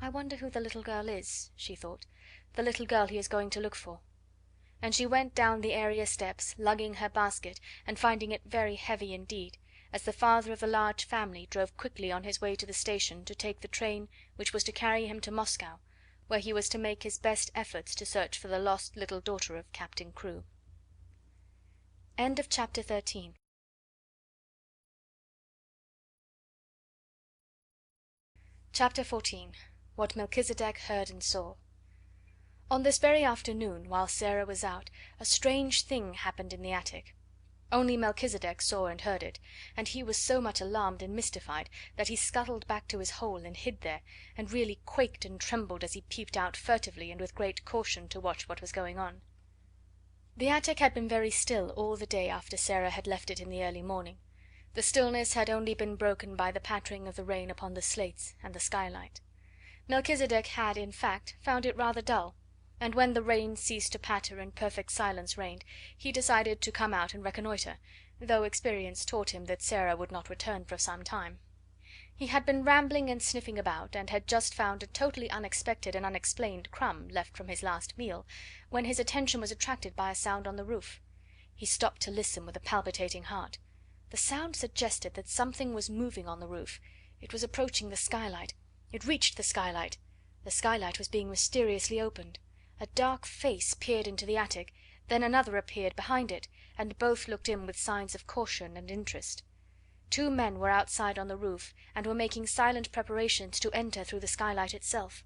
"I wonder who the little girl is," she thought, "the little girl he is going to look for." And she went down the area steps, lugging her basket, and finding it very heavy indeed, as the father of the large family drove quickly on his way to the station to take the train which was to carry him to Moscow, where he was to make his best efforts to search for the lost little daughter of Captain Crewe. End of chapter 13. Chapter 14. What Melchizedek heard and saw. On this very afternoon, while Sara was out, a strange thing happened in the attic. Only Melchizedek saw and heard it, and he was so much alarmed and mystified that he scuttled back to his hole and hid there, and really quaked and trembled as he peeped out furtively and with great caution to watch what was going on. The attic had been very still all the day after Sara had left it in the early morning. The stillness had only been broken by the pattering of the rain upon the slates and the skylight. Melchizedek had, in fact, found it rather dull, and when the rain ceased to patter and perfect silence reigned, he decided to come out and reconnoitre, though experience taught him that Sara would not return for some time. He had been rambling and sniffing about, and had just found a totally unexpected and unexplained crumb left from his last meal, when his attention was attracted by a sound on the roof. He stopped to listen with a palpitating heart. The sound suggested that something was moving on the roof. It was approaching the skylight. It reached the skylight. The skylight was being mysteriously opened. A dark face peered into the attic, then another appeared behind it, and both looked in with signs of caution and interest. Two men were outside on the roof, and were making silent preparations to enter through the skylight itself.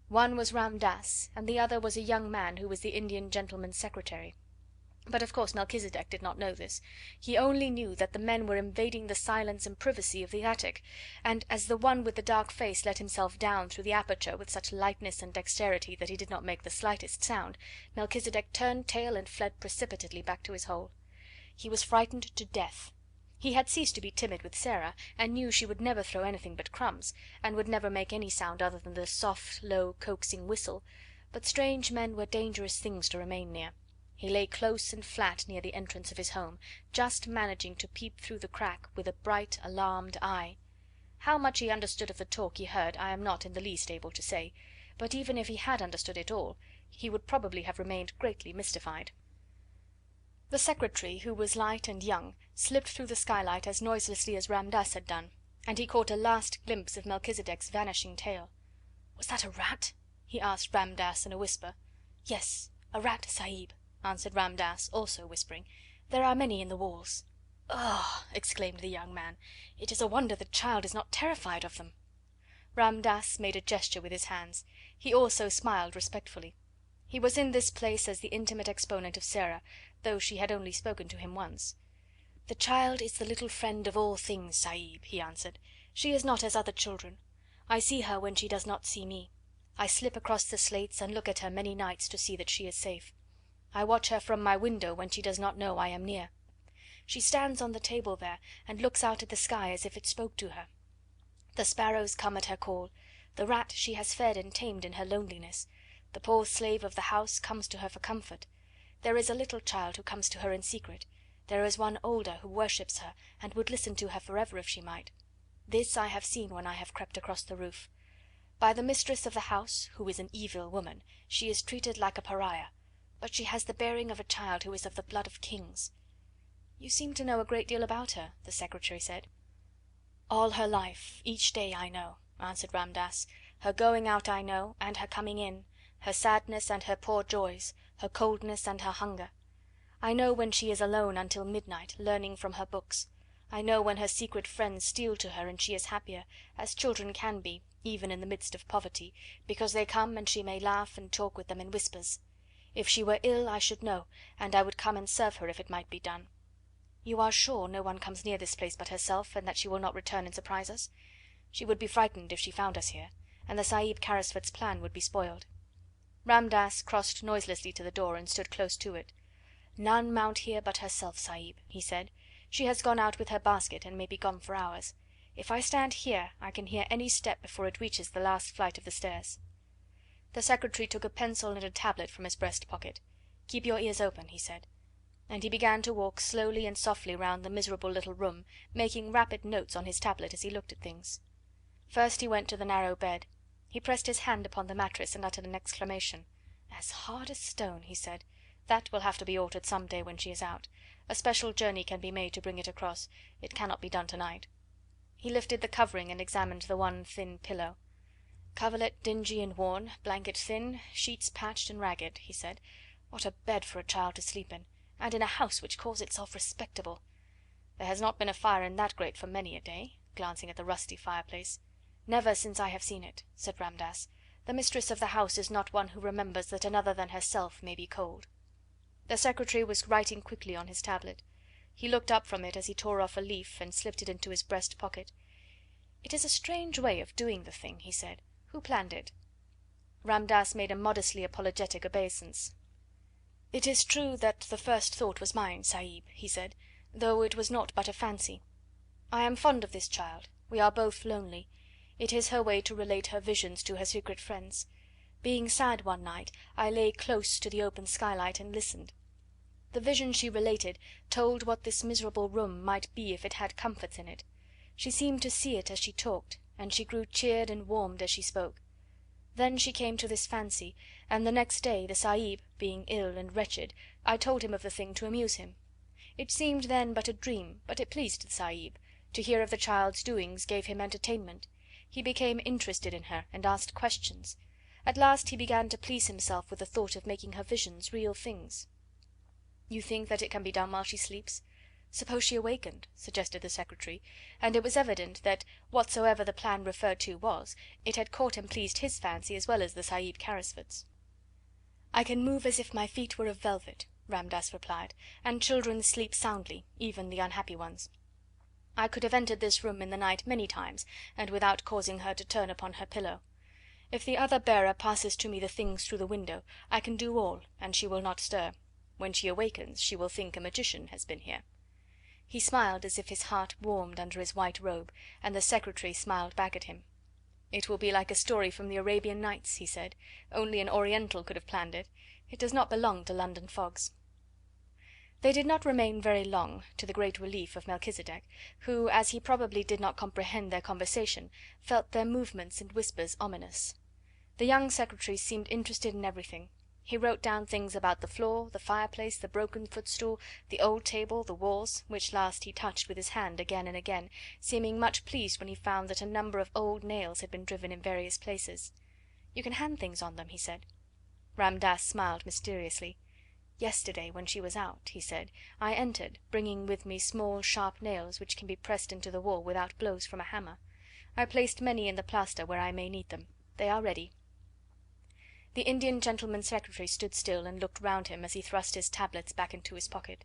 One was Ram Dass, and the other was a young man who was the Indian gentleman's secretary. But of course Melchisedec did not know this. He only knew that the men were invading the silence and privacy of the attic, and as the one with the dark face let himself down through the aperture with such lightness and dexterity that he did not make the slightest sound, Melchisedec turned tail and fled precipitately back to his hole. He was frightened to death. He had ceased to be timid with Sara, and knew she would never throw anything but crumbs, and would never make any sound other than the soft, low, coaxing whistle, but strange men were dangerous things to remain near. He lay close and flat near the entrance of his home, just managing to peep through the crack with a bright, alarmed eye. How much he understood of the talk he heard I am not in the least able to say, but even if he had understood it all, he would probably have remained greatly mystified. The secretary, who was light and young, slipped through the skylight as noiselessly as Ram Dass had done, and he caught a last glimpse of Melchisedec's vanishing tail. "Was that a rat?" he asked Ram Dass in a whisper. "Yes, a rat, Sahib," answered Ram Dass, also whispering. "There are many in the walls." "Ugh!" exclaimed the young man. "It is a wonder the child is not terrified of them." Ram Dass made a gesture with his hands. He also smiled respectfully. He was in this place as the intimate exponent of Sara, though she had only spoken to him once. "The child is the little friend of all things, Sahib," he answered. "She is not as other children. I see her when she does not see me. I slip across the slates and look at her many nights to see that she is safe. I watch her from my window when she does not know I am near. She stands on the table there and looks out at the sky as if it spoke to her. The sparrows come at her call, the rat she has fed and tamed in her loneliness, the poor slave of the house comes to her for comfort. There is a little child who comes to her in secret, there is one older who worships her and would listen to her forever if she might. This I have seen when I have crept across the roof. By the mistress of the house, who is an evil woman, she is treated like a pariah, but she has the bearing of a child who is of the blood of kings." "You seem to know a great deal about her," the secretary said. "All her life, each day I know," answered Ram Dass. "Her going out I know, and her coming in, her sadness and her poor joys, her coldness and her hunger. I know when she is alone until midnight, learning from her books. I know when her secret friends steal to her and she is happier, as children can be, even in the midst of poverty, because they come and she may laugh and talk with them in whispers. If she were ill I should know, and I would come and serve her if it might be done. You are sure no one comes near this place but herself, and that she will not return and surprise us? She would be frightened if she found us here, and the Sahib Carrisford's plan would be spoiled." Ram Dass crossed noiselessly to the door and stood close to it. "None mount here but herself, Sahib," he said. "She has gone out with her basket and may be gone for hours. If I stand here I can hear any step before it reaches the last flight of the stairs." The secretary took a pencil and a tablet from his breast pocket. "Keep your ears open," he said. And he began to walk slowly and softly round the miserable little room, making rapid notes on his tablet as he looked at things. First he went to the narrow bed. He pressed his hand upon the mattress and uttered an exclamation. "As hard as stone," he said. "That will have to be altered some day when she is out. A special journey can be made to bring it across. It cannot be done tonight." He lifted the covering and examined the one thin pillow. "Coverlet dingy and worn, blanket thin, sheets patched and ragged," he said. "What a bed for a child to sleep in, and in a house which calls itself respectable! There has not been a fire in that grate for many a day," glancing at the rusty fireplace. "Never since I have seen it," said Ram Dass. "The mistress of the house is not one who remembers that another than herself may be cold." The secretary was writing quickly on his tablet. He looked up from it as he tore off a leaf and slipped it into his breast pocket. "It is a strange way of doing the thing," he said. "Who planned it?" Ram Dass made a modestly apologetic obeisance. "It is true that the first thought was mine, Sahib," he said, "though it was naught but a fancy. I am fond of this child, we are both lonely. It is her way to relate her visions to her secret friends. Being sad one night, I lay close to the open skylight and listened. The vision she related told what this miserable room might be if it had comforts in it. She seemed to see it as she talked, and she grew cheered and warmed as she spoke. Then she came to this fancy, and the next day, the Sahib being ill and wretched, I told him of the thing to amuse him. It seemed then but a dream, but it pleased the Sahib. To hear of the child's doings gave him entertainment. He became interested in her, and asked questions. At last he began to please himself with the thought of making her visions real things. "You think that it can be done while she sleeps? Suppose she awakened?" suggested the secretary, and it was evident that, whatsoever the plan referred to was, it had caught and pleased his fancy as well as the Sahib Carrisford's. "I can move as if my feet were of velvet," Ramdass replied, "and children sleep soundly, even the unhappy ones. I could have entered this room in the night many times, and without causing her to turn upon her pillow. If the other bearer passes to me the things through the window, I can do all, and she will not stir. When she awakens, she will think a magician has been here." He smiled as if his heart warmed under his white robe, and the secretary smiled back at him. "It will be like a story from the Arabian Nights," he said. "Only an Oriental could have planned it. It does not belong to London fogs." They did not remain very long, to the great relief of Melchisedec, who, as he probably did not comprehend their conversation, felt their movements and whispers ominous. The young secretary seemed interested in everything. He wrote down things about the floor, the fireplace, the broken footstool, the old table, the walls, which last he touched with his hand again and again, seeming much pleased when he found that a number of old nails had been driven in various places. "You can hand things on them," he said. Ramdass smiled mysteriously. "Yesterday, when she was out," he said, "I entered, bringing with me small sharp nails which can be pressed into the wall without blows from a hammer. I placed many in the plaster where I may need them. They are ready." The Indian gentleman's secretary stood still and looked round him as he thrust his tablets back into his pocket.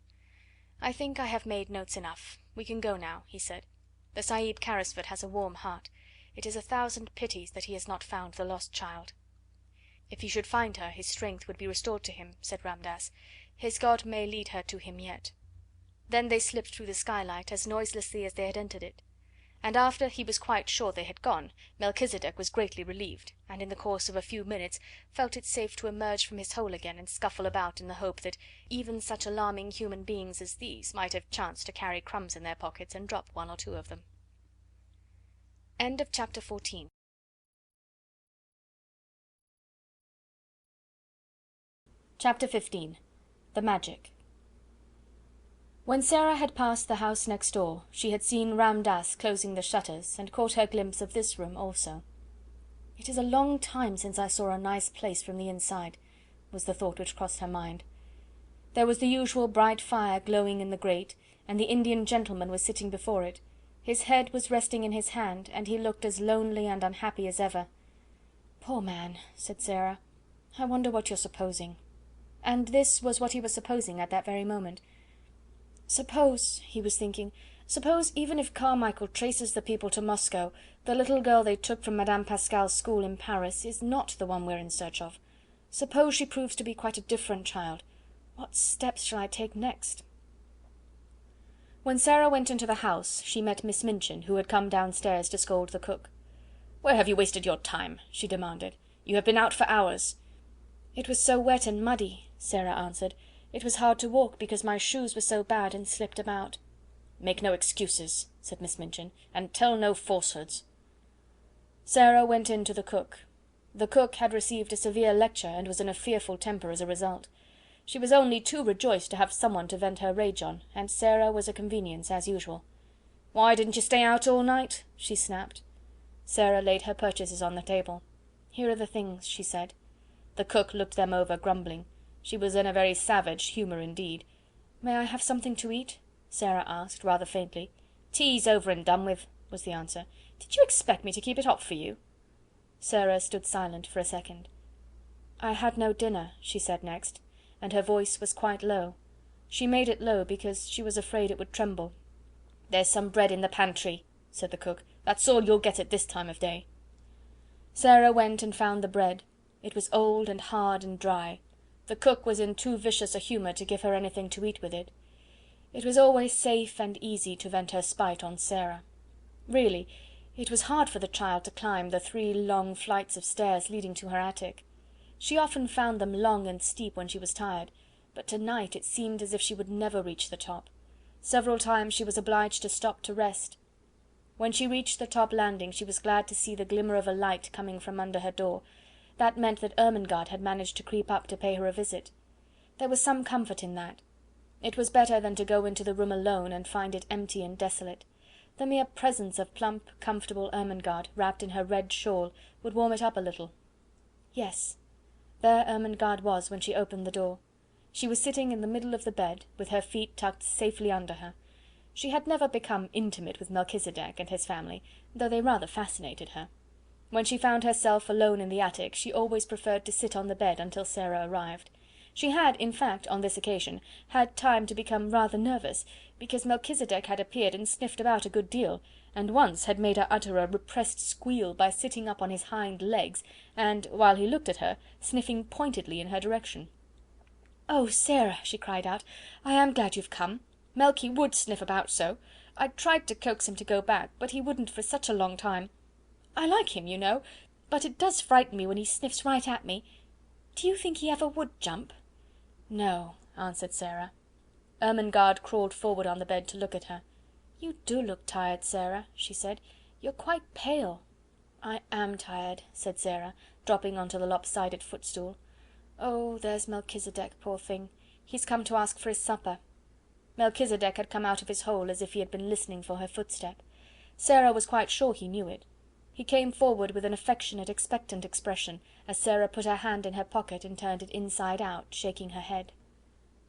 "I think I have made notes enough. We can go now," he said. "The Sahib Carrisford has a warm heart. It is 1,000 pities that he has not found the lost child." "If he should find her, his strength would be restored to him," said Ramdass. "His God may lead her to him yet." Then they slipped through the skylight as noiselessly as they had entered it. And after he was quite sure they had gone, Melchisedec was greatly relieved, and in the course of a few minutes felt it safe to emerge from his hole again and scuffle about in the hope that even such alarming human beings as these might have chanced to carry crumbs in their pockets and drop one or two of them. End of chapter 14. Chapter 15. The Magic. When Sara had passed the house next door, she had seen Ramdass closing the shutters, and caught her glimpse of this room also. "It is a long time since I saw a nice place from the inside," was the thought which crossed her mind. There was the usual bright fire glowing in the grate, and the Indian gentleman was sitting before it. His head was resting in his hand, and he looked as lonely and unhappy as ever. "Poor man," said Sara. "I wonder what you're supposing." And this was what he was supposing at that very moment. "Suppose," he was thinking, "suppose even if Carmichael traces the people to Moscow, the little girl they took from Madame Pascal's school in Paris is not the one we're in search of. Suppose she proves to be quite a different child. What steps shall I take next?" When Sara went into the house, she met Miss Minchin, who had come downstairs to scold the cook. "Where have you wasted your time?" she demanded. "You have been out for hours." "It was so wet and muddy," Sara answered. "It was hard to walk because my shoes were so bad and slipped about." "Make no excuses," said Miss Minchin, "and tell no falsehoods." Sara went in to the cook. The cook had received a severe lecture and was in a fearful temper as a result. She was only too rejoiced to have someone to vent her rage on, and Sara was a convenience as usual. "Why didn't you stay out all night?" she snapped. Sara laid her purchases on the table. "Here are the things," she said. The cook looked them over, grumbling. She was in a very savage humour indeed. "May I have something to eat?" Sara asked, rather faintly. "Tea's over and done with," was the answer. "Did you expect me to keep it hot for you?" Sara stood silent for a second. "I had no dinner," she said next, and her voice was quite low. She made it low because she was afraid it would tremble. "There's some bread in the pantry," said the cook. "That's all you'll get at this time of day." Sara went and found the bread. It was old and hard and dry. The cook was in too vicious a humour to give her anything to eat with it. It was always safe and easy to vent her spite on Sara. Really, it was hard for the child to climb the 3 long flights of stairs leading to her attic. She often found them long and steep when she was tired, but tonight it seemed as if she would never reach the top. Several times she was obliged to stop to rest. When she reached the top landing she was glad to see the glimmer of a light coming from under her door. That meant that Ermengarde had managed to creep up to pay her a visit. There was some comfort in that. It was better than to go into the room alone and find it empty and desolate. The mere presence of plump, comfortable Ermengarde, wrapped in her red shawl, would warm it up a little. Yes, there Ermengarde was when she opened the door. She was sitting in the middle of the bed, with her feet tucked safely under her. She had never become intimate with Melchisedec and his family, though they rather fascinated her. When she found herself alone in the attic, she always preferred to sit on the bed until Sara arrived. She had, in fact, on this occasion, had time to become rather nervous, because Melchisedec had appeared and sniffed about a good deal, and once had made her utter a repressed squeal by sitting up on his hind legs, and, while he looked at her, sniffing pointedly in her direction. "Oh, Sara," she cried out, "I am glad you've come. Melky would sniff about so. I tried to coax him to go back, but he wouldn't for such a long time. I like him, you know, but it does frighten me when he sniffs right at me. Do you think he ever would jump?" "No," answered Sara. Ermengarde crawled forward on the bed to look at her. "You do look tired, Sara," she said. "You're quite pale." "I am tired," said Sara, dropping onto the lopsided footstool. "Oh, there's Melchisedec, poor thing. He's come to ask for his supper." Melchisedec had come out of his hole as if he had been listening for her footstep. Sara was quite sure he knew it. He came forward with an affectionate, expectant expression, as Sara put her hand in her pocket and turned it inside out, shaking her head.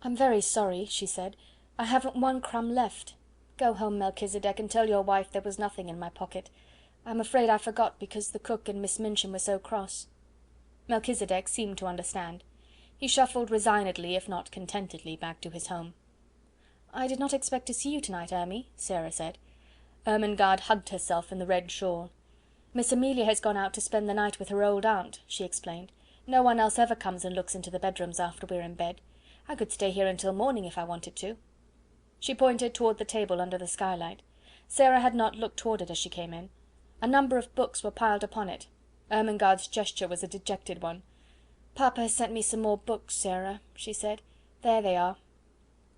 "I'm very sorry," she said. "I haven't one crumb left. Go home, Melchisedec, and tell your wife there was nothing in my pocket. I'm afraid I forgot because the cook and Miss Minchin were so cross." Melchisedec seemed to understand. He shuffled resignedly, if not contentedly, back to his home. "I did not expect to see you tonight, Ermy," Sara said. Ermengarde hugged herself in the red shawl. "Miss Amelia has gone out to spend the night with her old aunt," she explained. "No one else ever comes and looks into the bedrooms after we're in bed. I could stay here until morning if I wanted to." She pointed toward the table under the skylight. Sara had not looked toward it as she came in. A number of books were piled upon it. Ermengarde's gesture was a dejected one. "Papa has sent me some more books, Sara," she said. "There they are."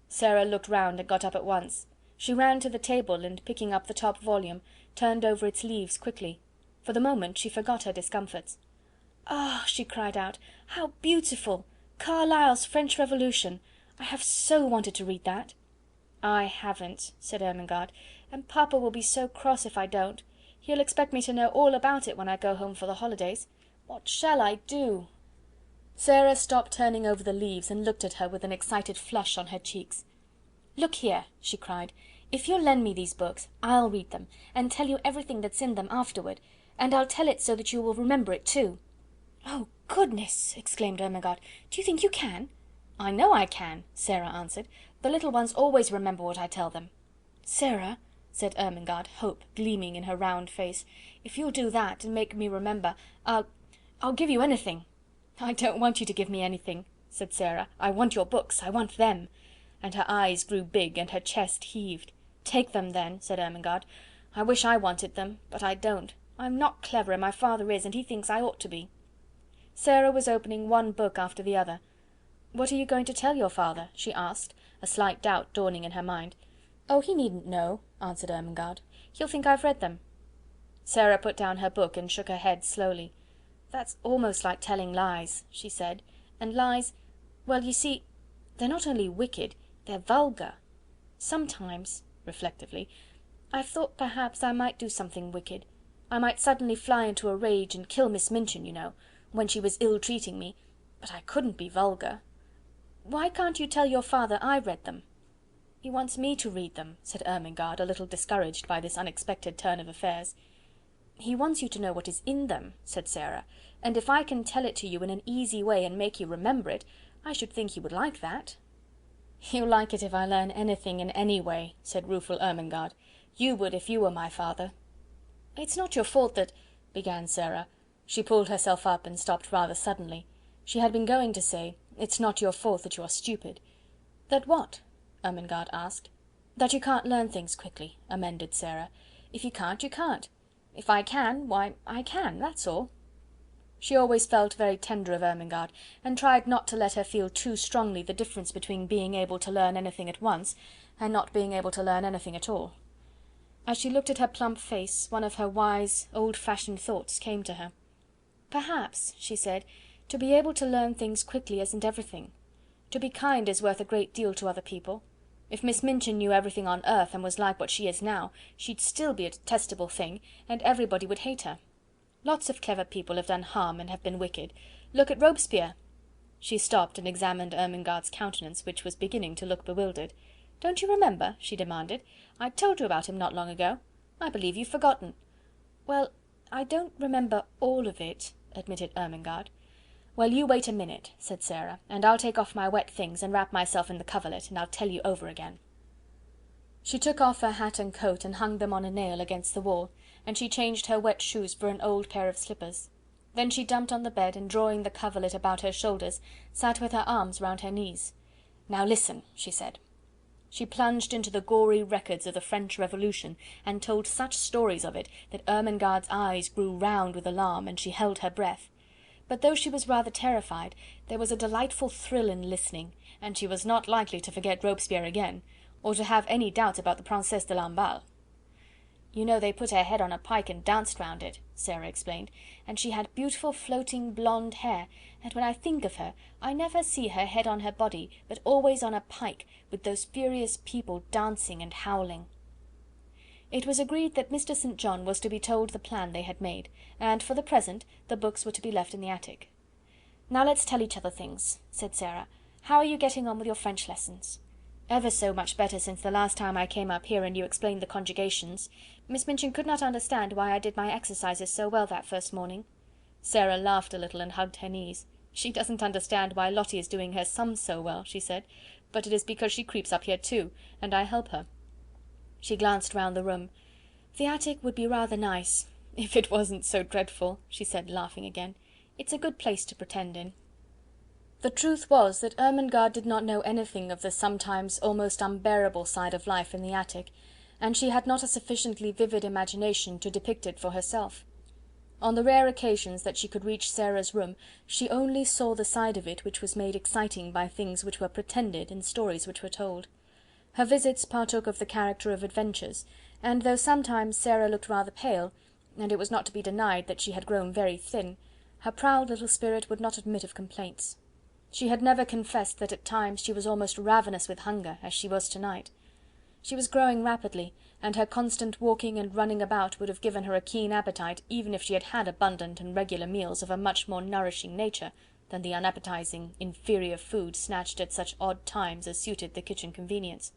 Sara looked round and got up at once. She ran to the table and, picking up the top volume, turned over its leaves quickly. For the moment she forgot her discomforts. "Ah!" she cried out, "how beautiful! Carlyle's French Revolution. I have so wanted to read that." "I haven't," said Ermengarde, "and Papa will be so cross if I don't. He'll expect me to know all about it when I go home for the holidays. What shall I do?" Sara stopped turning over the leaves and looked at her with an excited flush on her cheeks. "Look here," she cried, "if you'll lend me these books, I'll read them, and tell you everything that's in them afterward, and I'll tell it so that you will remember it too." "Oh, goodness!" exclaimed Ermengarde. "Do you think you can?" "I know I can," Sara answered. "The little ones always remember what I tell them." "Sara," said Ermengarde, hope gleaming in her round face, "if you'll do that, and make me remember, I'll give you anything." "I don't want you to give me anything," said Sara. "I want your books. I want them." And her eyes grew big and her chest heaved. "Take them then," said Ermengarde. "I wish I wanted them, but I don't. I'm not clever, and my father is, and he thinks I ought to be." Sara was opening one book after the other. "What are you going to tell your father?" she asked, a slight doubt dawning in her mind. "Oh, he needn't know," answered Ermengarde. "He'll think I've read them." Sara put down her book and shook her head slowly. "That's almost like telling lies," she said, "and lies, well, you see, they're not only wicked, they're vulgar. Sometimes," reflectively, "I've thought perhaps I might do something wicked. I might suddenly fly into a rage and kill Miss Minchin, you know, when she was ill-treating me, but I couldn't be vulgar. Why can't you tell your father I read them?" "He wants me to read them," said Ermengarde, a little discouraged by this unexpected turn of affairs. "He wants you to know what is in them," said Sara, "and if I can tell it to you in an easy way and make you remember it, I should think he would like that." "He'll like it if I learn anything in any way," said rueful Ermengarde. "You would if you were my father." "It's not your fault that—" began Sara. She pulled herself up and stopped rather suddenly. She had been going to say, "It's not your fault that you are stupid." "That what?" Ermengarde asked. "That you can't learn things quickly," amended Sara. "If you can't, you can't. If I can, why, I can, that's all." She always felt very tender of Ermengarde, and tried not to let her feel too strongly the difference between being able to learn anything at once, and not being able to learn anything at all. As she looked at her plump face, one of her wise, old-fashioned thoughts came to her. "Perhaps," she said, "to be able to learn things quickly isn't everything. To be kind is worth a great deal to other people. If Miss Minchin knew everything on earth and was like what she is now, she'd still be a detestable thing, and everybody would hate her. Lots of clever people have done harm and have been wicked. Look at Robespierre." She stopped and examined Ermengarde's countenance, which was beginning to look bewildered. "Don't you remember?" she demanded. "I told you about him not long ago. I believe you've forgotten." "Well, I don't remember all of it," admitted Ermengarde. "Well, you wait a minute," said Sara, "and I'll take off my wet things and wrap myself in the coverlet, and I'll tell you over again." She took off her hat and coat and hung them on a nail against the wall, and she changed her wet shoes for an old pair of slippers. Then she jumped on the bed, and drawing the coverlet about her shoulders, sat with her arms round her knees. "Now listen," she said. She plunged into the gory records of the French Revolution, and told such stories of it that Ermengarde's eyes grew round with alarm, and she held her breath. But though she was rather terrified, there was a delightful thrill in listening, and she was not likely to forget Robespierre again, or to have any doubts about the Princesse de Lamballe. "You know they put her head on a pike and danced round it," Sara explained, "and she had beautiful floating blonde hair, and when I think of her, I never see her head on her body, but always on a pike, with those furious people dancing and howling." It was agreed that Mr. St. John was to be told the plan they had made, and for the present the books were to be left in the attic. "Now let's tell each other things," said Sara. "How are you getting on with your French lessons?" "Ever so much better since the last time I came up here and you explained the conjugations. Miss Minchin could not understand why I did my exercises so well that first morning." Sara laughed a little and hugged her knees. "She doesn't understand why Lottie is doing her sums so well," she said, "but it is because she creeps up here too, and I help her." She glanced round the room. "The attic would be rather nice if it wasn't so dreadful," she said, laughing again. "It's a good place to pretend in." The truth was that Ermengarde did not know anything of the sometimes almost unbearable side of life in the attic, and she had not a sufficiently vivid imagination to depict it for herself. On the rare occasions that she could reach Sara's room, she only saw the side of it which was made exciting by things which were pretended and stories which were told. Her visits partook of the character of adventures, and though sometimes Sara looked rather pale, and it was not to be denied that she had grown very thin, her proud little spirit would not admit of complaints. She had never confessed that at times she was almost ravenous with hunger, as she was tonight. She was growing rapidly, and her constant walking and running about would have given her a keen appetite, even if she had had abundant and regular meals of a much more nourishing nature than the unappetizing, inferior food snatched at such odd times as suited the kitchen convenience.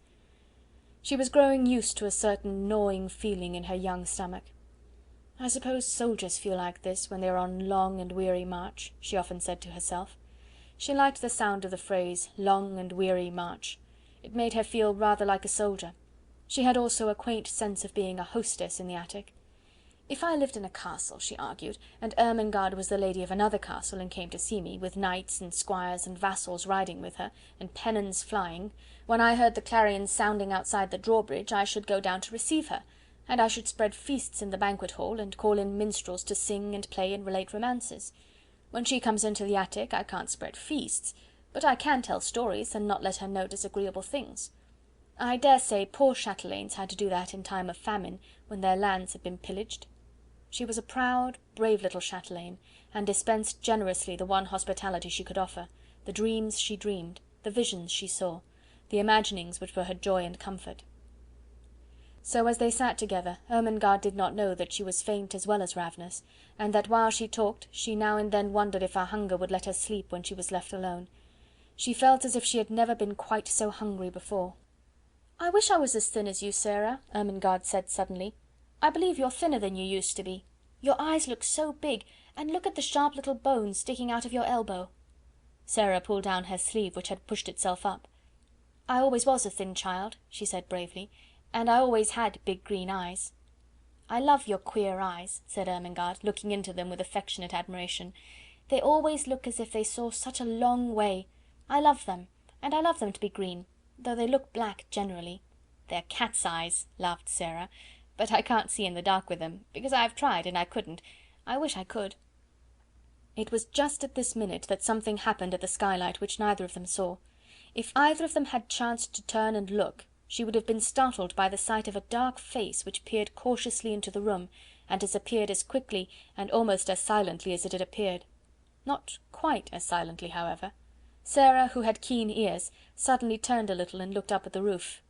She was growing used to a certain gnawing feeling in her young stomach. "I suppose soldiers feel like this when they are on long and weary march," she often said to herself. She liked the sound of the phrase, long and weary march. It made her feel rather like a soldier. She had also a quaint sense of being a hostess in the attic. "If I lived in a castle," she argued, "and Ermengarde was the lady of another castle and came to see me, with knights and squires and vassals riding with her, and pennons flying, when I heard the clarions sounding outside the drawbridge, I should go down to receive her, and I should spread feasts in the banquet hall, and call in minstrels to sing and play and relate romances. When she comes into the attic I can't spread feasts, but I can tell stories, and not let her know disagreeable things. I dare say poor chatelaines had to do that in time of famine, when their lands had been pillaged." She was a proud, brave little chatelaine, and dispensed generously the one hospitality she could offer, the dreams she dreamed, the visions she saw, the imaginings which were her joy and comfort. So as they sat together, Ermengarde did not know that she was faint as well as ravenous, and that while she talked, she now and then wondered if her hunger would let her sleep when she was left alone. She felt as if she had never been quite so hungry before. "I wish I was as thin as you, Sara," Ermengarde said suddenly. "I believe you're thinner than you used to be. Your eyes look so big, and look at the sharp little bones sticking out of your elbow." Sara pulled down her sleeve, which had pushed itself up. "I always was a thin child," she said bravely, "and I always had big green eyes." "I love your queer eyes," said Ermengarde, looking into them with affectionate admiration. "They always look as if they saw such a long way. I love them, and I love them to be green, though they look black generally." "They're cat's eyes," laughed Sara, "but I can't see in the dark with them, because I have tried and I couldn't. I wish I could." It was just at this minute that something happened at the skylight which neither of them saw. If either of them had chanced to turn and look, she would have been startled by the sight of a dark face which peered cautiously into the room, and disappeared as quickly and almost as silently as it had appeared. Not quite as silently, however. Sara, who had keen ears, suddenly turned a little and looked up at the roof.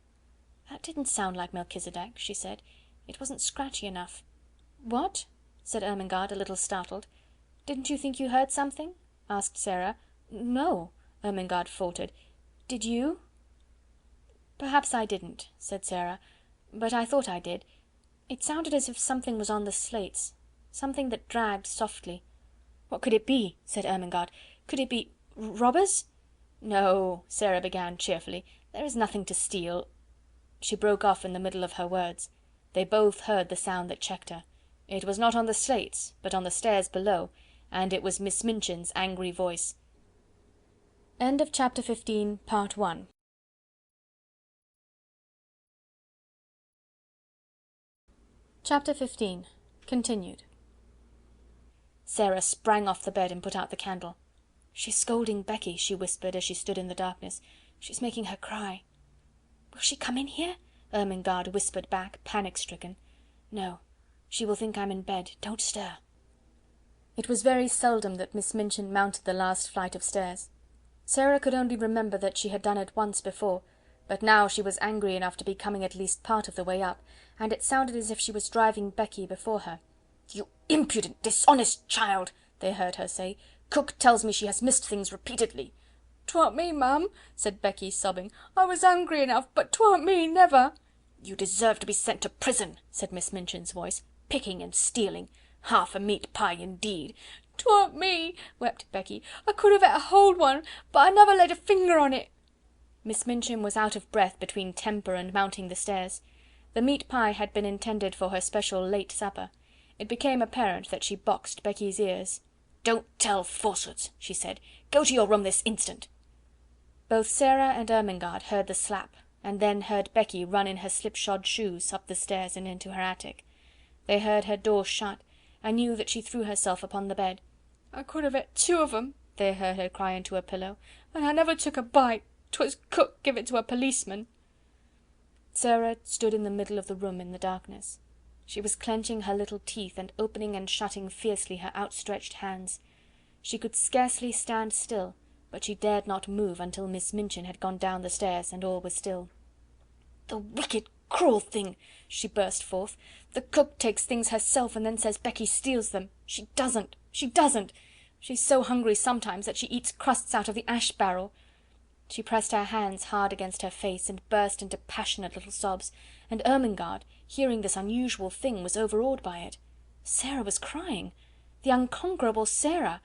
"That didn't sound like Melchisedec," she said. "It wasn't scratchy enough." "What?" said Ermengarde, a little startled. "Didn't you think you heard something?" asked Sara. "No," Ermengarde faltered. "Did you?" "Perhaps I didn't," said Sara, "but I thought I did. It sounded as if something was on the slates, something that dragged softly." "What could it be?" said Ermengarde. "Could it be robbers?" "No," Sara began cheerfully, "there is nothing to steal." She broke off in the middle of her words. They both heard the sound that checked her. It was not on the slates, but on the stairs below, and it was Miss Minchin's angry voice. End of chapter 15, part 1. Chapter 15. Continued. Sara sprang off the bed and put out the candle. "She's scolding Becky," she whispered as she stood in the darkness. "She's making her cry." "Will she come in here?" Ermengarde whispered back, panic-stricken. "No. She will think I'm in bed. Don't stir." It was very seldom that Miss Minchin mounted the last flight of stairs. Sara could only remember that she had done it once before, but now she was angry enough to be coming at least part of the way up, and it sounded as if she was driving Becky before her. "You impudent, dishonest child!" they heard her say. "Cook tells me she has missed things repeatedly." "'Twant me, ma'am," said Becky, sobbing. "I was hungry enough, but 'twant me, never." "You deserve to be sent to prison," said Miss Minchin's voice. "Picking and stealing. Half a meat pie, indeed." "'Twant me," wept Becky. "I could have ate a whole one, but I never laid a finger on it." Miss Minchin was out of breath between temper and mounting the stairs. The meat pie had been intended for her special late supper. It became apparent that she boxed Becky's ears. "Don't tell falsehoods," she said. "Go to your room this instant." Both Sara and Ermengarde heard the slap, and then heard Becky run in her slipshod shoes up the stairs and into her attic. They heard her door shut, and knew that she threw herself upon the bed. "I could have ate 2 of 'em," they heard her cry into her pillow, "and I never took a bite. 'Twas cook give it to a policeman." Sara stood in the middle of the room in the darkness. She was clenching her little teeth and opening and shutting fiercely her outstretched hands. She could scarcely stand still, but she dared not move until Miss Minchin had gone down the stairs and all was still. "The wicked, cruel thing!" she burst forth. "The cook takes things herself and then says Becky steals them. She doesn't. She doesn't. She's so hungry sometimes that she eats crusts out of the ash barrel." She pressed her hands hard against her face and burst into passionate little sobs, and Ermengarde, hearing this unusual thing, was overawed by it. Sara was crying! The unconquerable Sara!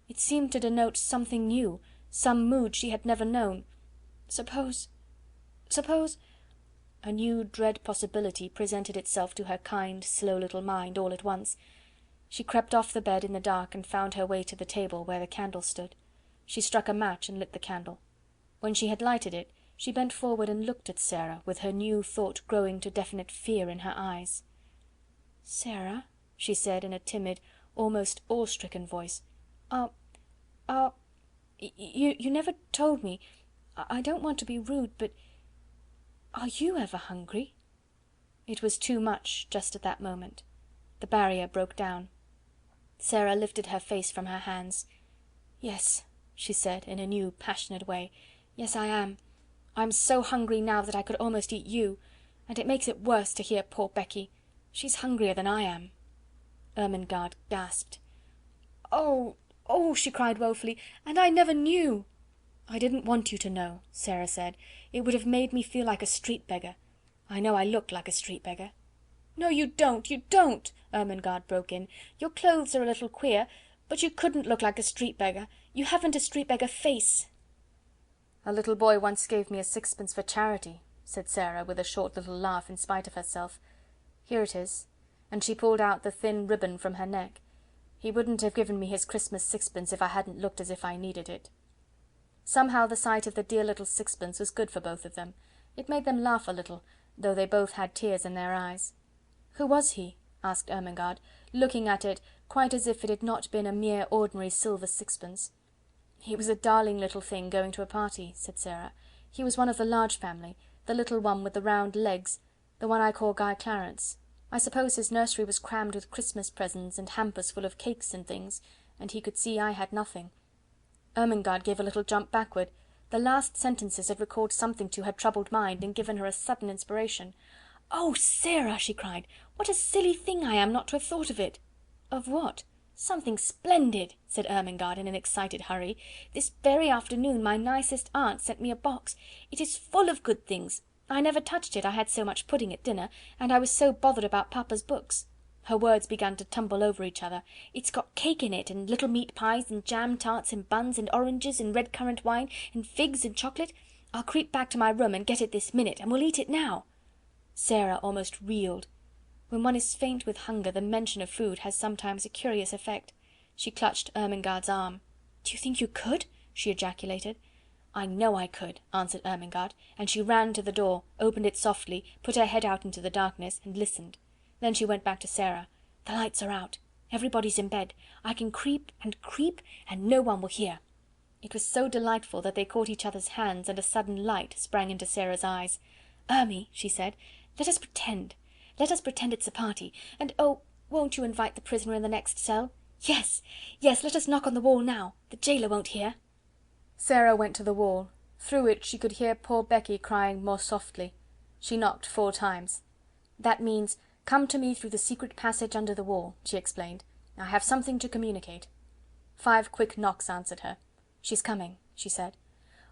It seemed to denote something new, some mood she had never known. Suppose... A new dread possibility presented itself to her kind, slow little mind all at once. She crept off the bed in the dark and found her way to the table where the candle stood. She struck a match and lit the candle. When she had lighted it, she bent forward and looked at Sara, with her new thought growing to definite fear in her eyes. "Sara," she said in a timid, almost awe-stricken voice, you never told me. I don't want to be rude, but are you ever hungry?" It was too much just at that moment. The barrier broke down. Sara lifted her face from her hands. "Yes," she said in a new passionate way. "Yes, I am. I'm so hungry now that I could almost eat you, and it makes it worse to hear poor Becky. She's hungrier than I am." Ermengarde gasped. "Oh, oh!" she cried woefully, "and I never knew." "I didn't want you to know," Sara said. "It would have made me feel like a street beggar. I know I look like a street beggar." "No, you don't, you don't!" Ermengarde broke in. "Your clothes are a little queer, but you couldn't look like a street beggar. You haven't a street beggar face." "A little boy once gave me a sixpence for charity," said Sara, with a short little laugh in spite of herself. "Here it is," and she pulled out the thin ribbon from her neck. "He wouldn't have given me his Christmas sixpence if I hadn't looked as if I needed it." Somehow the sight of the dear little sixpence was good for both of them. It made them laugh a little, though they both had tears in their eyes. "Who was he?" asked Ermengarde, looking at it quite as if it had not been a mere ordinary silver sixpence. "He was a darling little thing going to a party," said Sara. "He was one of the Large family. the little one with the round legs, the one I call Guy Clarence. I suppose his nursery was crammed with Christmas presents and hampers full of cakes and things, and he could see I had nothing." Ermengarde gave a little jump backward. The last sentences had recalled something to her troubled mind, and given her a sudden inspiration. "Oh, Sarah!" she cried, "what a silly thing I am not to have thought of it!" "Of what?" "Something splendid," said Ermengarde in an excited hurry. "This very afternoon my nicest aunt sent me a box. It is full of good things. I never touched it, I had so much pudding at dinner, and I was so bothered about papa's books." Her words began to tumble over each other. "It's got cake in it, and little meat pies, and jam tarts, and buns, and oranges, and red currant wine, and figs, and chocolate. I'll creep back to my room and get it this minute, and we'll eat it now." Sarah almost reeled. When one is faint with hunger, the mention of food has sometimes a curious effect. She clutched Ermengarde's arm. "Do you think you could?" she ejaculated. "I know I could," answered Ermengarde, and she ran to the door, opened it softly, put her head out into the darkness, and listened. Then she went back to Sarah. "The lights are out. Everybody's in bed. I can creep, and no one will hear." It was so delightful that they caught each other's hands, and a sudden light sprang into Sarah's eyes. "Ermy," she said, "let us pretend. Let us pretend it's a party. And oh, won't you invite the prisoner in the next cell? Yes, yes, let us knock on the wall now. The jailer won't hear." Sarah went to the wall. Through it she could hear poor Becky crying more softly. She knocked 4 times. "That means, 'Come to me through the secret passage under the wall,'" she explained. "I have something to communicate." 5 quick knocks answered her. "She's coming," she said.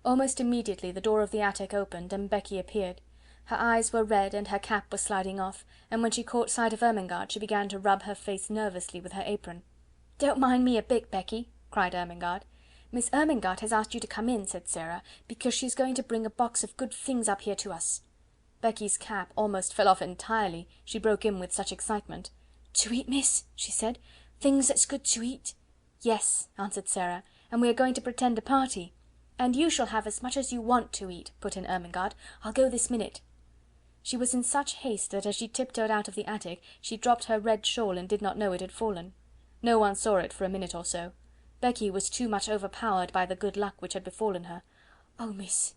Almost immediately the door of the attic opened, and Becky appeared. Her eyes were red, and her cap was sliding off, and when she caught sight of Ermengarde she began to rub her face nervously with her apron. "Don't mind me a bit, Becky," cried Ermengarde. "Miss Ermengarde has asked you to come in," said Sarah, "because she is going to bring a box of good things up here to us." Becky's cap almost fell off entirely, she broke in with such excitement. "To eat, miss?" she said. "Things that's good to eat?" "Yes," answered Sarah, "and we are going to pretend a party." "And you shall have as much as you want to eat," put in Ermengarde. "I'll go this minute." She was in such haste that as she tiptoed out of the attic she dropped her red shawl and did not know it had fallen. No one saw it for a minute or so. Becky was too much overpowered by the good luck which had befallen her. "Oh, miss,"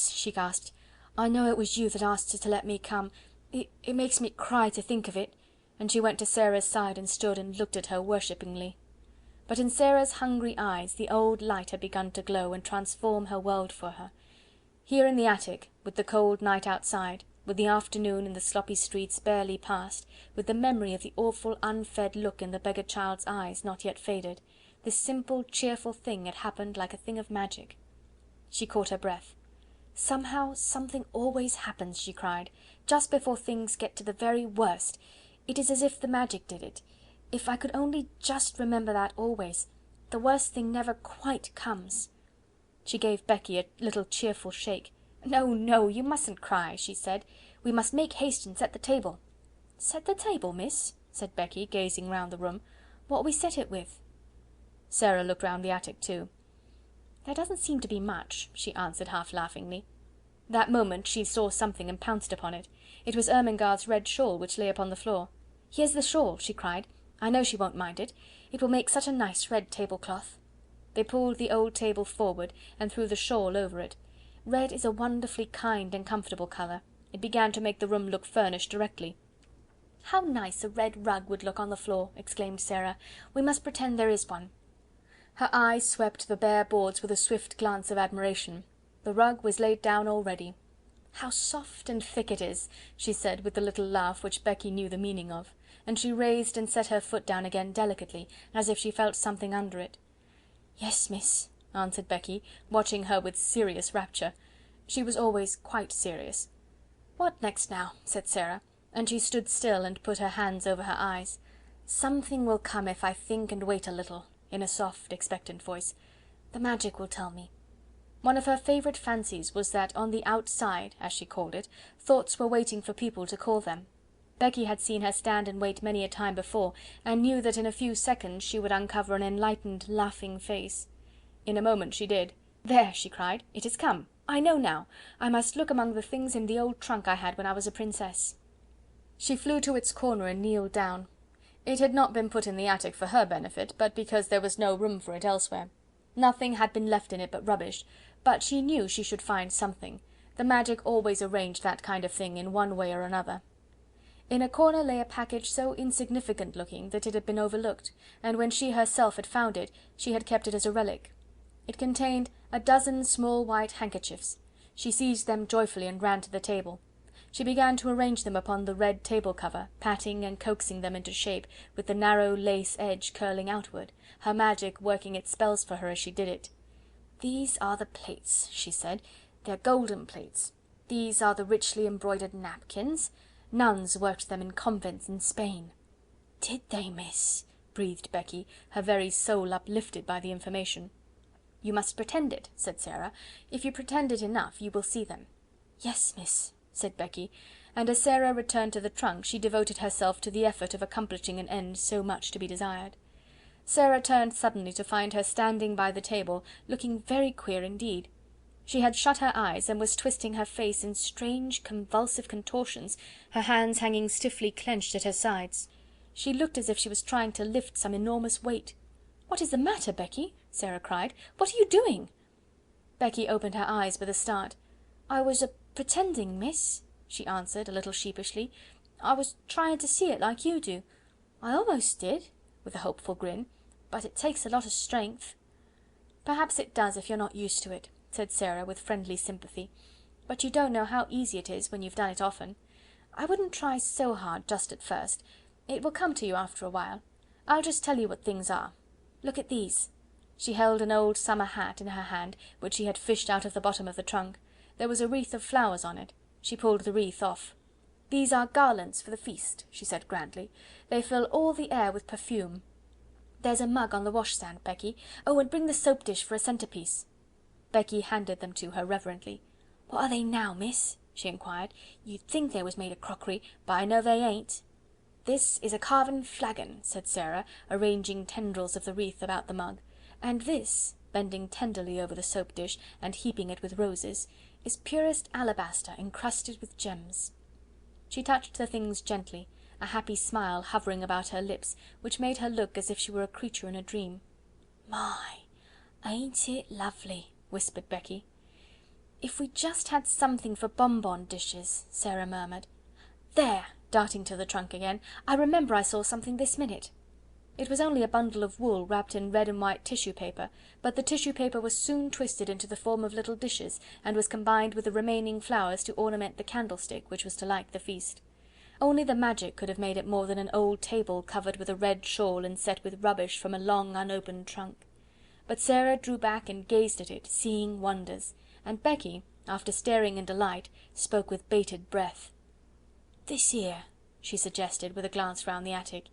she gasped. "I know it was you that asked her to let me come. It makes me cry to think of it," and she went to Sarah's side and stood and looked at her worshippingly. But in Sarah's hungry eyes the old light had begun to glow and transform her world for her. Here in the attic, with the cold night outside, with the afternoon and the sloppy streets barely past, with the memory of the awful unfed look in the beggar child's eyes not yet faded, this simple, cheerful thing had happened like a thing of magic. She caught her breath. "Somehow something always happens," she cried, "just before things get to the very worst. It is as if the magic did it. If I could only just remember that always, the worst thing never quite comes." She gave Becky a little cheerful shake. "No, no, you mustn't cry," she said. "We must make haste and set the table." "Set the table, miss?" said Becky, gazing round the room. "What'll we set it with?" Sarah looked round the attic too. "There doesn't seem to be much," she answered half laughingly. That moment she saw something and pounced upon it. It was Ermengarde's red shawl which lay upon the floor. "Here's the shawl," she cried. "I know she won't mind it. It will make such a nice red tablecloth." They pulled the old table forward and threw the shawl over it. Red is a wonderfully kind and comfortable colour. It began to make the room look furnished directly. "How nice a red rug would look on the floor!" exclaimed Sarah. "We must pretend there is one." Her eyes swept the bare boards with a swift glance of admiration. The rug was laid down already. "How soft and thick it is!" she said with the little laugh which Becky knew the meaning of, and she raised and set her foot down again delicately, as if she felt something under it. "Yes, miss," answered Becky, watching her with serious rapture. She was always quite serious. "What next now?" said Sarah, and she stood still and put her hands over her eyes. "Something will come if I think and wait a little," in a soft, expectant voice. "The magic will tell me." One of her favourite fancies was that on the outside, as she called it, thoughts were waiting for people to call them. Becky had seen her stand and wait many a time before, and knew that in a few seconds she would uncover an enlightened, laughing face. In a moment she did. "There!" she cried, "it has come! I know now! I must look among the things in the old trunk I had when I was a princess." She flew to its corner and kneeled down. It had not been put in the attic for her benefit, but because there was no room for it elsewhere. Nothing had been left in it but rubbish, but she knew she should find something. The magic always arranged that kind of thing in one way or another. In a corner lay a package so insignificant looking that it had been overlooked, and when she herself had found it, she had kept it as a relic. It contained a dozen small white handkerchiefs. She seized them joyfully and ran to the table. She began to arrange them upon the red table cover, patting and coaxing them into shape, with the narrow lace edge curling outward, her magic working its spells for her as she did it. "These are the plates," she said. "They're golden plates. These are the richly embroidered napkins. Nuns worked them in convents in Spain." "Did they, miss?" breathed Becky, her very soul uplifted by the information. "You must pretend it," said Sara. "If you pretend it enough, you will see them." "Yes, miss," said Becky, and as Sara returned to the trunk, she devoted herself to the effort of accomplishing an end so much to be desired. Sara turned suddenly to find her standing by the table, looking very queer indeed. She had shut her eyes, and was twisting her face in strange convulsive contortions, her hands hanging stiffly clenched at her sides. She looked as if she was trying to lift some enormous weight. "What is the matter, Becky?" Sara cried. "What are you doing?" Becky opened her eyes with a start. "I was pretending, miss," she answered, a little sheepishly. "I was trying to see it like you do. I almost did," with a hopeful grin, "but it takes a lot of strength." "Perhaps it does if you're not used to it," said Sara with friendly sympathy, "but you don't know how easy it is when you've done it often. I wouldn't try so hard just at first. It will come to you after a while. I'll just tell you what things are. Look at these." She held an old summer hat in her hand, which she had fished out of the bottom of the trunk. There was a wreath of flowers on it. She pulled the wreath off. "These are garlands for the feast," she said grandly. "They fill all the air with perfume. There's a mug on the washstand, Becky. Oh, and bring the soap dish for a centrepiece." Becky handed them to her reverently. "What are they now, miss?" she inquired. "You'd think they was made of crockery, but I know they ain't." "This is a carven flagon," said Sara, arranging tendrils of the wreath about the mug. "And this," bending tenderly over the soap dish, and heaping it with roses, "is purest alabaster encrusted with gems." She touched the things gently, a happy smile hovering about her lips, which made her look as if she were a creature in a dream. "My, ain't it lovely?" whispered Becky. "If we just had something for bonbon dishes," Sara murmured. "There!" darting to the trunk again, "I remember I saw something this minute." It was only a bundle of wool wrapped in red and white tissue paper, but the tissue paper was soon twisted into the form of little dishes, and was combined with the remaining flowers to ornament the candlestick which was to light the feast. Only the magic could have made it more than an old table covered with a red shawl and set with rubbish from a long unopened trunk. But Sara drew back and gazed at it, seeing wonders, and Becky, after staring in delight, spoke with bated breath. "This here," she suggested, with a glance round the attic,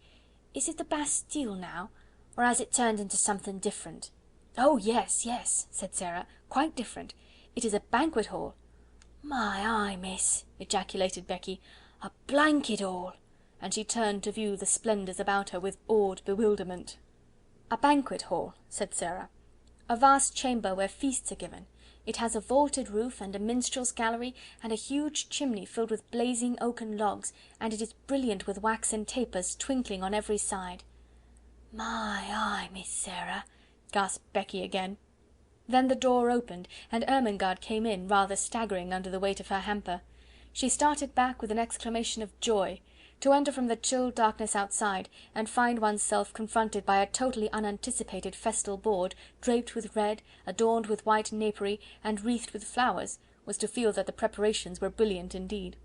"is it the Bastille now, or has it turned into something different?" "Oh, yes, yes," said Sara, "quite different. It is a banquet hall." "My eye, miss!" ejaculated Becky, "a blanket hall!" and she turned to view the splendours about her with awed bewilderment. "A banquet hall," said Sara. "A vast chamber where feasts are given. It has a vaulted roof, and a minstrel's gallery, and a huge chimney filled with blazing oaken logs, and it is brilliant with waxen tapers twinkling on every side." "My eye, Miss Sara!" gasped Becky again. Then the door opened, and Ermengarde came in, rather staggering under the weight of her hamper. She started back with an exclamation of joy. To enter from the chill darkness outside, and find oneself confronted by a totally unanticipated festal board, draped with red, adorned with white napery, and wreathed with flowers, was to feel that the preparations were brilliant indeed.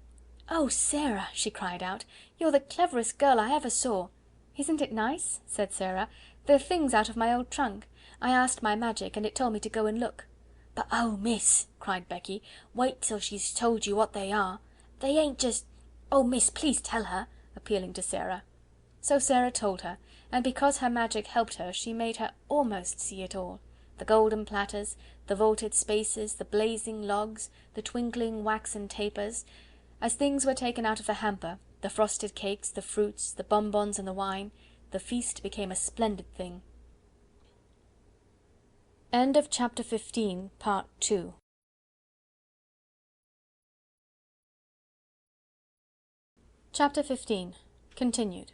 "Oh, Sara!" she cried out, "you're the cleverest girl I ever saw." "Isn't it nice?" said Sara. "They're things out of my old trunk. I asked my magic, and it told me to go and look." "But oh, miss," cried Becky, "wait till she's told you what they are. They ain't just... Oh, miss, please tell her," appealing to Sara. So Sara told her, and because her magic helped her, she made her almost see it all: the golden platters, the vaulted spaces, the blazing logs, the twinkling waxen tapers. As things were taken out of the hamper, the frosted cakes, the fruits, the bonbons and the wine, the feast became a splendid thing. End of chapter 15, part 2. Chapter 15. Continued.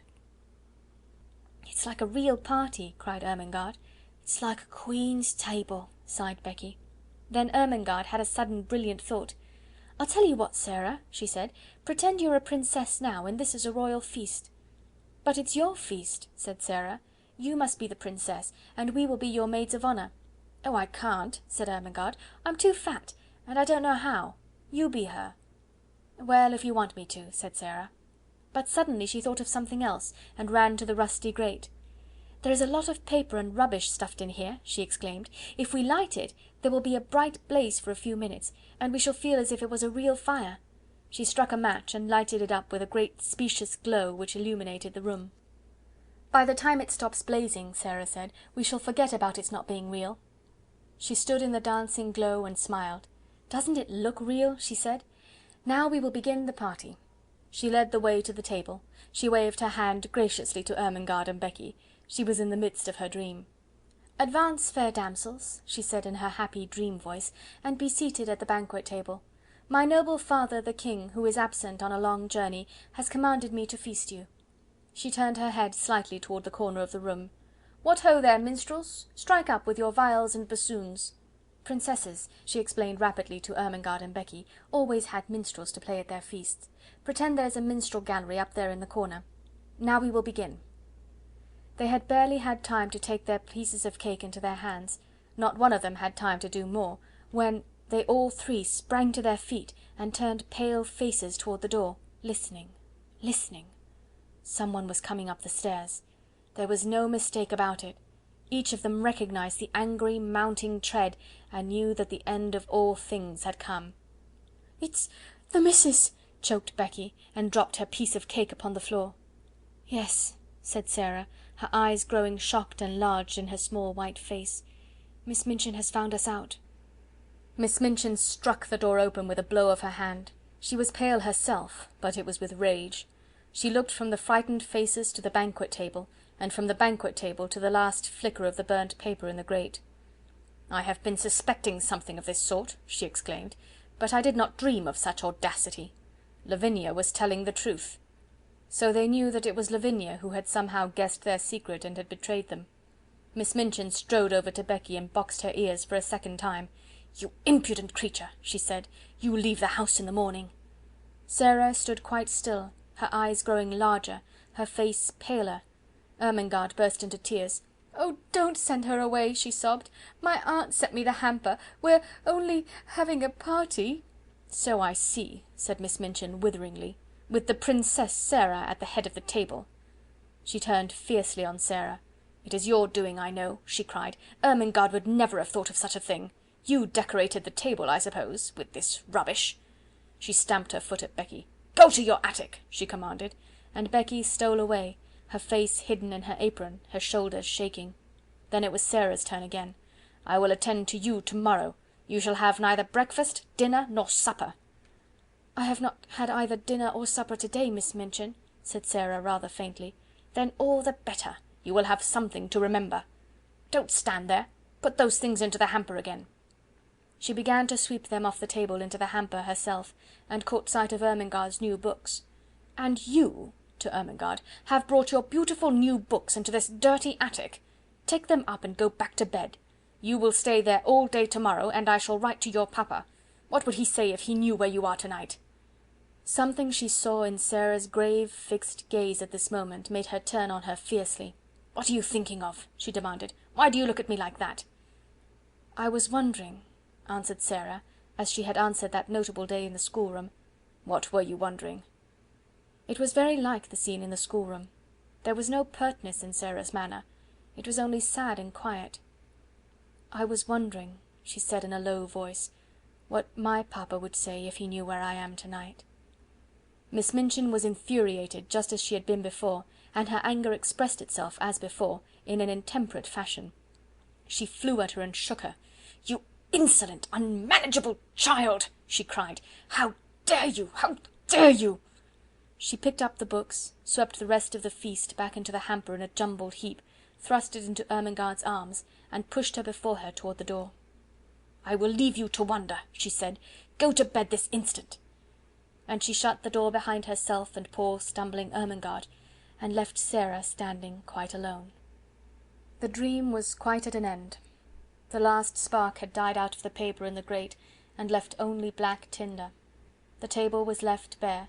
"It's like a real party," cried Ermengarde. "It's like a queen's table," sighed Becky. Then Ermengarde had a sudden brilliant thought. "I'll tell you what, Sarah," she said, "pretend you're a princess now, and this is a royal feast." "But it's your feast," said Sarah. "You must be the princess, and we will be your maids of honour." "Oh, I can't," said Ermengarde. "I'm too fat, and I don't know how. You be her." "Well, if you want me to," said Sarah. But suddenly she thought of something else, and ran to the rusty grate. "There is a lot of paper and rubbish stuffed in here," she exclaimed. "If we light it, there will be a bright blaze for a few minutes, and we shall feel as if it was a real fire." She struck a match and lighted it up with a great specious glow which illuminated the room. "By the time it stops blazing," Sarah said, "we shall forget about its not being real." She stood in the dancing glow and smiled. "Doesn't it look real?" she said. "Now we will begin the party." She led the way to the table. She waved her hand graciously to Ermengarde and Becky. She was in the midst of her dream. "Advance, fair damsels," she said in her happy dream voice, "and be seated at the banquet table. My noble father the King, who is absent on a long journey, has commanded me to feast you." She turned her head slightly toward the corner of the room. "What ho there, minstrels! Strike up with your viols and bassoons." Princesses, she explained rapidly to Ermengarde and Becky, always had minstrels to play at their feasts. "Pretend there's a minstrel gallery up there in the corner. Now we will begin." They had barely had time to take their pieces of cake into their hands, not one of them had time to do more, when they all three sprang to their feet and turned pale faces toward the door, listening, listening. Someone was coming up the stairs. There was no mistake about it. Each of them recognized the angry mounting tread, and knew that the end of all things had come. "It's the missus," choked Becky, and dropped her piece of cake upon the floor. "Yes," said Sarah, her eyes growing shocked and large in her small white face. "Miss Minchin has found us out." Miss Minchin struck the door open with a blow of her hand. She was pale herself, but it was with rage. She looked from the frightened faces to the banquet table, and from the banquet table to the last flicker of the burnt paper in the grate. "I have been suspecting something of this sort," she exclaimed, "but I did not dream of such audacity. Lavinia was telling the truth." So they knew that it was Lavinia who had somehow guessed their secret and had betrayed them. Miss Minchin strode over to Becky and boxed her ears for a second time. "You impudent creature," she said, "you leave the house in the morning." Sarah stood quite still, her eyes growing larger, her face paler. Ermengarde burst into tears. "Oh, don't send her away," she sobbed. "My aunt sent me the hamper. We're only having a party." "So I see," said Miss Minchin witheringly, "with the Princess Sarah at the head of the table." She turned fiercely on Sarah. "It is your doing, I know," she cried. "Ermengarde would never have thought of such a thing. You decorated the table, I suppose, with this rubbish." She stamped her foot at Becky. "Go to your attic," she commanded, and Becky stole away, her face hidden in her apron, her shoulders shaking. Then it was Sarah's turn again. "I will attend to you to-morrow. You shall have neither breakfast, dinner, nor supper." "I have not had either dinner or supper to-day, Miss Minchin," said Sarah rather faintly. "Then all the better. You will have something to remember. Don't stand there. Put those things into the hamper again." She began to sweep them off the table into the hamper herself, and caught sight of Ermengarde's new books. "And you," to Ermengarde, "have brought your beautiful new books into this dirty attic. Take them up and go back to bed. You will stay there all day to-morrow, and I shall write to your papa. What would he say if he knew where you are to-night?" Something she saw in Sarah's grave, fixed gaze at this moment made her turn on her fiercely. "What are you thinking of?" she demanded. "Why do you look at me like that?" "I was wondering," answered Sarah, as she had answered that notable day in the schoolroom. "What were you wondering?" It was very like the scene in the schoolroom. There was no pertness in Sarah's manner. It was only sad and quiet. "I was wondering," she said in a low voice, "what my papa would say if he knew where I am to-night." Miss Minchin was infuriated, just as she had been before, and her anger expressed itself, as before, in an intemperate fashion. She flew at her and shook her. "You insolent, unmanageable child!" she cried. "How dare you? How dare you?" She picked up the books, swept the rest of the feast back into the hamper in a jumbled heap, thrust it into Ermengarde's arms, and pushed her before her toward the door. "I will leave you to wonder," she said. "Go to bed this instant." And she shut the door behind herself and poor stumbling Ermengarde, and left Sarah standing quite alone. The dream was quite at an end. The last spark had died out of the paper in the grate, and left only black tinder. The table was left bare.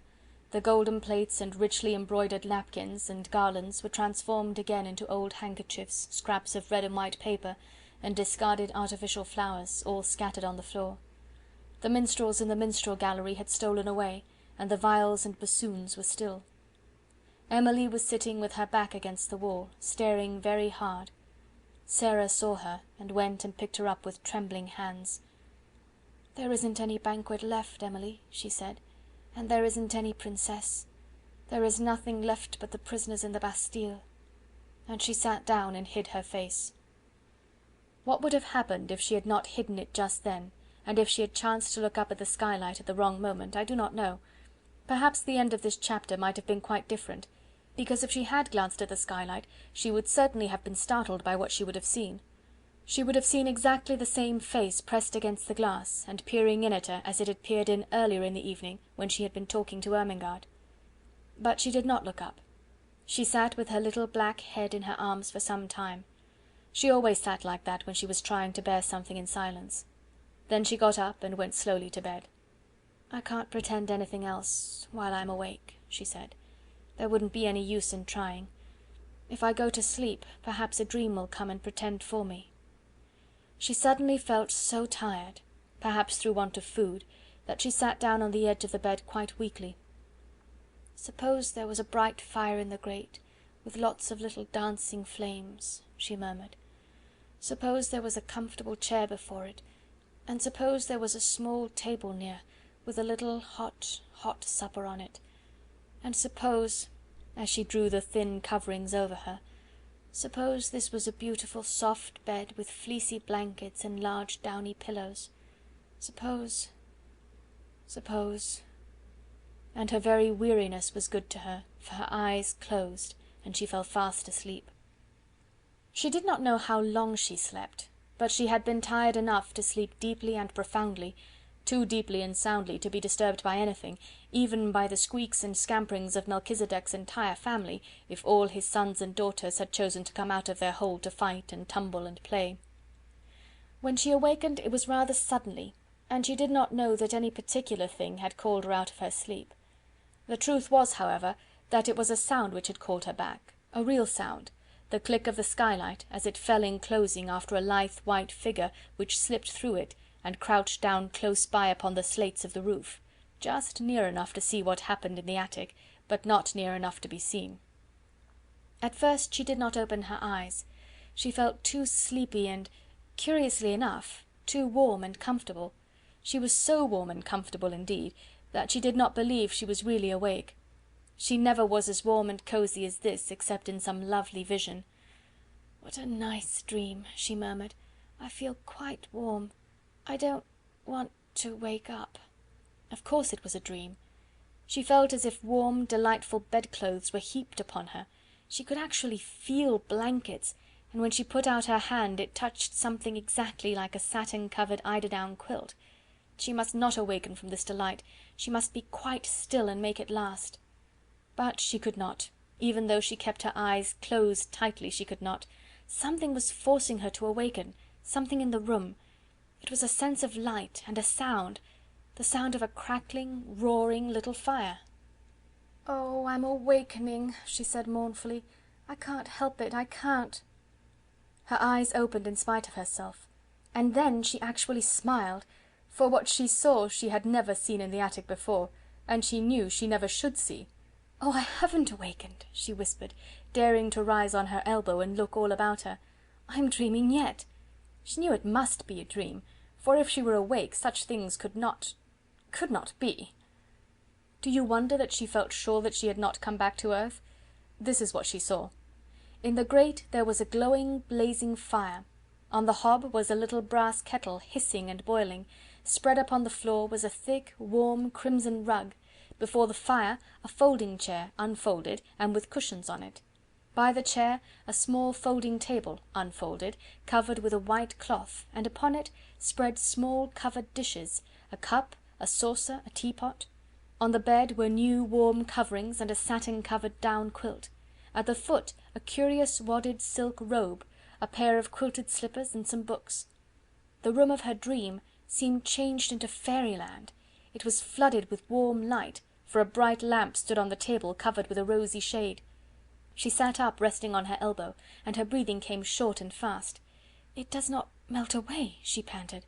The golden plates and richly embroidered napkins and garlands were transformed again into old handkerchiefs, scraps of red and white paper, and discarded artificial flowers, all scattered on the floor. The minstrels in the minstrel gallery had stolen away, and the viols and bassoons were still. Emily was sitting with her back against the wall, staring very hard. Sara saw her, and went and picked her up with trembling hands. "There isn't any banquet left, Emily," she said, "and there isn't any princess. There is nothing left but the prisoners in the Bastille." And she sat down and hid her face. What would have happened if she had not hidden it just then, and if she had chanced to look up at the skylight at the wrong moment, I do not know. Perhaps the end of this chapter might have been quite different, because if she had glanced at the skylight, she would certainly have been startled by what she would have seen. She would have seen exactly the same face pressed against the glass, and peering in at her as it had peered in earlier in the evening, when she had been talking to Ermengarde. But she did not look up. She sat with her little black head in her arms for some time. She always sat like that when she was trying to bear something in silence. Then she got up and went slowly to bed. "I can't pretend anything else while I'm awake," she said. "There wouldn't be any use in trying. If I go to sleep, perhaps a dream will come and pretend for me." She suddenly felt so tired, perhaps through want of food, that she sat down on the edge of the bed quite weakly. "Suppose there was a bright fire in the grate, with lots of little dancing flames," she murmured. "Suppose there was a comfortable chair before it, and suppose there was a small table near, with a little hot, hot supper on it. And suppose," as she drew the thin coverings over her, "suppose this was a beautiful soft bed with fleecy blankets and large downy pillows. Suppose... And her very weariness was good to her, for her eyes closed, and she fell fast asleep. She did not know how long she slept, but she had been tired enough to sleep deeply and profoundly, too deeply and soundly to be disturbed by anything, even by the squeaks and scamperings of Melchisedec's entire family, if all his sons and daughters had chosen to come out of their hole to fight and tumble and play. When she awakened it was rather suddenly, and she did not know that any particular thing had called her out of her sleep. The truth was, however, that it was a sound which had called her back, a real sound, the click of the skylight as it fell in closing after a lithe white figure which slipped through it and crouched down close by upon the slates of the roof, just near enough to see what happened in the attic, but not near enough to be seen. At first she did not open her eyes. She felt too sleepy and, curiously enough, too warm and comfortable. She was so warm and comfortable indeed, that she did not believe she was really awake. She never was as warm and cosy as this, except in some lovely vision. "What a nice dream," she murmured. "I feel quite warm. I don't want to wake up." Of course it was a dream. She felt as if warm, delightful bedclothes were heaped upon her. She could actually feel blankets, and when she put out her hand it touched something exactly like a satin-covered eiderdown quilt. She must not awaken from this delight. She must be quite still and make it last. But she could not. Even though she kept her eyes closed tightly, she could not. Something was forcing her to awaken, something in the room. It was a sense of light, and a sound, the sound of a crackling, roaring little fire. "Oh, I'm awakening," she said mournfully. "I can't help it, I can't." Her eyes opened in spite of herself, and then she actually smiled, for what she saw she had never seen in the attic before, and she knew she never should see. "Oh, I haven't awakened," she whispered, daring to rise on her elbow and look all about her. "I'm dreaming yet." She knew it must be a dream, for if she were awake such things could not be. Do you wonder that she felt sure that she had not come back to earth? This is what she saw. In the grate there was a glowing, blazing fire. On the hob was a little brass kettle hissing and boiling. Spread upon the floor was a thick, warm, crimson rug. Before the fire a folding chair, unfolded, and with cushions on it. By the chair a small folding table, unfolded, covered with a white cloth, and upon it spread small covered dishes, a cup, a saucer, a teapot. On the bed were new warm coverings and a satin-covered down quilt. At the foot a curious wadded silk robe, a pair of quilted slippers, and some books. The room of her dream seemed changed into fairyland. It was flooded with warm light, for a bright lamp stood on the table covered with a rosy shade. She sat up, resting on her elbow, and her breathing came short and fast. "It does not melt away," she panted.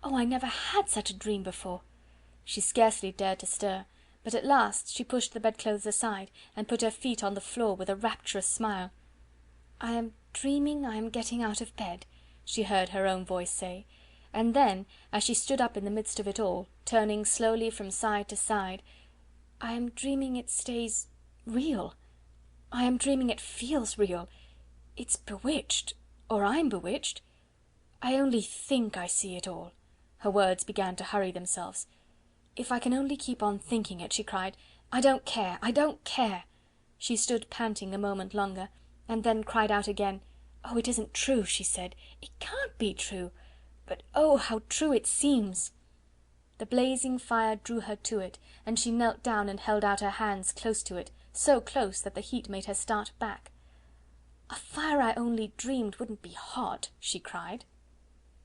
"Oh, I never had such a dream before." She scarcely dared to stir, but at last she pushed the bedclothes aside, and put her feet on the floor with a rapturous smile. "I am dreaming I am getting out of bed," she heard her own voice say, and then, as she stood up in the midst of it all, turning slowly from side to side, "I am dreaming it stays real. I am dreaming it feels real. It's bewitched, or I'm bewitched. I only think I see it all." Her words began to hurry themselves. "If I can only keep on thinking it," she cried. "I don't care, I don't care." She stood panting a moment longer, and then cried out again. "Oh, it isn't true," she said. "It can't be true. But oh, how true it seems!" The blazing fire drew her to it, and she knelt down and held out her hands close to it, so close that the heat made her start back. "A fire I only dreamed wouldn't be hot," she cried.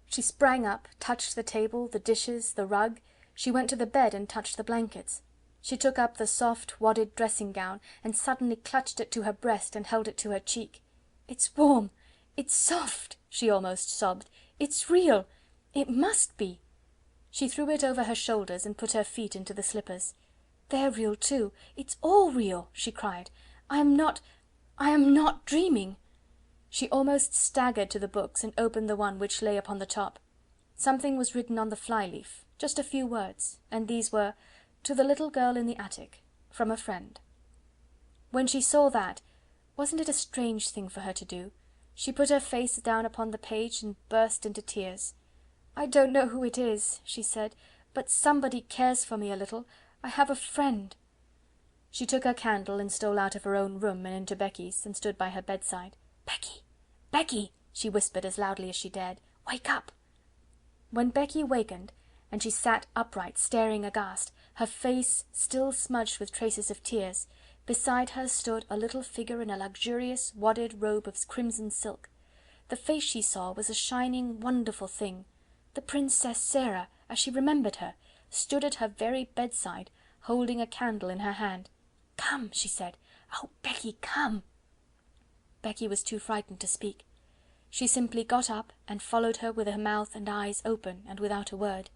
She sprang up, touched the table, the dishes, the rug. She went to the bed and touched the blankets. She took up the soft wadded dressing gown, and suddenly clutched it to her breast and held it to her cheek. "It's warm, it's soft," she almost sobbed. "It's real, it must be." She threw it over her shoulders and put her feet into the slippers. "They're real too, it's all real," she cried. I am not dreaming." She almost staggered to the books and opened the one which lay upon the top. Something was written on the fly-leaf, just a few words, and these were: "To the little girl in the attic, from a friend." When she saw that, wasn't it a strange thing for her to do? She put her face down upon the page and burst into tears. "I don't know who it is," she said, "but somebody cares for me a little. I have a friend." She took her candle and stole out of her own room and into Becky's, and stood by her bedside. "Becky! Becky!" she whispered as loudly as she dared. "Wake up!" When Becky wakened, and she sat upright, staring aghast, her face still smudged with traces of tears, beside her stood a little figure in a luxurious wadded robe of crimson silk. The face she saw was a shining, wonderful thing. The Princess Sara, as she remembered her, stood at her very bedside, holding a candle in her hand. "Come," she said. "Oh, Becky, come!" Becky was too frightened to speak. She simply got up and followed her with her mouth and eyes open and without a word.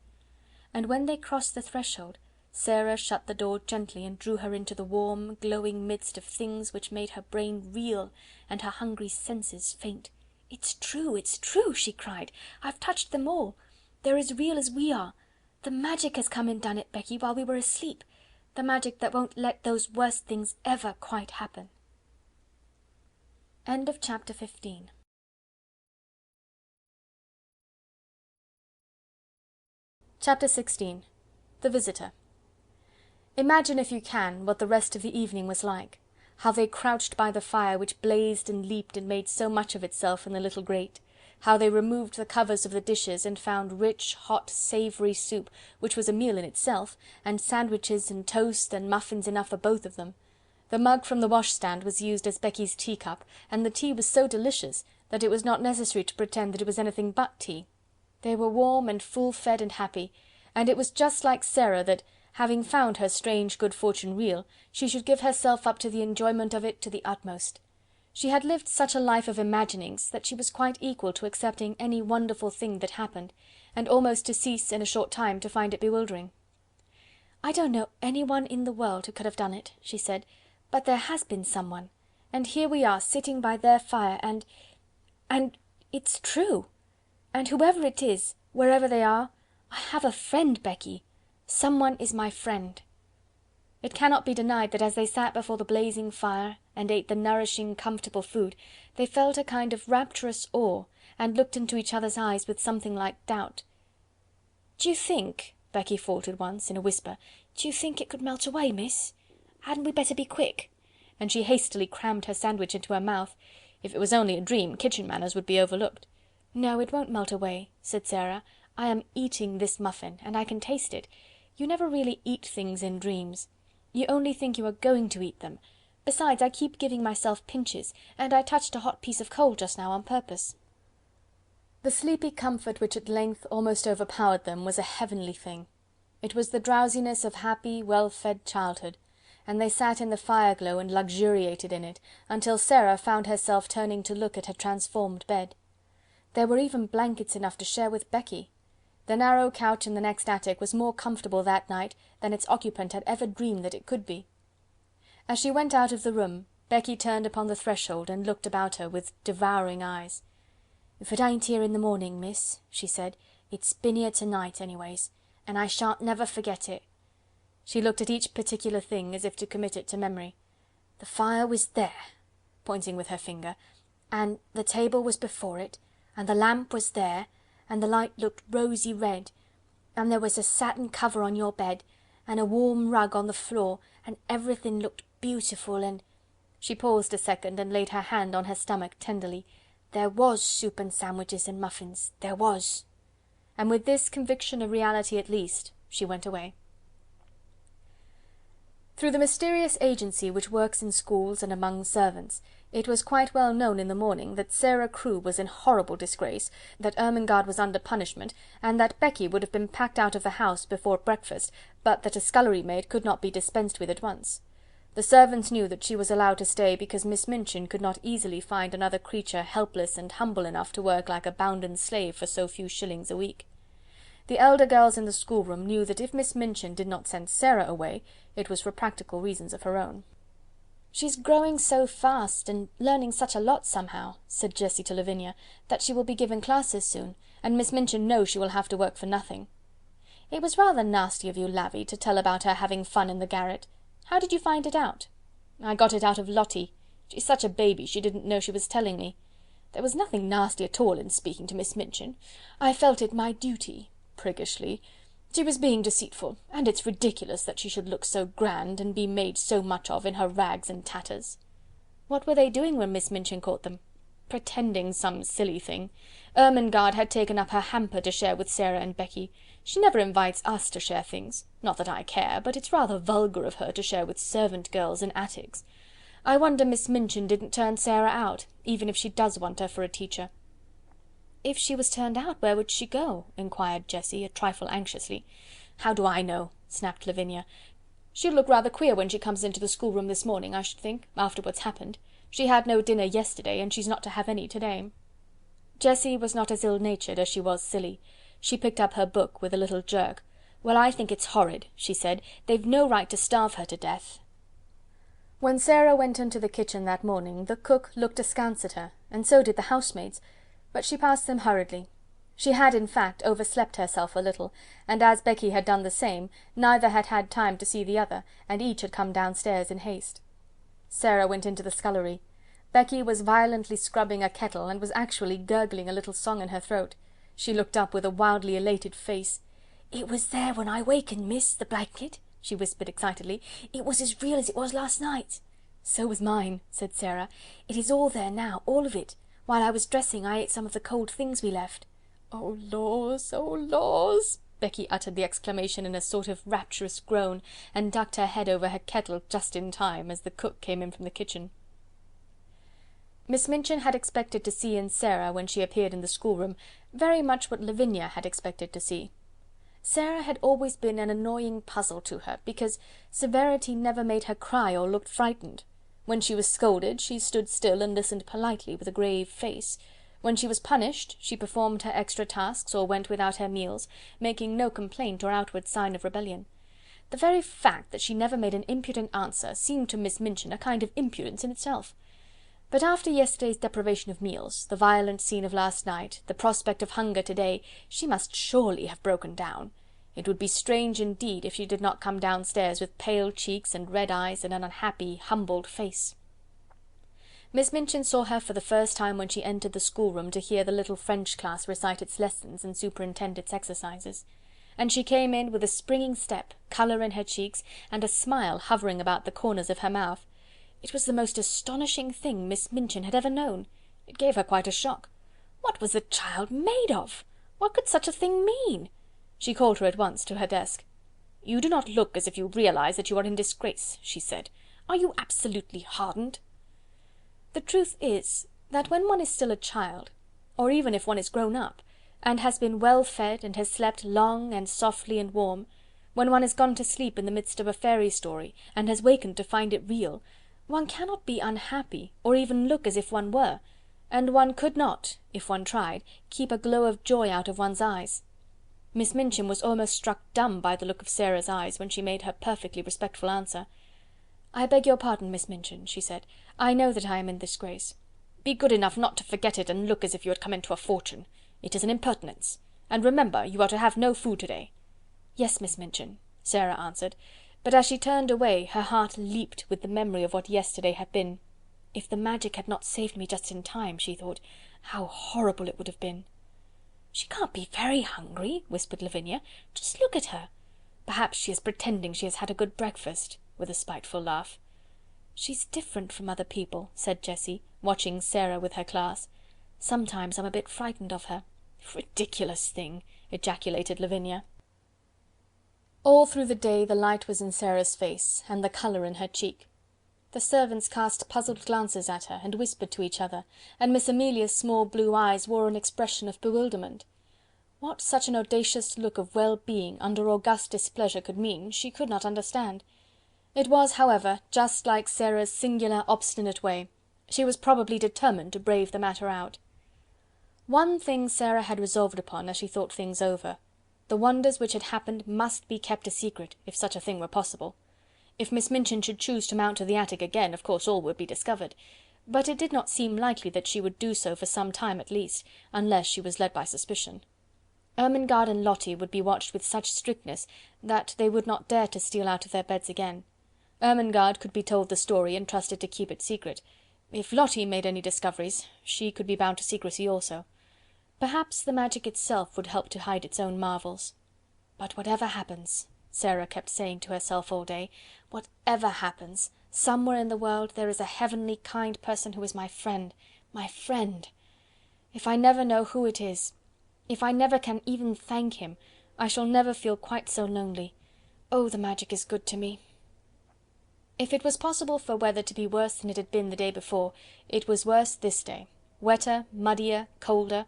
And when they crossed the threshold, Sara shut the door gently and drew her into the warm, glowing midst of things which made her brain reel and her hungry senses faint. It's true," she cried. "I've touched them all. They're as real as we are. The magic has come and done it, Becky, while we were asleep. The magic that won't let those worst things ever quite happen." End of chapter 15. Chapter 16. The Visitor. Imagine, if you can, what the rest of the evening was like. How they crouched by the fire which blazed and leaped and made so much of itself in the little grate. How they removed the covers of the dishes and found rich, hot, savoury soup, which was a meal in itself, and sandwiches and toast and muffins enough for both of them. The mug from the washstand was used as Becky's teacup, and the tea was so delicious that it was not necessary to pretend that it was anything but tea. They were warm and full-fed and happy, and it was just like Sara that, having found her strange good fortune real, she should give herself up to the enjoyment of it to the utmost. She had lived such a life of imaginings that she was quite equal to accepting any wonderful thing that happened, and almost to cease in a short time to find it bewildering. "I don't know anyone in the world who could have done it," she said, "but there has been someone, and here we are sitting by their fire, and it's true. And whoever it is, wherever they are, I have a friend, Becky. Someone is my friend." It cannot be denied that as they sat before the blazing fire and ate the nourishing, comfortable food, they felt a kind of rapturous awe, and looked into each other's eyes with something like doubt. "Do you think," Becky faltered once, in a whisper, "do you think it could melt away, miss? Hadn't we better be quick?" And she hastily crammed her sandwich into her mouth. If it was only a dream, kitchen manners would be overlooked. "No, it won't melt away," said Sara. "I am eating this muffin, and I can taste it. You never really eat things in dreams. You only think you are going to eat them. Besides, I keep giving myself pinches, and I touched a hot piece of coal just now on purpose." The sleepy comfort which at length almost overpowered them was a heavenly thing. It was the drowsiness of happy, well-fed childhood, and they sat in the fire-glow and luxuriated in it, until Sara found herself turning to look at her transformed bed. There were even blankets enough to share with Becky. The narrow couch in the next attic was more comfortable that night than its occupant had ever dreamed that it could be. As she went out of the room, Becky turned upon the threshold and looked about her with devouring eyes. "If it ain't here in the morning, miss," she said, "it's been here to-night, anyways, and I shan't never forget it." She looked at each particular thing as if to commit it to memory. "The fire was there," pointing with her finger, "and the table was before it, and the lamp was there, and the light looked rosy red, and there was a satin cover on your bed, and a warm rug on the floor, and everything looked beautiful, and—" She paused a second and laid her hand on her stomach tenderly. "There was soup and sandwiches and muffins, there was." And with this conviction of reality at least, she went away. Through the mysterious agency which works in schools and among servants, it was quite well known in the morning that Sara Crewe was in horrible disgrace, that Ermengarde was under punishment, and that Becky would have been packed out of the house before breakfast, but that a scullery maid could not be dispensed with at once. The servants knew that she was allowed to stay because Miss Minchin could not easily find another creature helpless and humble enough to work like a bounden slave for so few shillings a week. The elder girls in the schoolroom knew that if Miss Minchin did not send Sara away, it was for practical reasons of her own. "She's growing so fast, and learning such a lot somehow," said Jessie to Lavinia, "that she will be given classes soon, and Miss Minchin knows she will have to work for nothing. It was rather nasty of you, Lavvy, to tell about her having fun in the garret. How did you find it out?" "I got it out of Lottie. She's such a baby, she didn't know she was telling me. There was nothing nasty at all in speaking to Miss Minchin. I felt it my duty," priggishly. "She was being deceitful, and it's ridiculous that she should look so grand, and be made so much of in her rags and tatters." "What were they doing when Miss Minchin caught them?" "Pretending some silly thing. Ermengarde had taken up her hamper to share with Sara and Becky. She never invites us to share things. Not that I care, but it's rather vulgar of her to share with servant girls in attics. I wonder Miss Minchin didn't turn Sara out, even if she does want her for a teacher." "If she was turned out, where would she go?" inquired Jessie, a trifle anxiously. "How do I know?" snapped Lavinia. "She'll look rather queer when she comes into the schoolroom this morning, I should think, after what's happened. She had no dinner yesterday, and she's not to have any to-day." Jessie was not as ill-natured as she was silly. She picked up her book with a little jerk. "Well, I think it's horrid," she said. "They've no right to starve her to death." When Sara went into the kitchen that morning, the cook looked askance at her, and so did the housemaids, but she passed them hurriedly. She had, in fact, overslept herself a little, and as Becky had done the same, neither had had time to see the other, and each had come downstairs in haste. Sara went into the scullery. Becky was violently scrubbing a kettle, and was actually gurgling a little song in her throat. She looked up with a wildly elated face. "It was there when I wakened, miss, the blanket," she whispered excitedly. "It was as real as it was last night." "So was mine," said Sara. "It is all there now, all of it. While I was dressing, I ate some of the cold things we left." "Oh laws, oh laws!" Becky uttered the exclamation in a sort of rapturous groan, and ducked her head over her kettle just in time, as the cook came in from the kitchen. Miss Minchin had expected to see in Sara, when she appeared in the schoolroom, very much what Lavinia had expected to see. Sara had always been an annoying puzzle to her, because severity never made her cry or looked frightened. When she was scolded, she stood still and listened politely, with a grave face. When she was punished, she performed her extra tasks or went without her meals, making no complaint or outward sign of rebellion. The very fact that she never made an impudent answer seemed to Miss Minchin a kind of impudence in itself. But after yesterday's deprivation of meals, the violent scene of last night, the prospect of hunger to-day, she must surely have broken down. It would be strange indeed if she did not come downstairs with pale cheeks and red eyes and an unhappy, humbled face. Miss Minchin saw her for the first time when she entered the schoolroom to hear the little French class recite its lessons and superintend its exercises. And she came in with a springing step, colour in her cheeks, and a smile hovering about the corners of her mouth. It was the most astonishing thing Miss Minchin had ever known. It gave her quite a shock. What was the child made of? What could such a thing mean? She called her at once to her desk. "You do not look as if you realise that you are in disgrace," she said. "Are you absolutely hardened?" The truth is, that when one is still a child, or even if one is grown up, and has been well fed and has slept long and softly and warm, When one has gone to sleep in the midst of a fairy story, and has wakened to find it real, one cannot be unhappy, or even look as if one were, and one could not, if one tried, keep a glow of joy out of one's eyes. Miss Minchin was almost struck dumb by the look of Sarah's eyes when she made her perfectly respectful answer. "I beg your pardon, Miss Minchin," she said. "I know that I am in disgrace." "Be good enough not to forget it, and look as if you had come into a fortune. It is an impertinence. And remember, you are to have no food to-day." "Yes, Miss Minchin," Sarah answered, but as she turned away her heart leaped with the memory of what yesterday had been. If the magic had not saved me just in time, she thought, how horrible it would have been. "She can't be very hungry," whispered Lavinia. "Just look at her. Perhaps she is pretending she has had a good breakfast," with a spiteful laugh. "She's different from other people," said Jessie, watching Sarah with her class. "Sometimes I'm a bit frightened of her." "Ridiculous thing!" ejaculated Lavinia. All through the day the light was in Sarah's face, and the colour in her cheek. The servants cast puzzled glances at her, and whispered to each other, and Miss Amelia's small blue eyes wore an expression of bewilderment. What such an audacious look of well-being under august displeasure could mean, she could not understand. It was, however, just like Sarah's singular obstinate way. She was probably determined to brave the matter out. One thing Sarah had resolved upon as she thought things over. The wonders which had happened must be kept a secret, if such a thing were possible. If Miss Minchin should choose to mount to the attic again, of course all would be discovered, but it did not seem likely that she would do so for some time at least, unless she was led by suspicion. Ermengarde and Lottie would be watched with such strictness that they would not dare to steal out of their beds again. Ermengarde could be told the story and trusted to keep it secret. If Lottie made any discoveries, she could be bound to secrecy also. Perhaps the magic itself would help to hide its own marvels. "But whatever happens," Sarah kept saying to herself all day, "whatever happens, somewhere in the world there is a heavenly kind person who is my friend, my friend. If I never know who it is, if I never can even thank him, I shall never feel quite so lonely. Oh, the magic is good to me." If it was possible for weather to be worse than it had been the day before, it was worse this day. Wetter, muddier, colder.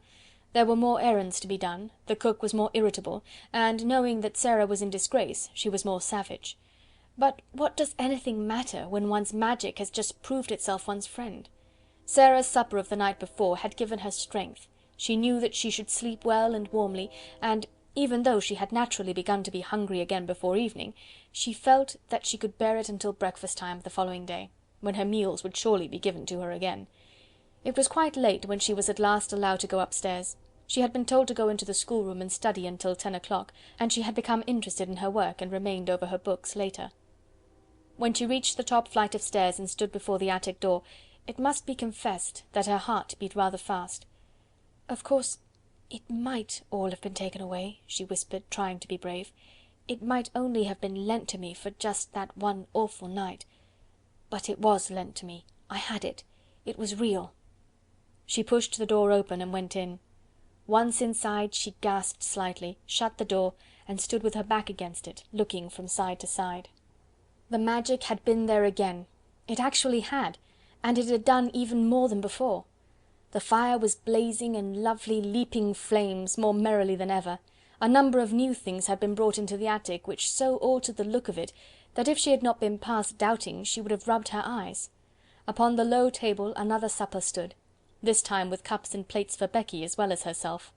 There were more errands to be done, the cook was more irritable, and knowing that Sarah was in disgrace, she was more savage. But what does anything matter when one's magic has just proved itself one's friend? Sarah's supper of the night before had given her strength. She knew that she should sleep well and warmly, and even though she had naturally begun to be hungry again before evening, she felt that she could bear it until breakfast time the following day, when her meals would surely be given to her again. It was quite late when she was at last allowed to go upstairs. She had been told to go into the schoolroom and study until 10 o'clock, and she had become interested in her work and remained over her books later. When she reached the top flight of stairs and stood before the attic door, it must be confessed that her heart beat rather fast. "Of course, it might all have been taken away," she whispered, trying to be brave. "It might only have been lent to me for just that one awful night. But it was lent to me. I had it. It was real." She pushed the door open and went in. Once inside, she gasped slightly, shut the door, and stood with her back against it, looking from side to side. The magic had been there again. It actually had, and it had done even more than before. The fire was blazing in lovely leaping flames more merrily than ever. A number of new things had been brought into the attic, which so altered the look of it, that if she had not been past doubting, she would have rubbed her eyes. Upon the low table another supper stood, this time with cups and plates for Becky as well as herself.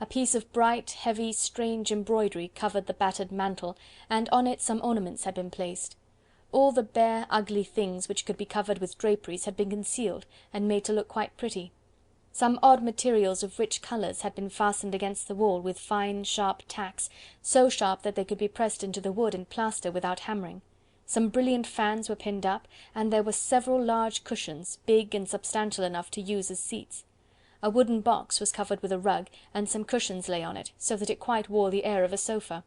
A piece of bright, heavy, strange embroidery covered the battered mantel, and on it some ornaments had been placed. All the bare, ugly things which could be covered with draperies had been concealed, and made to look quite pretty. Some odd materials of rich colours had been fastened against the wall with fine, sharp tacks, so sharp that they could be pressed into the wood and plaster without hammering. Some brilliant fans were pinned up, and there were several large cushions, big and substantial enough to use as seats. A wooden box was covered with a rug, and some cushions lay on it, so that it quite wore the air of a sofa.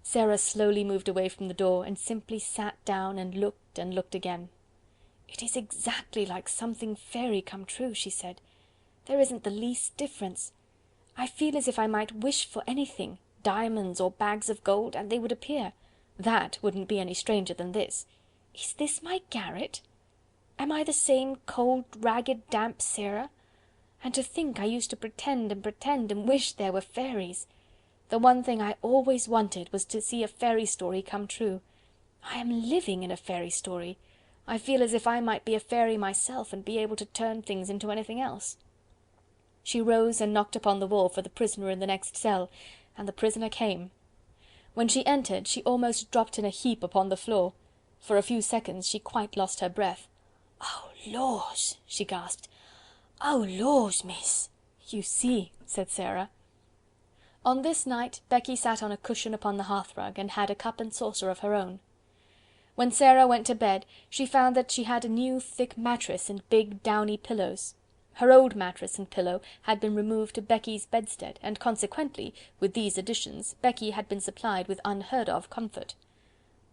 Sarah slowly moved away from the door, and simply sat down and looked again. "It is exactly like something fairy come true," she said. "There isn't the least difference. I feel as if I might wish for anything, diamonds or bags of gold, and they would appear. That wouldn't be any stranger than this. Is this my garret? Am I the same cold, ragged, damp Sarah? And to think I used to pretend and wish there were fairies. The one thing I always wanted was to see a fairy story come true. I am living in a fairy story. I feel as if I might be a fairy myself, and be able to turn things into anything else." She rose and knocked upon the wall for the prisoner in the next cell, and the prisoner came. When she entered, she almost dropped in a heap upon the floor. For a few seconds she quite lost her breath. "Oh, laws!" she gasped. "Oh, laws, miss!" "You see," said Sara. On this night Becky sat on a cushion upon the hearthrug, and had a cup and saucer of her own. When Sara went to bed, she found that she had a new thick mattress and big downy pillows. Her old mattress and pillow had been removed to Becky's bedstead, and consequently, with these additions, Becky had been supplied with unheard of comfort.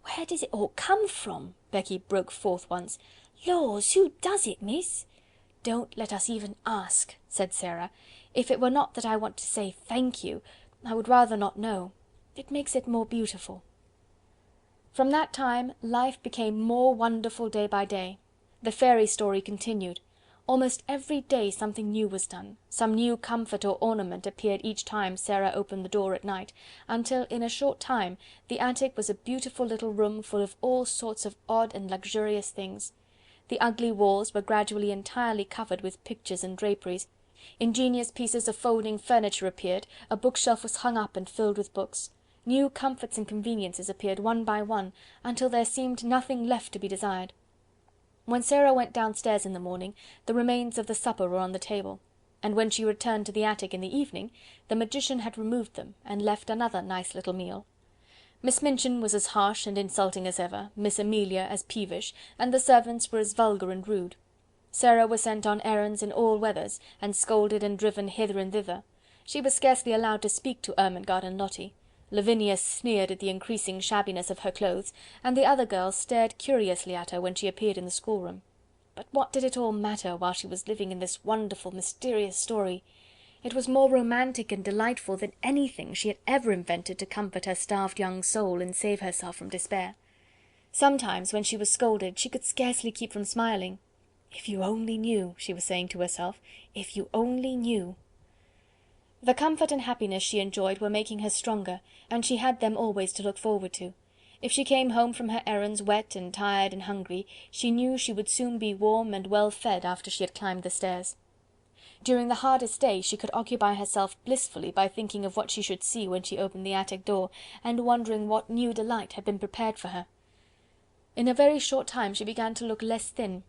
"Where does it all come from?" Becky broke forth once. "Laws, who does it, miss?" "Don't let us even ask," said Sara. "If it were not that I want to say thank you, I would rather not know. It makes it more beautiful." From that time life became more wonderful day by day. The fairy story continued. Almost every day something new was done, some new comfort or ornament appeared each time Sara opened the door at night, until in a short time the attic was a beautiful little room full of all sorts of odd and luxurious things. The ugly walls were gradually entirely covered with pictures and draperies. Ingenious pieces of folding furniture appeared, a bookshelf was hung up and filled with books. New comforts and conveniences appeared one by one, until there seemed nothing left to be desired. When Sara went downstairs in the morning, the remains of the supper were on the table, and when she returned to the attic in the evening, the magician had removed them, and left another nice little meal. Miss Minchin was as harsh and insulting as ever, Miss Amelia as peevish, and the servants were as vulgar and rude. Sara was sent on errands in all weathers, and scolded and driven hither and thither. She was scarcely allowed to speak to Ermengarde and Lottie. Lavinia sneered at the increasing shabbiness of her clothes, and the other girls stared curiously at her when she appeared in the schoolroom. But what did it all matter while she was living in this wonderful, mysterious story? It was more romantic and delightful than anything she had ever invented to comfort her starved young soul and save herself from despair. Sometimes, when she was scolded, she could scarcely keep from smiling. "If you only knew," she was saying to herself, "if you only knew." The comfort and happiness she enjoyed were making her stronger, and she had them always to look forward to. If she came home from her errands wet and tired and hungry, she knew she would soon be warm and well fed after she had climbed the stairs. During the hardest day she could occupy herself blissfully by thinking of what she should see when she opened the attic door, and wondering what new delight had been prepared for her. In a very short time she began to look less thin.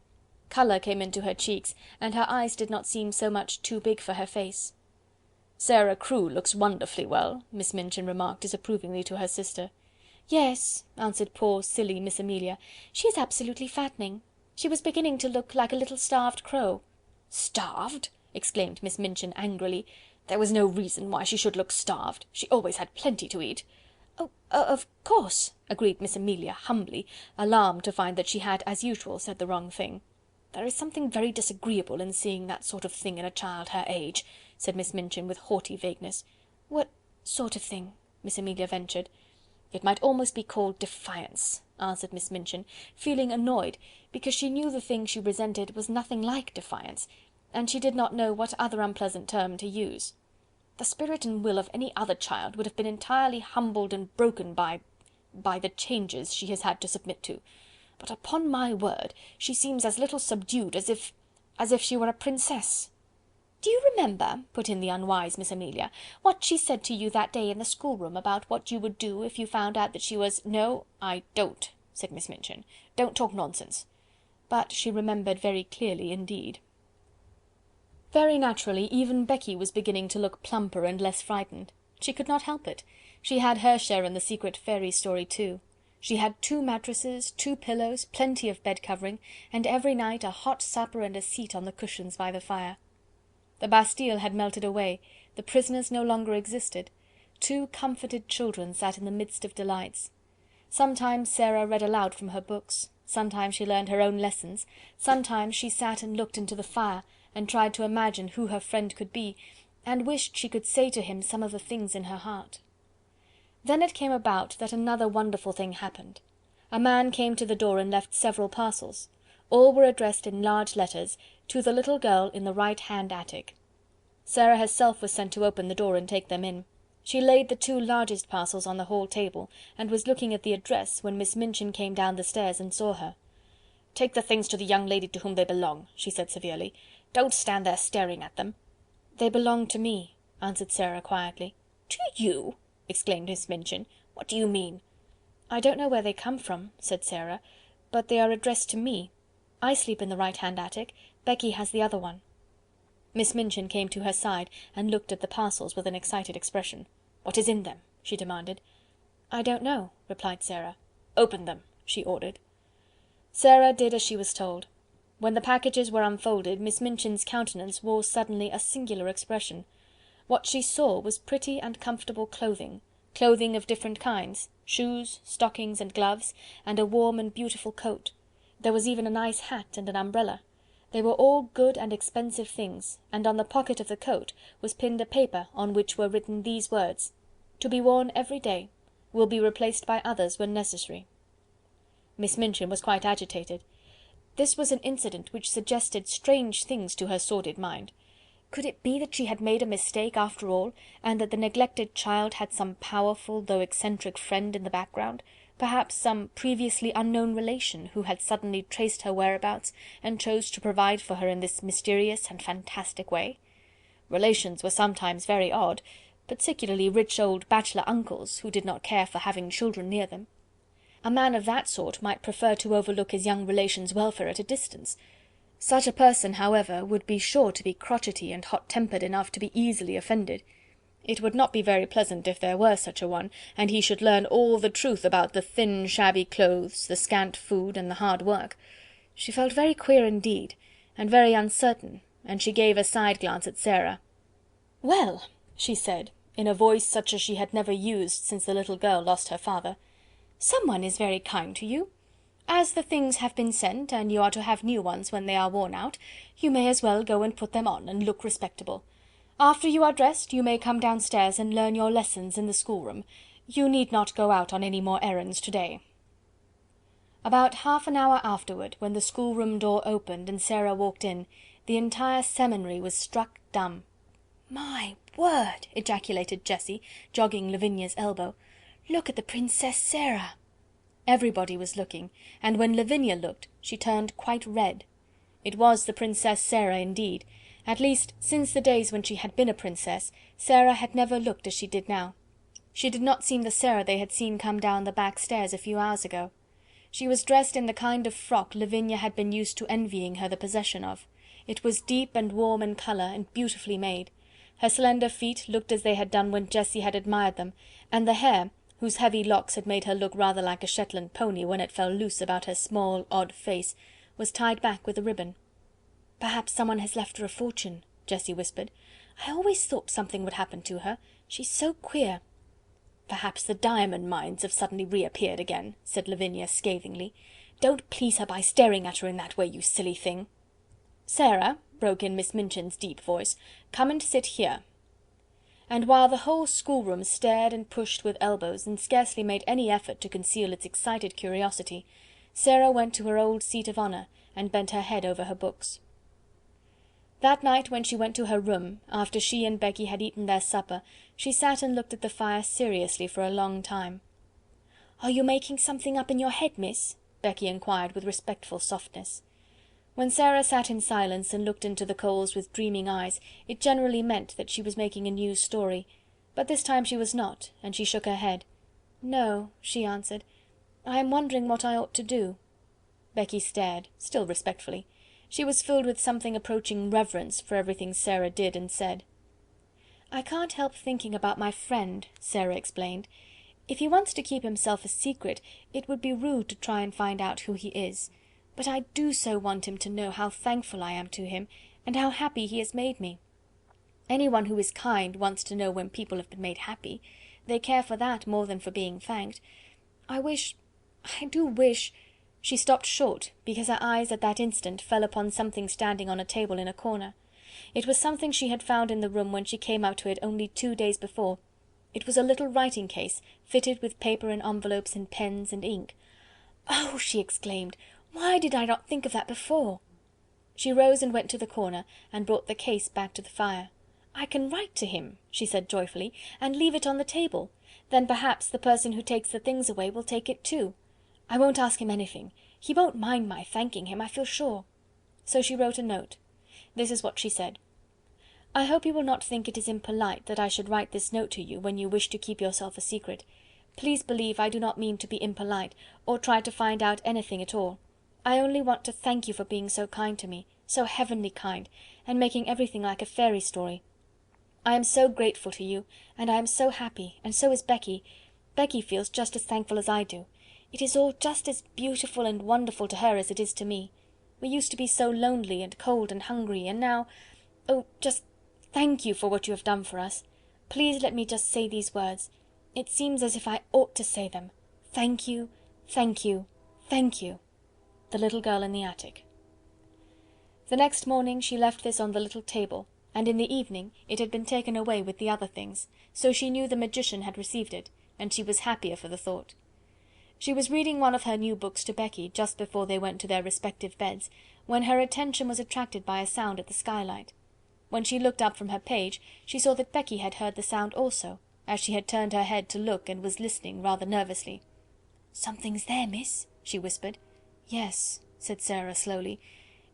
Colour came into her cheeks, and her eyes did not seem so much too big for her face. "Sara Crewe looks wonderfully well," Miss Minchin remarked disapprovingly to her sister. "Yes," answered poor silly Miss Amelia, "she is absolutely fattening. She was beginning to look like a little starved crow." "Starved!" exclaimed Miss Minchin angrily. "There was no reason why she should look starved. She always had plenty to eat." "Oh, of course," agreed Miss Amelia humbly, alarmed to find that she had, as usual, said the wrong thing. "There is something very disagreeable in seeing that sort of thing in a child her age," said Miss Minchin with haughty vagueness. "What sort of thing?" Miss Amelia ventured. "It might almost be called defiance," answered Miss Minchin, feeling annoyed, because she knew the thing she resented was nothing like defiance, and she did not know what other unpleasant term to use. "The spirit and will of any other child would have been entirely humbled and broken by the changes she has had to submit to. But upon my word, she seems as little subdued as if she were a princess." "Do you remember," put in the unwise Miss Amelia, "what she said to you that day in the schoolroom about what you would do if you found out that she was—" "No, I don't," said Miss Minchin. "Don't talk nonsense." But she remembered very clearly indeed. Very naturally, even Becky was beginning to look plumper and less frightened. She could not help it. She had her share in the secret fairy story too. She had 2 mattresses, 2 pillows, plenty of bed covering, and every night a hot supper and a seat on the cushions by the fire. The Bastille had melted away, the prisoners no longer existed. 2 comforted children sat in the midst of delights. Sometimes Sara read aloud from her books, sometimes she learned her own lessons, sometimes she sat and looked into the fire, and tried to imagine who her friend could be, and wished she could say to him some of the things in her heart. Then it came about that another wonderful thing happened. A man came to the door and left several parcels. All were addressed in large letters, "To the little girl in the right-hand attic." Sara herself was sent to open the door and take them in. She laid the two largest parcels on the hall table, and was looking at the address when Miss Minchin came down the stairs and saw her. "Take the things to the young lady to whom they belong," she said severely. "Don't stand there staring at them." "They belong to me," answered Sara quietly. "To you?" exclaimed Miss Minchin. "What do you mean?" "I don't know where they come from," said Sara, "but they are addressed to me. I sleep in the right-hand attic, Becky has the other one." Miss Minchin came to her side and looked at the parcels with an excited expression. "What is in them?" she demanded. "I don't know," replied Sara. "Open them," she ordered. Sara did as she was told. When the packages were unfolded, Miss Minchin's countenance wore suddenly a singular expression. What she saw was pretty and comfortable clothing, clothing of different kinds, shoes, stockings and gloves, and a warm and beautiful coat. There was even a nice hat and an umbrella. They were all good and expensive things, and on the pocket of the coat was pinned a paper on which were written these words: "To be worn every day, will be replaced by others when necessary." Miss Minchin was quite agitated. This was an incident which suggested strange things to her sordid mind. Could it be that she had made a mistake after all, and that the neglected child had some powerful though eccentric friend in the background, perhaps some previously unknown relation, who had suddenly traced her whereabouts, and chose to provide for her in this mysterious and fantastic way? Relations were sometimes very odd, particularly rich old bachelor uncles, who did not care for having children near them. A man of that sort might prefer to overlook his young relation's welfare at a distance. Such a person, however, would be sure to be crotchety and hot-tempered enough to be easily offended. It would not be very pleasant if there were such a one, and he should learn all the truth about the thin shabby clothes, the scant food, and the hard work. She felt very queer indeed, and very uncertain, and she gave a side glance at Sara. "Well," she said, in a voice such as she had never used since the little girl lost her father, "some one is very kind to you. As the things have been sent, and you are to have new ones when they are worn out, you may as well go and put them on, and look respectable. After you are dressed, you may come downstairs and learn your lessons in the schoolroom. You need not go out on any more errands to-day." About half an hour afterward, when the schoolroom door opened and Sara walked in, the entire seminary was struck dumb. "My word!" ejaculated Jessie, jogging Lavinia's elbow. "Look at the Princess Sara!" Everybody was looking, and when Lavinia looked, she turned quite red. It was the Princess Sara indeed. At least, since the days when she had been a princess, Sara had never looked as she did now. She did not seem the Sara they had seen come down the back stairs a few hours ago. She was dressed in the kind of frock Lavinia had been used to envying her the possession of. It was deep and warm in colour, and beautifully made. Her slender feet looked as they had done when Jessie had admired them, and the hair, whose heavy locks had made her look rather like a Shetland pony when it fell loose about her small, odd face, was tied back with a ribbon. "Perhaps someone has left her a fortune," Jessie whispered. "I always thought something would happen to her. She's so queer." "Perhaps the diamond mines have suddenly reappeared again," said Lavinia scathingly. "Don't please her by staring at her in that way, you silly thing." "Sara," broke in Miss Minchin's deep voice, "come and sit here." And while the whole schoolroom stared and pushed with elbows, and scarcely made any effort to conceal its excited curiosity, Sara went to her old seat of honour, and bent her head over her books. That night, when she went to her room, after she and Becky had eaten their supper, she sat and looked at the fire seriously for a long time. "Are you making something up in your head, miss?" Becky inquired with respectful softness. When Sara sat in silence and looked into the coals with dreaming eyes, it generally meant that she was making a new story, but this time she was not, and she shook her head. "No," she answered, "I am wondering what I ought to do." Becky stared, still respectfully. She was filled with something approaching reverence for everything Sara did and said. "I can't help thinking about my friend," Sara explained. "If he wants to keep himself a secret, it would be rude to try and find out who he is. But I do so want him to know how thankful I am to him, and how happy he has made me. Anyone who is kind wants to know when people have been made happy. They care for that more than for being thanked. I do wish..." She stopped short, because her eyes at that instant fell upon something standing on a table in a corner. It was something she had found in the room when she came up to it only 2 days before. It was a little writing case, fitted with paper and envelopes and pens and ink. "Oh!" she exclaimed, "why did I not think of that before?" She rose and went to the corner, and brought the case back to the fire. "I can write to him," she said joyfully, "and leave it on the table. Then perhaps the person who takes the things away will take it too. I won't ask him anything. He won't mind my thanking him, I feel sure." So she wrote a note. This is what she said: "I hope you will not think it is impolite that I should write this note to you when you wish to keep yourself a secret. Please believe I do not mean to be impolite, or try to find out anything at all. I only want to thank you for being so kind to me, so heavenly kind, and making everything like a fairy story. I am so grateful to you, and I am so happy, and so is Becky. Becky feels just as thankful as I do. It is all just as beautiful and wonderful to her as it is to me. We used to be so lonely and cold and hungry, and now... oh, just thank you for what you have done for us. Please let me just say these words. It seems as if I ought to say them. Thank you, thank you, thank you. The Little Girl in the Attic." The next morning she left this on the little table, and in the evening it had been taken away with the other things, so she knew the magician had received it, and she was happier for the thought. She was reading one of her new books to Becky just before they went to their respective beds, when her attention was attracted by a sound at the skylight. When she looked up from her page, she saw that Becky had heard the sound also, as she had turned her head to look and was listening rather nervously. "Something's there, miss," she whispered. "Yes," said Sara slowly.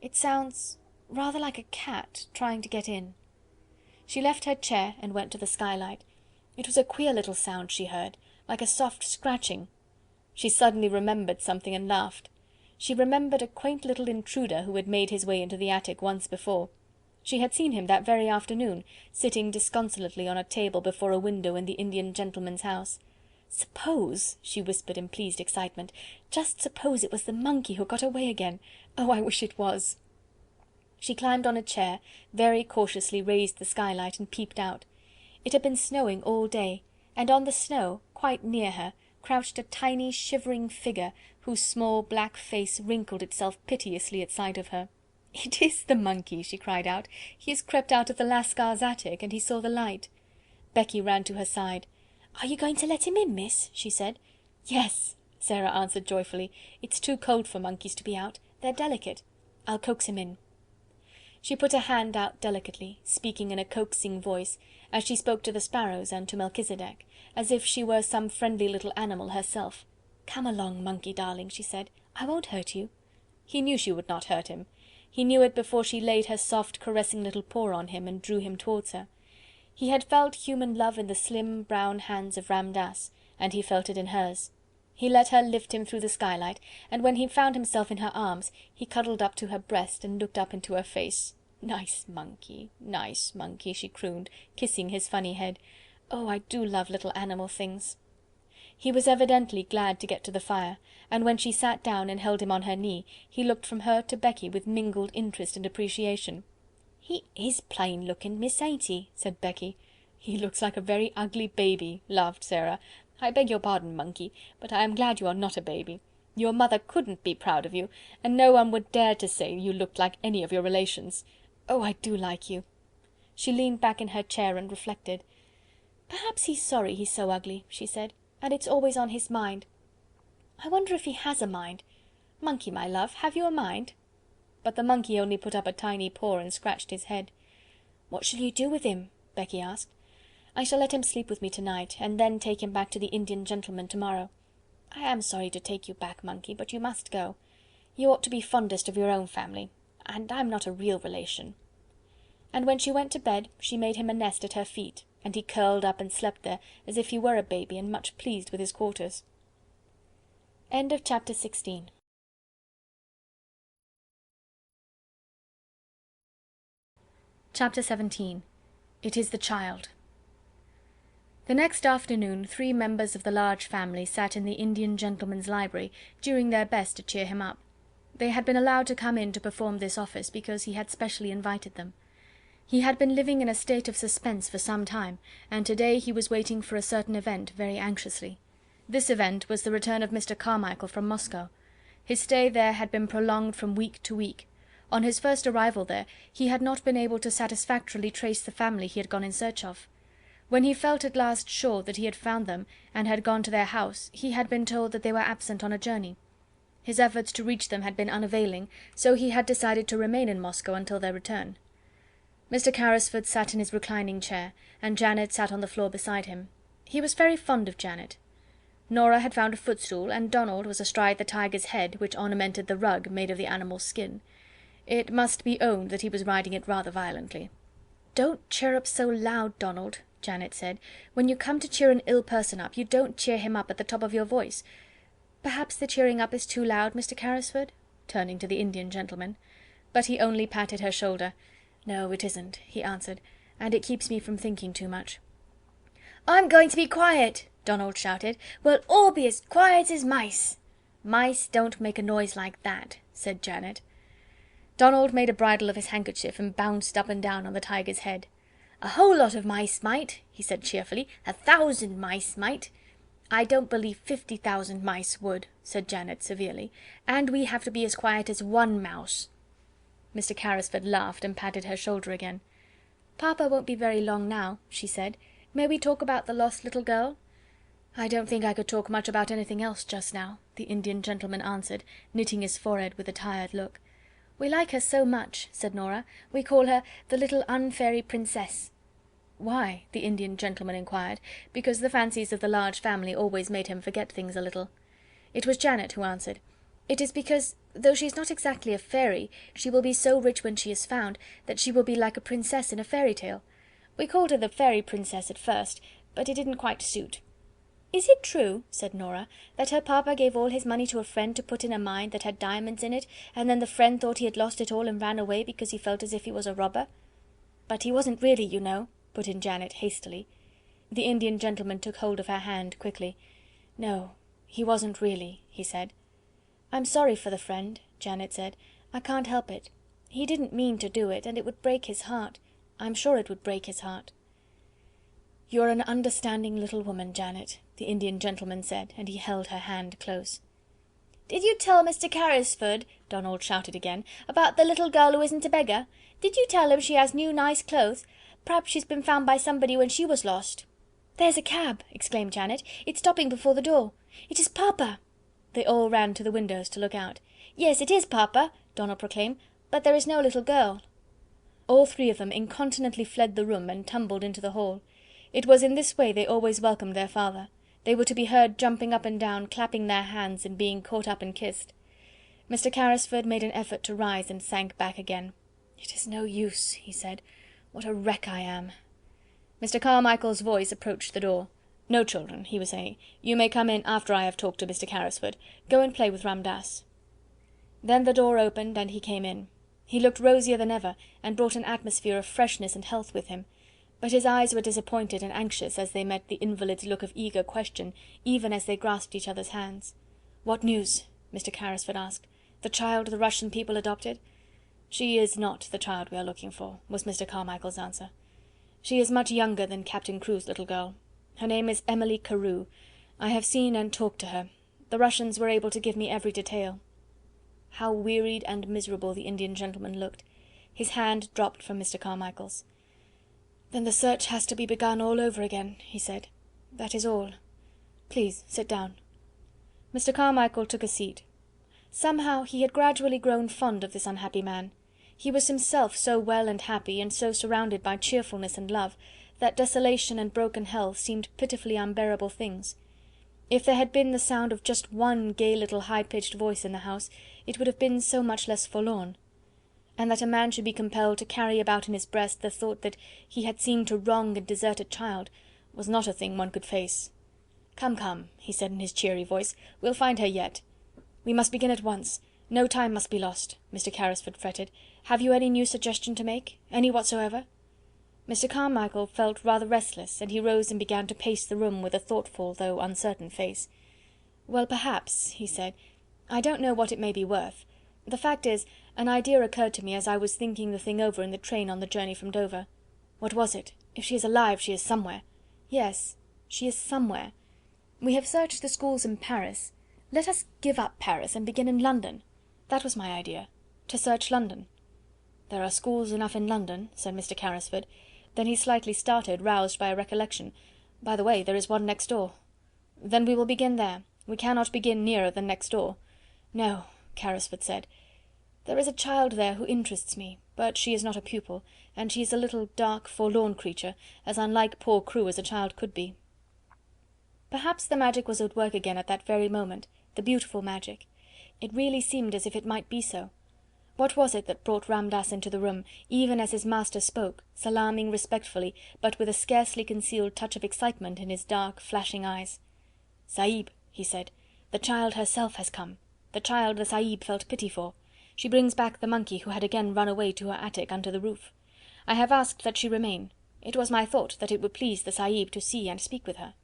"It sounds rather like a cat trying to get in." She left her chair and went to the skylight. It was a queer little sound she heard, like a soft scratching. She suddenly remembered something and laughed. She remembered a quaint little intruder who had made his way into the attic once before. She had seen him that very afternoon, sitting disconsolately on a table before a window in the Indian gentleman's house. "Suppose," she whispered in pleased excitement, "just suppose it was the monkey who got away again! Oh, I wish it was!" She climbed on a chair, very cautiously raised the skylight and peeped out. It had been snowing all day, and on the snow, quite near her, crouched a tiny shivering figure, whose small black face wrinkled itself piteously at sight of her. "It is the monkey!" she cried out. "He has crept out of the Lascars' attic, and he saw the light." Becky ran to her side. "Are you going to let him in, miss?" she said. "Yes," Sara answered joyfully. "It's too cold for monkeys to be out. They're delicate. I'll coax him in." She put a hand out delicately, speaking in a coaxing voice, as she spoke to the sparrows and to Melchisedec, as if she were some friendly little animal herself. "Come along, monkey darling," she said. "I won't hurt you." He knew she would not hurt him. He knew it before she laid her soft caressing little paw on him and drew him towards her. He had felt human love in the slim brown hands of Ram Dass, and he felt it in hers. He let her lift him through the skylight, and when he found himself in her arms, he cuddled up to her breast and looked up into her face. Nice monkey, she crooned, kissing his funny head. "Oh, I do love little animal things." He was evidently glad to get to the fire, and when she sat down and held him on her knee, he looked from her to Becky with mingled interest and appreciation. "He is plain looking, miss, ain't he?" said Becky. "He looks like a very ugly baby," laughed Sara. "I beg your pardon, monkey, but I am glad you are not a baby. Your mother couldn't be proud of you, and no one would dare to say you looked like any of your relations. Oh, I do like you." She leaned back in her chair and reflected. "Perhaps he's sorry he's so ugly," she said, "and it's always on his mind. I wonder if he has a mind. Monkey, my love, have you a mind?" But the monkey only put up a tiny paw and scratched his head. "What shall you do with him?" Becky asked. "I shall let him sleep with me tonight, and then take him back to the Indian gentleman tomorrow. I am sorry to take you back, monkey, but you must go. You ought to be fondest of your own family, and I'm not a real relation." And when she went to bed, she made him a nest at her feet, and he curled up and slept there as if he were a baby and much pleased with his quarters. End of chapter 16. Chapter 17. It is the child. The next afternoon 3 members of the large family sat in the Indian gentleman's library, doing their best to cheer him up. They had been allowed to come in to perform this office because he had specially invited them. He had been living in a state of suspense for some time, and today he was waiting for a certain event very anxiously. This event was the return of Mr. Carmichael from Moscow. His stay there had been prolonged from week to week. On his first arrival there, he had not been able to satisfactorily trace the family he had gone in search of. When he felt at last sure that he had found them, and had gone to their house, he had been told that they were absent on a journey. His efforts to reach them had been unavailing, so he had decided to remain in Moscow until their return. Mr. Carrisford sat in his reclining chair, and Janet sat on the floor beside him. He was very fond of Janet. Norah had found a footstool, and Donald was astride the tiger's head, which ornamented the rug made of the animal's skin. It must be owned that he was riding it rather violently. "Don't chirrup so loud, Donald," Janet said. "When you come to cheer an ill person up, you don't cheer him up at the top of your voice. Perhaps the cheering up is too loud, Mr. Carrisford?" turning to the Indian gentleman. But he only patted her shoulder. "No, it isn't," he answered, "and it keeps me from thinking too much." "I'm going to be quiet," Donald shouted. "We'll all be as quiet as mice." "Mice don't make a noise like that," said Janet. Donald made a bridle of his handkerchief and bounced up and down on the tiger's head. "A whole lot of mice might," he said cheerfully. "1,000 mice might." "I don't believe 50,000 mice would," said Janet severely. "And we have to be as quiet as one mouse." Mr. Carrisford laughed and patted her shoulder again. "Papa won't be very long now," she said. "May we talk about the lost little girl?" "I don't think I could talk much about anything else just now," the Indian gentleman answered, knitting his forehead with a tired look. "We like her so much," said Norah. "We call her the little unfairy princess." "Why?" the Indian gentleman inquired, because the fancies of the large family always made him forget things a little. It was Janet who answered. "It is because, though she is not exactly a fairy, she will be so rich when she is found, that she will be like a princess in a fairy tale. We called her the fairy princess at first, but it didn't quite suit." "Is it true," said Norah, "that her papa gave all his money to a friend to put in a mine that had diamonds in it, and then the friend thought he had lost it all and ran away because he felt as if he was a robber?" "But he wasn't really, you know," put in Janet hastily. The Indian gentleman took hold of her hand quickly. "No, he wasn't really," he said. "I'm sorry for the friend," Janet said. "I can't help it. He didn't mean to do it, and it would break his heart. I'm sure it would break his heart." "You're an understanding little woman, Janet," the Indian gentleman said, and he held her hand close. "Did you tell Mr. Carrisford," Donald shouted again, "about the little girl who isn't a beggar? Did you tell him she has new nice clothes? Perhaps she's been found by somebody when she was lost." "There's a cab," exclaimed Janet. "It's stopping before the door. It is Papa." They all ran to the windows to look out. "Yes, it is Papa," Donald proclaimed, "but there is no little girl." All three of them incontinently fled the room and tumbled into the hall. It was in this way they always welcomed their father. They were to be heard jumping up and down, clapping their hands, and being caught up and kissed. Mr. Carrisford made an effort to rise and sank back again. "It is no use," he said. "What a wreck I am." Mr. Carmichael's voice approached the door. "No, children," he was saying, "you may come in after I have talked to Mr. Carrisford. Go and play with Ramdass." Then the door opened and he came in. He looked rosier than ever, and brought an atmosphere of freshness and health with him. But his eyes were disappointed and anxious as they met the invalid's look of eager question, even as they grasped each other's hands. "What news?" Mr. Carrisford asked. "The child the Russian people adopted?" "She is not the child we are looking for," was Mr. Carmichael's answer. "She is much younger than Captain Crewe's little girl. Her name is Emily Carew. I have seen and talked to her. The Russians were able to give me every detail." How wearied and miserable the Indian gentleman looked. His hand dropped from Mr. Carmichael's. "Then the search has to be begun all over again," he said. "That is all. Please sit down." Mr. Carmichael took a seat. Somehow he had gradually grown fond of this unhappy man. He was himself so well and happy, and so surrounded by cheerfulness and love, that desolation and broken health seemed pitifully unbearable things. If there had been the sound of just one gay little high-pitched voice in the house, it would have been so much less forlorn. And that a man should be compelled to carry about in his breast the thought that he had seemed to wrong a deserted child, was not a thing one could face. "Come, come," he said in his cheery voice, "we'll find her yet." "We must begin at once. No time must be lost," Mr. Carrisford fretted. "Have you any new suggestion to make? Any whatsoever?" Mr. Carmichael felt rather restless, and he rose and began to pace the room with a thoughtful though uncertain face. "Well, perhaps," he said. "I don't know what it may be worth. The fact is, an idea occurred to me as I was thinking the thing over in the train on the journey from Dover." "What was it? If she is alive, she is somewhere." "Yes, she is somewhere. We have searched the schools in Paris. Let us give up Paris and begin in London. That was my idea, to search London." "There are schools enough in London," said Mr. Carrisford. Then he slightly started, roused by a recollection. "By the way, there is one next door." "Then we will begin there. We cannot begin nearer than next door." "No," Carrisford said. There is a child there who interests me, but she is not a pupil, and she is a little dark, forlorn creature, as unlike poor Crewe as a child could be." Perhaps the magic was at work again at that very moment, the beautiful magic. It really seemed as if it might be so. What was it that brought Ram Dass into the room, even as his master spoke, salaaming respectfully, but with a scarcely concealed touch of excitement in his dark, flashing eyes? "Sahib," he said, "the child herself has come, the child the Sahib felt pity for. She brings back the monkey who had again run away to her attic under the roof. I have asked that she remain. It was my thought that it would please the Sahib to see and speak with her."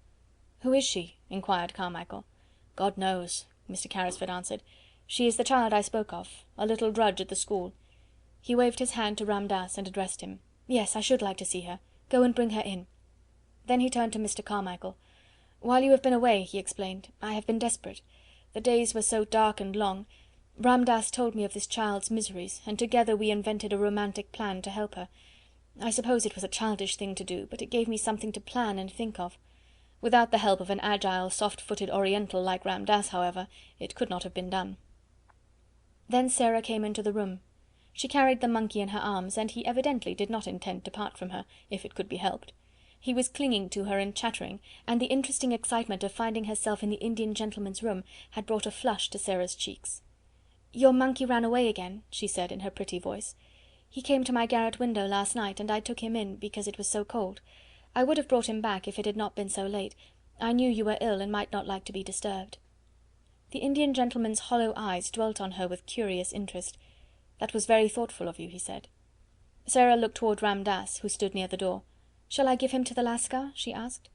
"Who is she?" inquired Carmichael. "God knows," Mr. Carrisford answered. "She is the child I spoke of, a little drudge at the school." He waved his hand to Ram Dass and addressed him. "Yes, I should like to see her. Go and bring her in." Then he turned to Mr. Carmichael. "While you have been away," he explained, "I have been desperate. The days were so dark and long. Ram Dass told me of this child's miseries, and together we invented a romantic plan to help her. I suppose it was a childish thing to do, but it gave me something to plan and think of. Without the help of an agile, soft-footed Oriental like Ram Dass, however, it could not have been done." Then Sara came into the room. She carried the monkey in her arms, and he evidently did not intend to part from her, if it could be helped. He was clinging to her and chattering, and the interesting excitement of finding herself in the Indian gentleman's room had brought a flush to Sara's cheeks. "Your monkey ran away again," she said in her pretty voice. "He came to my garret window last night, and I took him in, because it was so cold. I would have brought him back if it had not been so late. I knew you were ill, and might not like to be disturbed." The Indian gentleman's hollow eyes dwelt on her with curious interest. "That was very thoughtful of you," he said. Sara looked toward Ram Dass, who stood near the door. "Shall I give him to the Lascar?" she asked.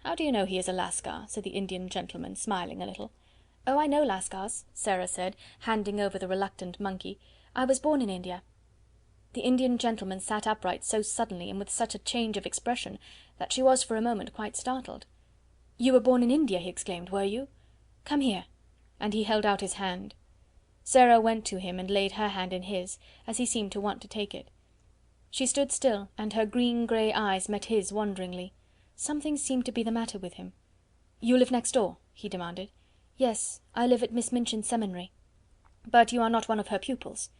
"How do you know he is a Lascar?" said the Indian gentleman, smiling a little. "Oh, I know Lascars," Sara said, handing over the reluctant monkey. "I was born in India." The Indian gentleman sat upright so suddenly and with such a change of expression that she was for a moment quite startled. "You were born in India!" he exclaimed, "were you? Come here," and he held out his hand. Sara went to him and laid her hand in his, as he seemed to want to take it. She stood still, and her green-grey eyes met his wonderingly. Something seemed to be the matter with him. "You live next door?" he demanded. "Yes, I live at Miss Minchin's seminary." "But you are not one of her pupils?"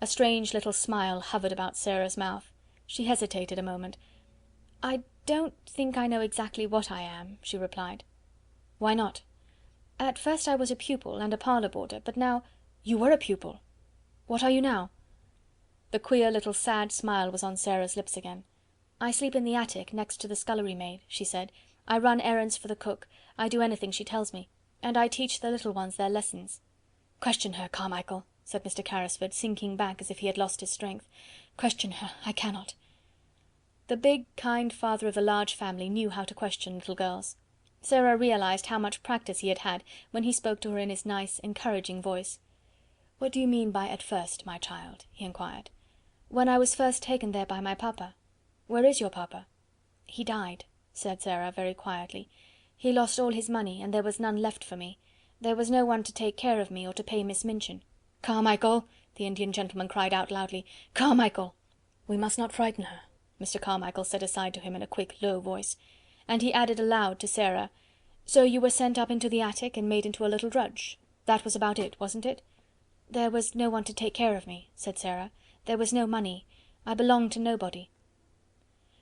A strange little smile hovered about Sara's mouth. She hesitated a moment. "I don't think I know exactly what I am," she replied. "Why not?" "At first I was a pupil and a parlour boarder, but now—" "You were a pupil! What are you now?" The queer little sad smile was on Sara's lips again. "I sleep in the attic, next to the scullery maid," she said. "I run errands for the cook, I do anything she tells me, and I teach the little ones their lessons." "Question her, Carmichael," said Mr. Carrisford, sinking back as if he had lost his strength. "Question her, I cannot." The big, kind father of the large family knew how to question little girls. Sara realized how much practice he had had when he spoke to her in his nice, encouraging voice. "What do you mean by 'at first,' my child?" he inquired. "When I was first taken there by my papa." "Where is your papa?" "He died," said Sara very quietly. "He lost all his money, and there was none left for me. There was no one to take care of me or to pay Miss Minchin." "Carmichael!" the Indian gentleman cried out loudly. "Carmichael!" "We must not frighten her," Mr. Carmichael said aside to him in a quick, low voice. And he added aloud to Sara: "So you were sent up into the attic and made into a little drudge. That was about it, wasn't it?" "There was no one to take care of me," said Sara. "There was no money. I belonged to nobody."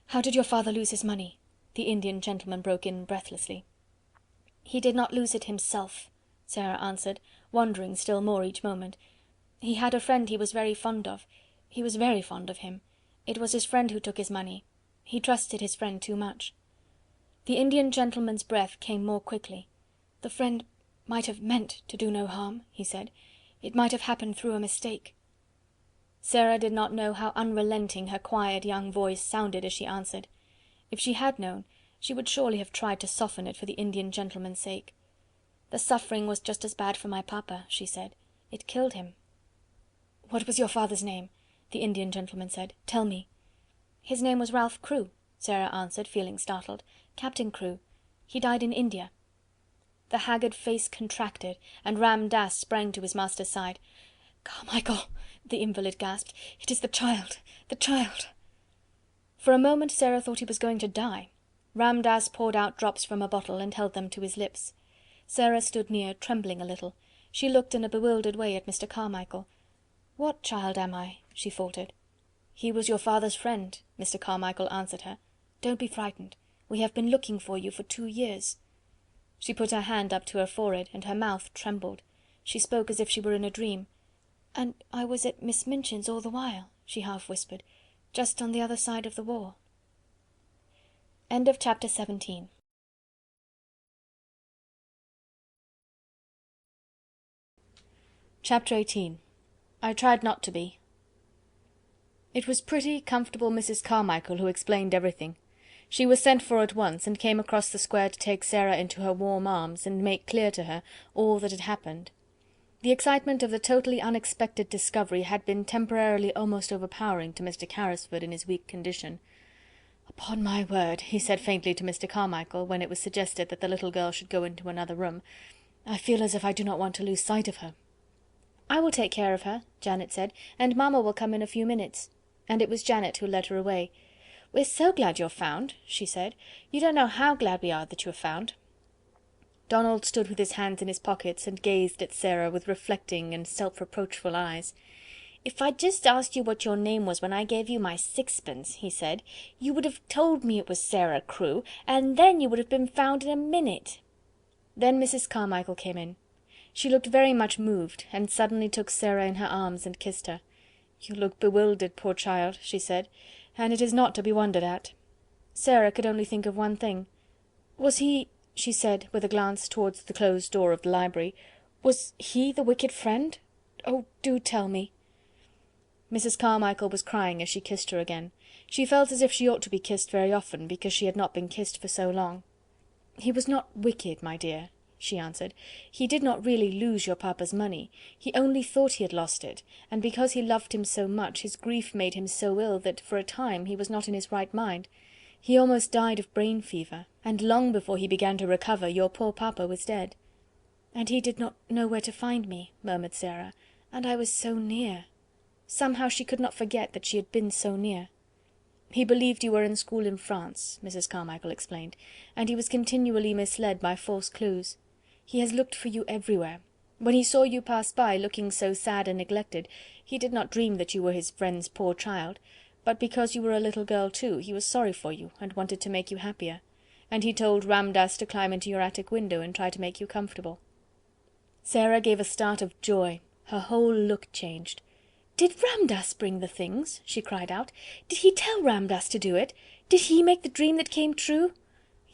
"How did your father lose his money?" the Indian gentleman broke in breathlessly. "He did not lose it himself," Sara answered, wondering still more each moment. "He had a friend he was very fond of. He was very fond of him. It was his friend who took his money. He trusted his friend too much." The Indian gentleman's breath came more quickly. "The friend might have meant to do no harm," he said. "It might have happened through a mistake." Sara did not know how unrelenting her quiet young voice sounded as she answered. If she had known, she would surely have tried to soften it for the Indian gentleman's sake. "The suffering was just as bad for my papa," she said. "It killed him." "What was your father's name?" the Indian gentleman said. "Tell me." "His name was Ralph Crewe," Sara answered, feeling startled. "Captain Crewe. He died in India." The haggard face contracted, and Ram Dass sprang to his master's side. "Carmichael," the invalid gasped, "it is the child! The child!" For a moment Sara thought he was going to die. Ram Dass poured out drops from a bottle and held them to his lips. Sara stood near, trembling a little. She looked in a bewildered way at Mr. Carmichael. "What child am I?" she faltered. "He was your father's friend," Mr. Carmichael answered her. "Don't be frightened. We have been looking for you for 2 years." She put her hand up to her forehead, and her mouth trembled. She spoke as if she were in a dream. "And I was at Miss Minchin's all the while," she half whispered, "just on the other side of the wall." End of chapter 17. Chapter 18. I tried not to be. It was pretty, comfortable Mrs. Carmichael who explained everything. She was sent for at once, and came across the square to take Sara into her warm arms, and make clear to her all that had happened. The excitement of the totally unexpected discovery had been temporarily almost overpowering to Mr. Carrisford in his weak condition. "Upon my word," he said faintly to Mr. Carmichael, when it was suggested that the little girl should go into another room, "I feel as if I do not want to lose sight of her." "I will take care of her," Janet said, "and Mamma will come in a few minutes." And it was Janet who led her away. "We're so glad you're found," she said. "You don't know how glad we are that you're found." Donald stood with his hands in his pockets and gazed at Sara with reflecting and self-reproachful eyes. "If I'd just asked you what your name was when I gave you my sixpence," he said, "you would have told me it was Sara Crewe, and then you would have been found in a minute." Then Mrs. Carmichael came in. She looked very much moved, and suddenly took Sara in her arms and kissed her. "You look bewildered, poor child," she said, "and it is not to be wondered at." Sara could only think of one thing. "Was he," she said, with a glance towards the closed door of the library, "was he the wicked friend? Oh, do tell me." Mrs. Carmichael was crying as she kissed her again. She felt as if she ought to be kissed very often, because she had not been kissed for so long. "He was not wicked, my dear," she answered. "He did not really lose your papa's money. He only thought he had lost it, and because he loved him so much, his grief made him so ill that, for a time, he was not in his right mind. He almost died of brain fever, and long before he began to recover, your poor papa was dead." "And he did not know where to find me," murmured Sara, "and I was so near." Somehow she could not forget that she had been so near. "He believed you were in school in France," Mrs. Carmichael explained, "and he was continually misled by false clues. He has looked for you everywhere. When he saw you pass by, looking so sad and neglected, he did not dream that you were his friend's poor child, but because you were a little girl too, he was sorry for you, and wanted to make you happier, and he told Ramdass to climb into your attic window and try to make you comfortable." Sara gave a start of joy. Her whole look changed. "Did Ramdass bring the things?" she cried out. "Did he tell Ramdass to do it? Did he make the dream that came true?"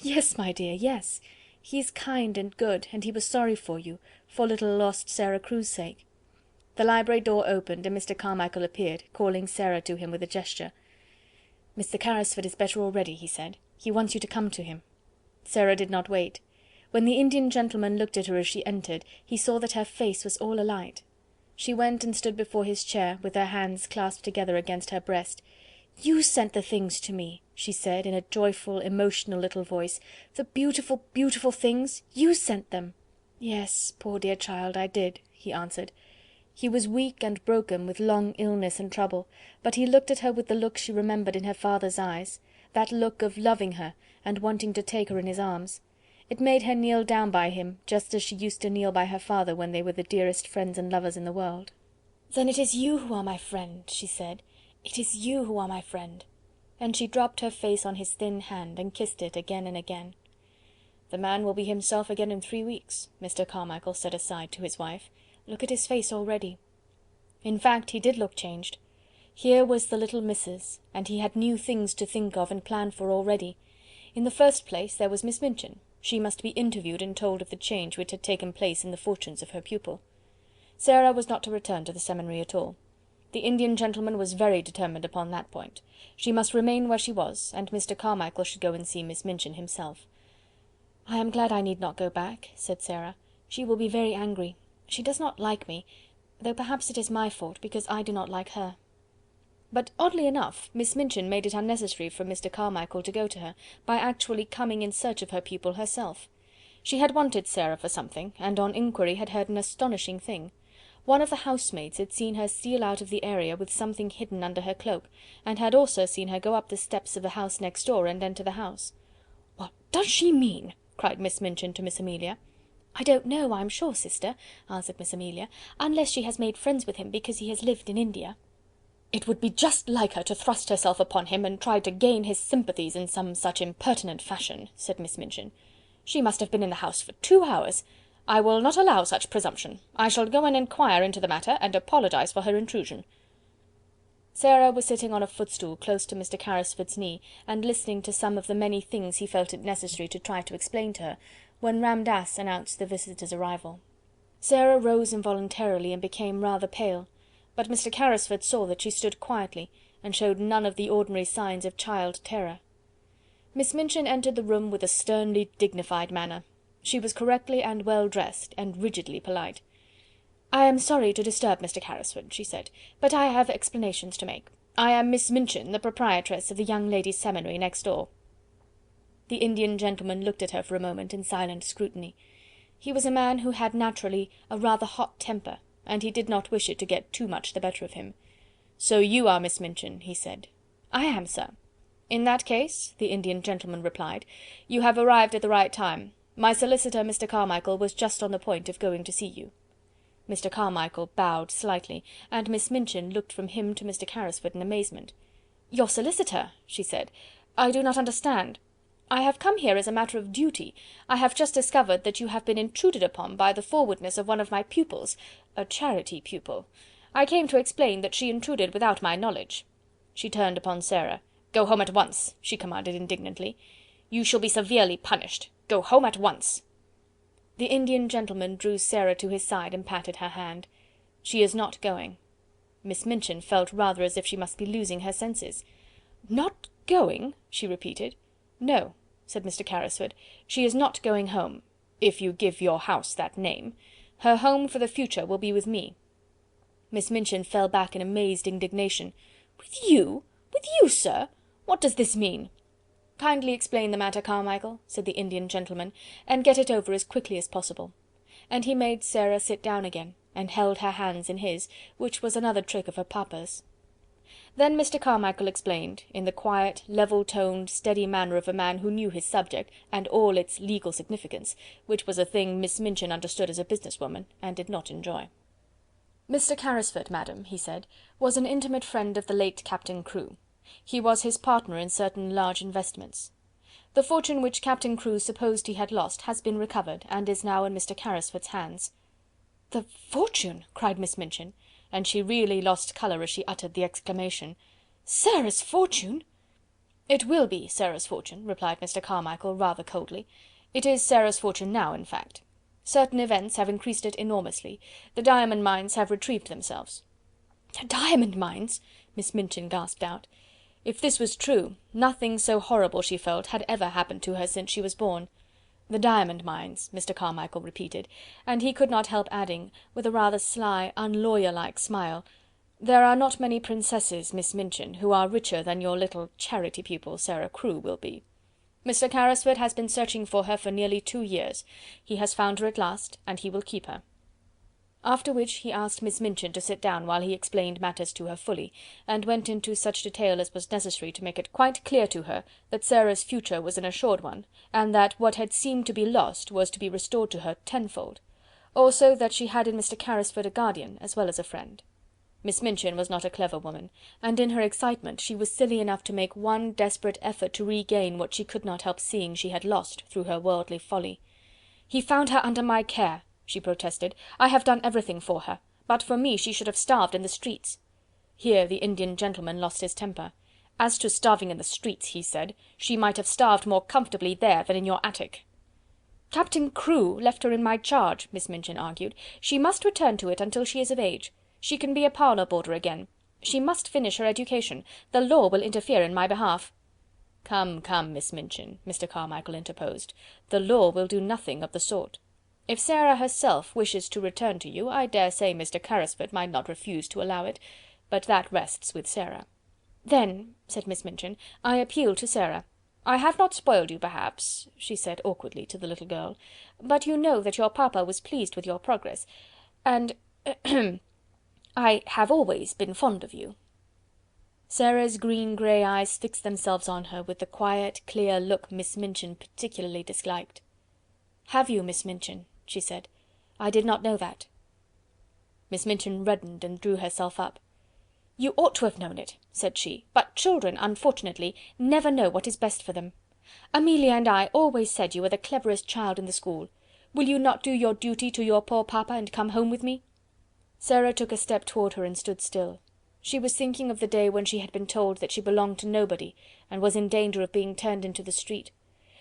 "Yes, my dear, yes. He is kind and good, and he was sorry for you, for little lost Sara Crewe's sake." The library door opened, and Mr. Carmichael appeared, calling Sara to him with a gesture. "Mr. Carrisford is better already," he said. "He wants you to come to him." Sara did not wait. When the Indian gentleman looked at her as she entered, he saw that her face was all alight. She went and stood before his chair, with her hands clasped together against her breast. "You sent the things to me," she said, in a joyful, emotional little voice. "The beautiful, beautiful things! You sent them!" "Yes, poor dear child, I did," he answered. He was weak and broken with long illness and trouble, but he looked at her with the look she remembered in her father's eyes, that look of loving her and wanting to take her in his arms. It made her kneel down by him, just as she used to kneel by her father when they were the dearest friends and lovers in the world. "Then it is you who are my friend," she said. "It is you who are my friend." And she dropped her face on his thin hand, and kissed it again and again. "The man will be himself again in 3 weeks," Mr. Carmichael said aside to his wife. "Look at his face already." In fact, he did look changed. Here was the little missus, and he had new things to think of and plan for already. In the first place, there was Miss Minchin. She must be interviewed and told of the change which had taken place in the fortunes of her pupil. Sara was not to return to the seminary at all. The Indian gentleman was very determined upon that point. She must remain where she was, and Mr. Carmichael should go and see Miss Minchin himself. "I am glad I need not go back," said Sara. "She will be very angry. She does not like me, though perhaps it is my fault, because I do not like her." But oddly enough, Miss Minchin made it unnecessary for Mr. Carmichael to go to her, by actually coming in search of her pupil herself. She had wanted Sara for something, and on inquiry had heard an astonishing thing. One of the housemaids had seen her steal out of the area with something hidden under her cloak, and had also seen her go up the steps of the house next door and enter the house. "What does she mean?" cried Miss Minchin to Miss Amelia. "I don't know, I'm sure, sister," answered Miss Amelia, "unless she has made friends with him because he has lived in India." "It would be just like her to thrust herself upon him, and try to gain his sympathies in some such impertinent fashion," said Miss Minchin. "She must have been in the house for 2 hours. I will not allow such presumption. I shall go and inquire into the matter, and apologise for her intrusion." Sarah was sitting on a footstool close to Mr. Carrisford's knee, and listening to some of the many things he felt it necessary to try to explain to her, when Ram Dass announced the visitor's arrival. Sarah rose involuntarily and became rather pale, but Mr. Carrisford saw that she stood quietly, and showed none of the ordinary signs of child terror. Miss Minchin entered the room with a sternly dignified manner. She was correctly and well dressed, and rigidly polite. "I am sorry to disturb Mr. Carrisford," she said, "but I have explanations to make. I am Miss Minchin, the proprietress of the young ladies' seminary next door." The Indian gentleman looked at her for a moment in silent scrutiny. He was a man who had naturally a rather hot temper, and he did not wish it to get too much the better of him. "So you are Miss Minchin," he said. "I am, sir." "In that case," the Indian gentleman replied, "you have arrived at the right time. My solicitor, Mr. Carmichael, was just on the point of going to see you." Mr. Carmichael bowed slightly, and Miss Minchin looked from him to Mr. Carrisford in amazement. "Your solicitor?" she said. "I do not understand. I have come here as a matter of duty. I have just discovered that you have been intruded upon by the forwardness of one of my pupils, a charity pupil. I came to explain that she intruded without my knowledge." She turned upon Sarah. "Go home at once," she commanded indignantly. "You shall be severely punished. Go home at once." The Indian gentleman drew Sarah to his side and patted her hand. "She is not going." Miss Minchin felt rather as if she must be losing her senses. "Not going?" she repeated. "No," said Mr. Carrisford, "she is not going home, if you give your house that name. Her home for the future will be with me." Miss Minchin fell back in amazed indignation. "With you? With you, sir? What does this mean?" "Kindly explain the matter, Carmichael," said the Indian gentleman, "and get it over as quickly as possible." And he made Sarah sit down again, and held her hands in his, which was another trick of her papa's. Then Mr. Carmichael explained, in the quiet, level-toned, steady manner of a man who knew his subject, and all its legal significance, which was a thing Miss Minchin understood as a business woman, and did not enjoy. "Mr. Carrisford, madam," he said, "was an intimate friend of the late Captain Crewe. He was his partner in certain large investments. The fortune which Captain Crewe supposed he had lost has been recovered, and is now in Mr. Carrisford's hands." "The fortune!" cried Miss Minchin, and she really lost colour as she uttered the exclamation. "Sarah's fortune!" "It will be Sarah's fortune," replied Mr. Carmichael rather coldly. "It is Sarah's fortune now, in fact. Certain events have increased it enormously. The diamond mines have retrieved themselves." "The diamond mines!" Miss Minchin gasped out. If this was true, nothing so horrible, she felt, had ever happened to her since she was born. "The diamond mines," Mr. Carmichael repeated, and he could not help adding, with a rather sly, unlawyer-like smile, "There are not many princesses, Miss Minchin, who are richer than your little charity pupil, Sara Crewe, will be. Mr. Carrisford has been searching for her for nearly 2 years. He has found her at last, and he will keep her." After which he asked Miss Minchin to sit down while he explained matters to her fully, and went into such detail as was necessary to make it quite clear to her that Sarah's future was an assured one, and that what had seemed to be lost was to be restored to her tenfold. Also that she had in Mr. Carrisford a guardian as well as a friend. Miss Minchin was not a clever woman, and in her excitement she was silly enough to make one desperate effort to regain what she could not help seeing she had lost through her worldly folly. "He found her under my care," she protested. "I have done everything for her. But for me she should have starved in the streets." Here the Indian gentleman lost his temper. "As to starving in the streets," he said, "she might have starved more comfortably there than in your attic." "Captain Crewe left her in my charge," Miss Minchin argued. "She must return to it until she is of age. She can be a parlour boarder again. She must finish her education. The law will interfere in my behalf." "Come, come, Miss Minchin," Mr. Carmichael interposed, "the law will do nothing of the sort. If Sarah herself wishes to return to you, I dare say Mr. Carrisford might not refuse to allow it, but that rests with Sarah." "Then," said Miss Minchin, "I appeal to Sarah. I have not spoiled you, perhaps," she said awkwardly to the little girl, "but you know that your papa was pleased with your progress, and I have always been fond of you." Sarah's green-grey eyes fixed themselves on her with the quiet, clear look Miss Minchin particularly disliked. "Have you, Miss Minchin?" she said. "I did not know that." Miss Minchin reddened and drew herself up. "You ought to have known it," said she, "but children, unfortunately, never know what is best for them. Amelia and I always said you were the cleverest child in the school. Will you not do your duty to your poor papa and come home with me?" Sara took a step toward her and stood still. She was thinking of the day when she had been told that she belonged to nobody, and was in danger of being turned into the street.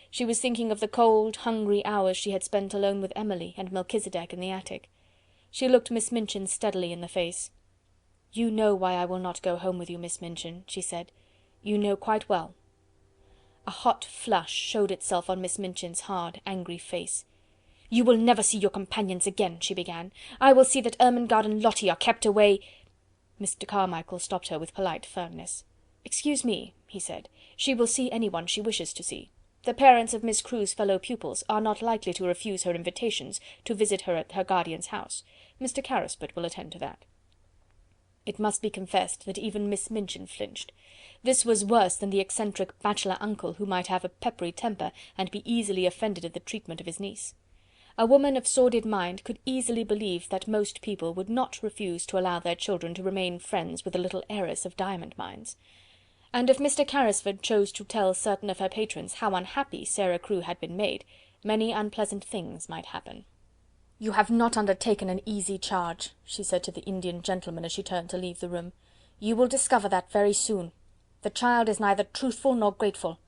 She was thinking of the cold, hungry hours she had spent alone with Emily and Melchisedec in the attic. She looked Miss Minchin steadily in the face. "You know why I will not go home with you, Miss Minchin," she said. "You know quite well." A hot flush showed itself on Miss Minchin's hard, angry face. "You will never see your companions again," she began. "I will see that Ermengarde and Lottie are kept away—" Mr. Carmichael stopped her with polite firmness. "Excuse me," he said, "she will see anyone she wishes to see. The parents of Miss Crewe's fellow pupils are not likely to refuse her invitations to visit her at her guardian's house. Mr. Carrisford will attend to that." It must be confessed that even Miss Minchin flinched. This was worse than the eccentric bachelor uncle who might have a peppery temper and be easily offended at the treatment of his niece. A woman of sordid mind could easily believe that most people would not refuse to allow their children to remain friends with a little heiress of diamond mines. And if Mr. Carrisford chose to tell certain of her patrons how unhappy Sara Crewe had been made, many unpleasant things might happen. "You have not undertaken an easy charge," she said to the Indian gentleman as she turned to leave the room. "You will discover that very soon. The child is neither truthful nor grateful.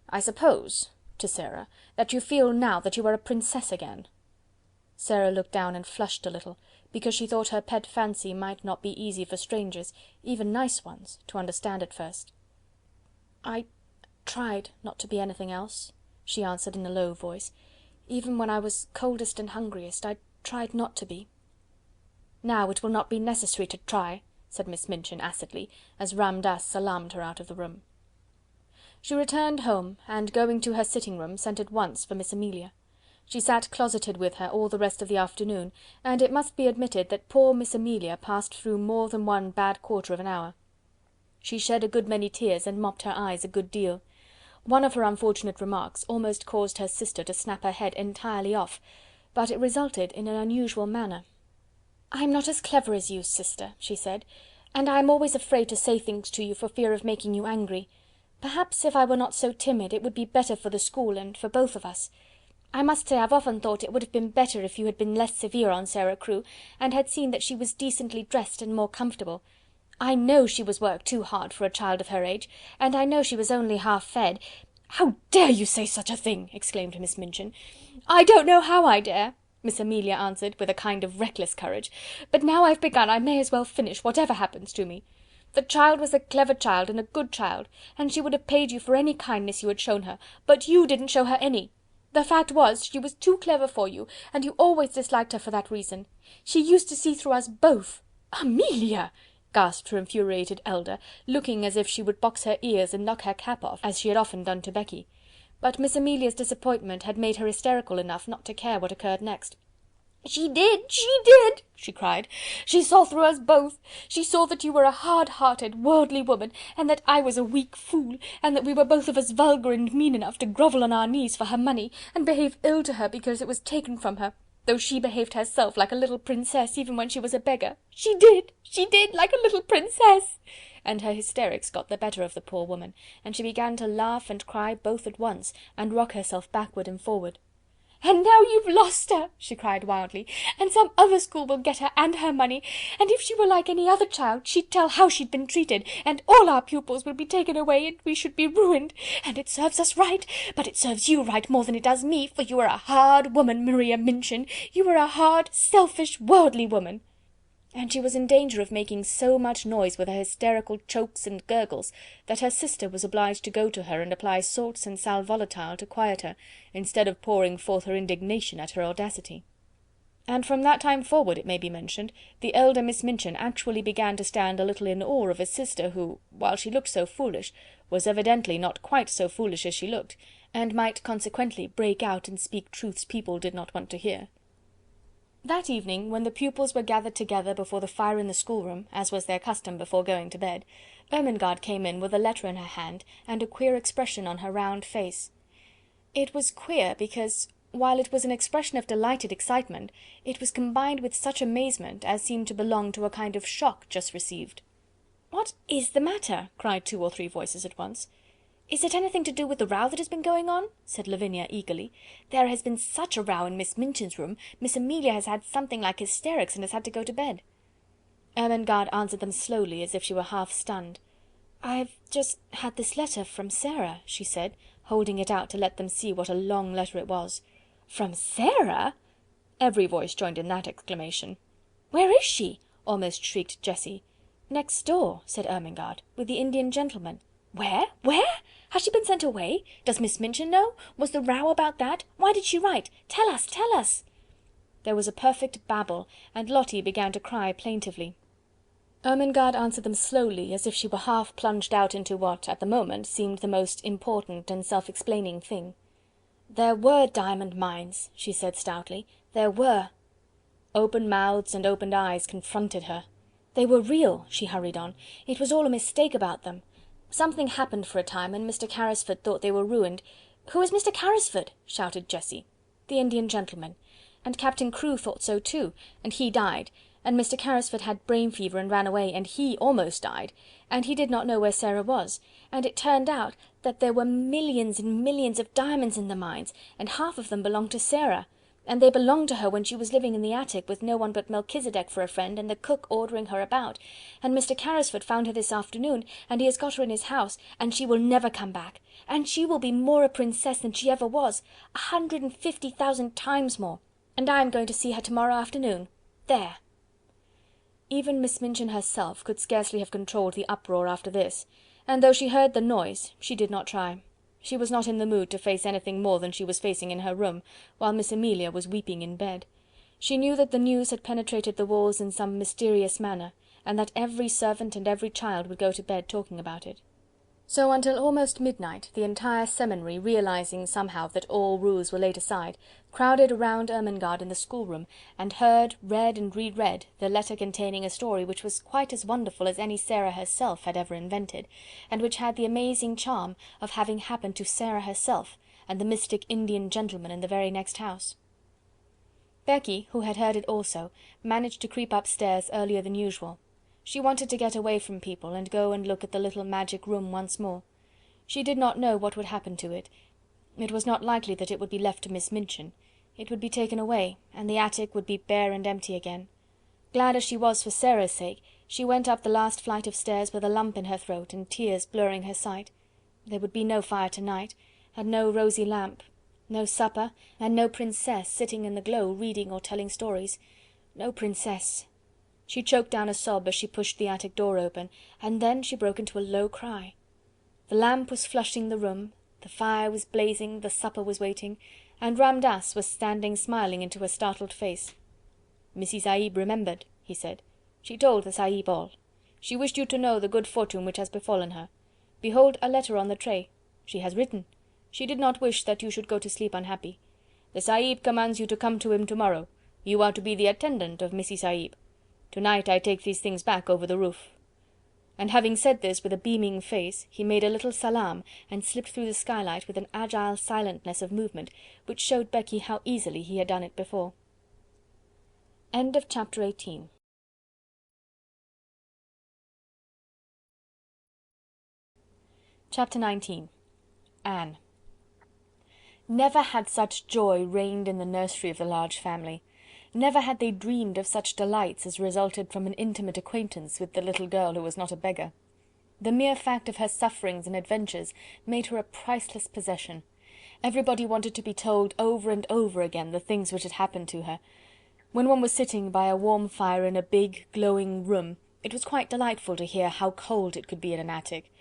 I suppose," to Sara, "that you feel now that you are a princess again." Sara looked down and flushed a little, because she thought her pet fancy might not be easy for strangers, even nice ones, to understand at first. "I tried not to be anything else," she answered in a low voice. "Even when I was coldest and hungriest, I tried not to be." "Now it will not be necessary to try," said Miss Minchin acidly, as Ram Dass salaamed her out of the room. She returned home, and going to her sitting room, sent at once for Miss Amelia. She sat closeted with her all the rest of the afternoon, and it must be admitted that poor Miss Amelia passed through more than one bad quarter of an hour. She shed a good many tears and mopped her eyes a good deal. One of her unfortunate remarks almost caused her sister to snap her head entirely off, but it resulted in an unusual manner. "I am not as clever as you, sister," she said, "and I am always afraid to say things to you for fear of making you angry. Perhaps if I were not so timid it would be better for the school and for both of us. I must say I've often thought it would have been better if you had been less severe on Sara Crewe, and had seen that she was decently dressed and more comfortable. I know she was worked too hard for a child of her age, and I know she was only half fed—" "How dare you say such a thing!" exclaimed Miss Minchin. "I don't know how I dare," Miss Amelia answered with a kind of reckless courage, "but now I've begun I may as well finish, whatever happens to me. The child was a clever child and a good child, and she would have paid you for any kindness you had shown her, but you didn't show her any. The fact was, she was too clever for you, and you always disliked her for that reason. She used to see through us both." "Amelia!" gasped her infuriated elder, looking as if she would box her ears and knock her cap off, as she had often done to Becky. But Miss Amelia's disappointment had made her hysterical enough not to care what occurred next. "She did, she did!" she cried. "She saw through us both. She saw that you were a hard-hearted, worldly woman, and that I was a weak fool, and that we were both of us vulgar and mean enough to grovel on our knees for her money, and behave ill to her because it was taken from her, though she behaved herself like a little princess even when she was a beggar. She did, like a little princess!" And her hysterics got the better of the poor woman, and she began to laugh and cry both at once, and rock herself backward and forward. "And now you've lost her," she cried wildly, "and some other school will get her and her money, and if she were like any other child, she'd tell how she'd been treated, and all our pupils would be taken away, and we should be ruined. And it serves us right, but it serves you right more than it does me, for you are a hard woman, Maria Minchin. You are a hard, selfish, worldly woman." And she was in danger of making so much noise with her hysterical chokes and gurgles, that her sister was obliged to go to her and apply salts and sal volatile to quiet her, instead of pouring forth her indignation at her audacity. And from that time forward, it may be mentioned, the elder Miss Minchin actually began to stand a little in awe of a sister who, while she looked so foolish, was evidently not quite so foolish as she looked, and might consequently break out and speak truths people did not want to hear. That evening, when the pupils were gathered together before the fire in the schoolroom, as was their custom before going to bed, Ermengarde came in with a letter in her hand, and a queer expression on her round face. It was queer because, while it was an expression of delighted excitement, it was combined with such amazement as seemed to belong to a kind of shock just received. "What is the matter?" cried 2 or 3 voices at once. "Is it anything to do with the row that has been going on?" said Lavinia eagerly. "There has been such a row in Miss Minchin's room. Miss Amelia has had something like hysterics and has had to go to bed." Ermengarde answered them slowly, as if she were half stunned. "I've just had this letter from Sara," she said, holding it out to let them see what a long letter it was. "From Sara?" Every voice joined in that exclamation. "Where is she?" almost shrieked Jessie. "Next door," said Ermengarde, "with the Indian gentleman." "Where? Where? Has she been sent away? Does Miss Minchin know? Was the row about that? Why did she write? Tell us, tell us!" There was a perfect babel, and Lottie began to cry plaintively. Ermengarde answered them slowly, as if she were half plunged out into what, at the moment, seemed the most important and self-explaining thing. "There were diamond mines," she said stoutly, "there were." Open mouths and opened eyes confronted her. "They were real," she hurried on. "It was all a mistake about them. Something happened for a time, and Mr. Carrisford thought they were ruined." "Who is Mr. Carrisford?" shouted Jessie. "The Indian gentleman. And Captain Crewe thought so too, and he died, and Mr. Carrisford had brain fever and ran away, and he almost died, and he did not know where Sara was, and it turned out that there were millions and millions of diamonds in the mines, and half of them belonged to Sara, and they belonged to her when she was living in the attic with no one but Melchisedec for a friend, and the cook ordering her about, and Mr. Carrisford found her this afternoon, and he has got her in his house, and she will never come back, and she will be more a princess than she ever was, 150,000 times more, and I am going to see her to-morrow afternoon. There!" Even Miss Minchin herself could scarcely have controlled the uproar after this, and though she heard the noise, she did not try. She was not in the mood to face anything more than she was facing in her room, while Miss Amelia was weeping in bed. She knew that the news had penetrated the walls in some mysterious manner, and that every servant and every child would go to bed talking about it. So until almost midnight the entire seminary, realizing somehow that all rules were laid aside, crowded round Ermengarde in the schoolroom, and heard, read and re-read, the letter containing a story which was quite as wonderful as any Sara herself had ever invented, and which had the amazing charm of having happened to Sara herself, and the mystic Indian gentleman in the very next house. Becky, who had heard it also, managed to creep upstairs earlier than usual. She wanted to get away from people, and go and look at the little magic room once more. She did not know what would happen to it. It was not likely that it would be left to Miss Minchin. It would be taken away, and the attic would be bare and empty again. Glad as she was for Sara's sake, she went up the last flight of stairs with a lump in her throat and tears blurring her sight. There would be no fire to-night, and no rosy lamp, no supper, and no princess sitting in the glow reading or telling stories. No princess. She choked down a sob as she pushed the attic door open, and then she broke into a low cry. The lamp was flushing the room, the fire was blazing, the supper was waiting, and Ram Das was standing smiling into her startled face. "Missy Sahib remembered," he said. "She told the Sahib all. She wished you to know the good fortune which has befallen her. Behold a letter on the tray. She has written. She did not wish that you should go to sleep unhappy. The Sahib commands you to come to him tomorrow. You are to be the attendant of Missy Sahib. Tonight I take these things back over the roof." And having said this with a beaming face, he made a little salaam and slipped through the skylight with an agile silentness of movement which showed Becky how easily he had done it before. End of chapter 18. Chapter 19. Anne. Never had such joy reigned in the nursery of the large family. Never had they dreamed of such delights as resulted from an intimate acquaintance with the little girl who was not a beggar. The mere fact of her sufferings and adventures made her a priceless possession. Everybody wanted to be told over and over again the things which had happened to her. When one was sitting by a warm fire in a big, glowing room, it was quite delightful to hear how cold it could be in an attic.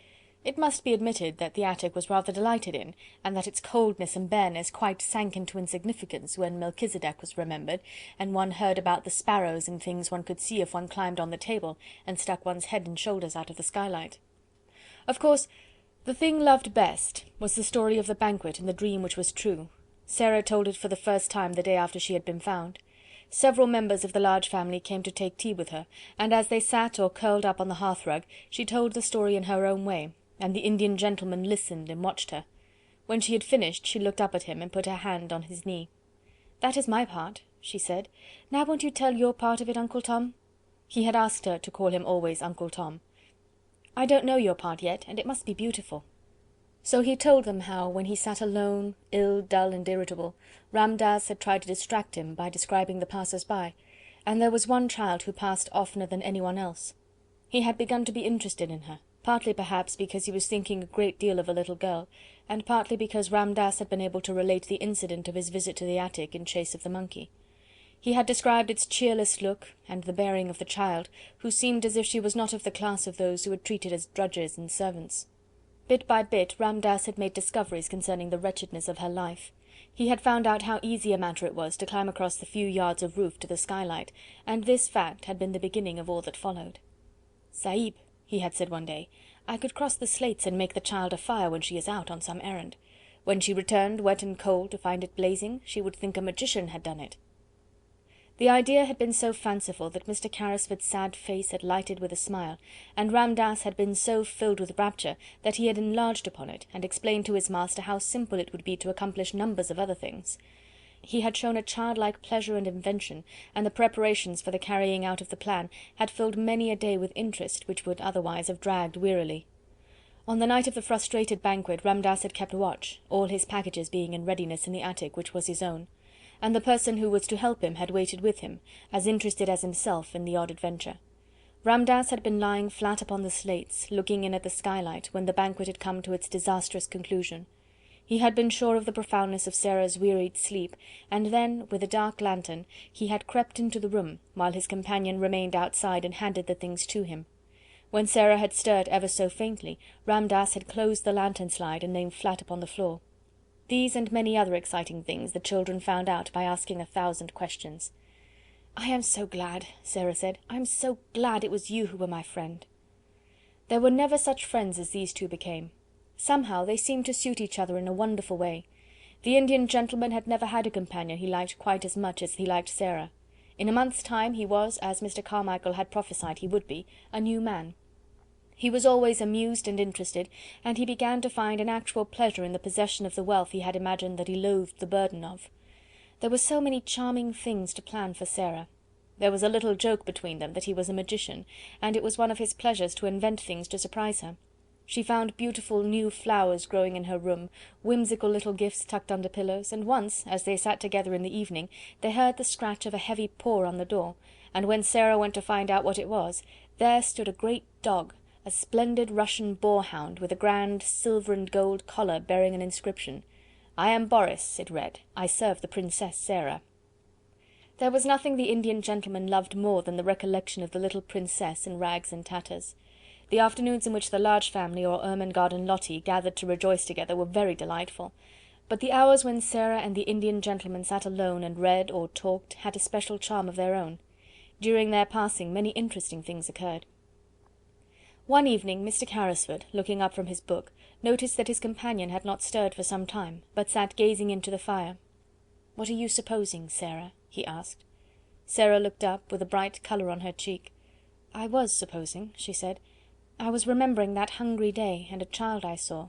It must be admitted that the attic was rather delighted in, and that its coldness and bareness quite sank into insignificance when Melchisedec was remembered, and one heard about the sparrows and things one could see if one climbed on the table, and stuck one's head and shoulders out of the skylight. Of course, the thing loved best was the story of the banquet and the dream which was true. Sara told it for the first time the day after she had been found. Several members of the large family came to take tea with her, and as they sat or curled up on the hearthrug, she told the story in her own way, and the Indian gentleman listened and watched her. When she had finished, she looked up at him and put her hand on his knee. "That is my part," she said. "Now won't you tell your part of it, Uncle Tom?" He had asked her to call him always Uncle Tom. "I don't know your part yet, and it must be beautiful." So he told them how, when he sat alone, ill, dull and irritable, Ramdass had tried to distract him by describing the passers-by, and there was one child who passed oftener than anyone else. He had begun to be interested in her, partly perhaps because he was thinking a great deal of a little girl, and partly because Ramdass had been able to relate the incident of his visit to the attic in chase of the monkey. He had described its cheerless look, and the bearing of the child, who seemed as if she was not of the class of those who were treated as drudges and servants. Bit by bit Ramdass had made discoveries concerning the wretchedness of her life. He had found out how easy a matter it was to climb across the few yards of roof to the skylight, and this fact had been the beginning of all that followed. "Sahib," he had said one day, "I could cross the slates and make the child a fire when she is out on some errand. When she returned, wet and cold, to find it blazing, she would think a magician had done it." The idea had been so fanciful that Mr. Carrisford's sad face had lighted with a smile, and Ramdass had been so filled with rapture that he had enlarged upon it, and explained to his master how simple it would be to accomplish numbers of other things. He had shown a childlike pleasure and invention, and the preparations for the carrying out of the plan had filled many a day with interest which would otherwise have dragged wearily. On the night of the frustrated banquet Ramdass had kept watch, all his packages being in readiness in the attic which was his own, and the person who was to help him had waited with him, as interested as himself in the odd adventure. Ramdass had been lying flat upon the slates, looking in at the skylight, when the banquet had come to its disastrous conclusion. He had been sure of the profoundness of Sarah's wearied sleep, and then, with a dark lantern, he had crept into the room, while his companion remained outside and handed the things to him. When Sarah had stirred ever so faintly, Ramdass had closed the lantern slide and lain flat upon the floor. These and many other exciting things the children found out by asking 1,000 questions. "I am so glad," Sarah said. "I am so glad it was you who were my friend." There were never such friends as these two became. Somehow they seemed to suit each other in a wonderful way. The Indian gentleman had never had a companion he liked quite as much as he liked Sarah. In a month's time he was, as Mr. Carmichael had prophesied he would be, a new man. He was always amused and interested, and he began to find an actual pleasure in the possession of the wealth he had imagined that he loathed the burden of. There were so many charming things to plan for Sarah. There was a little joke between them that he was a magician, and it was one of his pleasures to invent things to surprise her. She found beautiful new flowers growing in her room, whimsical little gifts tucked under pillows, and once, as they sat together in the evening, they heard the scratch of a heavy paw on the door, and when Sarah went to find out what it was, there stood a great dog, a splendid Russian boarhound, with a grand silver and gold collar bearing an inscription. "I am Boris," it read. "I serve the Princess Sarah." There was nothing the Indian gentleman loved more than the recollection of the little princess in rags and tatters. The afternoons in which the Large Family or Ermengarde and Lottie gathered to rejoice together were very delightful, but the hours when Sarah and the Indian gentleman sat alone and read or talked had a special charm of their own. During their passing many interesting things occurred. One evening Mr. Carrisford, looking up from his book, noticed that his companion had not stirred for some time, but sat gazing into the fire. "What are you supposing, Sarah?" he asked. Sarah looked up, with a bright colour on her cheek. "I was supposing," she said. "I was remembering that hungry day, and a child I saw."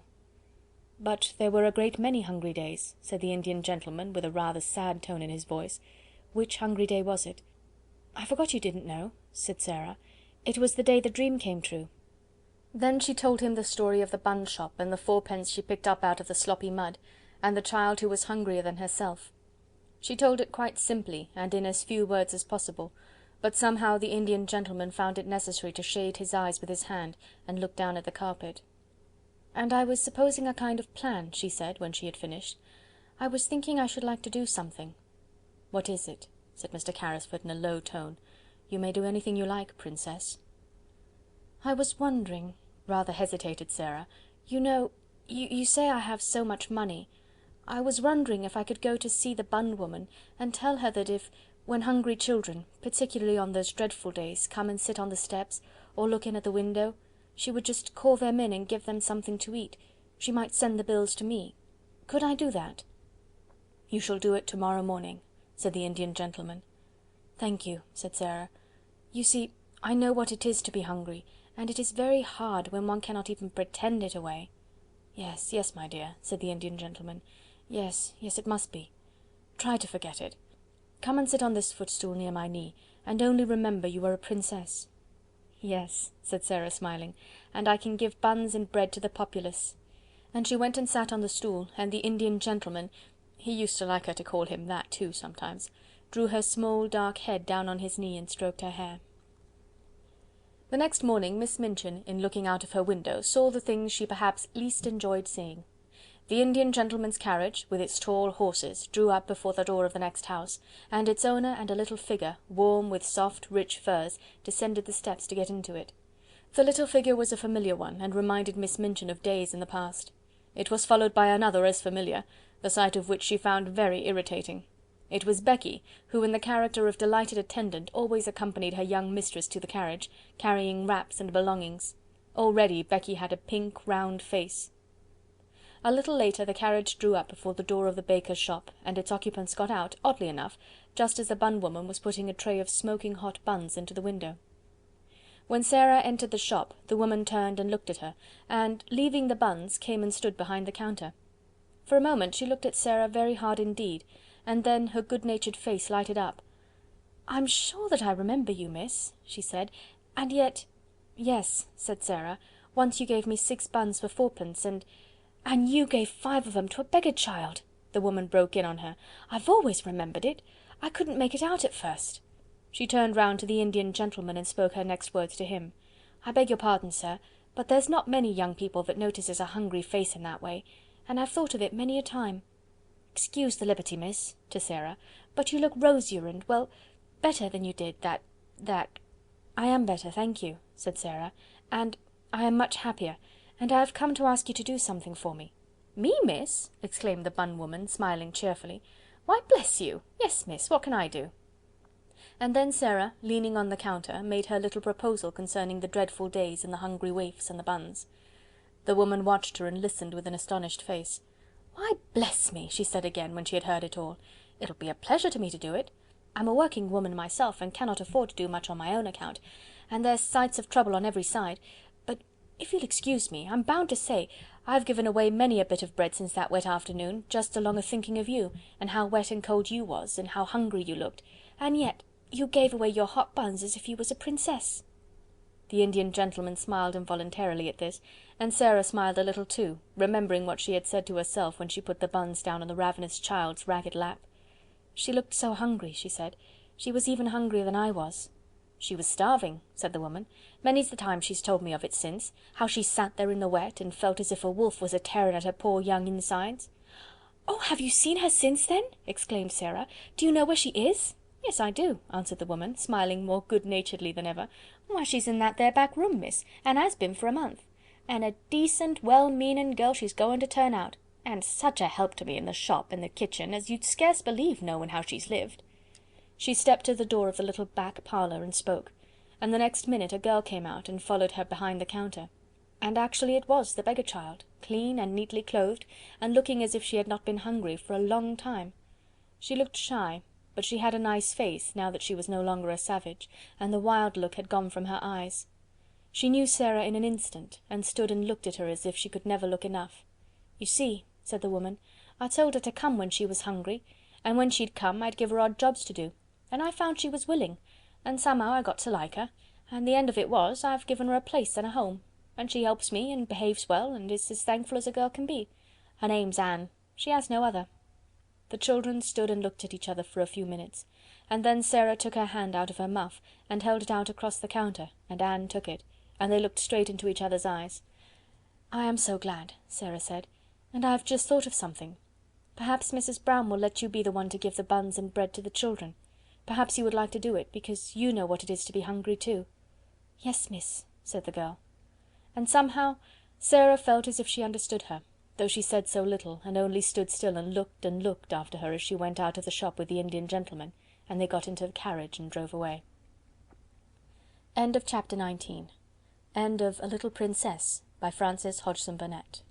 "But there were a great many hungry days," said the Indian gentleman, with a rather sad tone in his voice. "Which hungry day was it?" "I forgot you didn't know," said Sarah. "It was the day the dream came true." Then she told him the story of the bun shop, and the 4 pence she picked up out of the sloppy mud, and the child who was hungrier than herself. She told it quite simply, and in as few words as possible, but somehow the Indian gentleman found it necessary to shade his eyes with his hand, and look down at the carpet. "And I was supposing a kind of plan," she said, when she had finished. "I was thinking I should like to do something." "What is it?" said Mr. Carrisford in a low tone. "You may do anything you like, Princess." "I was wondering," rather hesitated Sarah. "You know, you say I have so much money. I was wondering if I could go to see the bun woman, and tell her that if, when hungry children, particularly on those dreadful days, come and sit on the steps, or look in at the window, she would just call them in and give them something to eat. She might send the bills to me. Could I do that?" "You shall do it tomorrow morning," said the Indian gentleman. "Thank you," said Sarah. "You see, I know what it is to be hungry, and it is very hard when one cannot even pretend it away." "Yes, yes, my dear," said the Indian gentleman. "Yes, yes, it must be. try to forget it. Come and sit on this footstool near my knee, and only remember you are a princess." "Yes," said Sara, smiling, "and I can give buns and bread to the populace." And she went and sat on the stool, and the Indian gentleman, he used to like her to call him that too sometimes, drew her small dark head down on his knee and stroked her hair. The next morning Miss Minchin, in looking out of her window, saw the things she perhaps least enjoyed seeing. The Indian gentleman's carriage, with its tall horses, drew up before the door of the next house, and its owner and a little figure, warm with soft, rich furs, descended the steps to get into it. The little figure was a familiar one, and reminded Miss Minchin of days in the past. It was followed by another as familiar, the sight of which she found very irritating. It was Becky, who in the character of delighted attendant always accompanied her young mistress to the carriage, carrying wraps and belongings. Already Becky had a pink, round face. A little later the carriage drew up before the door of the baker's shop, and its occupants got out, oddly enough, just as the bun woman was putting a tray of smoking hot buns into the window. When Sara entered the shop, the woman turned and looked at her, and, leaving the buns, came and stood behind the counter. For a moment she looked at Sara very hard indeed, and then her good-natured face lighted up. "I'm sure that I remember you, miss," she said, "and yet—" "Yes," said Sara, "once you gave me 6 buns for 4pence, and you gave 5 of them to a beggar child," the woman broke in on her. "I've always remembered it. I couldn't make it out at first." She turned round to the Indian gentleman and spoke her next words to him. "I beg your pardon, sir, but there's not many young people that notices a hungry face in that way, and I've thought of it many a time. Excuse the liberty, miss," to Sara, "but you look rosier and, well, better than you did that... "I am better, thank you," said Sara, "and I am much happier, and I have come to ask you to do something for me." "Me, miss?" exclaimed the bun woman, smiling cheerfully. "Why, bless you! Yes, miss, what can I do?" And then Sara, leaning on the counter, made her little proposal concerning the dreadful days and the hungry waifs and the buns. The woman watched her and listened with an astonished face. "Why, bless me!" she said again, when she had heard it all. "It'll be a pleasure to me to do it. I'm a working woman myself, and cannot afford to do much on my own account, and there's sights of trouble on every side, but if you'll excuse me, I'm bound to say, I've given away many a bit of bread since that wet afternoon, just along of thinking of you, and how wet and cold you was, and how hungry you looked, and yet you gave away your hot buns as if you was a princess." The Indian gentleman smiled involuntarily at this, and Sara smiled a little too, remembering what she had said to herself when she put the buns down on the ravenous child's ragged lap. "She looked so hungry," she said. "She was even hungrier than I was." "She was starving," said the woman. "Many's the time she's told me of it since, how she sat there in the wet, and felt as if a wolf was a-tearing at her poor young insides." "Oh, have you seen her since then?" exclaimed Sara. "Do you know where she is?" "Yes, I do," answered the woman, smiling more good-naturedly than ever. "Why, she's in that there back room, miss, and has been for a month. And a decent, well-meaning girl she's going to turn out, and such a help to me in the shop and the kitchen, as you'd scarce believe, knowing how she's lived." She stepped to the door of the little back parlour and spoke, and the next minute a girl came out and followed her behind the counter. And actually it was the beggar child, clean and neatly clothed, and looking as if she had not been hungry for a long time. She looked shy, but she had a nice face, now that she was no longer a savage, and the wild look had gone from her eyes. She knew Sara in an instant, and stood and looked at her as if she could never look enough. "You see," said the woman, "I told her to come when she was hungry, and when she'd come I'd give her odd jobs to do, and I found she was willing, and somehow I got to like her, and the end of it was, I've given her a place and a home, and she helps me, and behaves well, and is as thankful as a girl can be. Her name's Anne. She has no other." The children stood and looked at each other for a few minutes, and then Sara took her hand out of her muff, and held it out across the counter, and Anne took it, and they looked straight into each other's eyes. "I am so glad," Sara said, "and I have just thought of something. Perhaps Mrs. Brown will let you be the one to give the buns and bread to the children. Perhaps you would like to do it, because you know what it is to be hungry too." "Yes, miss," said the girl. And somehow Sara felt as if she understood her, though she said so little, and only stood still and looked after her as she went out of the shop with the Indian gentleman, and they got into the carriage and drove away. End of chapter 19. End of A Little Princess by Frances Hodgson Burnett.